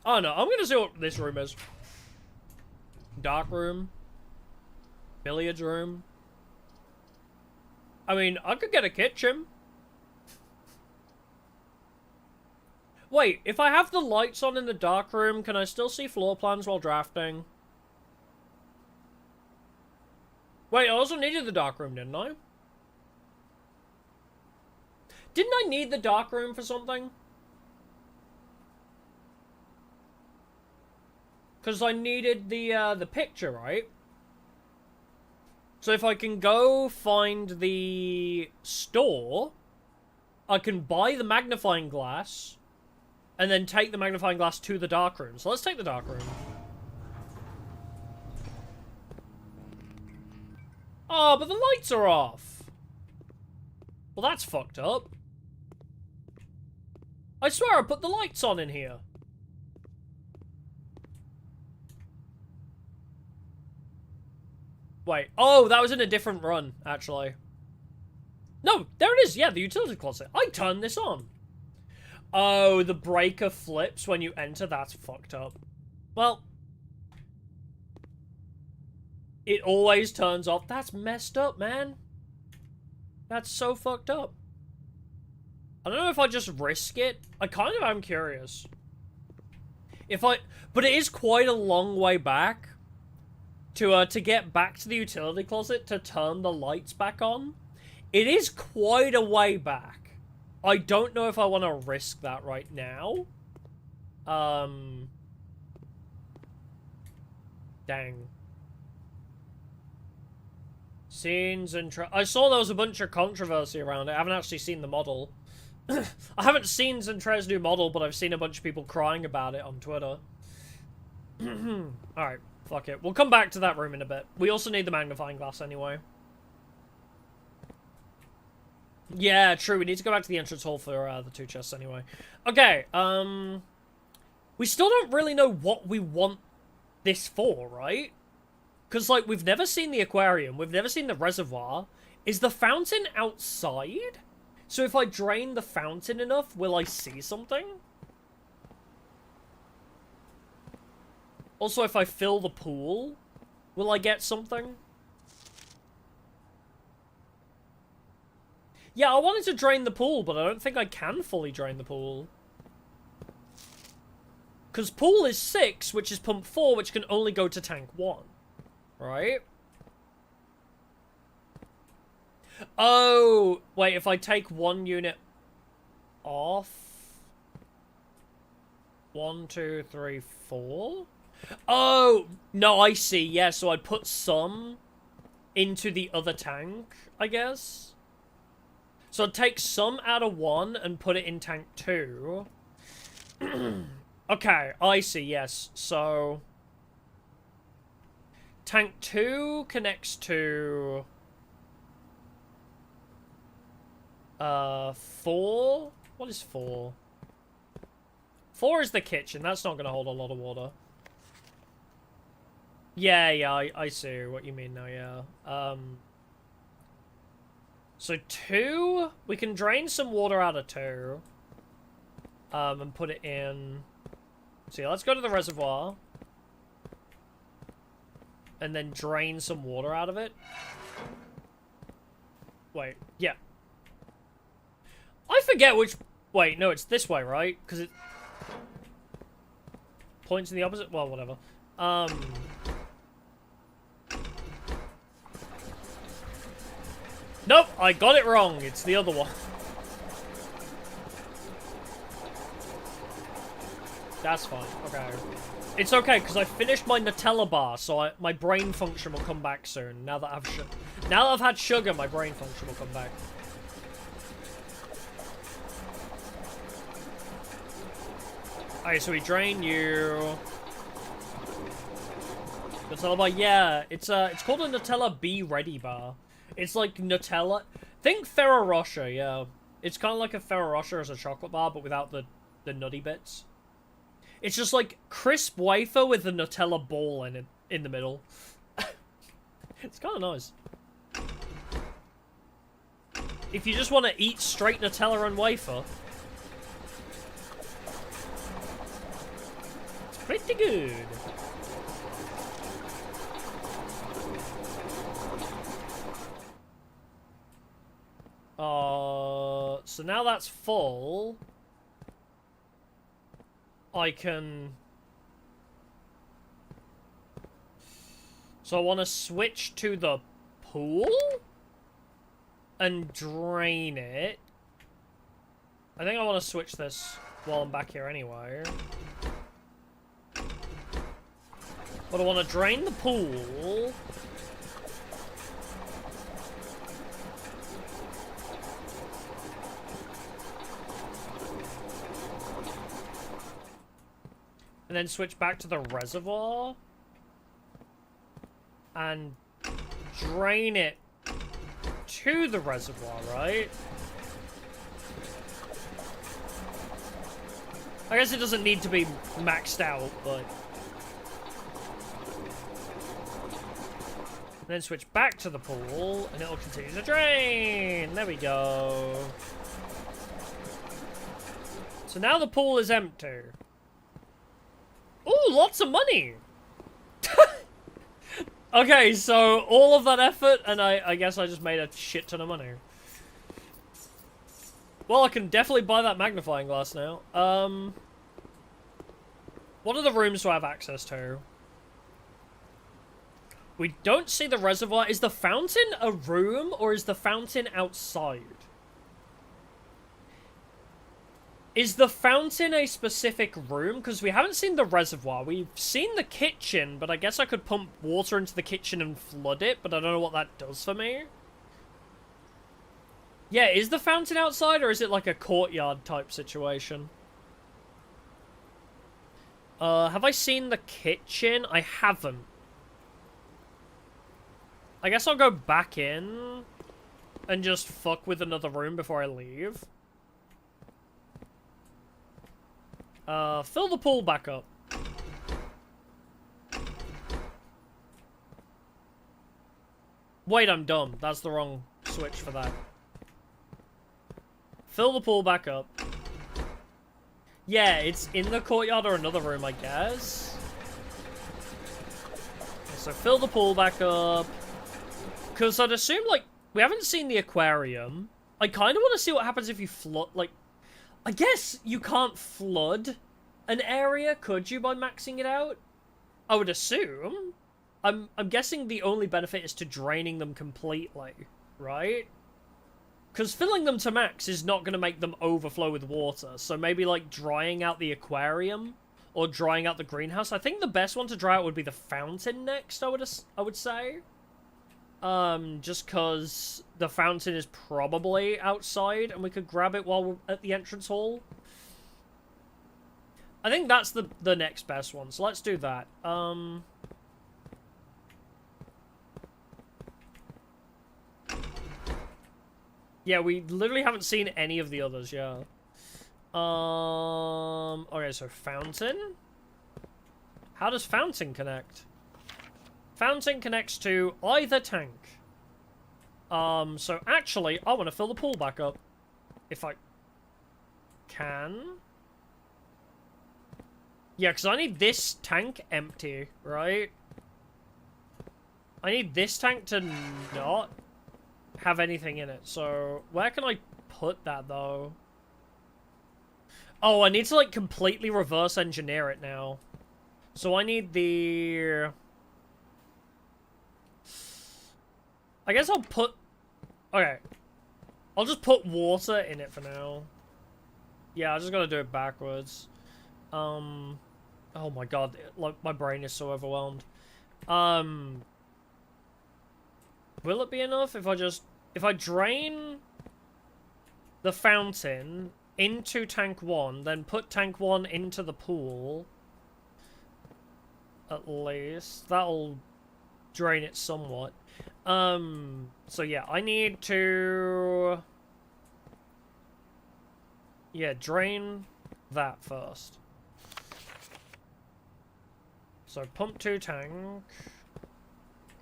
Oh no, I'm gonna see what this room is. Dark room. Billiards room. I mean, I could get a kitchen. Wait, if I have the lights on in the dark room, can I still see floor plans while drafting? Wait, I also needed the dark room, didn't I? Didn't I need the dark room for something? Because I needed the picture, right? So if I can go find the store, I can buy the magnifying glass, and then take the magnifying glass to the dark room. So let's take the dark room. Oh, but the lights are off. Well, that's fucked up. I swear I put the lights on in here. Wait. Oh, that was in a different run, actually. No, there it is. Yeah, the utility closet. I turned this on. Oh, the breaker flips when you enter. That's fucked up. Well, it always turns off. That's messed up, man. That's so fucked up. I don't know if I just risk it. I kind of am curious. But it is quite a long way back to get back to the utility closet to turn the lights back on. It is quite a way back. I don't know if I want to risk that right now. Dang. Scenes and... I saw there was a bunch of controversy around it. I haven't actually seen the model. I haven't seen Zentre's new model, but I've seen a bunch of people crying about it on Twitter. Alright, fuck it. We'll come back to that room in a bit. We also need the magnifying glass anyway. Yeah, true. We need to go back to the entrance hall for the 2 chests anyway. Okay, We still don't really know what we want this for, right? Because, like, we've never seen the aquarium. We've never seen the reservoir. Is the fountain outside? So if I drain the fountain enough, will I see something? Also, if I fill the pool, will I get something? Yeah, I wanted to drain the pool, but I don't think I can fully drain the pool. Because pool is 6, which is pump 4, which can only go to tank 1. Right? Oh, wait, if I take 1 unit off... 1, 2, 3, 4? Oh, no, I see. Yeah, so I'd put some into the other tank, I guess. So I'd take some out of 1 and put it in tank 2. Okay, I see, yes. So... tank 2 connects to... 4? What is 4? 4 is the kitchen. That's not going to hold a lot of water. Yeah, I see what you mean now, yeah. So 2, we can drain some water out of 2. And put it in... So yeah, let's go to the reservoir. And then drain some water out of it. Wait, yeah. I forget which... Wait, no, it's this way, right? Because it... points in the opposite... Well, whatever. Nope, I got it wrong. It's the other one. That's fine. Okay. It's okay, because I finished my Nutella bar, so my brain function will come back soon. Now that I've had sugar, my brain function will come back. Alright, so we drain you. Nutella bar, yeah. It's called a Nutella Be Ready bar. It's like Nutella. Think Ferrero Rocher, yeah. It's kind of like a Ferrero Rocher as a chocolate bar, but without the nutty bits. It's just like crisp wafer with the Nutella ball in the middle. It's kind of nice. If you just want to eat straight Nutella and wafer, it's pretty good. So now that's full. I can... So I want to switch to the pool? And drain it. I think I want to switch this while I'm back here anyway. But I want to drain the pool. And then switch back to the reservoir. And drain it to the reservoir, right? I guess it doesn't need to be maxed out, but... And then switch back to the pool, and it'll continue to drain! There we go. So now the pool is empty. Ooh, lots of money! Okay, so all of that effort, and I guess I just made a shit ton of money. Well, I can definitely buy that magnifying glass now. What are the rooms do I have access to? We don't see the reservoir. Is the fountain a room, or is the fountain outside? Is the fountain a specific room? Because we haven't seen the reservoir. We've seen the kitchen, but I guess I could pump water into the kitchen and flood it, but I don't know what that does for me. Yeah, is the fountain outside, or is it like a courtyard type situation? Have I seen the kitchen? I haven't. I guess I'll go back in and just fuck with another room before I leave. Fill the pool back up. Wait, I'm dumb. That's the wrong switch for that. Fill the pool back up. Yeah, it's in the courtyard or another room, I guess. So fill the pool back up. Because I'd assume, like, we haven't seen the aquarium. I kind of want to see what happens if you flood, like... I guess you can't flood an area, could you, by maxing it out? I would assume. I'm guessing the only benefit is to draining them completely, right? Because filling them to max is not going to make them overflow with water. So maybe, like, drying out the aquarium or drying out the greenhouse. I think the best one to dry out would be the fountain next, I would say. Just because the fountain is probably outside and we could grab it while we're at the entrance hall. I think that's the next best one, so let's do that. Yeah, we literally haven't seen any of the others, yeah. Okay, so fountain? How does fountain connect? Fountain connects to either tank. So actually, I want to fill the pool back up. If I can. Yeah, because I need this tank empty, right? I need this tank to not have anything in it. So, where can I put that, though? Oh, I need to, like, completely reverse engineer it now. So I need the... I guess I'll put... Okay. I'll just put water in it for now. Yeah, I just gotta do it backwards. Oh my god, like, my brain is so overwhelmed. Will it be enough if I drain the fountain into tank 1, then put tank 1 into the pool? At least. That'll drain it somewhat. So yeah, I need to... Yeah, drain that first. So pump 2 tank.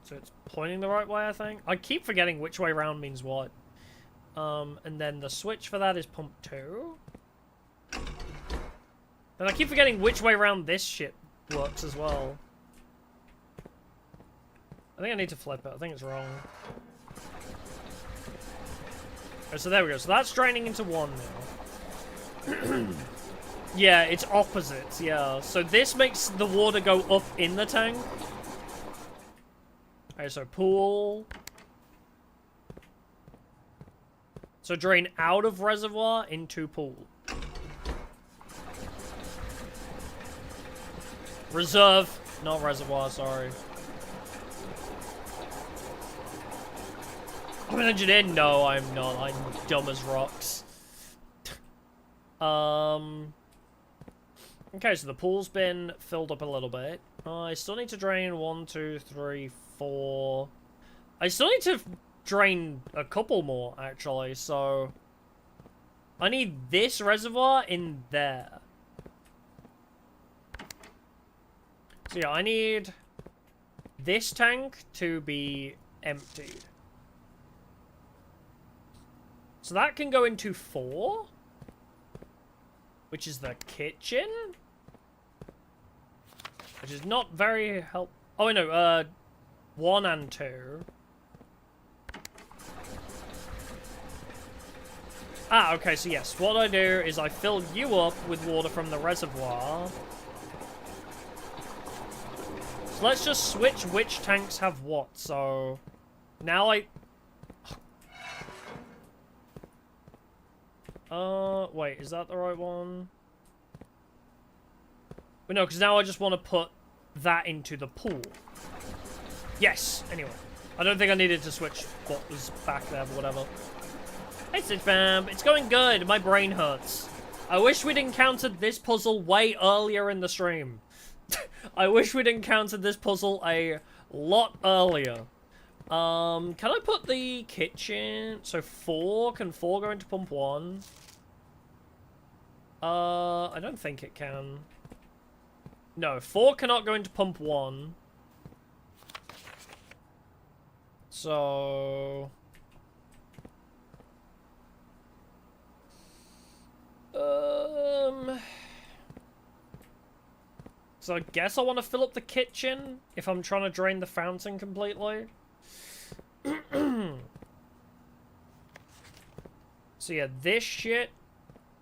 So it's pointing the right way, I think. I keep forgetting which way round means what. And then the switch for that is pump 2. And I keep forgetting which way round this shit works as well. I think I need to flip it. I think it's wrong. Oh, so there we go. So that's draining into 1 now. Yeah, it's opposites, yeah. So this makes the water go up in the tank. Okay, so pool. So drain out of reservoir into pool. Reserve, not reservoir, sorry. I'm an engineer? No, I'm not. I'm dumb as rocks. Okay, so the pool's been filled up a little bit. I still need to drain 1, 2, 3, 4. I still need to drain a couple more, actually, so... I need this reservoir in there. So yeah, I need this tank to be emptied. So that can go into 4, which is the kitchen, which is not very help. Oh no, 1 and 2. Ah, okay. So yes, what I do is I fill you up with water from the reservoir. So let's just switch which tanks have what. So now wait, is that the right one? But no, because now I just want to put that into the pool. Yes, anyway. I don't think I needed to switch what was back there, but whatever. Hey, Stitch Fam. It's going good. My brain hurts. I wish we'd encountered this puzzle way earlier in the stream. I wish we'd encountered this puzzle a lot earlier. Can I put the kitchen... So 4, can 4 go into pump 1? I don't think it can. No, 4 cannot go into pump 1. So... So I guess I want to fill up the kitchen if I'm trying to drain the fountain completely. So yeah, this shit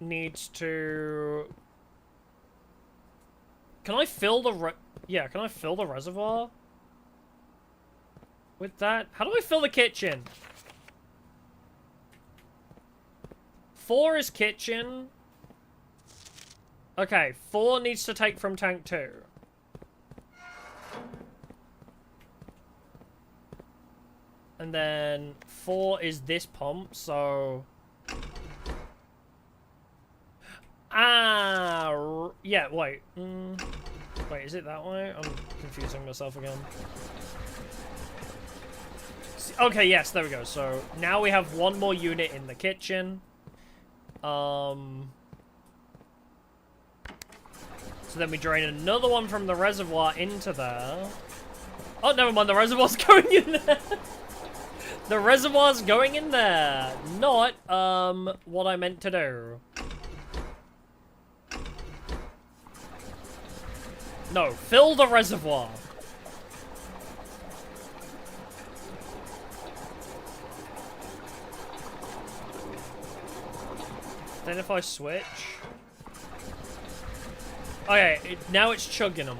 needs to... Can I fill the can I fill the reservoir? With that? How do I fill the kitchen? 4 is kitchen. Okay, 4 needs to take from tank 2. And then 4 is this pump, so... Yeah, wait. Wait, is it that way? I'm confusing myself again. Okay, yes, there we go. So, now we have 1 more unit in the kitchen. So then we drain another one from the reservoir into there. Oh, never mind, the reservoir's going in there. The reservoir's going in there. Not, what I meant to do. No, fill the reservoir. Then if I switch... Okay, now it's chugging them.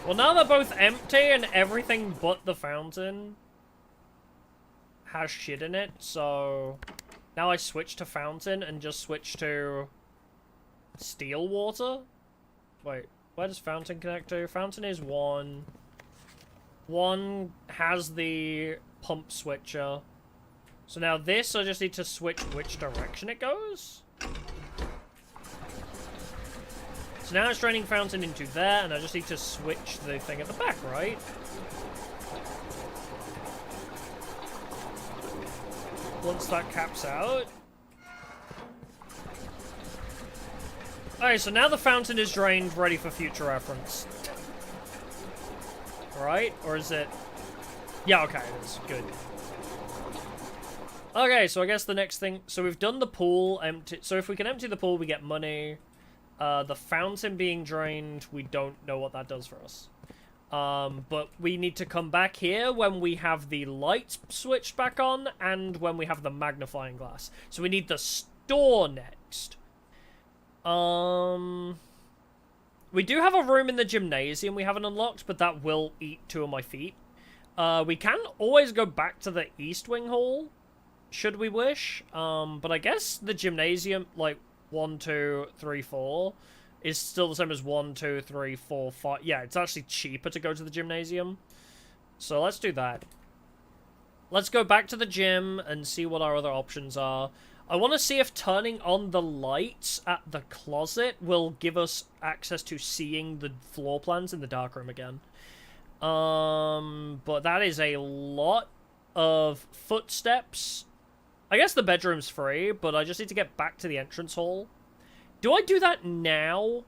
Well, now they're both empty and everything but the fountain has shit in it, so... Now I switch to fountain and just switch to... Steel water? Wait, where does fountain connect to? Fountain is 1. 1 has the pump switcher. So now this, I just need to switch which direction it goes. So now it's draining fountain into there, and I just need to switch the thing at the back, right? Once that caps out. Alright, so now the fountain is drained, ready for future reference. Right? Or is it... Yeah, okay, it is. Good. Okay, so I guess the next thing... So we've done the pool empty... So if we can empty the pool, we get money. The fountain being drained, we don't know what that does for us. But we need to come back here when we have the light switched back on and when we have the magnifying glass. So we need the store next. We do have a room in the gymnasium we haven't unlocked, but that will eat 2 of my feet. We can always go back to the East Wing Hall, should we wish. But I guess the gymnasium, like, 1, 2, 3, 4, is still the same as 1, 2, 3, 4, 5. Yeah, it's actually cheaper to go to the gymnasium. So let's do that. Let's go back to the gym and see what our other options are. I want to see if turning on the lights at the closet will give us access to seeing the floor plans in the darkroom again. But that is a lot of footsteps. I guess the bedroom's free, but I just need to get back to the entrance hall. Do I do that now?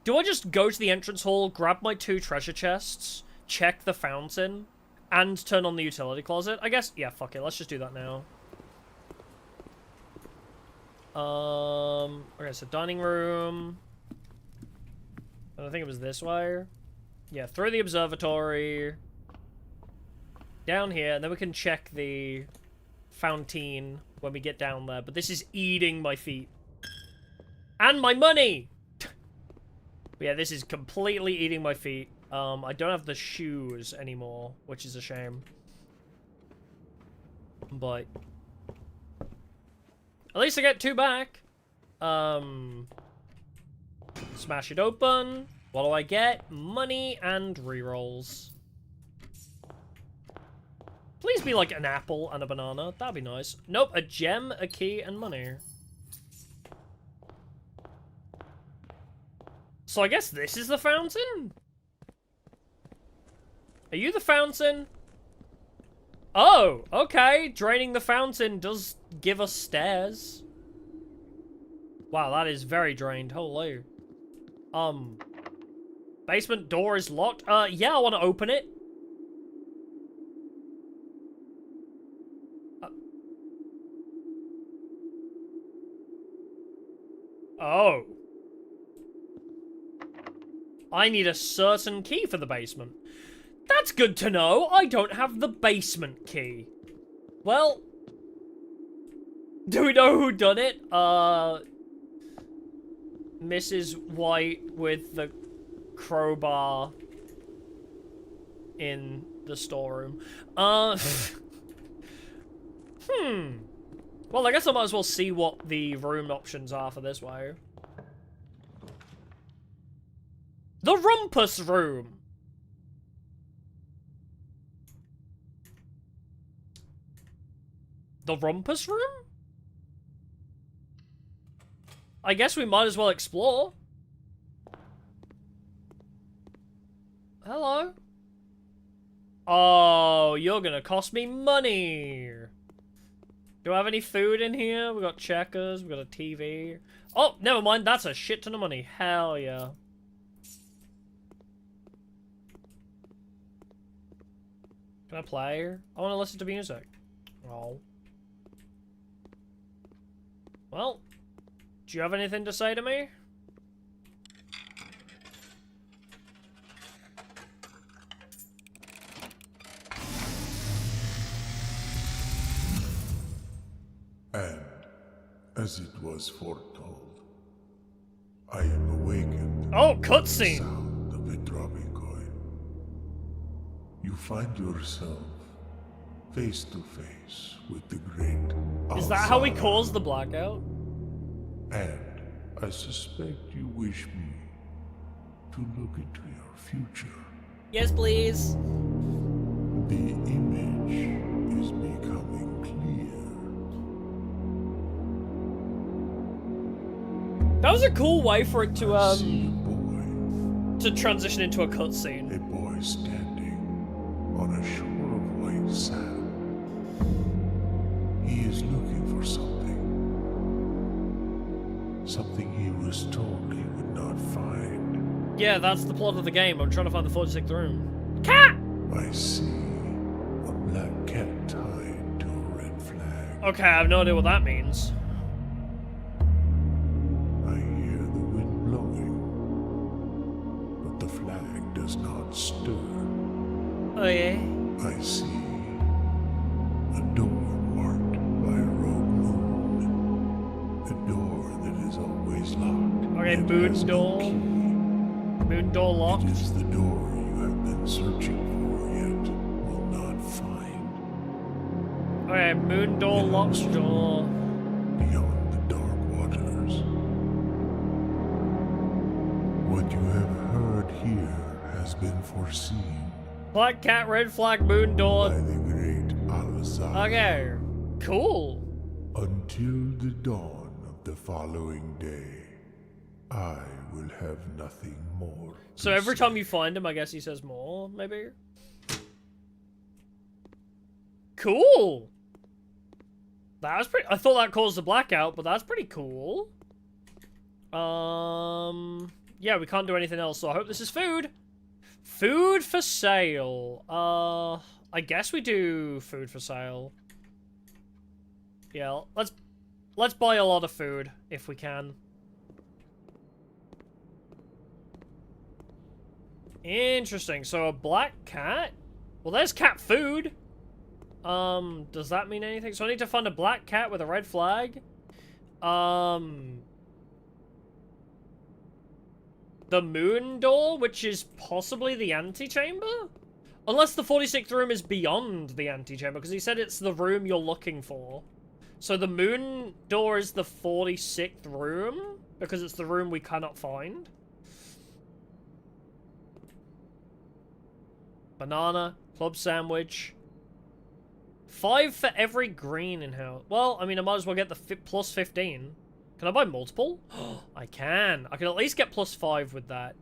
Do I just go to the entrance hall, grab my 2 treasure chests, check the fountain, and turn on the utility closet? I guess, yeah, fuck it, let's just do that now. Okay, so dining room. I think it was this way. Yeah, through the observatory. Down here, and then we can check the fountain when we get down there. But this is eating my feet. And my money! But yeah, this is completely eating my feet. I don't have the shoes anymore, which is a shame. But at least I get 2 back. Smash it open. What do I get? Money and rerolls. Please be like an apple and a banana. That'd be nice. Nope, a gem, a key, and money. So I guess this is the fountain? Are you the fountain? Oh, okay. Draining the fountain does give us stairs. Wow, that is very drained. Holy. Basement door is locked. Yeah, I want to open it. Oh. I need a certain key for the basement. That's good to know. I don't have the basement key. Well, do we know who done it? Mrs. White with the crowbar in the storeroom. Well, I guess I might as well see what the room options are for this way. The Rumpus Room! The Rumpus Room? I guess we might as well explore. Hello? Oh, you're gonna cost me money! Do I have any food in here? We got checkers, we got a TV. Oh, never mind, that's a shit ton of money. Hell yeah. Can I play? I want to listen to music. Oh. Well, do you have anything to say to me? And, as it was foretold, I am awakened. Oh, by the cutscene! sound of a dropping coin. You find yourself face to face with the great Is that how we Alzara. caused the blackout? And I suspect you wish me to look into your future. Yes, please. The image is becoming clear. That was a cool way for it to, I see a boy. to transition into a cutscene. A boy standing on a shore of white sand. He is looking for something. Something he was told he would not find. Yeah, that's the plot of the game. I'm trying to find the 46th room. Cat! I see a black cat tied to a red flag. Okay, I have no idea what that means. I hear the wind blowing, but the flag does not stir. Oh, yeah? I see a door marked by a rogue moon. A door that is always locked. Okay, and moon has no door. key. Moon door locked. It is the door you have been searching for yet will not find. Okay, moon door locked door. Beyond the dark waters. What you have heard here has been foreseen Black cat, red flag, moon by door. the great Alzara. Okay, cool. Until the dawn of the following day, I will have nothing more. So to every say. time you find him, I guess he says more, maybe? Cool! That was pretty... I thought that caused the blackout, but that's pretty cool. Yeah, we can't do anything else, so I hope this is food. Food for sale. I guess we do food for sale. Yeah, let's buy a lot of food, if we can. Interesting. So a black cat? Well, there's cat food. Does that mean anything? So I need to find a black cat with a red flag. The moon door, which is possibly the antechamber? Unless the 46th room is beyond the antechamber, because he said it's the room you're looking for. So the moon door is the 46th room, because it's the room we cannot find. Banana, club sandwich. 5 for every green in house. Well, I mean, I might as well get the plus 15. Can I buy multiple? I can. I can at least get plus 5 with that.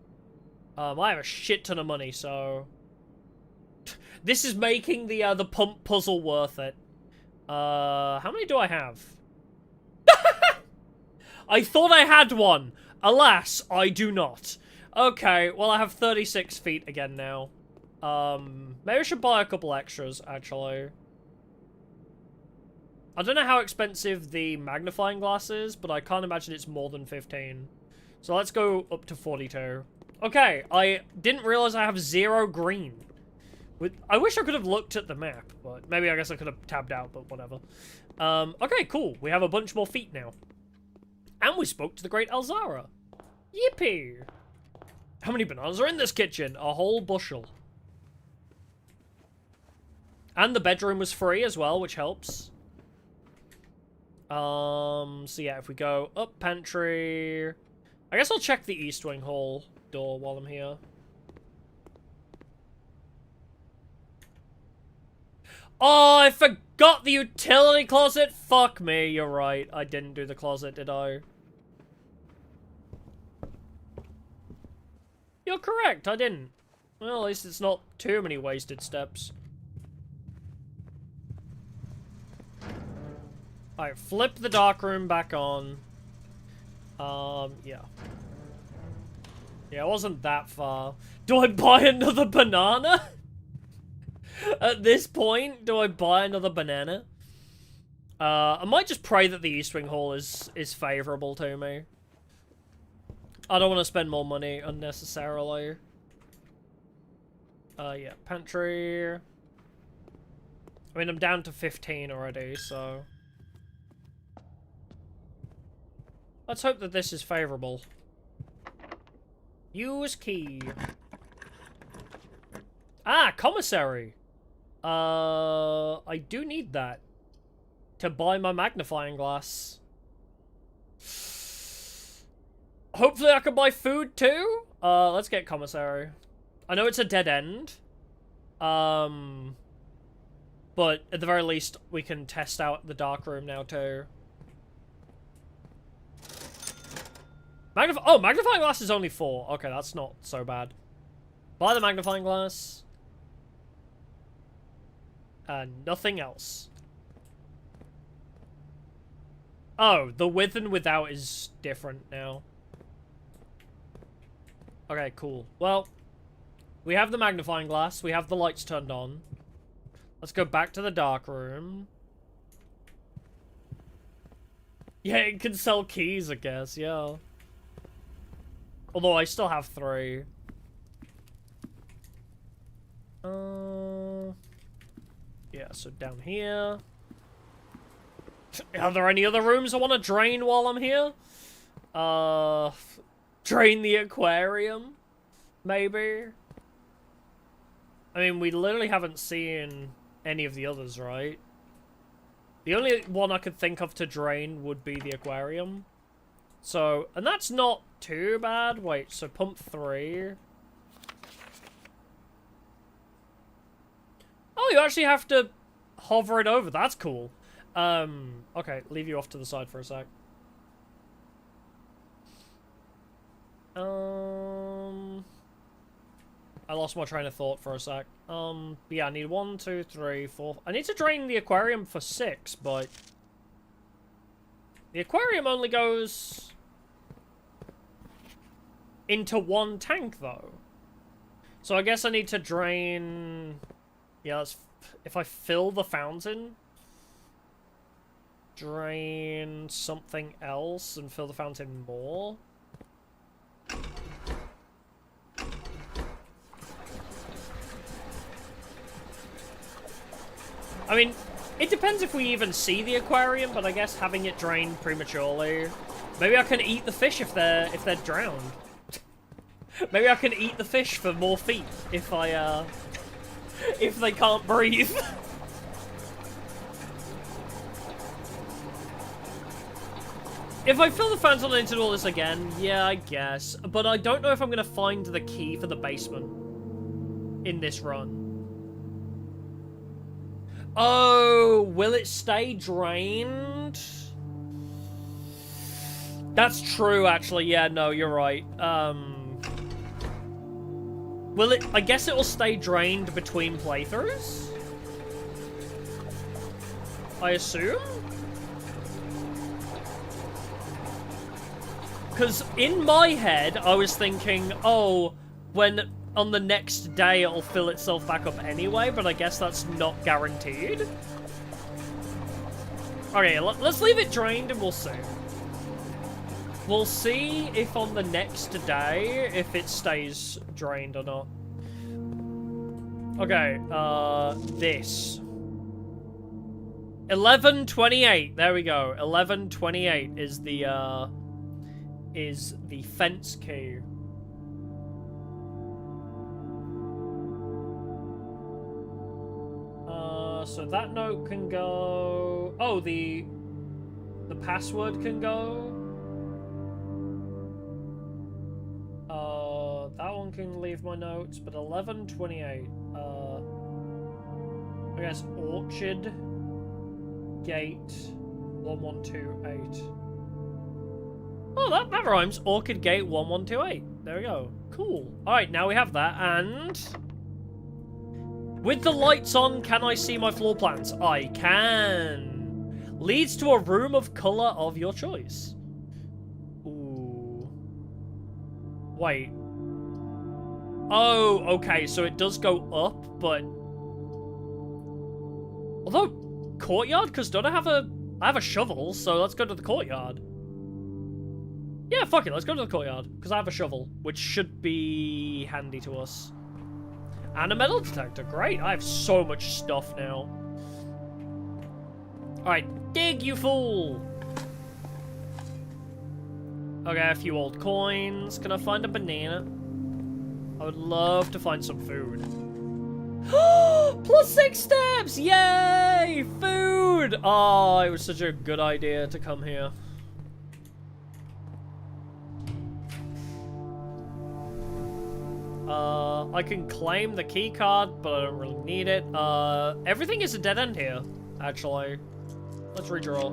I have a shit ton of money, so... This is making the pump puzzle worth it. How many do I have? I thought I had one. Alas, I do not. Okay, well I have 36 feet again now. Maybe I should buy a couple extras, actually. I don't know how expensive the magnifying glass is, but I can't imagine it's more than 15. So let's go up to 42. Okay, I didn't realize I have 0 green. I wish I could have looked at the map, but maybe I guess I could have tabbed out, but whatever. Okay, cool. We have a bunch more feet now. And we spoke to the great Elzara. Yippee! How many bananas are in this kitchen? A whole bushel. And the bedroom was free as well, which helps. So yeah, if we go up pantry... I guess I'll check the East Wing Hall door while I'm here. Oh, I forgot the utility closet! Fuck me, you're right. I didn't do the closet, did I? You're correct, I didn't. Well, at least it's not too many wasted steps. Alright, flip the darkroom back on. Yeah. Yeah, it wasn't that far. Do I buy another banana? At this point, do I buy another banana? I might just pray that the East Wing Hall is favorable to me. I don't want to spend more money unnecessarily. Yeah, pantry. I mean, I'm down to 15 already, so... Let's hope that this is favorable. Use key. Ah, commissary! I do need that. To buy my magnifying glass. Hopefully I can buy food too? Let's get commissary. I know it's a dead end. But at the very least, we can test out the dark room now too. Oh, magnifying glass is only 4. Okay, that's not so bad. Buy the magnifying glass. And nothing else. Oh, the with and without is different now. Okay, cool. Well, we have the magnifying glass. We have the lights turned on. Let's go back to the dark room. Yeah, it can sell keys, I guess, yeah. Although I still have 3. Yeah, so down here. Are there any other rooms I want to drain while I'm here? Drain the aquarium? Maybe? I mean, we literally haven't seen any of the others, right? The only one I could think of to drain would be the aquarium. So, and that's not too bad. Wait, so pump 3. Oh, you actually have to hover it over. That's cool. Okay, leave you off to the side for a sec. I lost my train of thought for a sec. Yeah, I need 1, 2, 3, 4. I need to drain the aquarium for 6, but the aquarium only goes into 1 tank, though. So I guess I need to drain... Yeah, if I fill the fountain, drain something else and fill the fountain more. I mean, it depends if we even see the aquarium, but I guess having it drained prematurely. Maybe I can eat the fish if they're drowned. Maybe I can eat the fish for more feet if I if they can't breathe. If I fill the fountain and do all this again, yeah, I guess. But I don't know if I'm gonna find the key for the basement in this run. Oh, will it stay drained? That's true, actually. Yeah, no, you're right. Will it... I guess it will stay drained between playthroughs? I assume? Because in my head, I was thinking, oh, when on the next day it'll fill itself back up anyway, but I guess that's not guaranteed. Okay, let's leave it drained and we'll see. We'll see if on the next day, if it stays drained or not. Okay, this. 11:28, there we go. 11:28 is the fence key. So that note can go... Oh, the password can go. That one can leave my notes, but 11:28. I guess Orchard Gate 1128. Oh, that rhymes. Orchid Gate 1128. There we go. Cool. Alright, now we have that, and... With the lights on, can I see my floor plans? I can. Leads to a room of color of your choice. Ooh. Wait. Oh, okay, so it does go up, but... Although, courtyard? Because don't I have a shovel, so let's go to the courtyard. Yeah, fuck it, let's go to the courtyard. Because I have a shovel, which should be handy to us. And a metal detector, great. I have so much stuff now. Alright, dig, you fool! Okay, a few old coins. Can I find a banana? I would love to find some food. Plus 6 steps! Yay! Food! Oh, it was such a good idea to come here. I can claim the key card, but I don't really need it. Everything is a dead end here, actually. Let's redraw.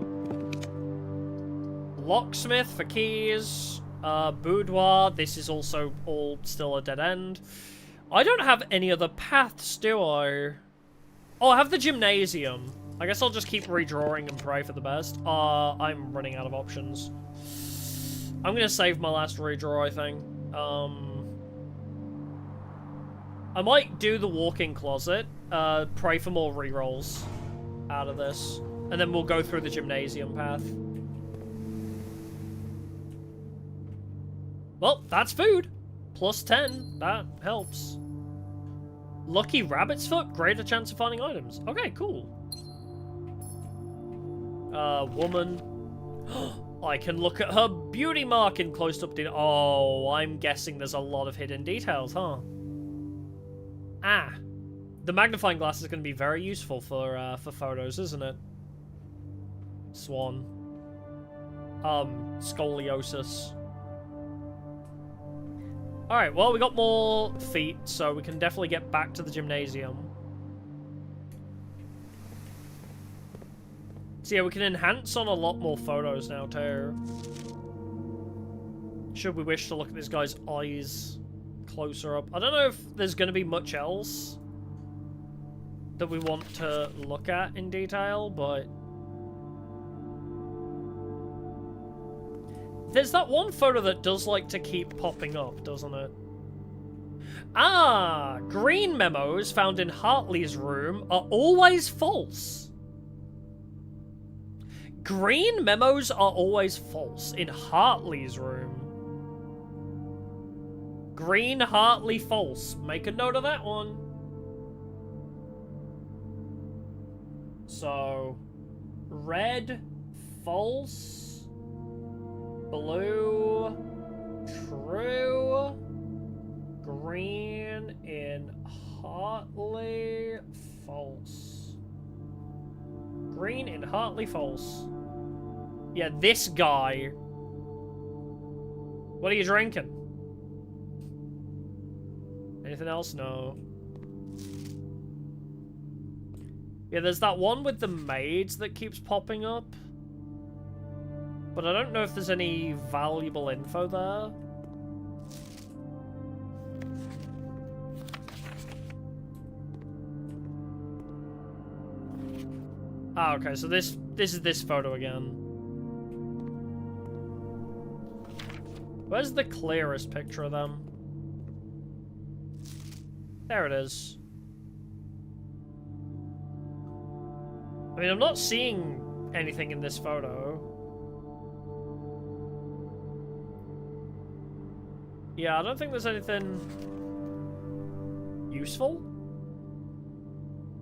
Locksmith for keys. Boudoir. This is also all still a dead end. I don't have any other paths, do I? Oh, I have the gymnasium. I guess I'll just keep redrawing and pray for the best. I'm running out of options. I'm gonna save my last redraw, I think. I might do the walk-in closet, pray for more rerolls out of this, and then we'll go through the gymnasium path. Well, that's food. Plus 10. That helps. Lucky rabbit's foot. Greater chance of finding items. Okay, cool. Woman. I can look at her beauty mark in close-up detail. Oh, I'm guessing there's a lot of hidden details, huh? Ah. The magnifying glass is going to be very useful for photos, isn't it? Swan. Scoliosis. Alright, well, we got more feet, so we can definitely get back to the gymnasium. So yeah, we can enhance on a lot more photos now, too. Should we wish to look at this guy's eyes closer up. I don't know if there's going to be much else that we want to look at in detail, but... There's that one photo that does like to keep popping up, doesn't it? Ah! Green memos found in Hartley's room are always false. Green memos are always false in Hartley's room. Green Hartley false. Make a note of that one. So, red false. Blue, true, green in Hartley, false. Green in Hartley, false. Yeah, this guy. What are you drinking? Anything else? No. Yeah, there's that one with the maids that keeps popping up. But I don't know if there's any valuable info there. Ah, okay, so this is this photo again. Where's the clearest picture of them? There it is. I mean, I'm not seeing anything in this photo. Yeah, I don't think there's anything useful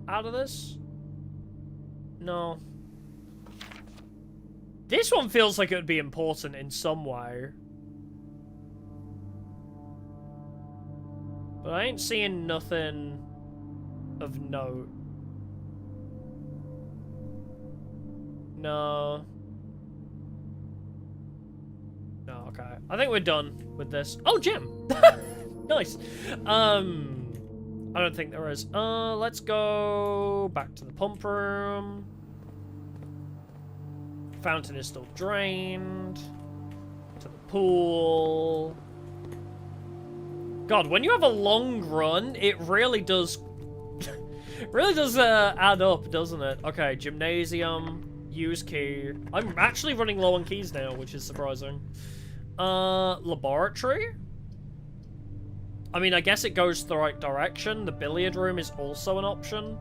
out of this. No. This one feels like it would be important in some way. But I ain't seeing nothing of note. No. No, okay. I think we're done with this. Oh, gym! Nice. I don't think there is. Let's go back to the pump room. Fountain is still drained. To the pool. God, when you have a long run, it really does... really does add up, doesn't it? Okay, gymnasium. Use key. I'm actually running low on keys now, which is surprising. Laboratory? I mean, I guess it goes the right direction. The billiard room is also an option.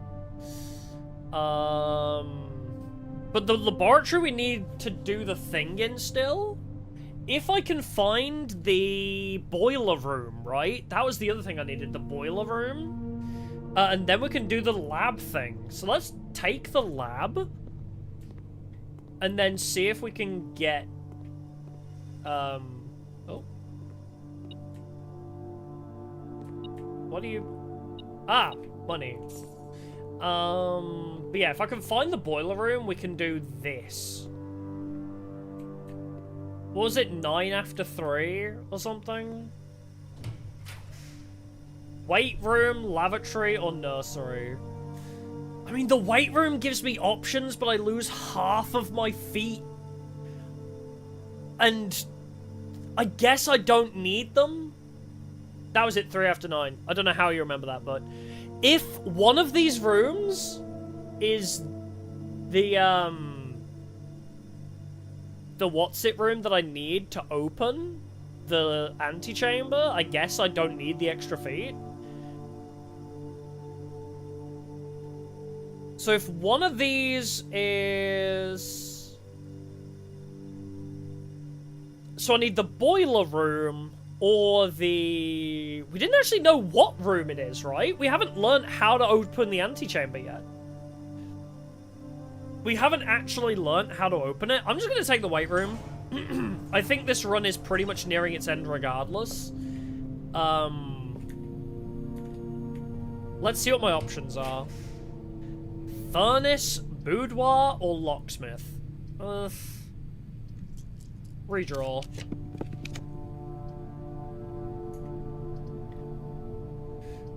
But the laboratory we need to do the thing in still. If I can find the boiler room, right? That was the other thing I needed, the boiler room. And then we can do the lab thing. So let's take the lab. And then see if we can get... Oh. What do you... Ah, money. But yeah, if I can find the boiler room, we can do this. What was it, 9 after 3 or something? Weight room, lavatory, or nursery? I mean, the weight room gives me options, but I lose half of my feet. And I guess I don't need them. That was it, 3 after 9. I don't know how you remember that, but if one of these rooms is the what's-it room that I need to open the antechamber, I guess I don't need the extra feet. So if one of these is... So I need the boiler room or the... We didn't actually know what room it is, right? We haven't learned how to open the antechamber yet. We haven't actually learned how to open it. I'm just going to take the weight room. I think this run is pretty much nearing its end regardless. Let's see what my options are. Furnace, boudoir, or locksmith? Redraw.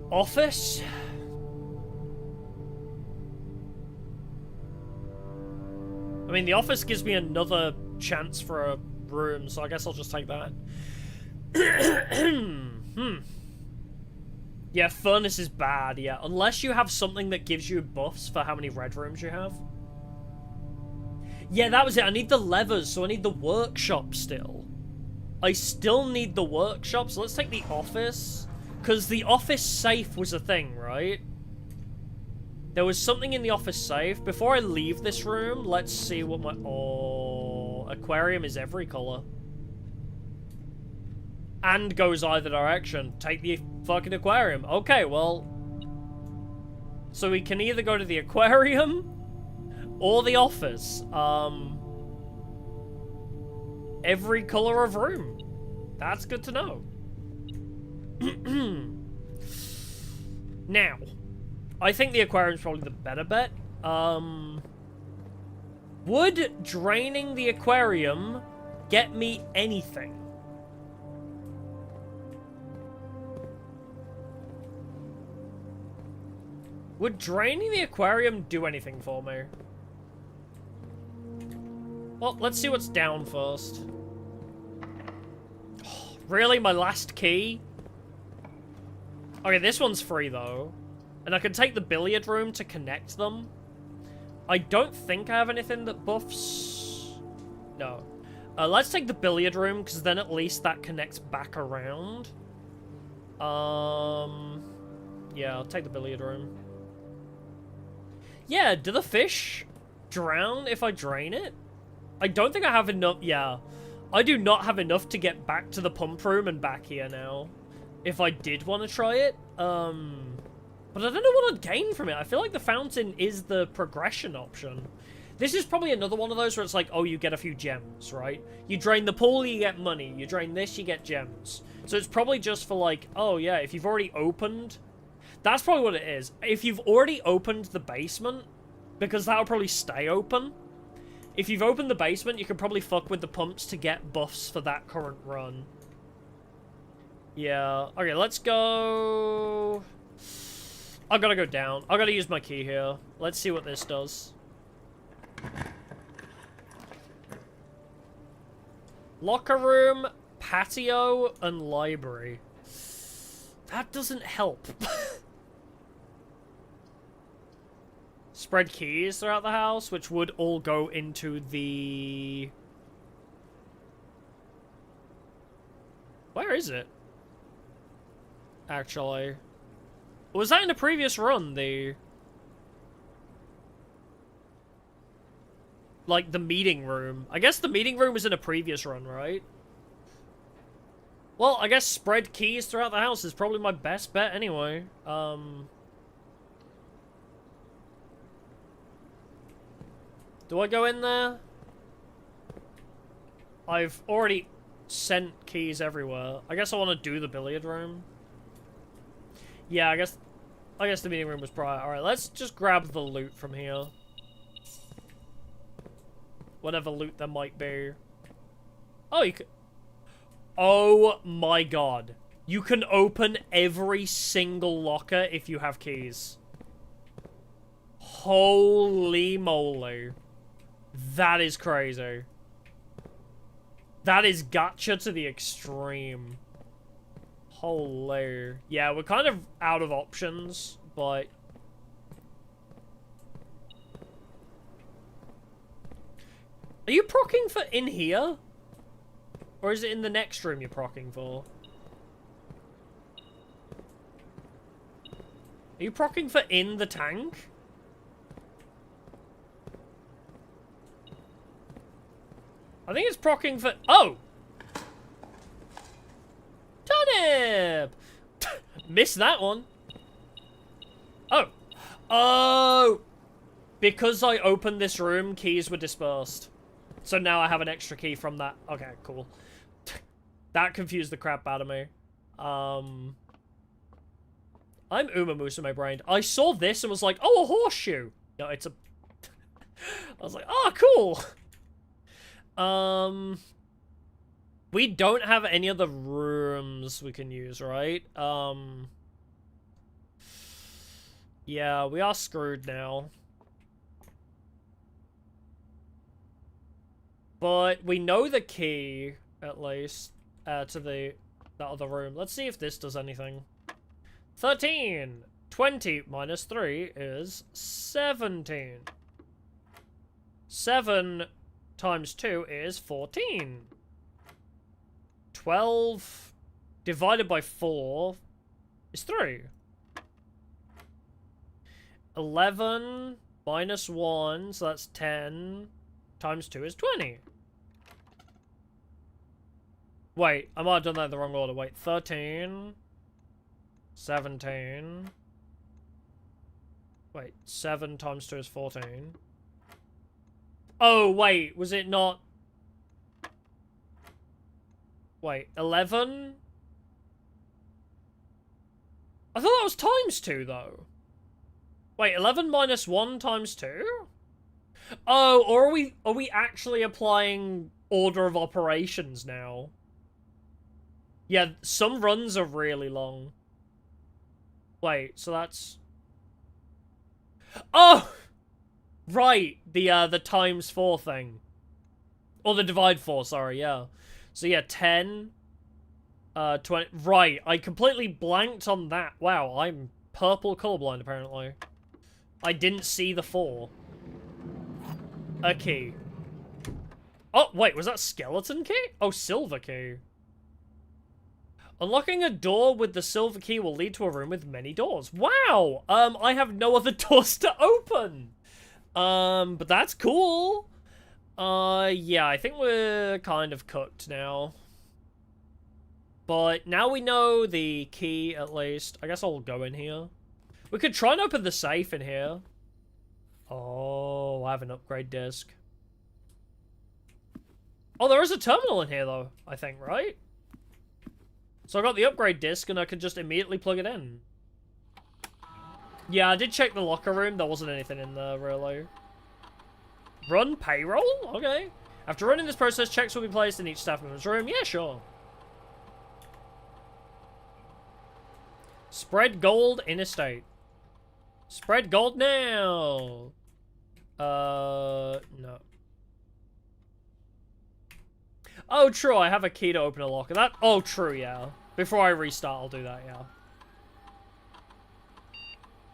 Office? I mean, the office gives me another chance for a room, so I guess I'll just take that. Yeah, furnace is bad, yeah. Unless you have something that gives you buffs for how many red rooms you have. Yeah, that was it. I need the levers, so I need the workshop still. I still need the workshop, so let's take the office. Because the office safe was a thing, right? There was something in the office safe. Before I leave this room, let's see what my... Oh, aquarium is every color. And goes either direction. Take the fucking aquarium. Okay, well... So we can either go to the aquarium or the office. Every color of room. That's good to know. Now, I think the aquarium's probably the better bet. Would draining the aquarium get me anything? Would draining the aquarium do anything for me? Well, let's see what's down first. Oh, really? My last key? Okay, this one's free, though. And I can take the billiard room to connect them. I don't think I have anything that buffs... No. Let's take the billiard room, because then at least that connects back around. Yeah, I'll take the billiard room. Yeah, do the fish drown if I drain it? I don't think I have enough... Yeah. I do not have enough to get back to the pump room and back here now. If I did want to try it. But I don't know what I'd gain from it. I feel like the fountain is the progression option. This is probably another one of those where it's like, oh, you get a few gems, right? You drain the pool, you get money. You drain this, you get gems. So it's probably just for like, oh yeah, if you've already opened... That's probably what it is. If you've already opened the basement, because that'll probably stay open. If you've opened the basement, you can probably fuck with the pumps to get buffs for that current run. Yeah. Okay, let's go... I gotta go down. I gotta use my key here. Let's see what this does. Locker room, patio, and library. That doesn't help. Spread keys throughout the house, which would all go into the... Where is it? Actually. Was that in a previous run, the... Like, the meeting room. I guess the meeting room was in a previous run, right? Well, I guess spread keys throughout the house is probably my best bet anyway. Do I go in there? I've already sent keys everywhere. I guess I want to do the billiard room. Yeah, I guess the meeting room was prior. Alright, let's just grab the loot from here. Whatever loot there might be. Oh, you can... Oh my god. You can open every single locker if you have keys. Holy moly. That is crazy. That is gacha to the extreme. Holy. Yeah, we're kind of out of options, but... Are you proccing for in here? Or is it in the next room you're proccing for? Are you proccing for in the tank? I think it's proccing for... Oh! Turnip! Missed that one. Oh. Oh! Because I opened this room, keys were dispersed. So now I have an extra key from that. Okay, cool. That confused the crap out of me. I'm Umamoose in my brain. I saw this and was like, oh, a horseshoe. No, it's a... I was like, oh, cool. We don't have any other rooms we can use, right? Yeah, we are screwed now. But we know the key, at least, to that other room. Let's see if this does anything. 13. 20 minus 3 is 17. 7 times 2 is 14. 12 divided by 4 is 3. 11 minus 1, so that's 10, times 2 is 20. Wait, I might have done that in the wrong order. Wait, 13, 17. Wait, 7 times 2 is 14. Oh, wait, was it not... Wait, 11? I thought that was times 2, though. Wait, 11 minus 1 times 2? Oh, or are we actually applying order of operations now? Yeah, some runs are really long. Wait, so that's... Oh! Right, the times 4 thing. Or the divide 4, sorry, yeah. So yeah, 10, 20, right, I completely blanked on that. Wow, I'm purple colorblind, apparently. I didn't see the 4. a key. Oh, wait, was that skeleton key? Oh, silver key. Unlocking a door with the silver key will lead to a room with many doors. Wow! I have no other doors to open! But that's cool. Yeah, I think we're kind of cooked now. But now we know the key, at least. I guess I'll go in here. We could try and open the safe in here. Oh, I have an upgrade disc. Oh, there is a terminal in here, though, I think, right? So I got the upgrade disc, and I can just immediately plug it in. Yeah, I did check the locker room. There wasn't anything in there, really. Run payroll? Okay. After running this process, checks will be placed in each staff member's room. Yeah, sure. Spread gold in estate. Spread gold now. No. Oh, true. I have a key to open a locker. Oh, true, yeah. Before I restart, I'll do that, yeah.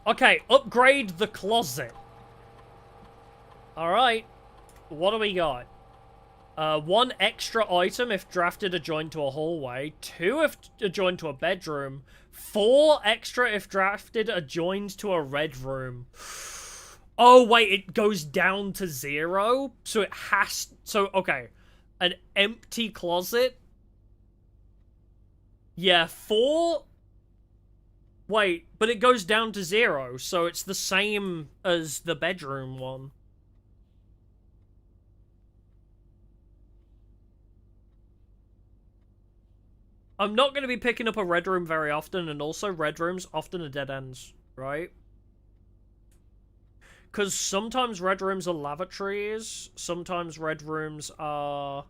Okay, upgrade the closet. Alright. What do we got? 1 extra item if drafted adjoined to a hallway. 2 if adjoined to a bedroom. 4 extra if drafted adjoined to a red room. Oh, wait, it goes down to 0? So it has... So, okay. An empty closet? Yeah, 4... Wait, but it goes down to 0, so it's the same as the bedroom one. I'm not going to be picking up a red room very often, and also red rooms often are dead ends, right? Because sometimes red rooms are lavatories, sometimes red rooms are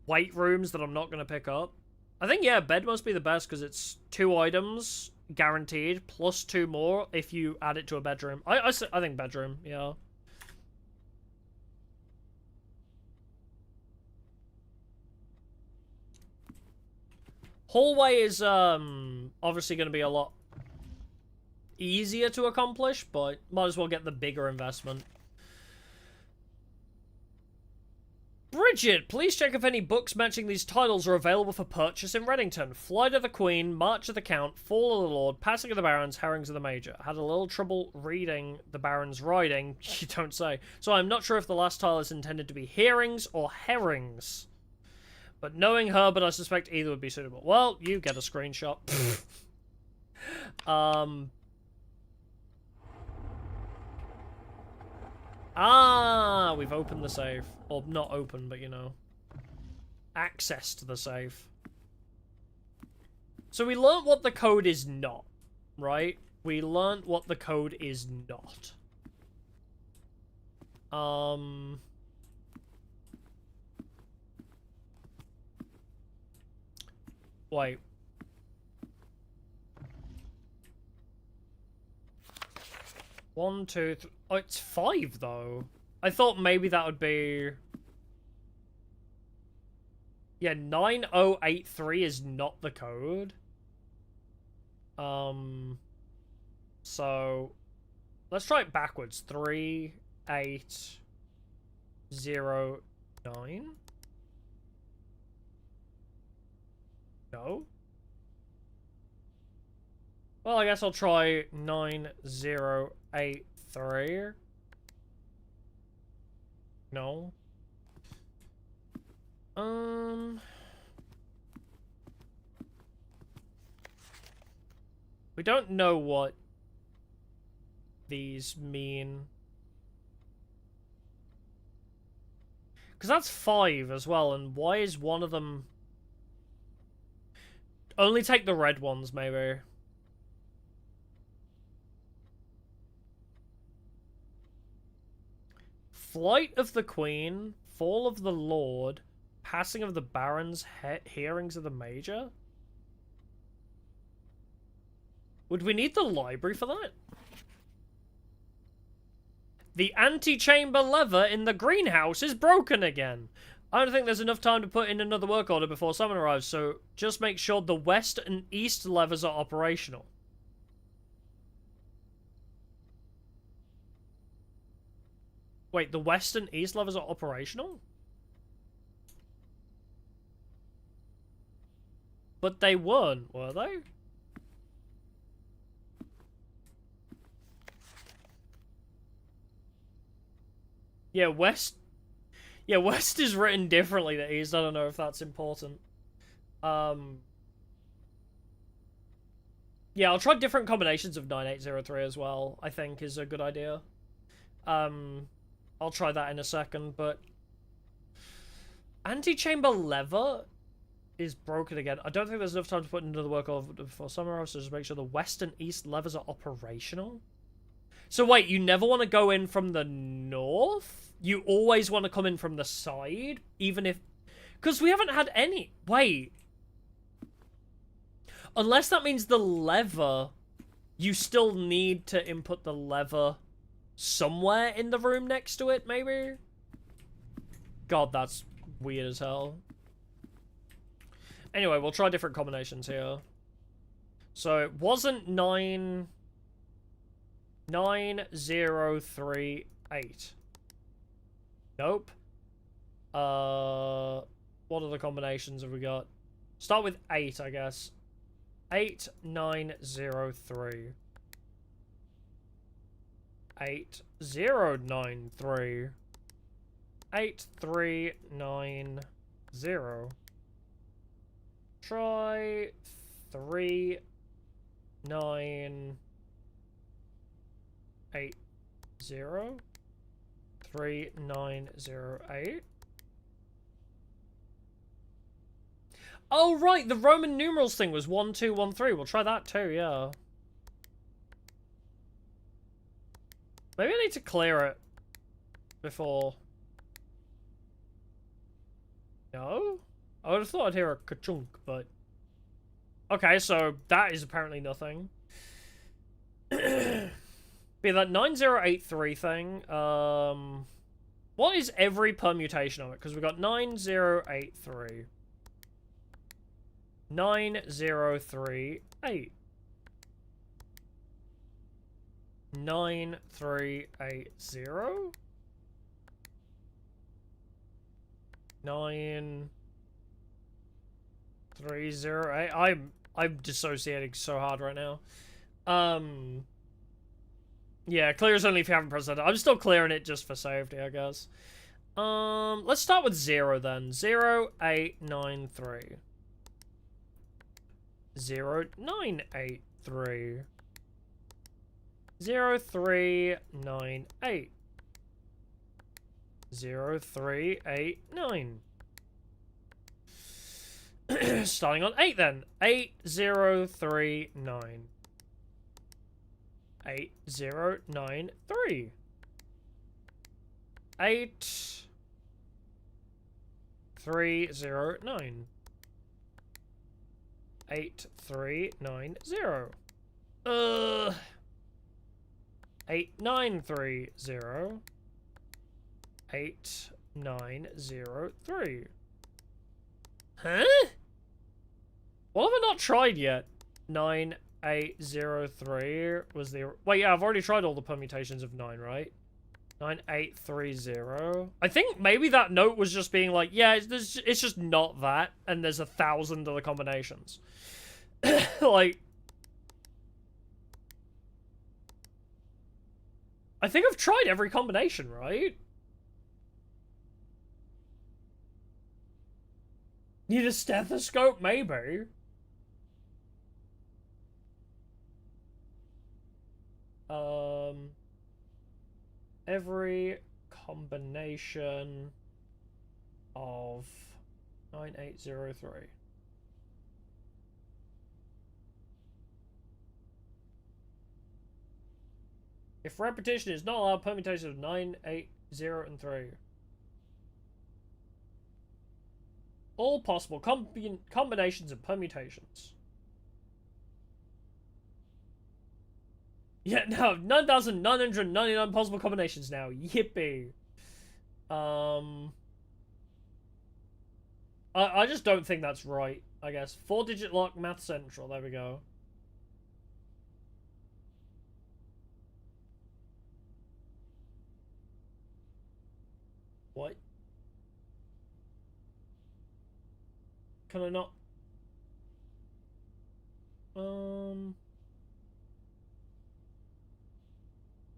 white rooms that I'm not going to pick up. I think, yeah, bed must be the best because it's 2 items guaranteed, plus 2 more if you add it to a bedroom. I think bedroom, yeah. Hallway is obviously going to be a lot easier to accomplish, but might as well get the bigger investment. Bridget, please check if any books matching these titles are available for purchase in Reddington. Flight of the Queen, March of the Count, Fall of the Lord, Passing of the Barons, Herrings of the Major. Had a little trouble reading the Baron's writing, you don't say. So I'm not sure if the last title is intended to be hearings or herrings. But knowing her, but I suspect either would be suitable. Well, you get a screenshot. Ah, we've opened the safe. Or not open, but you know. Accessed the safe. So we learnt what the code is not, right? We learnt what the code is not. Wait. One, two, three. Oh, it's 5 though. I thought maybe that would be... Yeah, 9083 is not the code. So let's try it backwards. 3809. No. Well, I guess I'll try 9083. No. We don't know what these mean. Because that's 5 as well, and why is one of them... Only take the red ones, maybe. Flight of the Queen, Fall of the Lord, Passing of the Barons, Hearings of the Major? Would we need the library for that? The antechamber lever in the greenhouse is broken again. I don't think there's enough time to put in another work order before someone arrives, so just make sure the west and east levers are operational. Wait, the west and east levers are operational? But they weren't, were they? Yeah, west... Yeah, west is written differently to east. I don't know if that's important. Yeah, I'll try different combinations of 9803 as well, I think is a good idea. I'll try that in a second, but... Antechamber lever is broken again. I don't think there's enough time to put into the work of before summer, so just make sure the west and east levers are operational. So wait, you never want to go in from the north? You always want to come in from the side? Even if... Because we haven't had any... Wait. Unless that means the lever... You still need to input the lever somewhere in the room next to it, maybe? God, that's weird as hell. Anyway, we'll try different combinations here. So it wasn't 9038. Nope. What other combinations have we got? Start with 8, I guess. 8903. 8093. 8390. Try 3980. 3908. Oh, right, the Roman numerals thing was 1213. We'll try that too, yeah. Maybe I need to clear it before. No? I would have thought I'd hear a ka-chunk, but... Okay, so that is apparently nothing. Be that 9083 thing, what is every permutation of it? Because we've got 9083. 9038. 9380. 9308. I'm dissociating so hard right now. Yeah, clears only if you haven't pressed that. I'm still clearing it just for safety, I guess. Let's start with 0 then. 0893. 0983. 0398. 0389. Starting on 8 then. 8039. 8093. 8309. 8390. 8930. 8903. Huh? What have I not tried yet? 9803 was the... Wait, yeah, I've already tried all the permutations of 9, right? 9830. I think maybe that note was just being like, yeah, it's just not that, and there's 1,000 other combinations. Like... I think I've tried every combination, right? Need a stethoscope? Maybe. Every combination of 9803. If repetition is not allowed, permutation of 9, 8, 0, and 3. All possible combinations and permutations. Yeah, no, 9,999 possible combinations now. Yippee. I just don't think that's right, I guess. 4-digit lock, Math Central. There we go. Can I not? Oh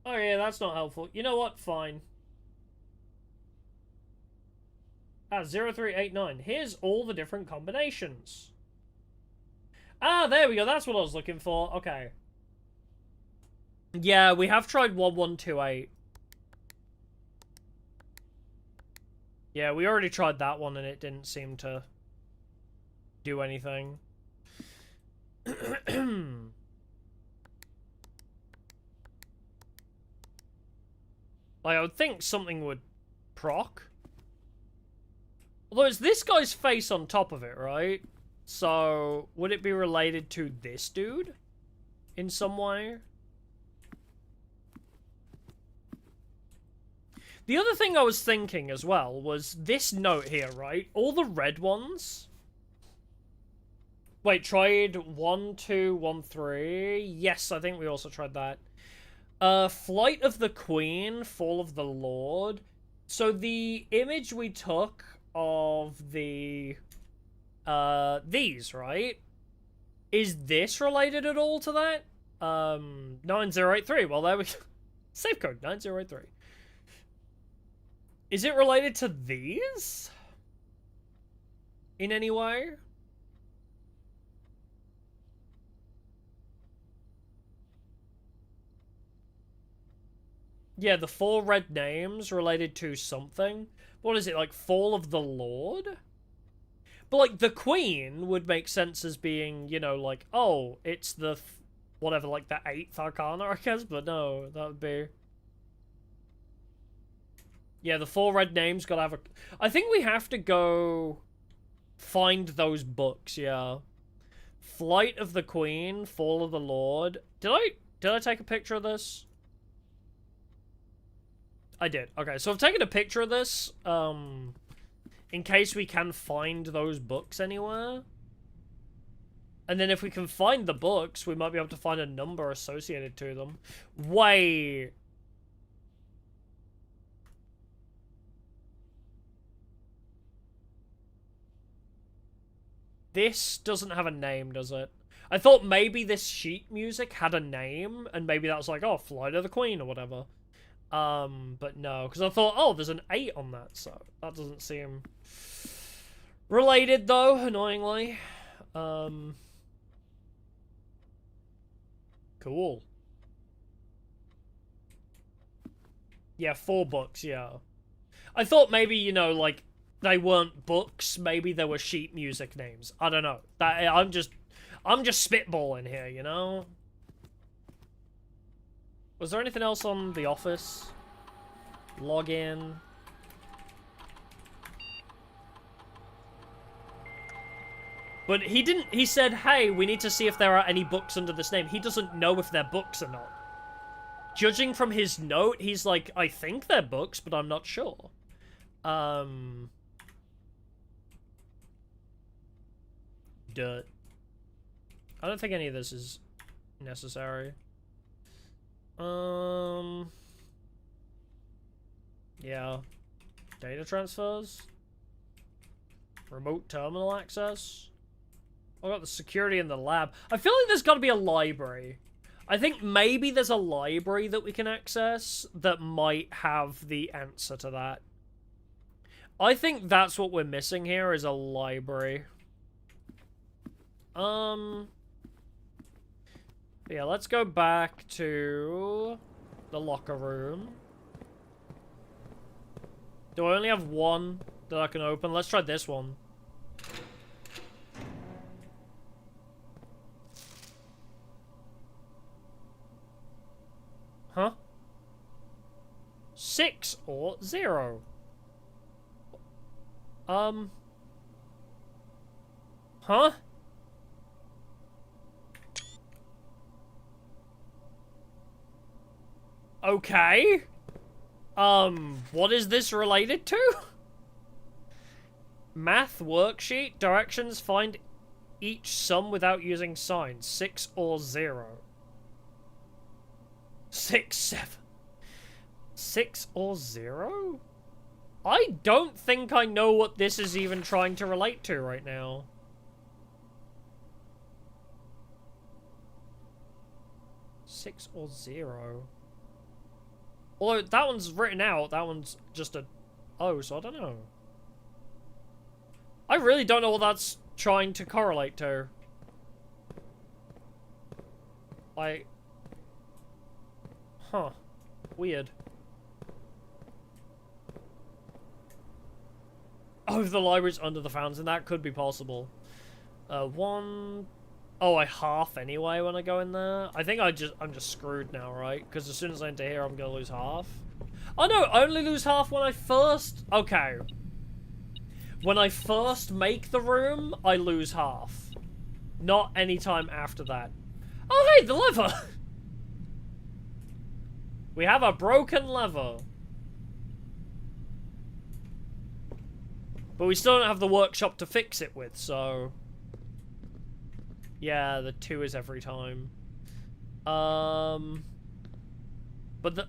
yeah, that's not helpful. You know what? Fine. 0389. Here's all the different combinations. Ah, there we go. That's what I was looking for. Okay. Yeah, we have tried 1128. Yeah, we already tried that one and it didn't seem to do anything. Like, I would think something would proc. Although it's this guy's face on top of it, right? So, would it be related to this dude? In some way? The other thing I was thinking as well was this note here, right? All the red ones. Wait, tried 1, 2, 1, 3. Yes, I think we also tried that. Flight of the Queen, Fall of the Lord. So the image we took of the, these, right? Is this related at all to that? 9083. Well, there we go. Safe code, 9083. Is it related to these? In any way? Yeah, the 4 red names related to something. What is it, like Fall of the Lord? But, like, the Queen would make sense as being, you know, like, oh, it's the, whatever, like, the 8th Arcana, I guess? But no, that would be... Yeah, the 4 red names gotta have a... I think we have to go find those books, yeah. Flight of the Queen, Fall of the Lord. Did I take a picture of this? I did. Okay, so I've taken a picture of this, in case we can find those books anywhere. And then if we can find the books, we might be able to find a number associated to them. Wait... This doesn't have a name, does it? I thought maybe this sheet music had a name, and maybe that was like, oh, Flight of the Queen or whatever. But no, because I thought, oh, there's an 8 on that, so that doesn't seem related, though, annoyingly. Cool. Yeah, 4 books, yeah. I thought maybe, you know, like, they weren't books, maybe they were sheet music names. I don't know. I'm just spitballing here, you know? Was there anything else on The Office? Log in. But he didn't, he said, hey, we need to see if there are any books under this name. He doesn't know if they're books or not. Judging from his note, he's like, I think they're books, but I'm not sure. Dirt. I don't think any of this is necessary. Yeah. Data transfers. Remote terminal access. I got the security in the lab. I feel like there's got to be a library. I think maybe there's a library that we can access that might have the answer to that. I think that's what we're missing here, is a library. Yeah, let's go back to the locker room. Do I only have one that I can open? Let's try this one. Huh? 6 or 0? Huh? Okay. What is this related to? Math worksheet. Directions. Find each sum without using signs. 6 or 0. 6, 7. 6 or 0? I don't think I know what this is even trying to relate to right now. 6 or 0. Although that one's written out, that one's just a O, so I don't know. I really don't know what that's trying to correlate to. Like... Huh. Weird. Oh, the library's under the fountain. That could be possible. One... Oh, I half anyway when I go in there. I think I'm just screwed now, right? Because as soon as I enter here, I'm gonna lose half. Oh no, I only lose half when I first... Okay. When I first make the room, I lose half. Not any time after that. Oh hey, the lever! We have a broken lever. But we still don't have the workshop to fix it with, so... Yeah, the 2 is every time. But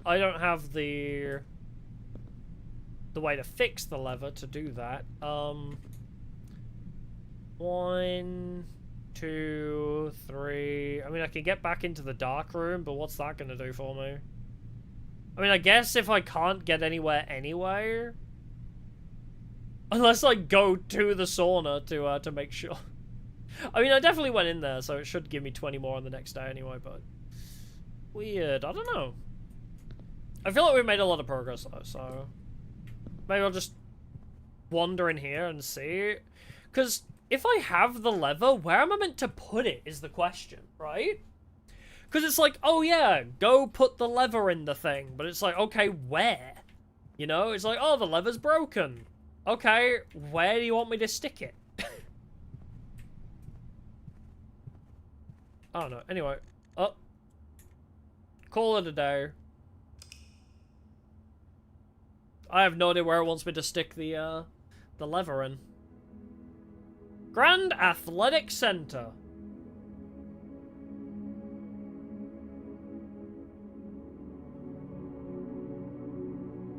I don't have the way to fix the lever to do that. 1, 2, 3... I mean, I can get back into the dark room, but what's that gonna do for me? I mean, I guess if I can't get anywhere anyway... Unless I go to the sauna to make sure. I mean, I definitely went in there, so it should give me 20 more on the next day anyway, but... Weird. I don't know. I feel like we made a lot of progress, though, so... Maybe I'll just wander in here and see. Because if I have the lever, where am I meant to put it is the question, right? Because it's like, oh yeah, go put the lever in the thing. But it's like, okay, where? You know? It's like, oh, the lever's broken. Okay, where do you want me to stick it? I don't know. Anyway. Oh. Call it a day. I have no idea where it wants me to stick the lever in. Grand Athletic Center.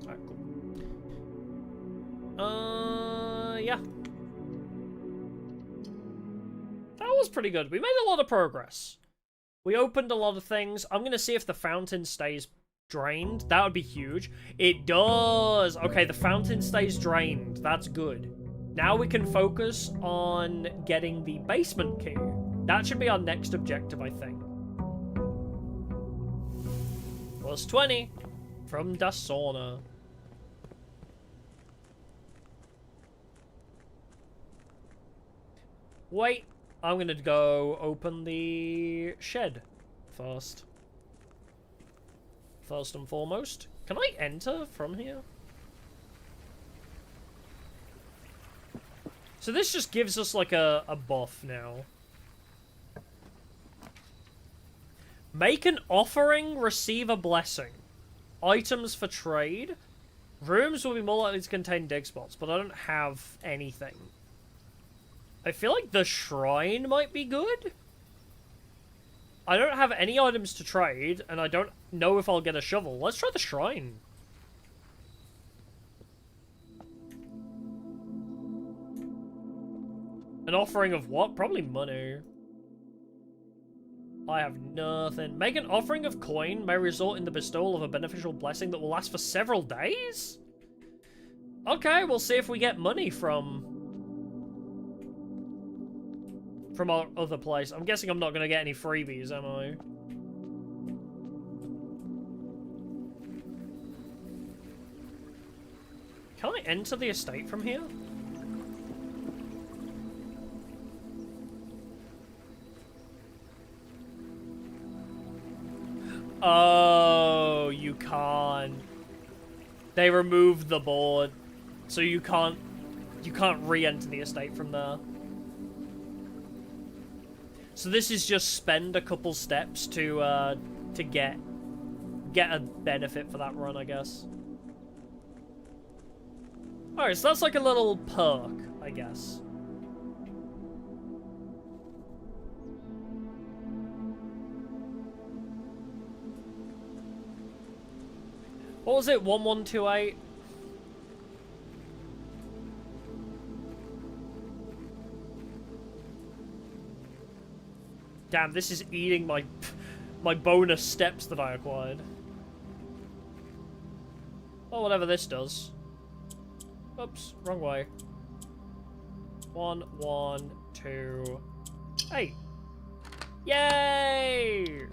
Alright, cool. Yeah. That was pretty good. We made a lot of progress. We opened a lot of things. I'm gonna see if the fountain stays drained. That would be huge. It does! Okay, the fountain stays drained. That's good. Now we can focus on getting the basement key. That should be our next objective, I think. Plus 20 from the sauna. Wait, I'm gonna go open the shed first. First and foremost. Can I enter from here? So this just gives us like a buff now. Make an offering, receive a blessing. Items for trade. Rooms will be more likely to contain dig spots, but I don't have anything. I feel like the shrine might be good. I don't have any items to trade, and I don't know if I'll get a shovel. Let's try the shrine. An offering of what? Probably money. I have nothing. Make an offering of coin may result in the bestowal of a beneficial blessing that will last for several days? Okay, we'll see if we get money from our other place. I'm guessing I'm not going to get any freebies, am I? Can I enter the estate from here? Oh, you can't. They removed the board, so you can't re-enter the estate from there. So this is just spend a couple steps to get a benefit for that run, I guess. Alright, so that's like a little perk, I guess. What was it? 1128? Damn, this is eating my my bonus steps that I acquired. Well, whatever this does. Oops, wrong way. 1, 1, 2, 8. Yay!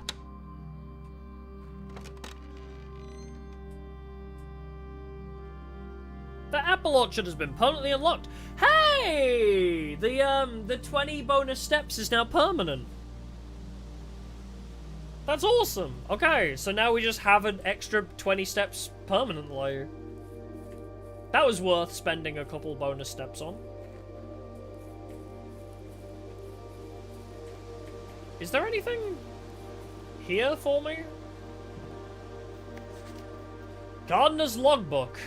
The apple orchard has been permanently unlocked. Hey! The 20 bonus steps is now permanent. That's awesome. Okay, so now we just have an extra 20 steps permanently. That was worth spending a couple bonus steps on. Is there anything here for me? Gardener's logbook.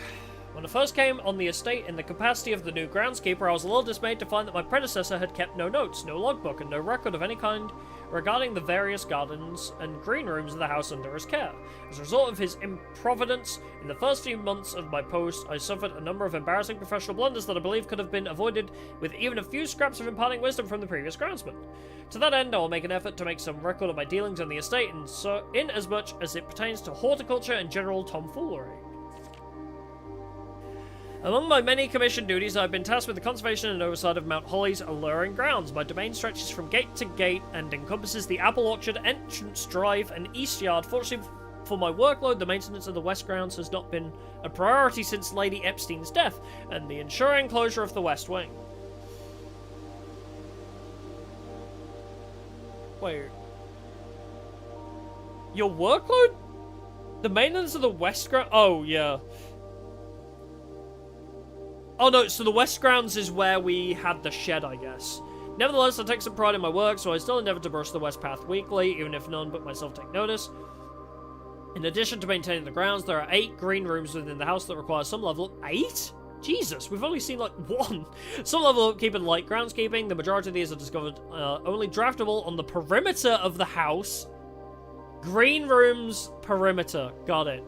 When I first came on the estate in the capacity of the new groundskeeper, I was a little dismayed to find that my predecessor had kept no notes, no logbook, and no record of any kind regarding the various gardens and green rooms of the house under his care. As a result of his improvidence, in the first few months of my post, I suffered a number of embarrassing professional blunders that I believe could have been avoided with even a few scraps of imparting wisdom from the previous groundsman. To that end, I will make an effort to make some record of my dealings on the estate, in as much as it pertains to horticulture and general tomfoolery. Among my many commissioned duties, I have been tasked with the conservation and oversight of Mount Holly's alluring grounds. My domain stretches from gate to gate and encompasses the apple orchard, entrance drive, and east yard. Fortunately for my workload, the maintenance of the west grounds has not been a priority since Lady Epstein's death, and the ensuring closure of the west wing. Wait. Your workload? The maintenance of the west ground? Oh, yeah. Oh no, so the west grounds is where we had the shed, I guess. Nevertheless, I take some pride in my work, so I still endeavour to brush the west path weekly, even if none but myself take notice. In addition to maintaining the grounds, there are 8 green rooms within the house that require some level of... 8? Jesus, we've only seen like 1. Some level of upkeep and light groundskeeping. The majority of these are discovered only draftable on the perimeter of the house. Green rooms, perimeter. Got it.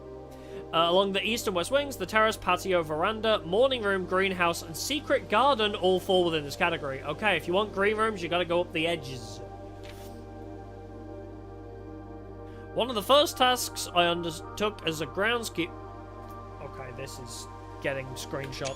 Along the east and west wings, the terrace, patio, veranda, morning room, greenhouse, and secret garden all fall within this category. Okay, if you want green rooms, you gotta go up the edges. One of the first tasks I undertook as a groundskeeper... Okay, this is getting screenshot.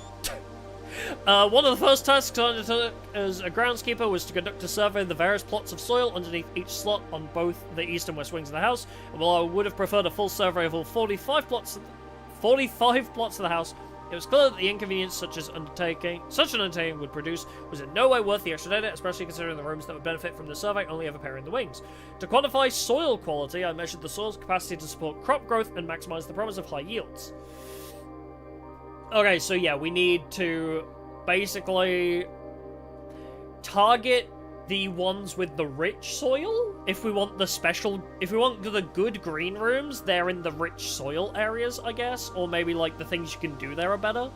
One of the first tasks I undertook as a groundskeeper was to conduct a survey of the various plots of soil underneath each slot on both the east and west wings of the house. And while I would have preferred a full survey of all 45 plots of the house, it was clear that the inconvenience such an undertaking would produce was in no way worth the extra data, especially considering the rooms that would benefit from the survey only have a pair in the wings. To quantify soil quality, I measured the soil's capacity to support crop growth and maximize the promise of high yields. Okay, so yeah, we need to basically target the ones with the rich soil. If we want the good green rooms, they're in the rich soil areas, I guess. Or maybe, like, the things you can do there are better.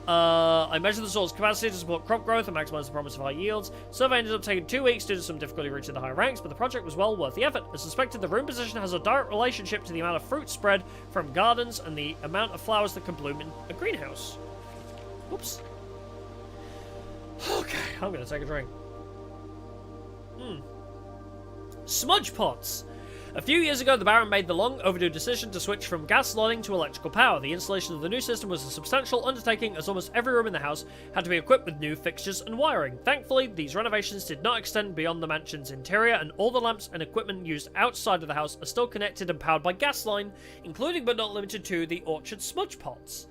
I measured the soil's capacity to support crop growth and maximize the promise of high yields. Survey ended up taking 2 weeks due to some difficulty reaching the high ranks, but the project was well worth the effort. As suspected, the room position has a direct relationship to the amount of fruit spread from gardens and the amount of flowers that can bloom in a greenhouse. Whoops. Okay, I'm gonna take a drink. Smudge pots. A few years ago, the Baron made the long overdue decision to switch from gas lighting to electrical power. The installation of the new system was a substantial undertaking, as almost every room in the house had to be equipped with new fixtures and wiring. Thankfully, these renovations did not extend beyond the mansion's interior, and all the lamps and equipment used outside of the house are still connected and powered by gas line, including but not limited to the orchard smudge pots.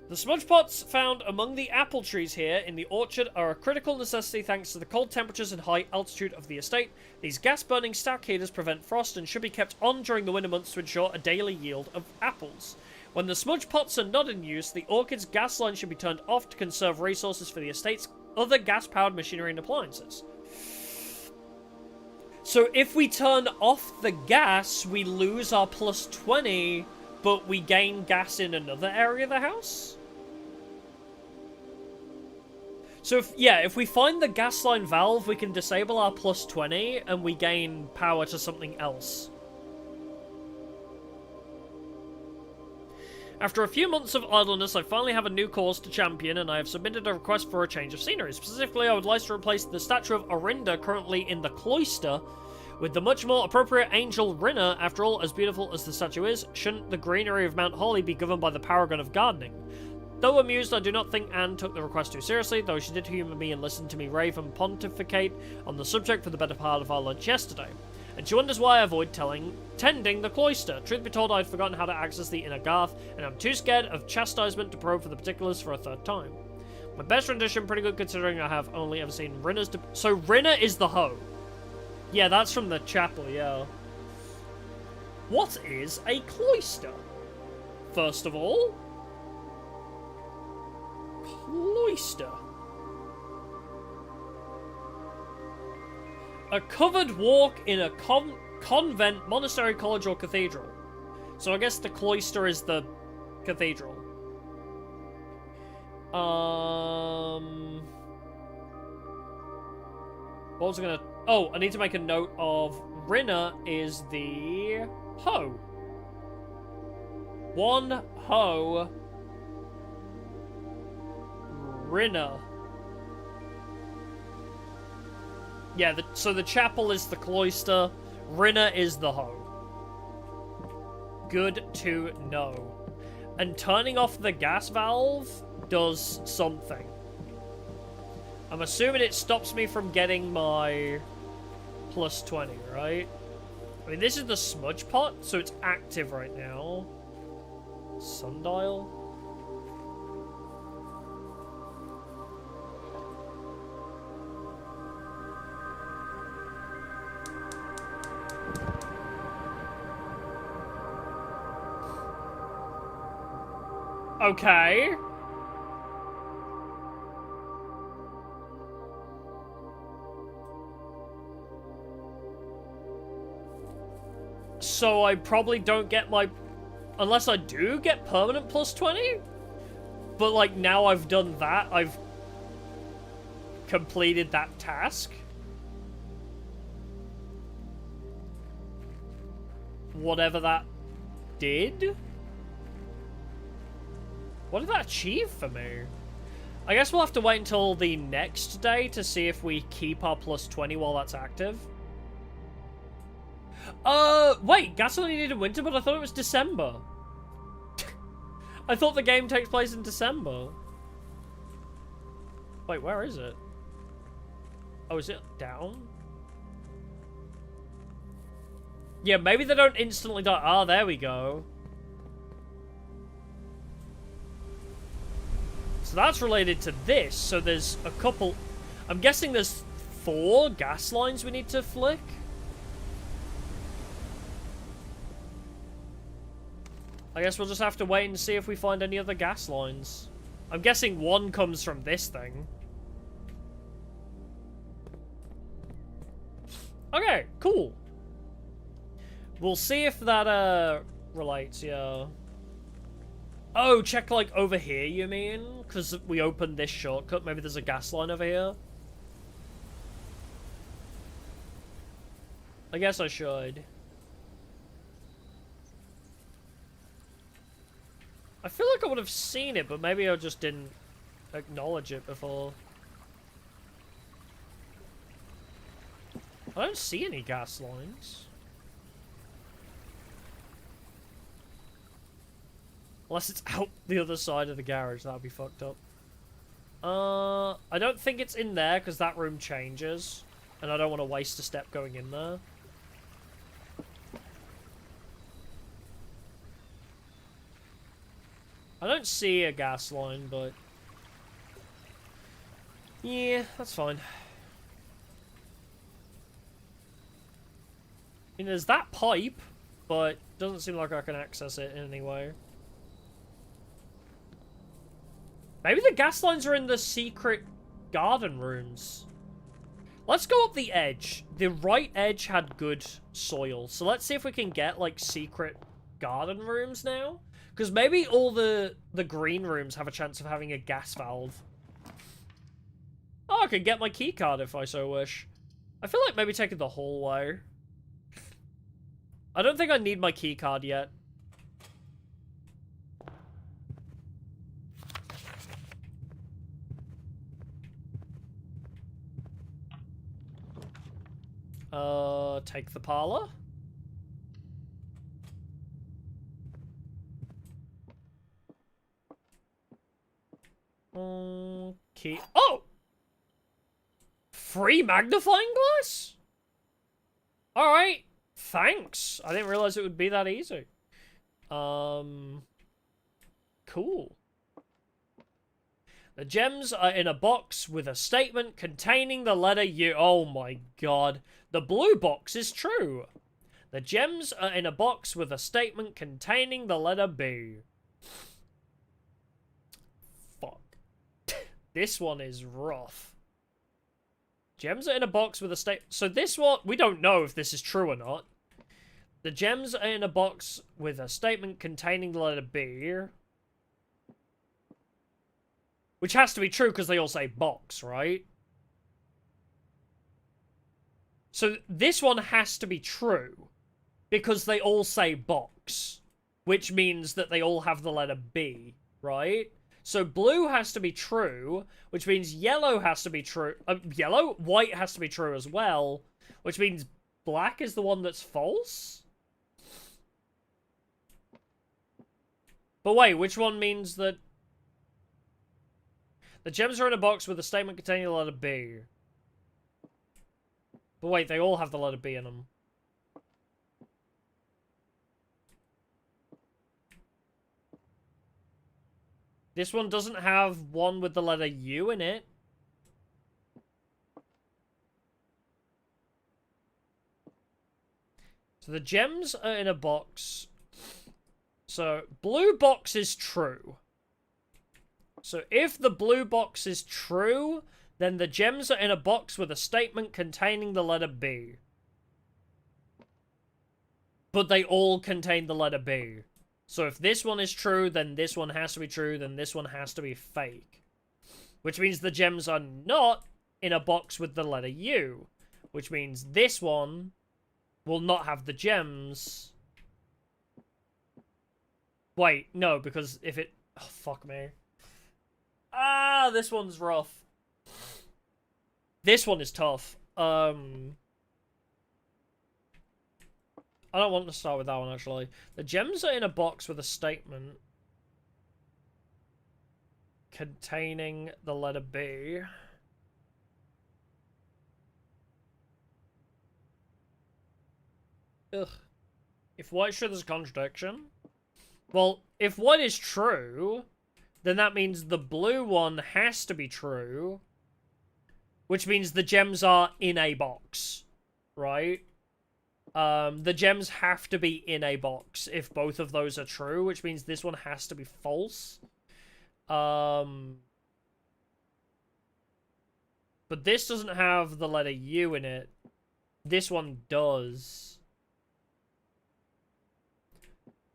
The smudge pots found among the apple trees here in the orchard are a critical necessity thanks to the cold temperatures and high altitude of the estate. These gas-burning stack heaters prevent frost and should be kept on during the winter months to ensure a daily yield of apples. When the smudge pots are not in use, the orchard's gas line should be turned off to conserve resources for the estate's other gas-powered machinery and appliances. So if we turn off the gas, we lose our plus 20, but we gain gas in another area of the house? So, if we find the gas line valve, we can disable our plus 20, and we gain power to something else. After a few months of idleness, I finally have a new cause to champion, and I have submitted a request for a change of scenery. Specifically, I would like to replace the statue of Orinda currently in the cloister With the much more appropriate angel Rinna, after all, as beautiful as the statue is, shouldn't the greenery of Mount Holly be governed by the paragon of gardening? Though amused, I do not think Anne took the request too seriously, though she did humour me and listen to me rave and pontificate on the subject for the better part of our lunch yesterday. And she wonders why I avoid tending the cloister. Truth be told, I'd forgotten how to access the inner garth, and I'm too scared of chastisement to probe for the particulars for a third time. My best rendition, pretty good considering I have only ever seen Rinna's... So Rinna is the hoe. Yeah, that's from the chapel, yeah. What is a cloister? First of all... Cloister. A covered walk in a convent, monastery, college, or cathedral. So I guess the cloister is the cathedral. What was I gonna... Oh, I need to make a note of Rinna is the hoe. One hoe. Rinna. Yeah, so the chapel is the cloister. Rinna is the hoe. Good to know. And turning off the gas valve does something. I'm assuming it stops me from getting my plus 20, right? I mean, this is the smudge pot, so it's active right now. Sundial? Okay. So I probably don't get my... Unless I do get permanent plus 20? But, like, now I've done that, I've completed that task. Whatever that did? What did that achieve for me? I guess we'll have to wait until the next day to see if we keep our plus 20 while that's active. Wait, gas only needed in winter, but I thought it was December. I thought the game takes place in December. Wait, where is it? Oh, is it down? Yeah, maybe they don't instantly die. Ah, there we go. So that's related to this. So there's a couple... I'm guessing there's 4 gas lines we need to flick. I guess we'll just have to wait and see if we find any other gas lines. I'm guessing one comes from this thing. Okay, cool. We'll see if that, relates, yeah. Oh, check, like, over here, you mean? Because we opened this shortcut. Maybe there's a gas line over here. I guess I should. I feel like I would have seen it, but maybe I just didn't acknowledge it before. I don't see any gas lines. Unless it's out the other side of the garage, that'd be fucked up. I don't think it's in there, because that room changes. And I don't want to waste a step going in there. I don't see a gas line, but... yeah, that's fine. I mean, there's that pipe, but doesn't seem like I can access it in any way. Maybe the gas lines are in the secret garden rooms. Let's go up the edge. The right edge had good soil, so let's see if we can get, like, secret garden rooms now. Because maybe all the green rooms have a chance of having a gas valve. Oh, I can get my keycard if I so wish. I feel like maybe taking the hallway. I don't think I need my keycard yet. Take the parlor. Okay. Oh! Free magnifying glass? Alright. Thanks. I didn't realize it would be that easy. Cool. The gems are in a box with a statement containing the letter U. Oh my god. The blue box is true. The gems are in a box with a statement containing the letter B. Fuck. This one is rough. Gems are in a box with a statement. So this one, we don't know if this is true or not. The gems are in a box with a statement containing the letter B. Which has to be true because they all say box, right? So this one has to be true because they all say box, which means that they all have the letter B, right? So blue has to be true, which means yellow has to be true. White has to be true as well, which means black is the one that's false? But wait, which one means that... The gems are in a box with a statement containing the letter B. But wait, they all have the letter B in them. This one doesn't have one with the letter U in it. So the gems are in a box. So blue box is true. So if the blue box is true, then the gems are in a box with a statement containing the letter B. But they all contain the letter B. So if this one is true, then this one has to be true, then this one has to be fake. Which means the gems are not in a box with the letter U. Which means this one will not have the gems. Wait, no, because if it... Oh, fuck me. Ah, this one's rough. This one is tough. I don't want to start with that one, actually. The gems are in a box with a statement containing the letter B. Ugh. If white shows a contradiction... Well, if white is true... then that means the blue one has to be true. Which means the gems are in a box. Right? The gems have to be in a box if both of those are true. Which means this one has to be false. But this doesn't have the letter U in it. This one does.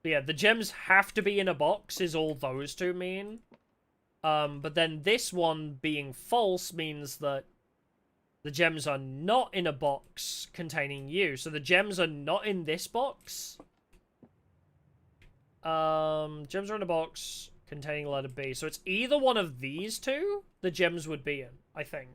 But yeah, the gems have to be in a box is all those two mean. But then this one being false means that the gems are not in a box containing U. So the gems are not in this box. Gems are in a box containing letter B. So it's either one of these two the gems would be in, I think.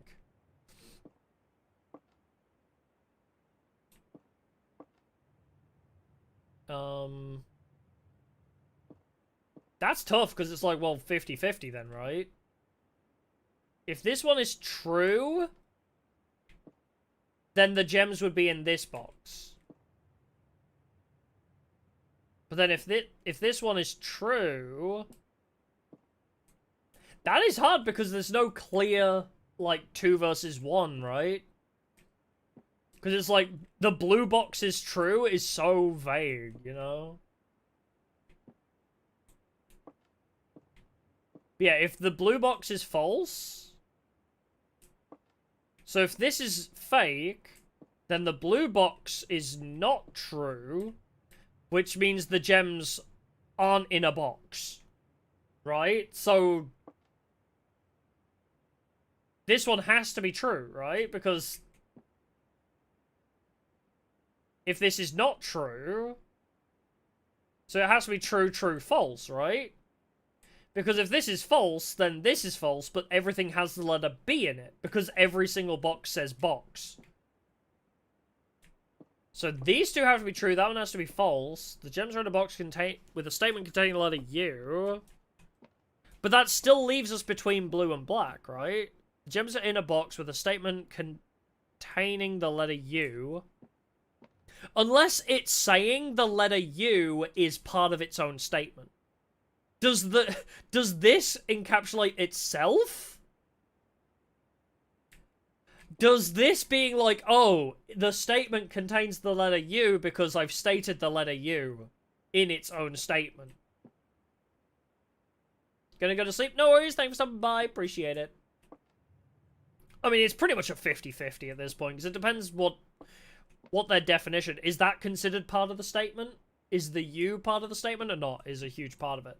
That's tough, because it's like, well, 50-50 then, right? If this one is true, then the gems would be in this box. But then if this one is true... That is hard, because there's no clear, like, 2 versus 1, right? Because it's like, the blue box is true is so vague, you know? Yeah, if the blue box is false... So if this is fake, then the blue box is not true, which means the gems aren't in a box. Right? So... This one has to be true, right? Because... If this is not true... So it has to be true, true, false, right? Because if this is false, then this is false, but everything has the letter B in it. Because every single box says box. So these two have to be true. That one has to be false. The gems are in a box with a statement containing the letter U. But that still leaves us between blue and black, right? The gems are in a box with a statement containing the letter U. Unless it's saying the letter U is part of its own statement. Does this encapsulate itself? Does this being like, oh, the statement contains the letter U because I've stated the letter U in its own statement? Gonna go to sleep? No worries, thanks for stopping by, appreciate it. I mean, it's pretty much a 50-50 at this point, because it depends what their definition. Is that considered part of the statement? Is the U part of the statement or not? Is a huge part of it.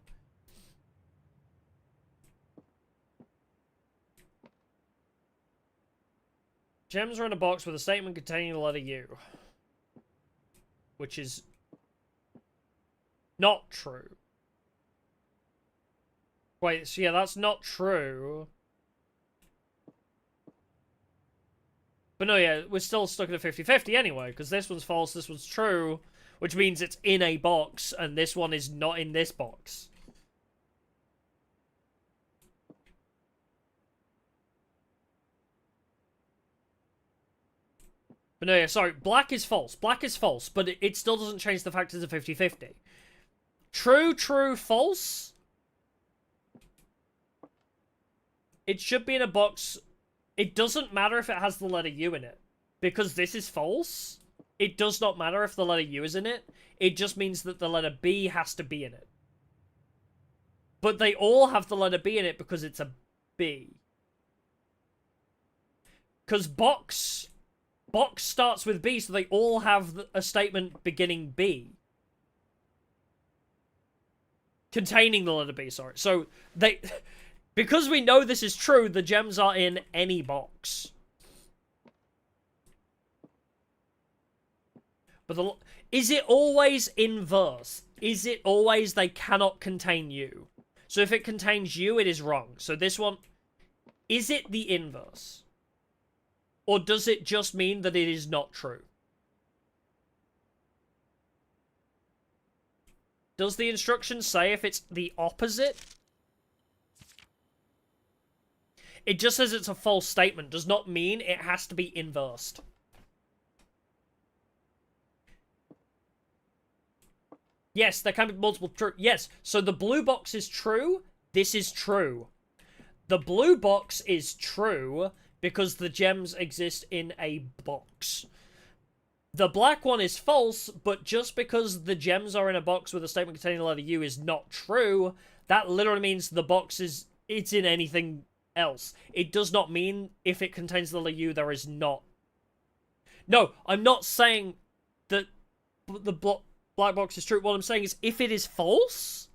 Gems are in a box with a statement containing the letter U. Which is not true. Wait, so yeah, that's not true. But no, yeah, we're still stuck at a 50-50 anyway, because this one's false, this one's true, which means it's in a box, and this one is not in this box. But no, yeah, sorry, black is false, but it still doesn't change the fact it's a 50-50. True, true, false. It should be in a box. It doesn't matter if it has the letter U in it. Because this is false, it does not matter if the letter U is in it. It just means that the letter B has to be in it. But they all have the letter B in it because it's a B. Because box starts with B, so they all have a statement beginning B. Containing the letter B, sorry. So, because we know this is true, the gems are in any box. But is it always inverse? Is it always they cannot contain U? So if it contains U, it is wrong. So this one, is it the inverse? Or does it just mean that it is not true? Does the instructions say if it's the opposite? It just says it's a false statement. Does not mean it has to be inversed. Yes, there can be multiple true. Yes, so the blue box is true. This is true. The blue box is true because the gems exist in a box. The black one is false, but just because the gems are in a box with a statement containing the letter U is not true, that literally means the box it's in anything else. It does not mean if it contains the letter U, there is not. No, I'm not saying that the black box is true. What I'm saying is if it is false,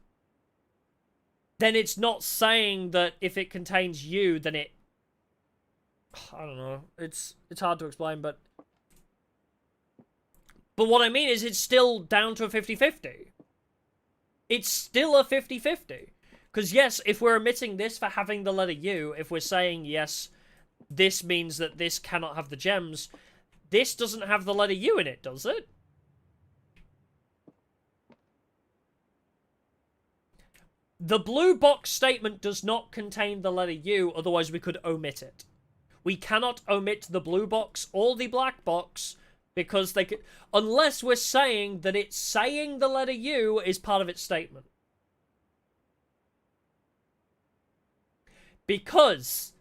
then it's not saying that if it contains U, then it... I don't know. It's hard to explain, but what I mean is it's still down to a 50-50. It's still a 50-50. Because yes, if we're omitting this for having the letter U, if we're saying yes, this means that this cannot have the gems, this doesn't have the letter U in it, does it? The blue box statement does not contain the letter U, otherwise we could omit it. We cannot omit the blue box or the black box because they could, unless we're saying that it's saying the letter U is part of its statement. Because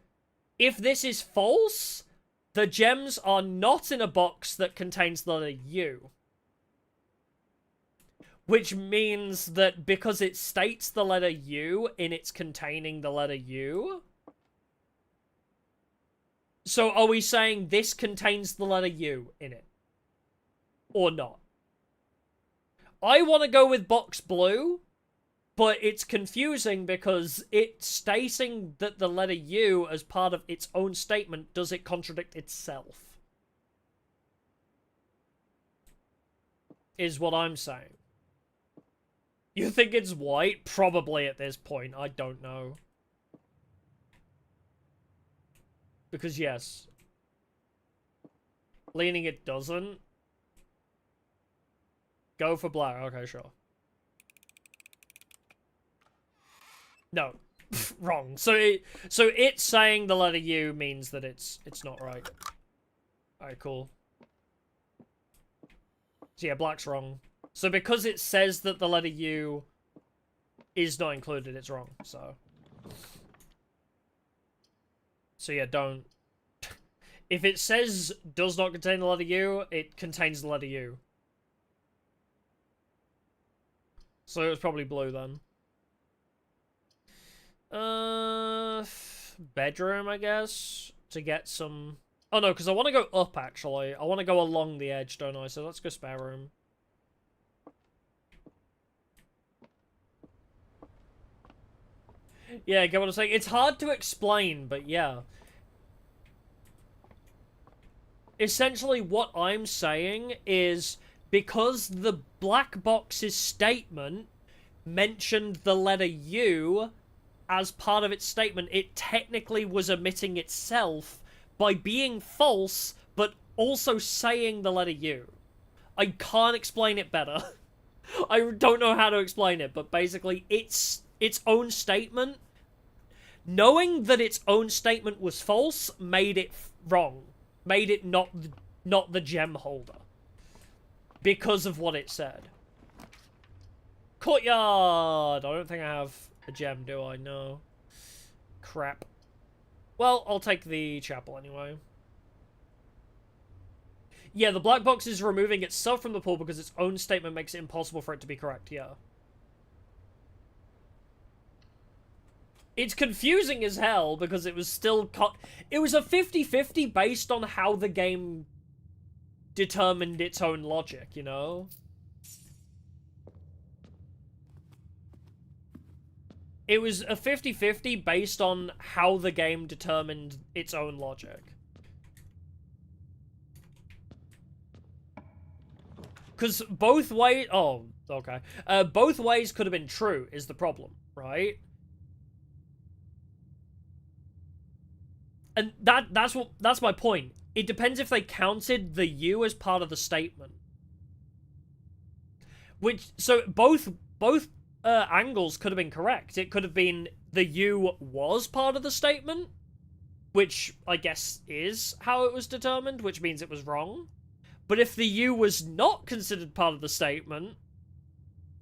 if this is false, the gems are not in a box that contains the letter U. Which means that because it states the letter U in its containing the letter U... So are we saying this contains the letter U in it? Or not? I want to go with box blue, but it's confusing because it's stating that the letter U as part of its own statement, does it contradict itself? Is what I'm saying. You think it's white? Probably at this point. I don't know. Because yes. Leaning it doesn't. Go for black. Okay, sure. No. Wrong. So it's saying the letter U means that it's not right. Alright, cool. So yeah, black's wrong. So because it says that the letter U is not included, it's wrong, so. So yeah, don't. If it says does not contain the letter U, it contains the letter U. So it was probably blue then. Bedroom, I guess, to get some... Oh no, because I want to go up, actually. I want to go along the edge, don't I? So let's go spare room. Yeah, get what I'm saying? It's hard to explain, but yeah. Essentially, what I'm saying is, because the black box's statement mentioned the letter U as part of its statement, it technically was omitting itself by being false, but also saying the letter U. I can't explain it better. I don't know how to explain it, but basically, its own statement, knowing that its own statement was false, made it wrong. Made it not the gem holder. Because of what it said. Courtyard! I don't think I have a gem, do I? No. Crap. Well, I'll take the chapel anyway. Yeah, the black box is removing itself from the pool because its own statement makes it impossible for it to be correct, yeah. It's confusing as hell because it was still it was a 50-50 based on how the game determined its own logic, you know? It was a 50-50 based on how the game determined its own logic. Because both ways... Oh, okay. Both ways could have been true, is the problem, right? And that's my point. It depends if they counted the U as part of the statement. So both angles could have been correct. It could have been the U was part of the statement, which I guess is how it was determined, which means it was wrong. But if the U was not considered part of the statement,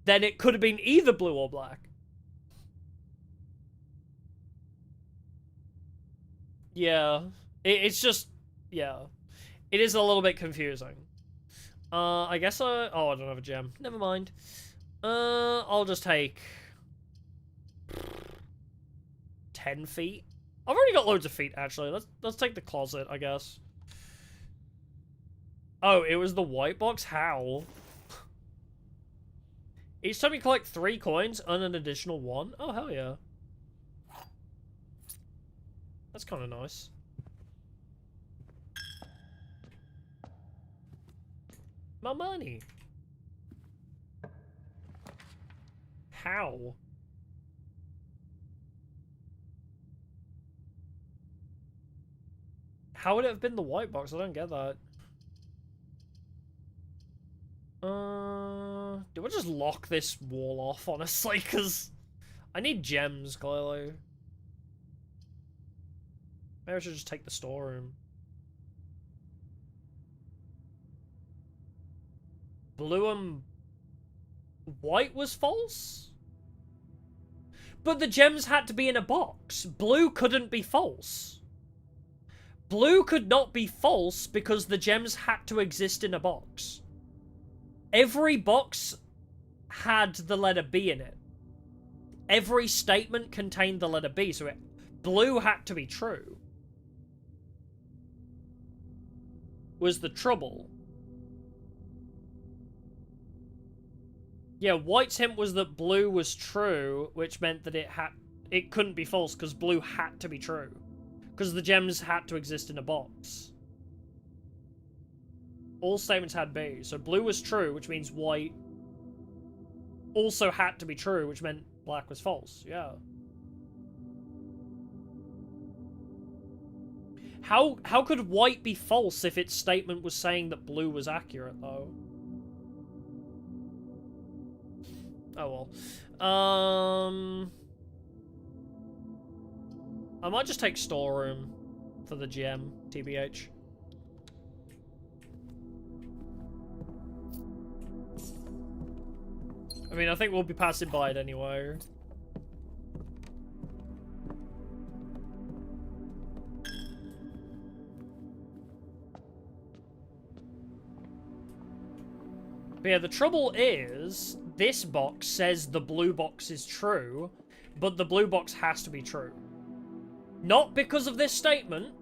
then it could have been either blue or black. Yeah. It's just... Yeah. It is a little bit confusing. I guess I... Oh, I don't have a gem. Never mind. I'll just take... 10 feet? I've already got loads of feet, actually. Let's take the closet, I guess. Oh, it was the white box? How? Each time you collect 3 coins, earn an additional 1? Oh, hell yeah. That's kind of nice. My money. How? How would it have been the white box? I don't get that. Do I just lock this wall off, honestly? Because I need gems, clearly. Maybe I should just take the storeroom. Blue and white was false? But the gems had to be in a box. Blue couldn't be false. Blue could not be false because the gems had to exist in a box. Every box had the letter B in it. Every statement contained the letter B, so blue had to be true. Was the trouble. Yeah, white's hint was that blue was true, which meant that it couldn't be false because blue had to be true. Because the gems had to exist in a box. All statements had B, so blue was true, which means white also had to be true, which meant black was false. Yeah. How could white be false if its statement was saying that blue was accurate, though? Oh well. I might just take storeroom for the gem, TBH. I mean, I think we'll be passing by it anyway. But yeah, the trouble is, this box says the blue box is true, but the blue box has to be true. Not because of this statement.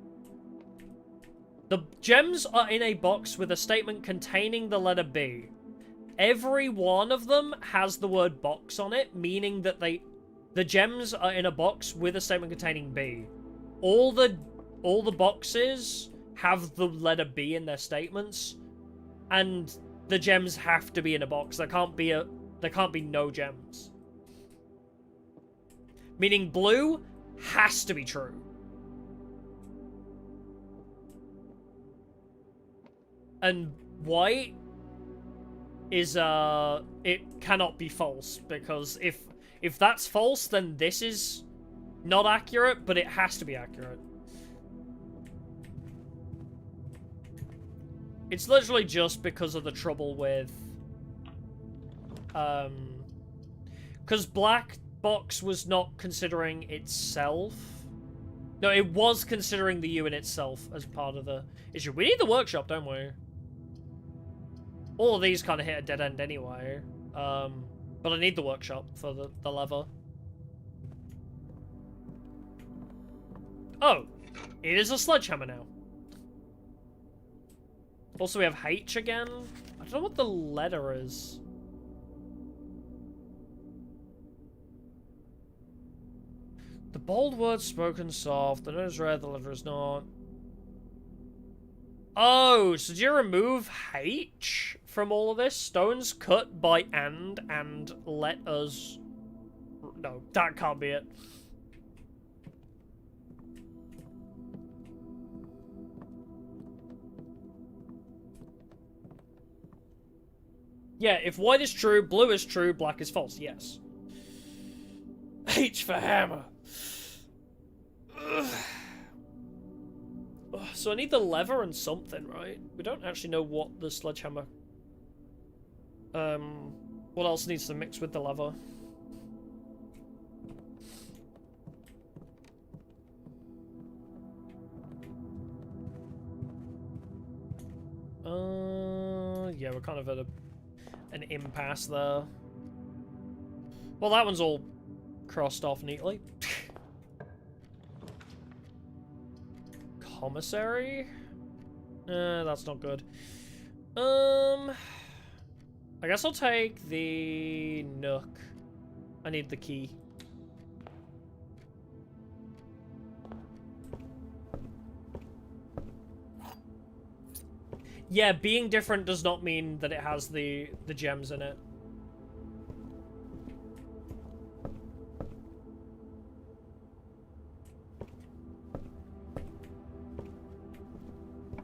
The gems are in a box with a statement containing the letter B. Every one of them has the word box on it, meaning that the gems are in a box with a statement containing B. All the boxes have the letter B in their statements, and the gems have to be in a box. There can't be no gems. Meaning blue has to be true. And white is it cannot be false, because if that's false, then this is not accurate, but it has to be accurate. It's literally just because of the trouble with because black box was not considering itself. No, it was considering the U in itself as part of the issue. We need the workshop, don't we? All of these kind of hit a dead end anyway. But I need the workshop for the lever. Oh, it is a sledgehammer now. Also, we have H again. I don't know what the letter is. The bold word spoken soft. The note is red, the letter is not. Oh, so do you remove H from all of this? Stones cut by and let us... No, that can't be it. Yeah, if white is true, blue is true, black is false, yes. H for hammer. Ugh. So I need the lever and something, right? We don't actually know what the sledgehammer... what else needs to mix with the lever? Yeah, we're kind of at an impasse there. Well, that one's all crossed off neatly. Commissary? That's not good. I guess I'll take the Nook. I need the key. Yeah, being different does not mean that it has the gems in it.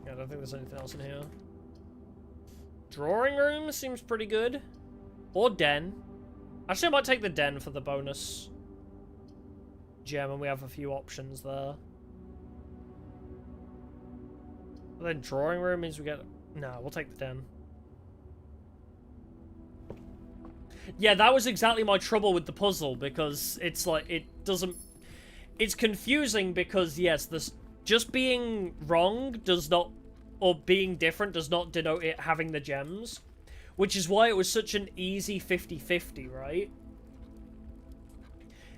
I don't think there's anything else in here. Drawing room seems pretty good. Or den. Actually, I might take the den for the bonus gem, and we have a few options there. But then drawing room means we get... No, we'll take the den. Yeah, that was exactly my trouble with the puzzle, because it's like, it doesn't... It's confusing because, yes, this just being wrong does not... Or being different does not denote it having the gems. Which is why it was such an easy 50-50, right?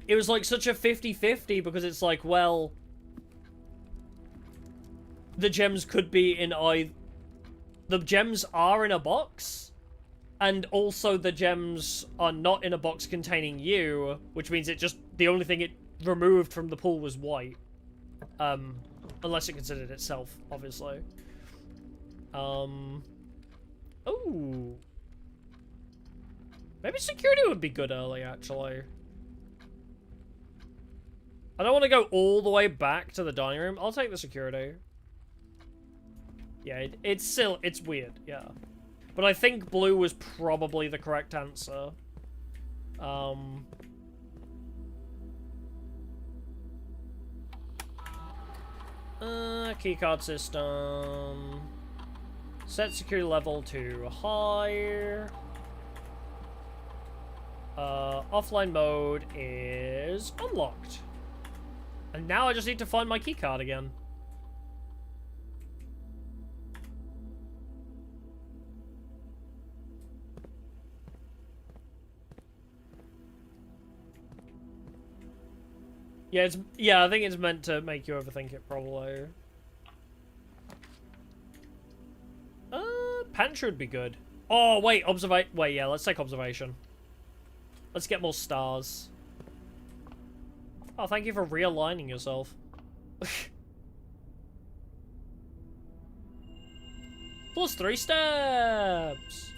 It was like such a 50-50 because it's like, well... The gems could be in either... The gems are in a box. And also the gems are not in a box containing you. Which means it just... The only thing it removed from the pool was white. Unless it considered itself, obviously. Ooh. Maybe security would be good early, actually. I don't want to go all the way back to the dining room. I'll take the security. Yeah, it's weird, yeah. But I think blue was probably the correct answer. Keycard system. Set security level to high. Offline mode is unlocked. And now I just need to find my keycard again. Yeah, I think it's meant to make you overthink it, probably. Pantry would be good. Oh, wait, wait, yeah, let's take observation. Let's get more stars. Oh, thank you for realigning yourself. Plus 3 steps!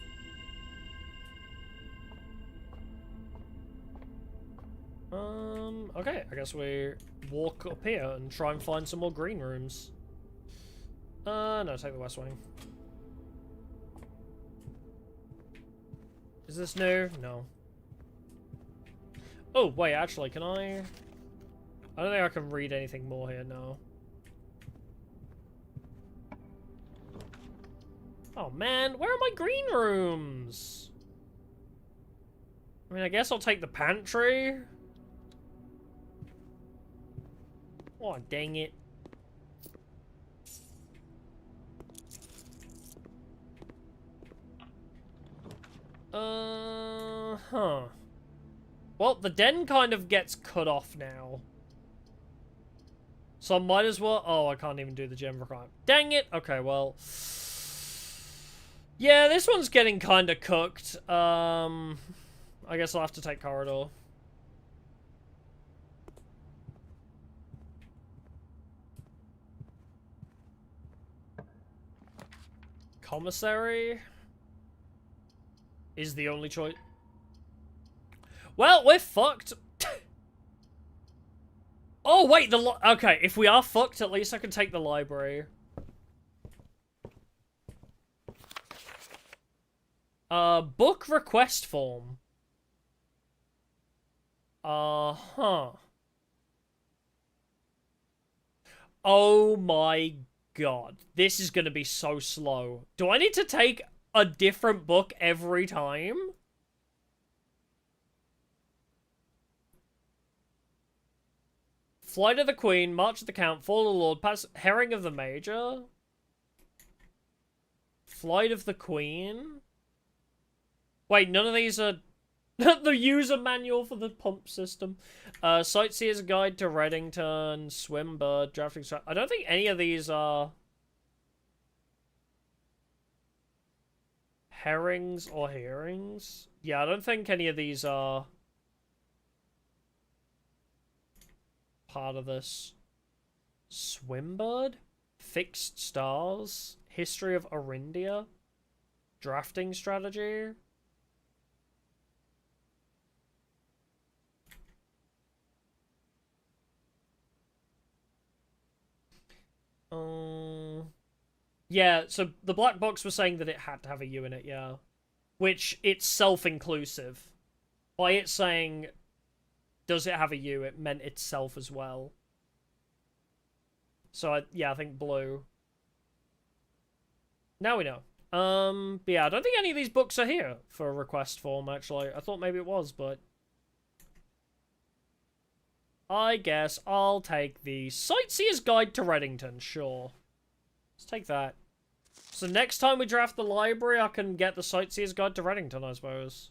Okay, I guess we walk up here and try and find some more green rooms. No, take the west wing. Is this new? No. Oh, wait, actually, can I don't think I can read anything more here, no. Oh, man, where are my green rooms? I mean, I guess I'll take the pantry. Oh, dang it. Huh. Well, the den kind of gets cut off now. So I might as well... Oh, I can't even do the gem requirement. Dang it! Okay, well... Yeah, this one's getting kind of cooked. I guess I'll have to take corridor. Commissary is the only choice. Well, we're fucked. Oh, wait, okay, if we are fucked, at least I can take the library. Book request form. Uh-huh. Oh my god. This is gonna be so slow. Do I need to take a different book every time? Flight of the Queen, March of the Count, Fall of the Lord, Pass Herring of the Major. Flight of the Queen. Wait, none of these are the user manual for the pump system. Sightseer's Guide to Reddington, Swimbird, Drafting Strat. I don't think any of these are herrings or hearings. Yeah, I don't think any of these are part of this. Swimbird? Fixed Stars? History of Arindia? Drafting Strategy? Yeah, so the black box was saying that it had to have a U in it, yeah. Which, it's self-inclusive. By it saying, does it have a U, it meant itself as well. So, yeah, I think blue. Now we know. But yeah, I don't think any of these books are here for a request form, actually. I thought maybe it was, but... I guess I'll take the Sightseer's Guide to Reddington, sure. Let's take that. So next time we draft the library, I can get the Sightseer's Guide to Reddington, I suppose.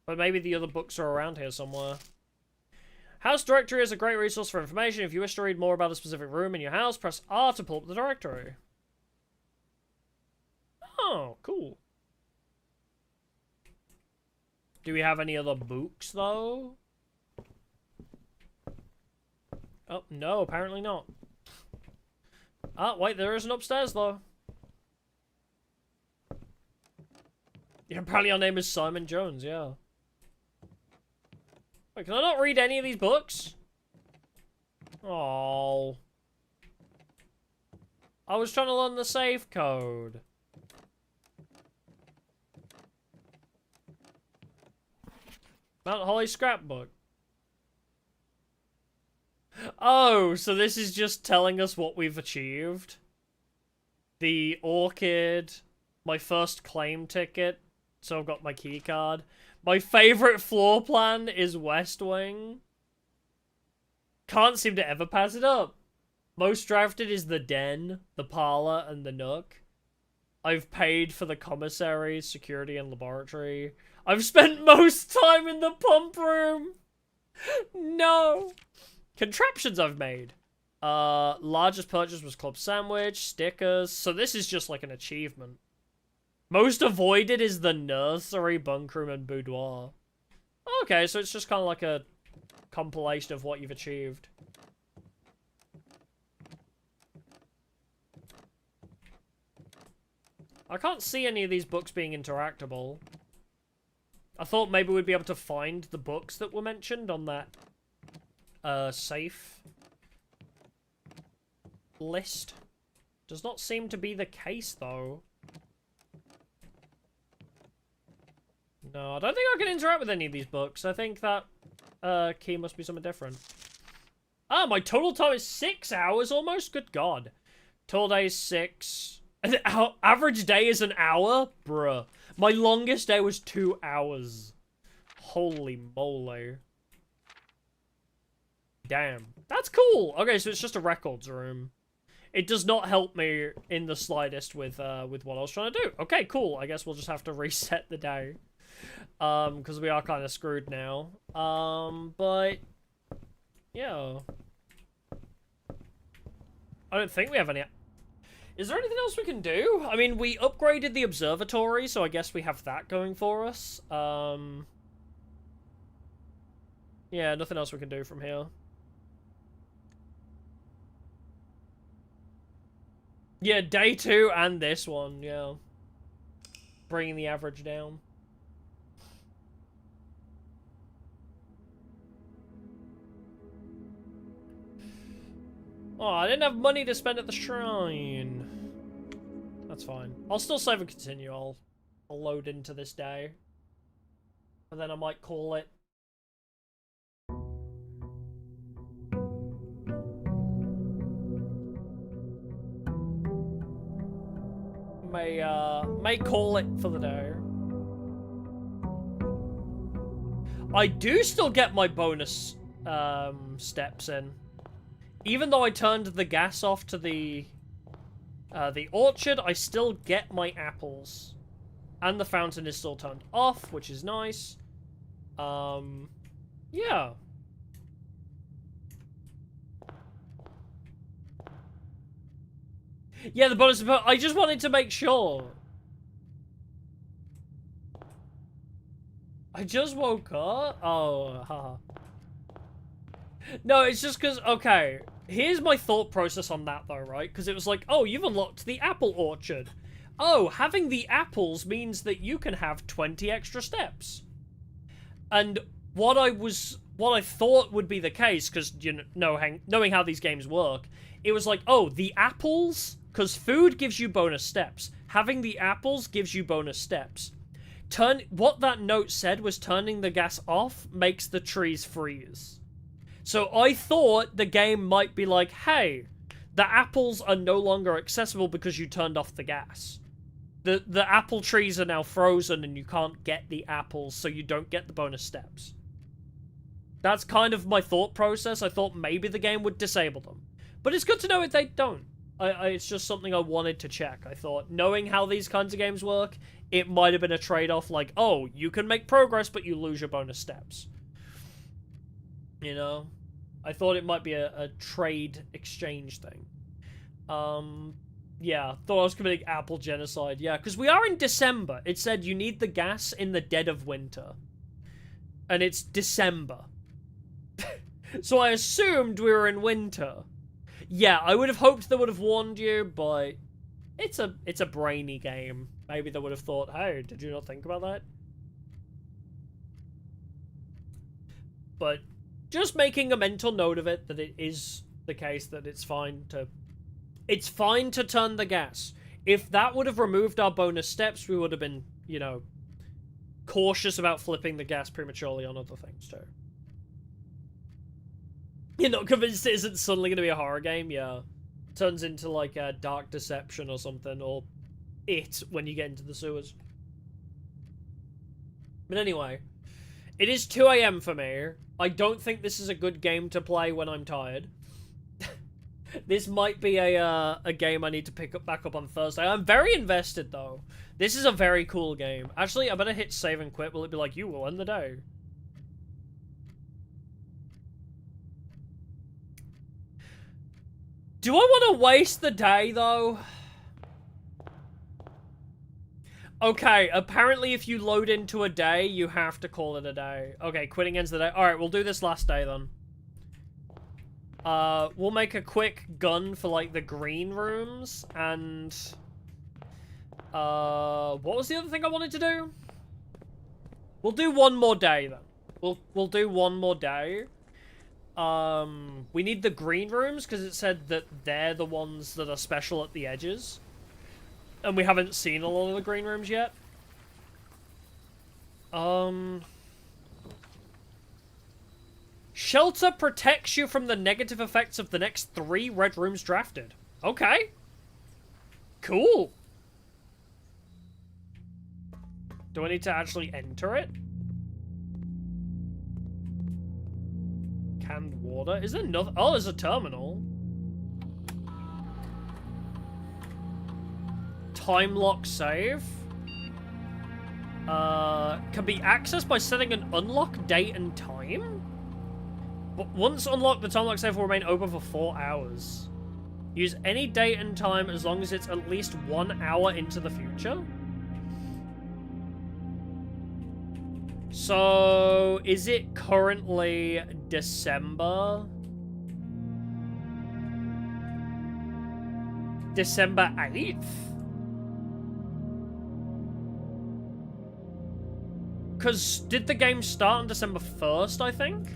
But maybe the other books are around here somewhere. House Directory is a great resource for information. If you wish to read more about a specific room in your house, press R to pull up the directory. Oh, cool. Do we have any other books, though? Oh, no, apparently not. Ah, wait, there is an upstairs, though. Yeah, apparently our name is Simon Jones, yeah. Wait, can I not read any of these books? Oh. I was trying to learn the safe code. Mount Holly scrapbook. Oh, so this is just telling us what we've achieved. The orchid, my first claim ticket, so I've got my key card. My favorite floor plan is West Wing. Can't seem to ever pass it up. Most drafted is the den, the parlor, and the nook. I've paid for the commissary, security, and laboratory. I've spent most time in the pump room. No. Contraptions I've made. Largest purchase was club sandwich, stickers. So this is just like an achievement. Most avoided is the nursery, bunk room, and boudoir. Okay, so it's just kind of like a compilation of what you've achieved. I can't see any of these books being interactable. I thought maybe we'd be able to find the books that were mentioned on that safe list. Does not seem to be the case, though. No, I don't think I can interact with any of these books. I think that key must be something different. Ah, my total time is 6 hours almost? Good God. Total day is 6. Average day is an hour? Bruh. My longest day was 2 hours. Holy moly. Damn. That's cool. Okay, so it's just a records room. It does not help me in the slightest with what I was trying to do. Okay, cool. I guess we'll just have to reset the day. Because we are kind of screwed now. But... yeah. I don't think we have any... Is there anything else we can do? I mean, we upgraded the observatory, so I guess we have that going for us. Yeah, nothing else we can do from here. Yeah, day 2 and this one, yeah. Bringing the average down. Oh, I didn't have money to spend at the shrine. That's fine. I'll still save and continue. I'll load into this day. And then I might call it. May call it for the day. I do still get my bonus steps in. Even though I turned the gas off to the orchard, I still get my apples. And the fountain is still turned off, which is nice. Yeah. Yeah, the bonus, I just wanted to make sure. I just woke up? Oh, haha. No, it's just because, okay, here's my thought process on that though, right? Because it was like, oh, you've unlocked the apple orchard. Oh, having the apples means that you can have 20 extra steps. And what I thought would be the case, because, you know, knowing how these games work, it was like, oh, the apples, because food gives you bonus steps. Having the apples gives you bonus steps. What that note said was turning the gas off makes the trees freeze. So I thought the game might be like, hey, the apples are no longer accessible because you turned off the gas. The apple trees are now frozen and you can't get the apples, so you don't get the bonus steps. That's kind of my thought process. I thought maybe the game would disable them. But it's good to know if they don't. It's just something I wanted to check. I thought, knowing how these kinds of games work, it might have been a trade-off like, oh, you can make progress, but you lose your bonus steps. You know? I thought it might be a trade exchange thing. Yeah, thought I was committing apple genocide. Yeah, because we are in December. It said you need the gas in the dead of winter. And it's December. So I assumed we were in winter. Yeah, I would have hoped they would have warned you, but it's a brainy game. Maybe they would have thought, hey, did you not think about that? But just making a mental note of it, that it is the case that it's fine to turn the gas. If that would have removed our bonus steps, we would have been, you know, cautious about flipping the gas prematurely on other things, too. You're not convinced it isn't suddenly going to be a horror game? Yeah. Turns into, like, a Dark Deception or something, or It when you get into the sewers. But anyway, it is 2 AM for me. I don't think this is a good game to play when I'm tired. This might be a game I need to pick back up on Thursday. I'm very invested, though. This is a very cool game. Actually, I better hit save and quit. Will it be like, you will end the day? Do I want to waste the day, though? Okay, apparently if you load into a day, you have to call it a day. Okay, quitting ends the day. Alright, we'll do this last day, then. We'll make a quick gun for, like, the green rooms, and... what was the other thing I wanted to do? We'll do one more day, then. We'll do one more day. We need the green rooms, because it said that they're the ones that are special at the edges. And we haven't seen a lot of the green rooms yet. Shelter protects you from the negative effects of the next 3 red rooms drafted. Okay. Cool. Do I need to actually enter it? Canned water? Is there nothing? Oh, there's a terminal. Time lock save. Can be accessed by setting an unlock date and time? But once unlocked, the time lock save will remain open for 4 hours. Use any date and time as long as it's at least 1 hour into the future. So, is it currently December? December 8th? Because did the game start on December 1st, I think?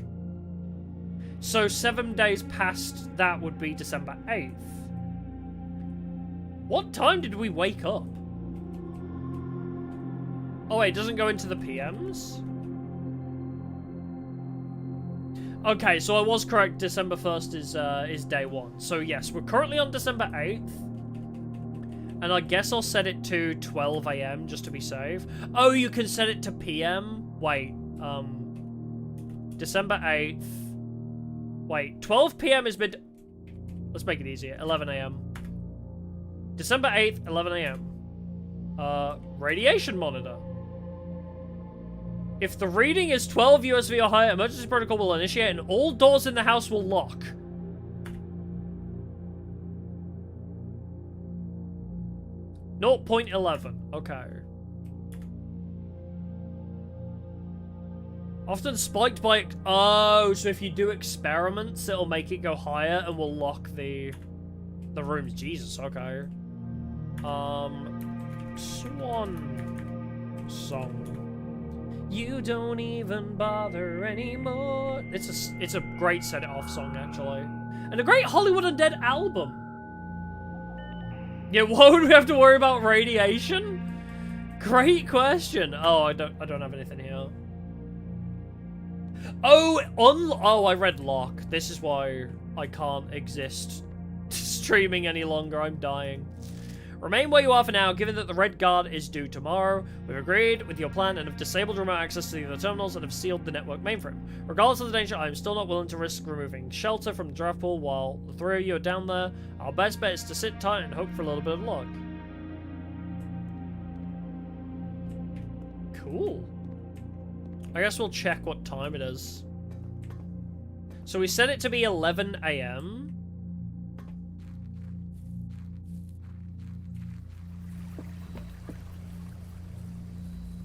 So 7 days past that would be December 8th. What time did we wake up? Oh wait, it doesn't go into the PMs? Okay, so I was correct. December 1st is day 1. So yes, we're currently on December 8th. And I guess I'll set it to 12 AM just to be safe. Oh, you can set it to PM? Wait, December 8th. Wait, 12 PM is mid... Let's make it easier. 11 AM. December 8th, 11 AM. Radiation monitor. If the reading is 12 USV or higher, emergency protocol will initiate and all doors in the house will lock. 0.11. Okay. Often spiked by... Oh, so if you do experiments, it'll make it go higher and will lock the rooms. Jesus, okay. Swan song. You don't even bother anymore. It's a great set it off song, actually. And a great Hollywood Undead album. Yeah, why would we have to worry about radiation? Great question. Oh, I don't have anything here. Oh, I read lock. This is why I can't exist streaming any longer. I'm dying. Remain where you are for now, given that the Red Guard is due tomorrow. We've agreed with your plan and have disabled remote access to the other terminals and have sealed the network mainframe. Regardless of the danger, I am still not willing to risk removing shelter from the draft pool while the 3 of you are down there. Our best bet is to sit tight and hope for a little bit of luck. Cool. I guess we'll check what time it is. So we set it to be 11 AM.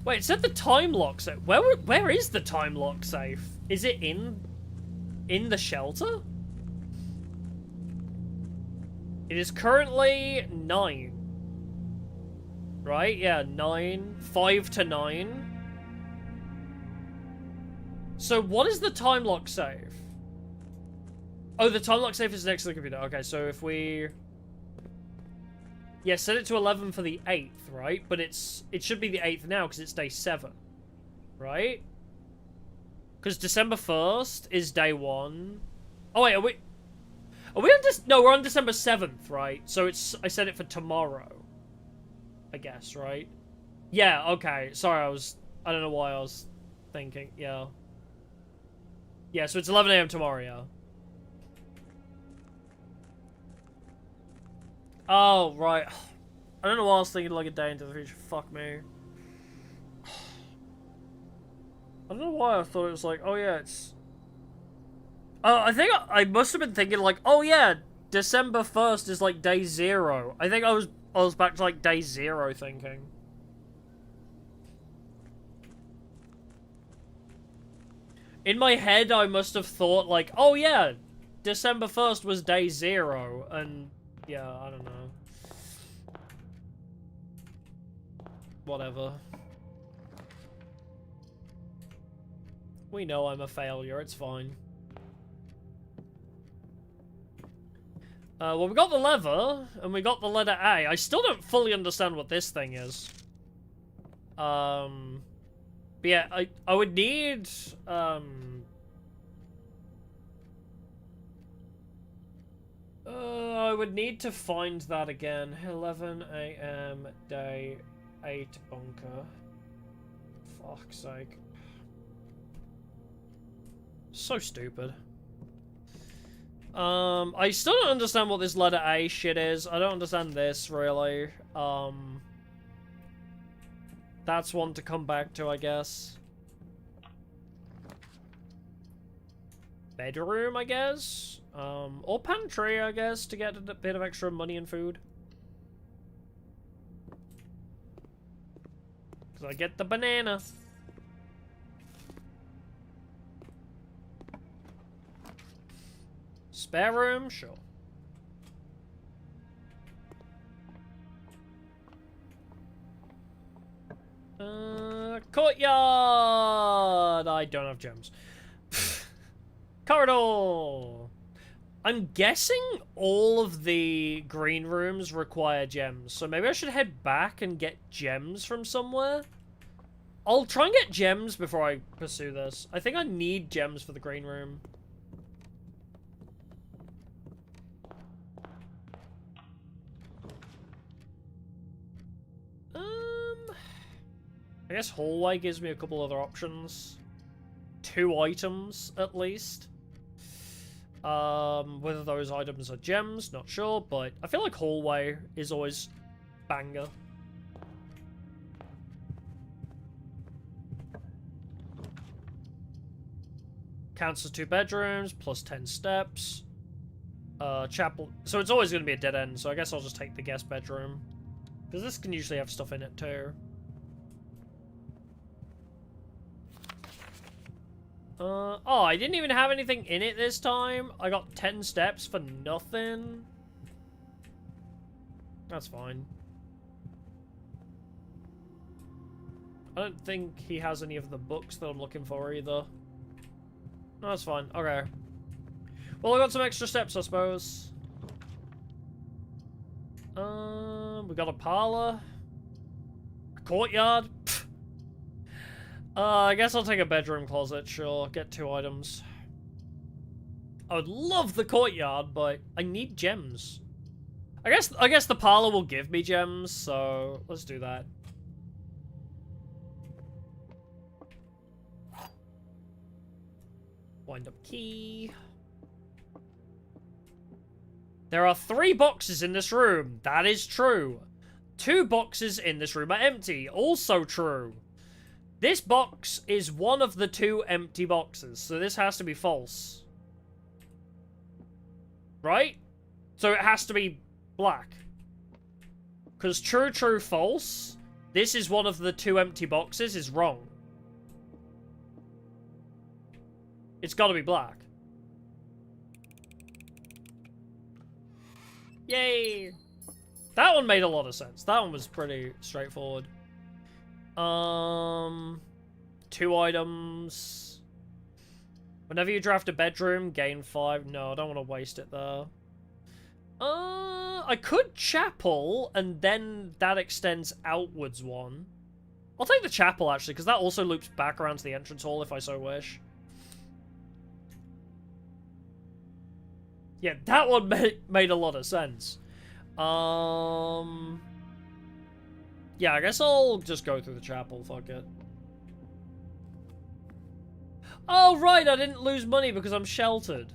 Wait, it said the time lock safe. Where is the time lock safe? Is it in the shelter? It is currently 9. Right? Yeah, 9. 5 to 9. So what is the time lock safe? Oh, the time lock safe is next to the computer. Okay, so if we... Yeah, set it to 11 for the 8th, right? But it should be the 8th now because it's day 7. Right? Because December 1st is day 1. Oh, wait, are we on no, we're on December 7th, right? So it's, I said it for tomorrow. I guess, right? Yeah, okay. Sorry, I don't know why I was thinking, yeah. Yeah, so it's 11 AM tomorrow, yeah. Oh, right. I don't know why I was thinking like a day into the future. Fuck me. I don't know why I thought it was like, oh yeah, it's... I think I must have been thinking like, oh yeah, December 1st is like day 0. I think I was back to like day 0 thinking. In my head, I must have thought like, oh yeah, December 1st was day 0, and yeah, I don't know. Whatever. We know I'm a failure, it's fine. Well, we got the lever, and we got the letter A. I still don't fully understand what this thing is. But yeah, I would need, I would need to find that again. 11 AM, day 8 bunker. Fuck's sake. So stupid. I still don't understand what this letter A shit is. I don't understand this, really. That's one to come back to, I guess. Bedroom, I guess? Or pantry, I guess, to get a bit of extra money and food. Because I get the banana. Spare room? Sure. Courtyard! I don't have gems. Corridor! I'm guessing all of the green rooms require gems, so maybe I should head back and get gems from somewhere? I'll try and get gems before I pursue this. I think I need gems for the green room. I guess hallway gives me a couple other options. 2 items, at least. Whether those items are gems, not sure, but I feel like hallway is always banger. Counts as 2 bedrooms, plus 10 steps. Chapel. So it's always going to be a dead end, so I guess I'll just take the guest bedroom. Because this can usually have stuff in it, too. Oh, I didn't even have anything in it this time. I got 10 steps for nothing. That's fine. I don't think he has any of the books that I'm looking for either. No, that's fine. Okay. Well, I got some extra steps, I suppose. We got a parlor. A courtyard. I guess I'll take a bedroom closet, sure. Get 2 items. I would love the courtyard, but I need gems. I guess the parlor will give me gems, so let's do that. Wind up key. There are 3 boxes in this room. That is true. 2 boxes in this room are empty. Also true. This box is one of the 2 empty boxes, so this has to be false. Right? So it has to be black. Because true, true, false, this is one of the 2 empty boxes, is wrong. It's gotta be black. Yay! That one made a lot of sense. That one was pretty straightforward. 2 items. Whenever you draft a bedroom, gain 5. No, I don't want to waste it there. I could chapel, and then that extends outwards 1. I'll take the chapel, actually, because that also loops back around to the entrance hall if I so wish. Yeah, that one made a lot of sense. Yeah, I guess I'll just go through the chapel, fuck it. Oh, right, I didn't lose money because I'm sheltered.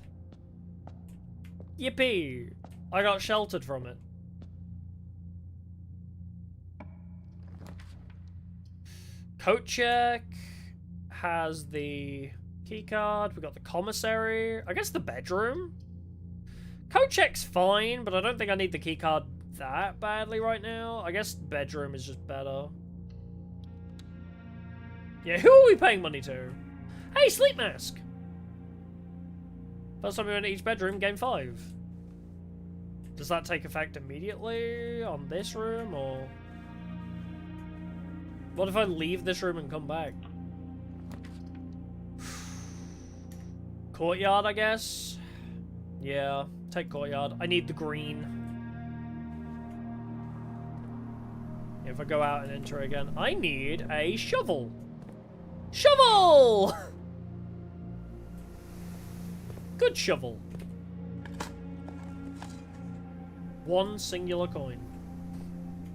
Yippee! I got sheltered from it. Coat check has the keycard. We got the commissary. I guess the bedroom. Coat check's fine, but I don't think I need the keycard that badly right now. I guess bedroom is just better. Yeah, who are we paying money to? Hey, sleep mask! First time we went to each bedroom, game 5. Does that take effect immediately on this room, or... What if I leave this room and come back? Courtyard, I guess? Yeah, take courtyard. I need the green. If I go out and enter again, I need a shovel. Shovel! Good shovel. 1 singular coin.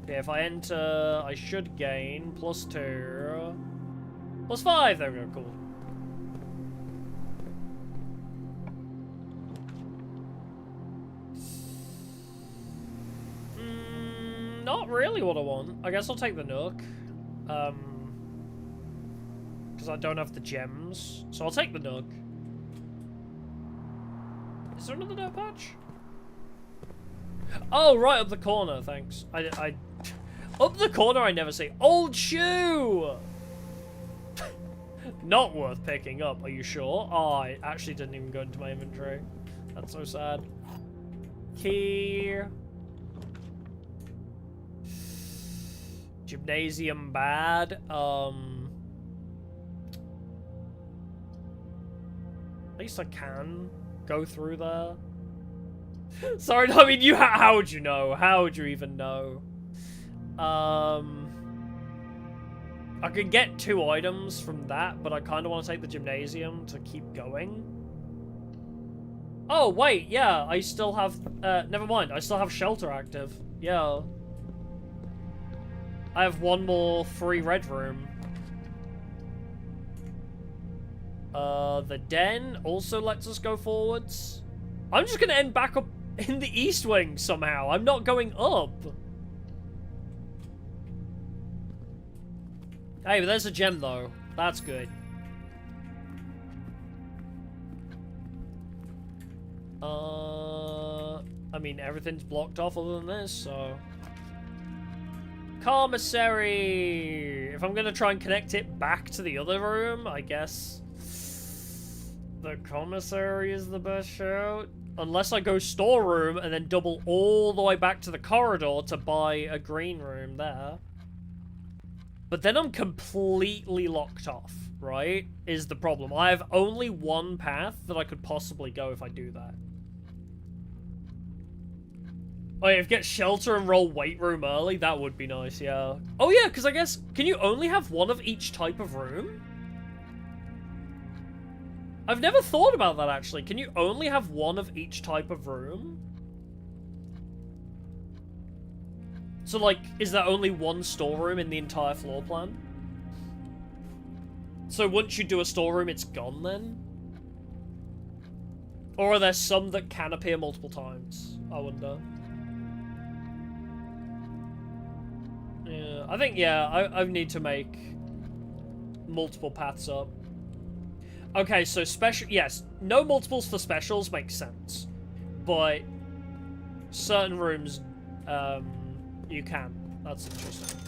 Yeah, if I enter, I should gain +2, +5. There we go, cool. Not really what I want. I guess I'll take the Nook. Because I don't have the gems. So I'll take the Nook. Is there another note patch? Oh, right up the corner, thanks. I up the corner I never see. Old shoe! Not worth picking up, are you sure? Oh, I actually didn't even go into my inventory. That's so sad. Key. Gymnasium bad. At least I can go through there. Sorry, I mean, how would you know? How would you even know? I could get 2 items from that, but I kind of want to take the gymnasium to keep going. Oh, wait, yeah, I still have, never mind, I still have shelter active. Yeah. I have 1 more free red room. The den also lets us go forwards. I'm just gonna end back up in the east wing somehow. I'm not going up. Hey, but there's a gem though. That's good. I mean, everything's blocked off other than this, so... Commissary! If I'm gonna try and connect it back to the other room, I guess... the commissary is the best shout. Unless I go storeroom and then double all the way back to the corridor to buy a green room there. But then I'm completely locked off, right? Is the problem. I have only 1 path that I could possibly go if I do that. Oh yeah, if you get shelter and roll weight room early, that would be nice, yeah. Oh yeah, because I guess, can you only have 1 of each type of room? I've never thought about that, actually. Can you only have 1 of each type of room? So, like, is there only 1 storeroom in the entire floor plan? So once you do a storeroom, it's gone then? Or are there some that can appear multiple times? I wonder. Yeah, I think, yeah, I need to make multiple paths up. Okay, so special, yes, no multiples for specials makes sense. But certain rooms, you can. That's interesting.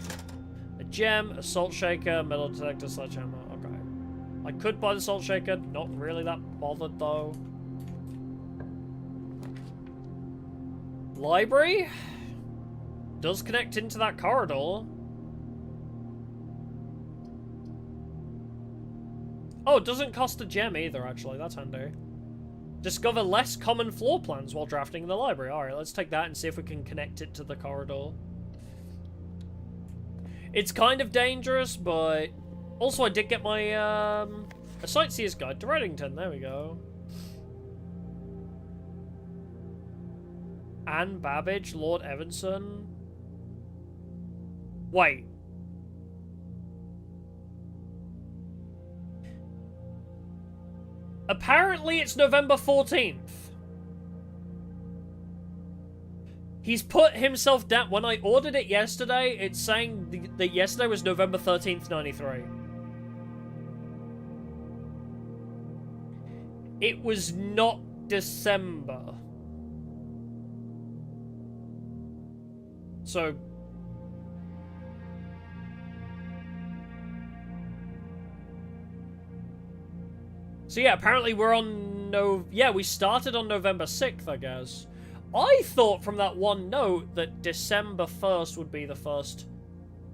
A gem, a salt shaker, metal detector, sledgehammer. Okay. I could buy the salt shaker, not really that bothered though. Library? Does connect into that corridor. Oh, it doesn't cost a gem either, actually. That's handy. Discover less common floor plans while drafting in the library. Alright, let's take that and see if we can connect it to the corridor. It's kind of dangerous, but also I did get my a sightseer's guide to Reddington. There we go. Anne Babbage, Lord Evanson. Wait. Apparently it's November 14th. He's put himself down. When I ordered it yesterday, it's saying that yesterday was November 13th, 93. It was not December. So... So yeah, apparently we're on yeah, we started on November 6th, I guess. I thought from that one note that December 1st would be the first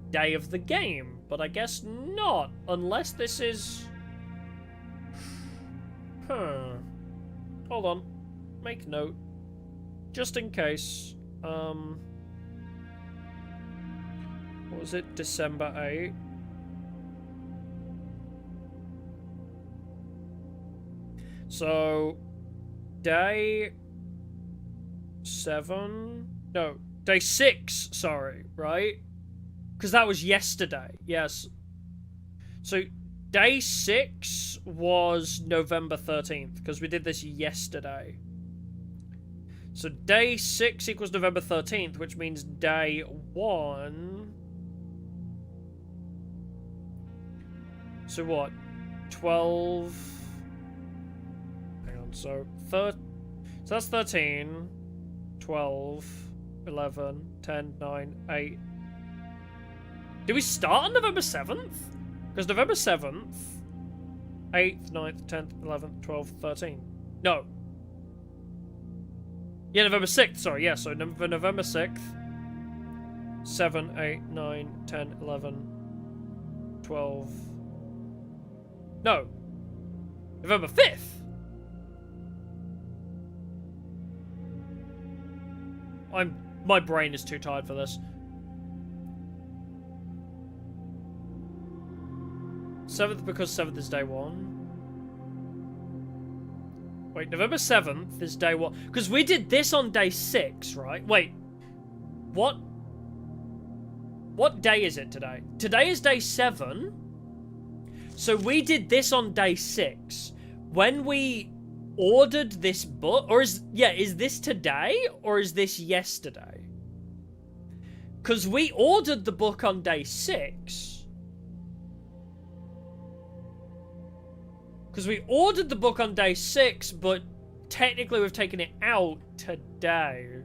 day of the game, but I guess not, unless this is... Hold on. Make note. Just in case. What was it? December 8th? So, day 7? No, day 6, sorry, right? Because that was yesterday, yes. So, day 6 was November 13th, because we did this yesterday. So, day 6 equals November 13th, which means day 1... So what? 12... So that's 13, 12, 11, 10, 9, 8. Did we start on November 7th? Because November 7th, 8th, 9th, 10th, 11th, 12th, 13. No. Yeah, November 6th, sorry, yeah, so November 6th, 7, 8, 9, 10, 11, 12. No. November 5th. My brain is too tired for this. 7th because 7th is day 1. Wait, November 7th is day 1. Because we did this on day 6, right? Wait. What day is it today? Today is day 7. So we did this on day 6. When we ordered this book, or is this today or is this yesterday? Because we ordered the book on day 6. Because we ordered the book on day 6, but technically we've taken it out today.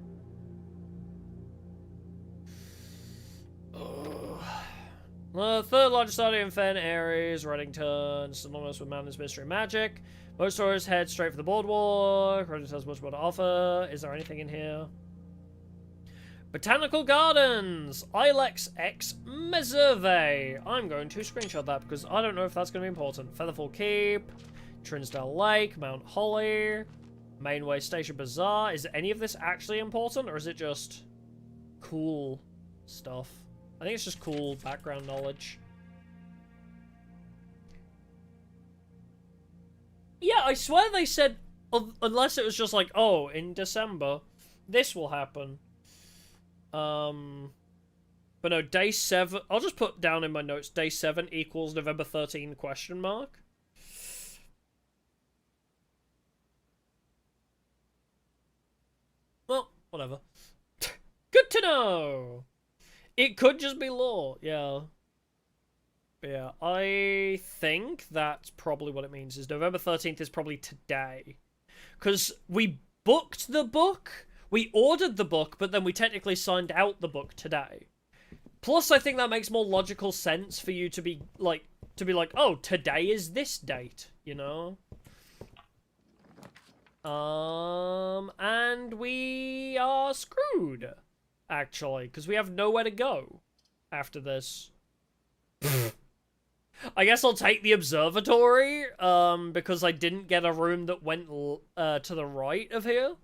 The third largest study in Fen Aries, Reddington, synonymous with Mountain's Mystery Magic. Most stores head straight for the boardwalk. Reddington has much more to offer. Is there anything in here? Botanical Gardens! Ilex X Meserve. I'm going to screenshot that because I don't know if that's going to be important. Featherfall Keep, Trinsdale Lake, Mount Holly, Mainway Station Bazaar. Is any of this actually important, or is it just cool stuff? I think it's just cool background knowledge. Yeah, I swear they said, unless it was just like, oh, in December, this will happen. But no, day 7, I'll just put down in my notes, day 7 equals November 13 question mark. Well, whatever. Good to know! It could just be lore, yeah. But yeah, I think that's probably what it means, is November 13th is probably today. Because we booked the book, we ordered the book, but then we technically signed out the book today. Plus, I think that makes more logical sense for you to be like, oh, today is this date, you know? And we are screwed, actually, because we have nowhere to go after this. I guess I'll take the observatory, because I didn't get a room that went to the right of here.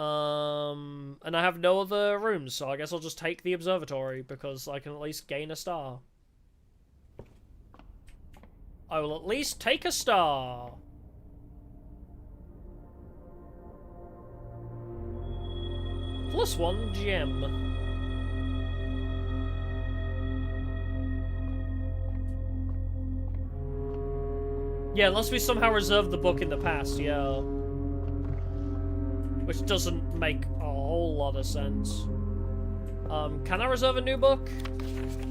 And I have no other rooms, so I guess I'll just take the observatory, because I can at least gain a star. I will at least take a star. +1 gem. Yeah, unless we somehow reserved the book in the past, yeah. Which doesn't make a whole lot of sense. Can I reserve a new book?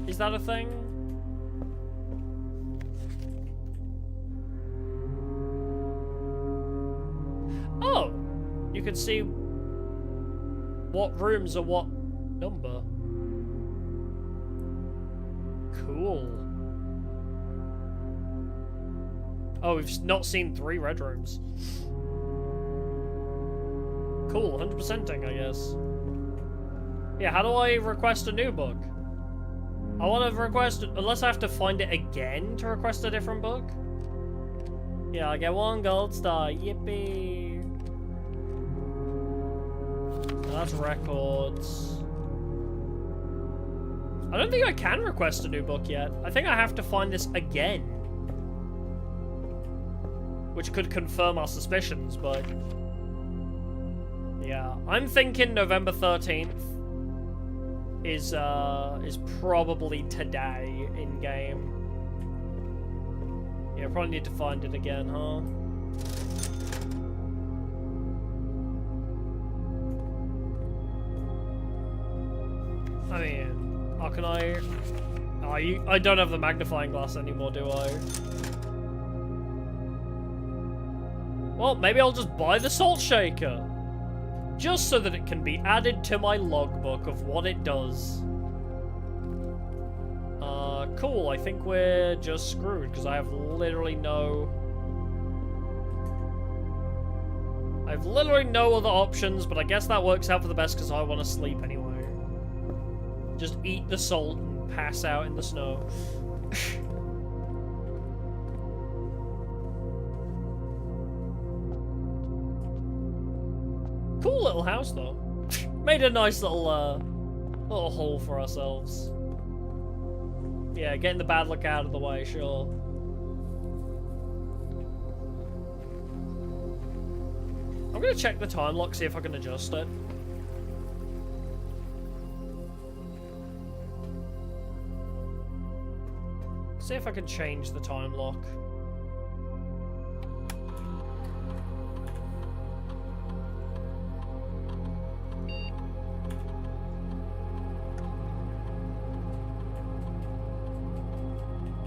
Is that a thing? Oh! You can see what rooms are what number. Cool. Oh, we've not seen 3 red rooms. Cool, 100%ing, I guess. Yeah, how do I request a new book? I want to request, unless I have to find it again to request a different book. Yeah, I get 1 gold star, yippee. And that's records. I don't think I can request a new book yet. I think I have to find this again. Which could confirm our suspicions, but... yeah, I'm thinking November 13th is probably today in-game. Yeah, probably need to find it again, huh? I mean, how can I... oh, I don't have the magnifying glass anymore, do I? Well, maybe I'll just buy the salt shaker. Just so that it can be added to my logbook of what it does. Cool. I think we're just screwed, because I have literally no... I have literally no other options, but I guess that works out for the best, because I want to sleep anyway. Just eat the salt and pass out in the snow. Cool little house, though. Made a nice little hole for ourselves. Yeah, getting the bad luck out of the way, sure. I'm gonna check the time lock, see if I can adjust it. See if I can change the time lock.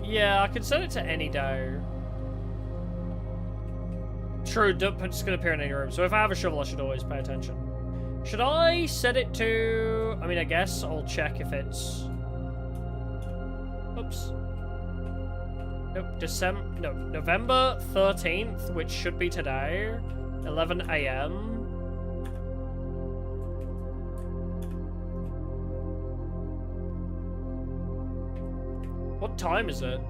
Yeah, I could set it to any day. True, it's gonna appear in any room. So if I have a shovel, I should always pay attention. Should I set it to... I mean, I guess I'll check if it's... oops. Nope, November 13th, which should be today. 11 AM. What time is it?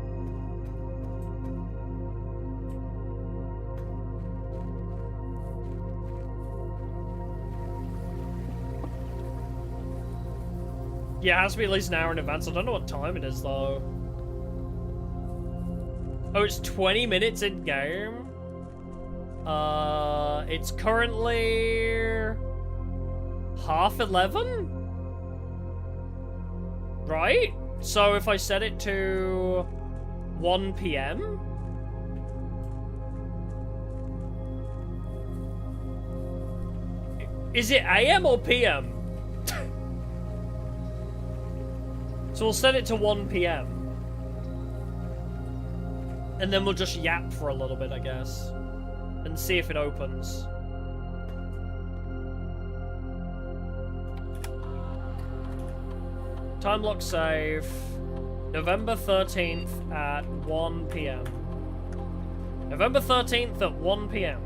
Yeah, it has to be at least an hour in advance. I don't know what time it is, though. Oh, it's 20 minutes in-game? It's currently... 11:30? Right? So if I set it to 1 PM? Is it AM or PM? So we'll set it to 1 PM. And then we'll just yap for a little bit, I guess. And see if it opens. Time lock save. November 13th at 1 PM. November 13th at 1 PM.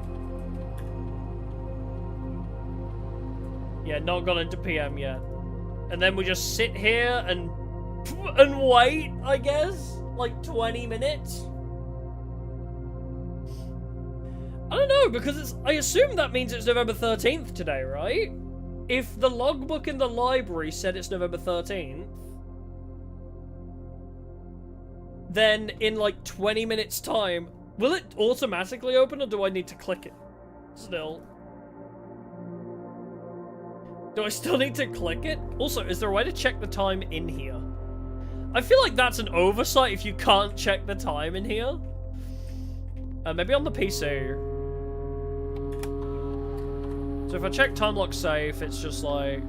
Yeah, not gone into PM yet. And then we just sit here and wait, I guess? Like 20 minutes? I don't know, because I assume that means it's November 13th today, right? If the logbook in the library said it's November 13th, then in like 20 minutes time, will it automatically open or do I need to click it still? Do I still need to click it? Also, is there a way to check the time in here? I feel like that's an oversight if you can't check the time in here. Maybe on the PC. So if I check time lock safe, it's just like...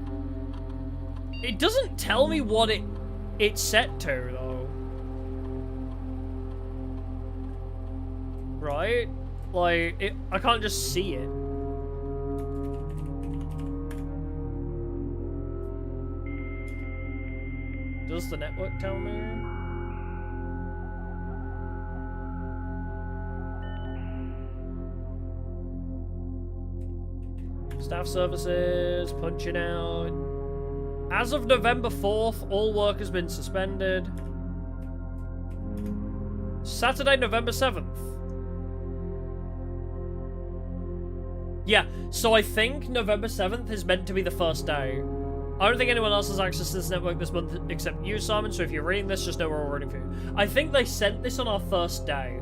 It doesn't tell me what it's set to, though. Right? Like, I can't just see it. Does the network tell me? Staff services, punching out. As of November 4th, all work has been suspended. Saturday, November 7th. Yeah, so I think November 7th is meant to be the first day. I don't think anyone else has access to this network this month except you, Simon, so if you're reading this, just know we're all rooting for you. I think they sent this on our first day.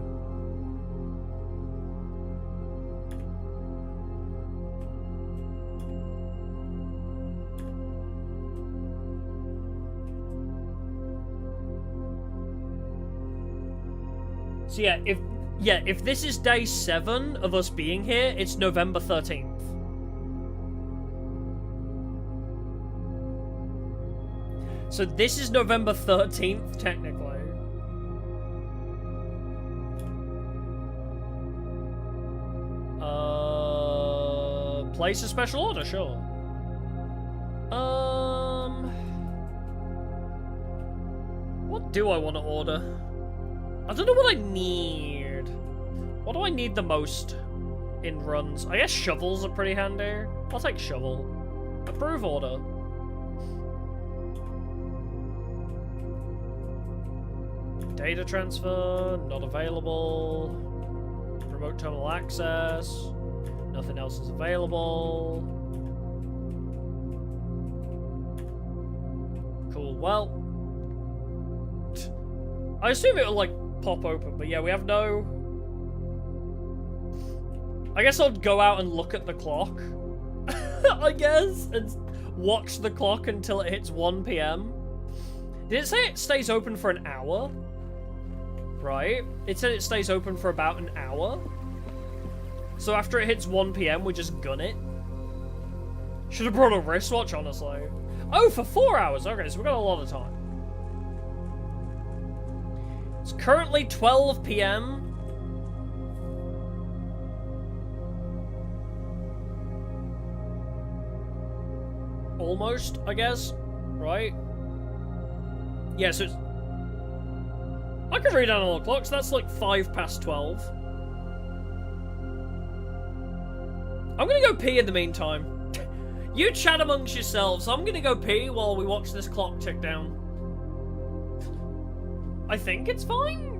So if this is day 7 of us being here, it's November 13th. So this is November 13th, technically. Place a special order, sure. What do I want to order? I don't know what I need. What do I need the most in runs? I guess shovels are pretty handy. I'll take shovel. Approve order. Data transfer, not available. Remote terminal access. Nothing else is available. Cool, well. I assume it'll, like, pop open, but yeah, we have no... I guess I'll go out and look at the clock. I guess, and watch the clock until it hits 1 PM. Did it say it stays open for an hour? Right? It said it stays open for about an hour. So after it hits 1 PM, we just gun it. Should have brought a wristwatch, honestly. Oh, for 4 hours. Okay, so we've got a lot of time. It's currently 12 PM. Almost, I guess. Right? Yeah, so it's... I could read analog clocks. That's like 5 past 12. I'm gonna go pee in the meantime. You chat amongst yourselves. I'm gonna go pee while we watch this clock tick down. I think it's fine.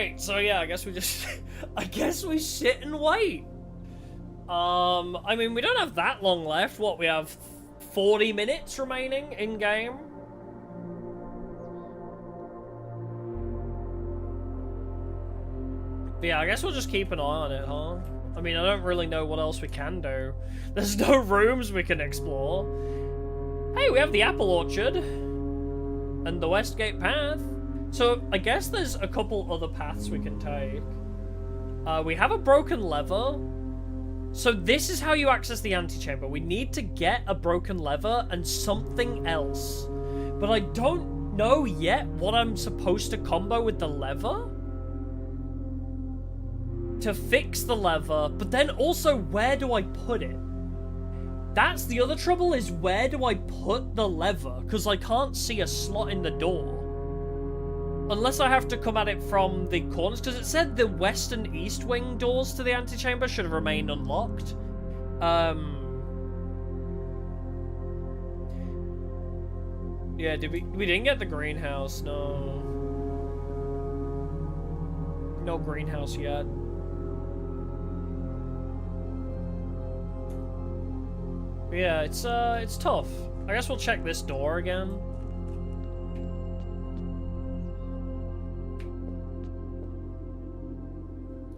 Alright, so yeah, I guess we just... I guess we sit and wait. I mean, we don't have that long left. What, we have 40 minutes remaining in-game? But yeah, I guess we'll just keep an eye on it, huh? I mean, I don't really know what else we can do. There's no rooms we can explore. Hey, we have the apple orchard. And the Westgate path. So, I guess there's a couple other paths we can take. We have a broken lever. So this is how you access the antechamber. We need to get a broken lever and something else. But I don't know yet what I'm supposed to combo with the lever to fix the lever, but then also where do I put it? That's the other trouble, is where do I put the lever? Because I can't see a slot in the door. Unless I have to come at it from the corners, because it said the west and east wing doors to the antechamber should have remained unlocked. Yeah, we didn't get the greenhouse, no. No greenhouse yet. Yeah, it's tough. I guess we'll check this door again.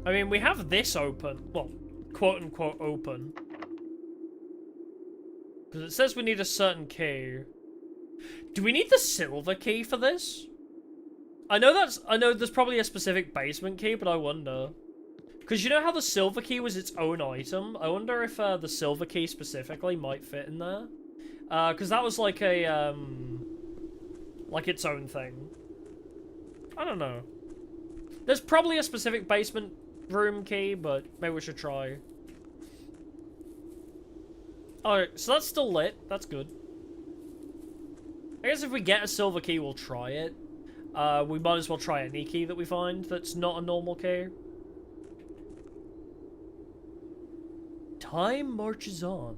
I mean, we have this open. Well, quote-unquote open. Because it says we need a certain key. Do we need the silver key for this? I know there's probably a specific basement key, but I wonder. Because you know how the silver key was its own item? I wonder if the silver key specifically might fit in there. Because that was like a, like its own thing. I don't know. There's probably a specific basement room key, but maybe we should try. Alright, so that's still lit. That's good. I guess if we get a silver key, we'll try it. We might as well try any key that we find that's not a normal key. Time marches on,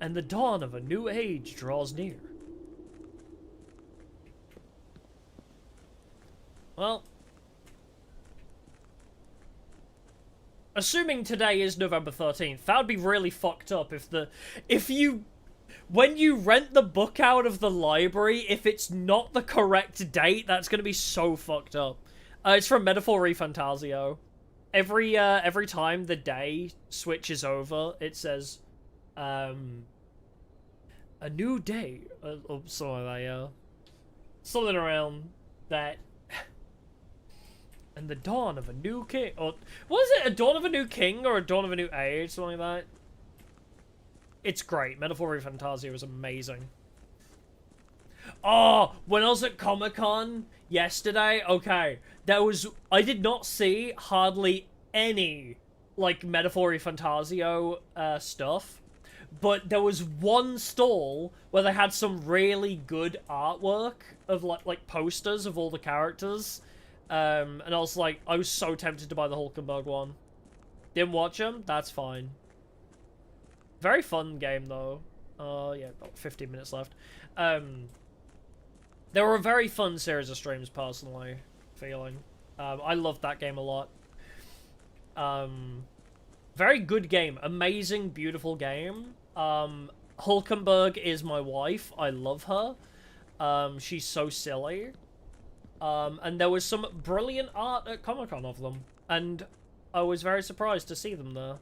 and the dawn of a new age draws near. Well, assuming today is November 13th, that would be really fucked up when you rent the book out of the library, if it's not the correct date, that's gonna be so fucked up. It's from Metaphor Fantasio. Every time the day switches over, it says, a new day, or something like that, yeah. Something around that. And the dawn of a new king, or, what is it, a dawn of a new king, or a dawn of a new age, something like that? It's great. Metaphor Fantasio was amazing. Oh, when I was at Comic-Con yesterday, okay, I did not see hardly any, like, Metaphor Fantasio stuff, but there was one stall where they had some really good artwork of, like posters of all the characters, and I was like, I was so tempted to buy the Hulkenberg one. Didn't watch them? That's fine. Very fun game, though. Yeah, about 15 minutes left. They were a very fun series of streams, personally, feeling. I loved that game a lot. Very good game. Amazing, beautiful game. Hulkenberg is my wife. I love her. She's so silly. And there was some brilliant art at Comic-Con of them. And I was very surprised to see them there.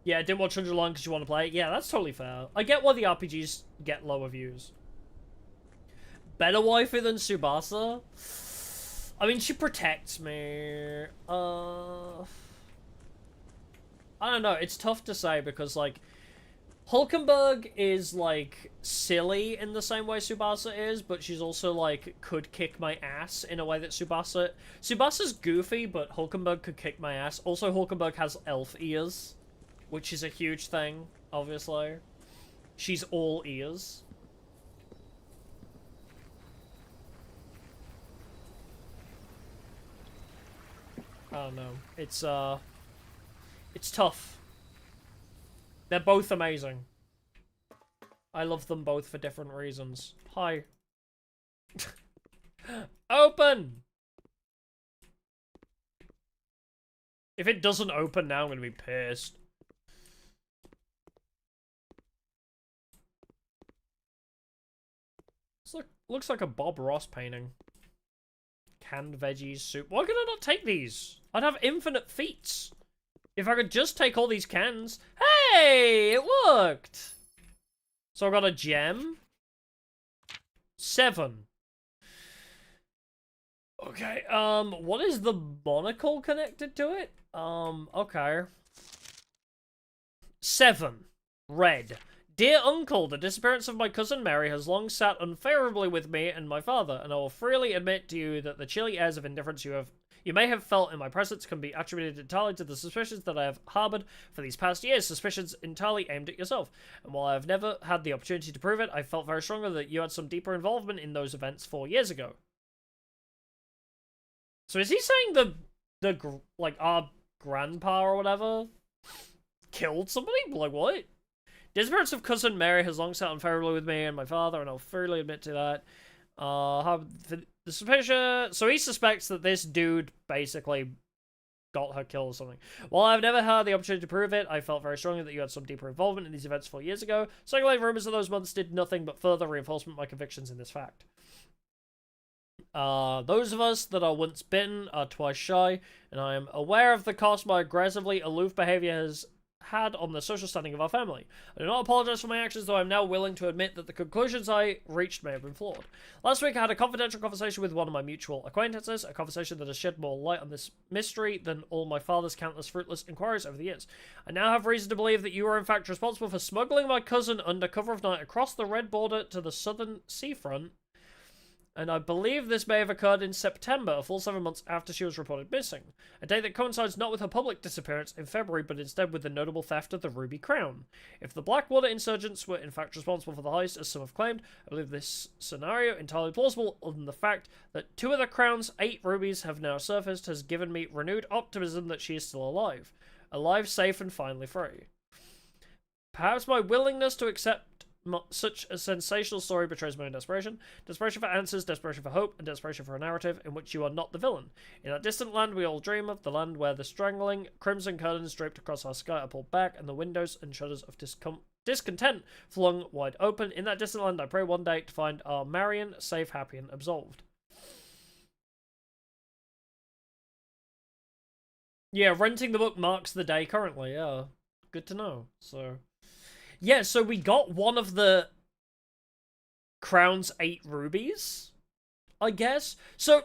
Yeah, didn't watch 100 long because you want to play it. Yeah, that's totally fair. I get why the RPGs get lower views. Better waifu than Tsubasa? I mean, she protects me. I don't know. It's tough to say because, like, Hulkenberg is, like, silly in the same way Tsubasa is, but she's also, like, could kick my ass in a way that Tsubasa's goofy, but Hulkenberg could kick my ass. Also, Hulkenberg has elf ears, which is a huge thing, obviously. She's all ears. I don't know. It's tough. They're both amazing. I love them both for different reasons. Hi. Open! If it doesn't open now, I'm gonna be pissed. Looks like a Bob Ross painting. Canned veggies, soup. Why could I not take these? I'd have infinite feats. If I could just take all these cans. Hey! It worked! So I got a gem. 7. Okay, what is the monocle connected to it? Okay. 7. Red. Dear Uncle, the disappearance of my cousin Mary has long sat unfavorably with me and my father, and I will freely admit to you that the chilly airs of indifference you may have felt in my presence can be attributed entirely to the suspicions that I have harbored for these past years, suspicions entirely aimed at yourself. And while I have never had the opportunity to prove it, I felt very strongly that you had some deeper involvement in those events 4 years ago. So is he saying like, our grandpa or whatever killed somebody? Like, what? Disappearance of cousin Mary has long sat unfavorably with me and my father, and I'll freely admit to that. The suspicion. So he suspects that this dude basically got her killed or something. While I've never had the opportunity to prove it, I felt very strongly that you had some deeper involvement in these events 4 years ago. Circulating rumors of those months did nothing but further reinforcement my convictions in this fact. Those of us that are once bitten are twice shy, and I am aware of the cost my aggressively aloof behavior has had on the social standing of our family. I do not apologize for my actions, though I am now willing to admit that the conclusions I reached may have been flawed. Last week I had a confidential conversation with one of my mutual acquaintances, a conversation that has shed more light on this mystery than all my father's countless fruitless inquiries over the years. I now have reason to believe that you are in fact responsible for smuggling my cousin under cover of night across the red border to the southern seafront, and I believe this may have occurred in September, a full 7 months after she was reported missing. A date that coincides not with her public disappearance in February, but instead with the notable theft of the Ruby Crown. If the Blackwater insurgents were in fact responsible for the heist, as some have claimed, I believe this scenario entirely plausible, other than the fact that 2 of the Crown's 8 rubies have now surfaced has given me renewed optimism that she is still alive. Alive, safe, and finally free. Perhaps my willingness to accept such a sensational story betrays my own desperation. Desperation for answers, desperation for hope, and desperation for a narrative in which you are not the villain. In that distant land we all dream of, the land where the strangling crimson curtains draped across our sky are pulled back, and the windows and shutters of discontent flung wide open. In that distant land I pray one day to find our Marion safe, happy, and absolved. Yeah, renting the book marks the day currently, yeah. Good to know, so... Yeah, so we got one of the Crown's 8 rubies, I guess. So,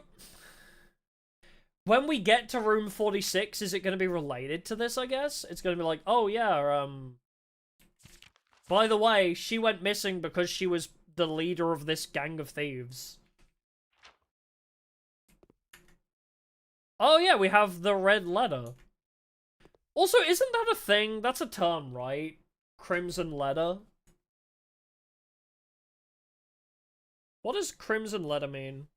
when we get to room 46, is it going to be related to this, I guess? It's going to be like, oh yeah, by the way, she went missing because she was the leader of this gang of thieves. Oh yeah, we have the red letter. Also, isn't that a thing? That's a term, right? Crimson letter. What does crimson letter mean?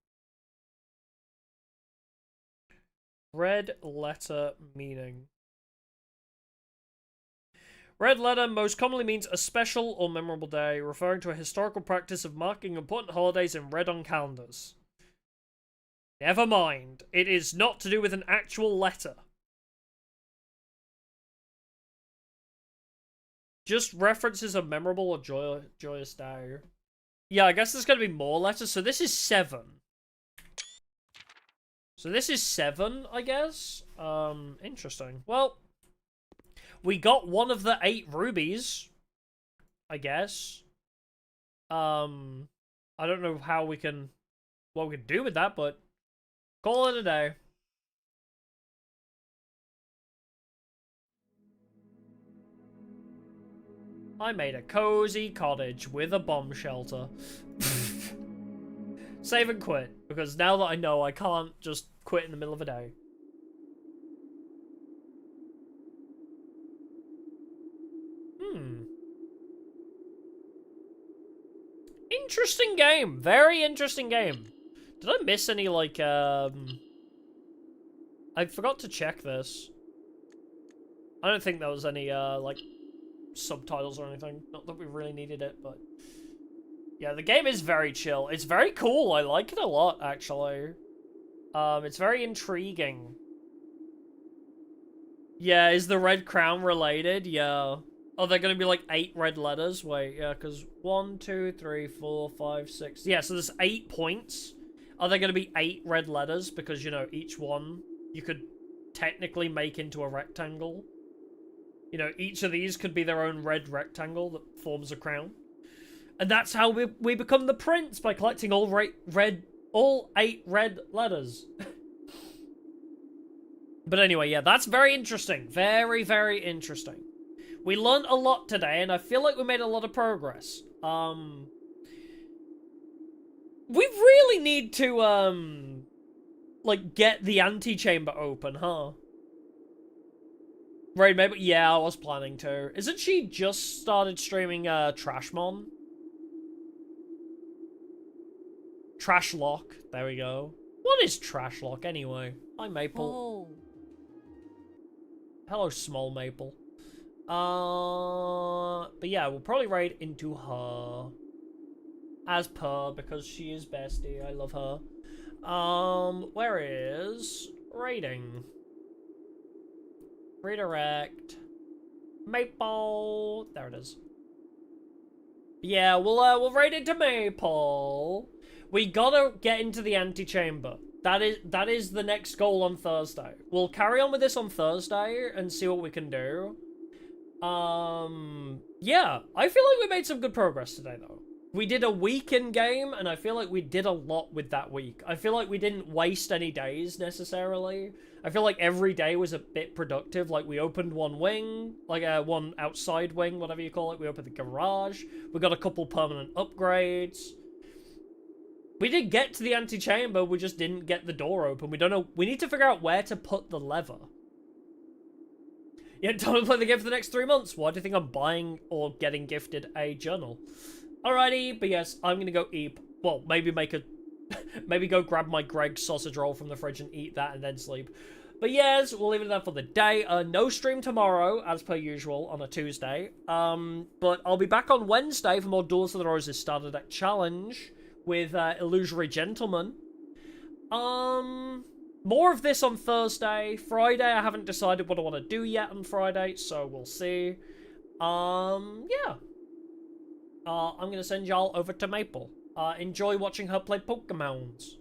Red letter meaning. Red letter most commonly means a special or memorable day, referring to a historical practice of marking important holidays in red on calendars. Never mind. It is not to do with an actual letter. Just references a memorable or joyous day. Yeah, I guess there's going to be more letters. So this is 7. So this is 7, I guess. Interesting. Well, we got one of the 8 rubies, I guess. I don't know how we can... what we can do with that, but... call it a day. I made a cozy cottage with a bomb shelter. Save and quit, because now that I know, I can't just quit in the middle of a day. Interesting game. Very interesting game. Did I miss any, like, I forgot to check this. I don't think there was any, like... subtitles or anything. Not that we really needed it, but... Yeah, the game is very chill. It's very cool. I like it a lot, actually. It's very intriguing. Yeah, is the red crown related? Yeah. Oh, they're gonna be like 8 red letters? Wait, yeah, because 1, 2, 3, 4, 5, 6. Yeah, so there's 8 points. Are there gonna be 8 red letters? Because, you know, each one you could technically make into a rectangle. You know, each of these could be their own red rectangle that forms a crown. And that's how we become the prince, by collecting all 8 red letters. But anyway, yeah, that's very interesting. Very, very interesting. We learned a lot today, and I feel like we made a lot of progress. We really need to, like, get the antechamber open, huh? Right, maybe, yeah, I was planning to. Isn't she just started streaming, Trashmon? Trashlock, there we go. What is Trashlock, anyway? Hi, Maple. Oh. Hello, Small Maple. But yeah, we'll probably raid into her. As per, because she is bestie. I love her. Where is raiding? Redirect. Maple. There it is. Yeah, we'll raid into Maple. We gotta get into the antechamber. That is the next goal on Thursday. We'll carry on with this on Thursday and see what we can do. Yeah, I feel like we made some good progress today, though. We did a week in game, and I feel like we did a lot with that week. I feel like we didn't waste any days, necessarily. I feel like every day was a bit productive. Like, we opened one wing, like, one outside wing, whatever you call it. We opened the garage. We got a couple permanent upgrades. We did get to the antechamber, we just didn't get the door open. We don't know. We need to figure out where to put the lever. Yeah, time to play the game for the next 3 months. Why do you think I'm buying or getting gifted a journal? Alrighty, but yes, I'm gonna go eat. Well, maybe make a... maybe go grab my Greg's sausage roll from the fridge and eat that and then sleep. But yes, we'll leave it there for the day. No stream tomorrow, as per usual, on a Tuesday. But I'll be back on Wednesday for more Duels of the Roses Starter Deck Challenge with Illusory Gentleman. More of this on Thursday. Friday, I haven't decided what I want to do yet on Friday, so we'll see. Yeah. I'm gonna send y'all over to Maple. Enjoy watching her play Pokemons.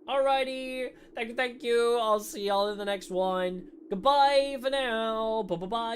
Alrighty. Thank you. I'll see y'all in the next one. Goodbye for now. Bye-bye-bye.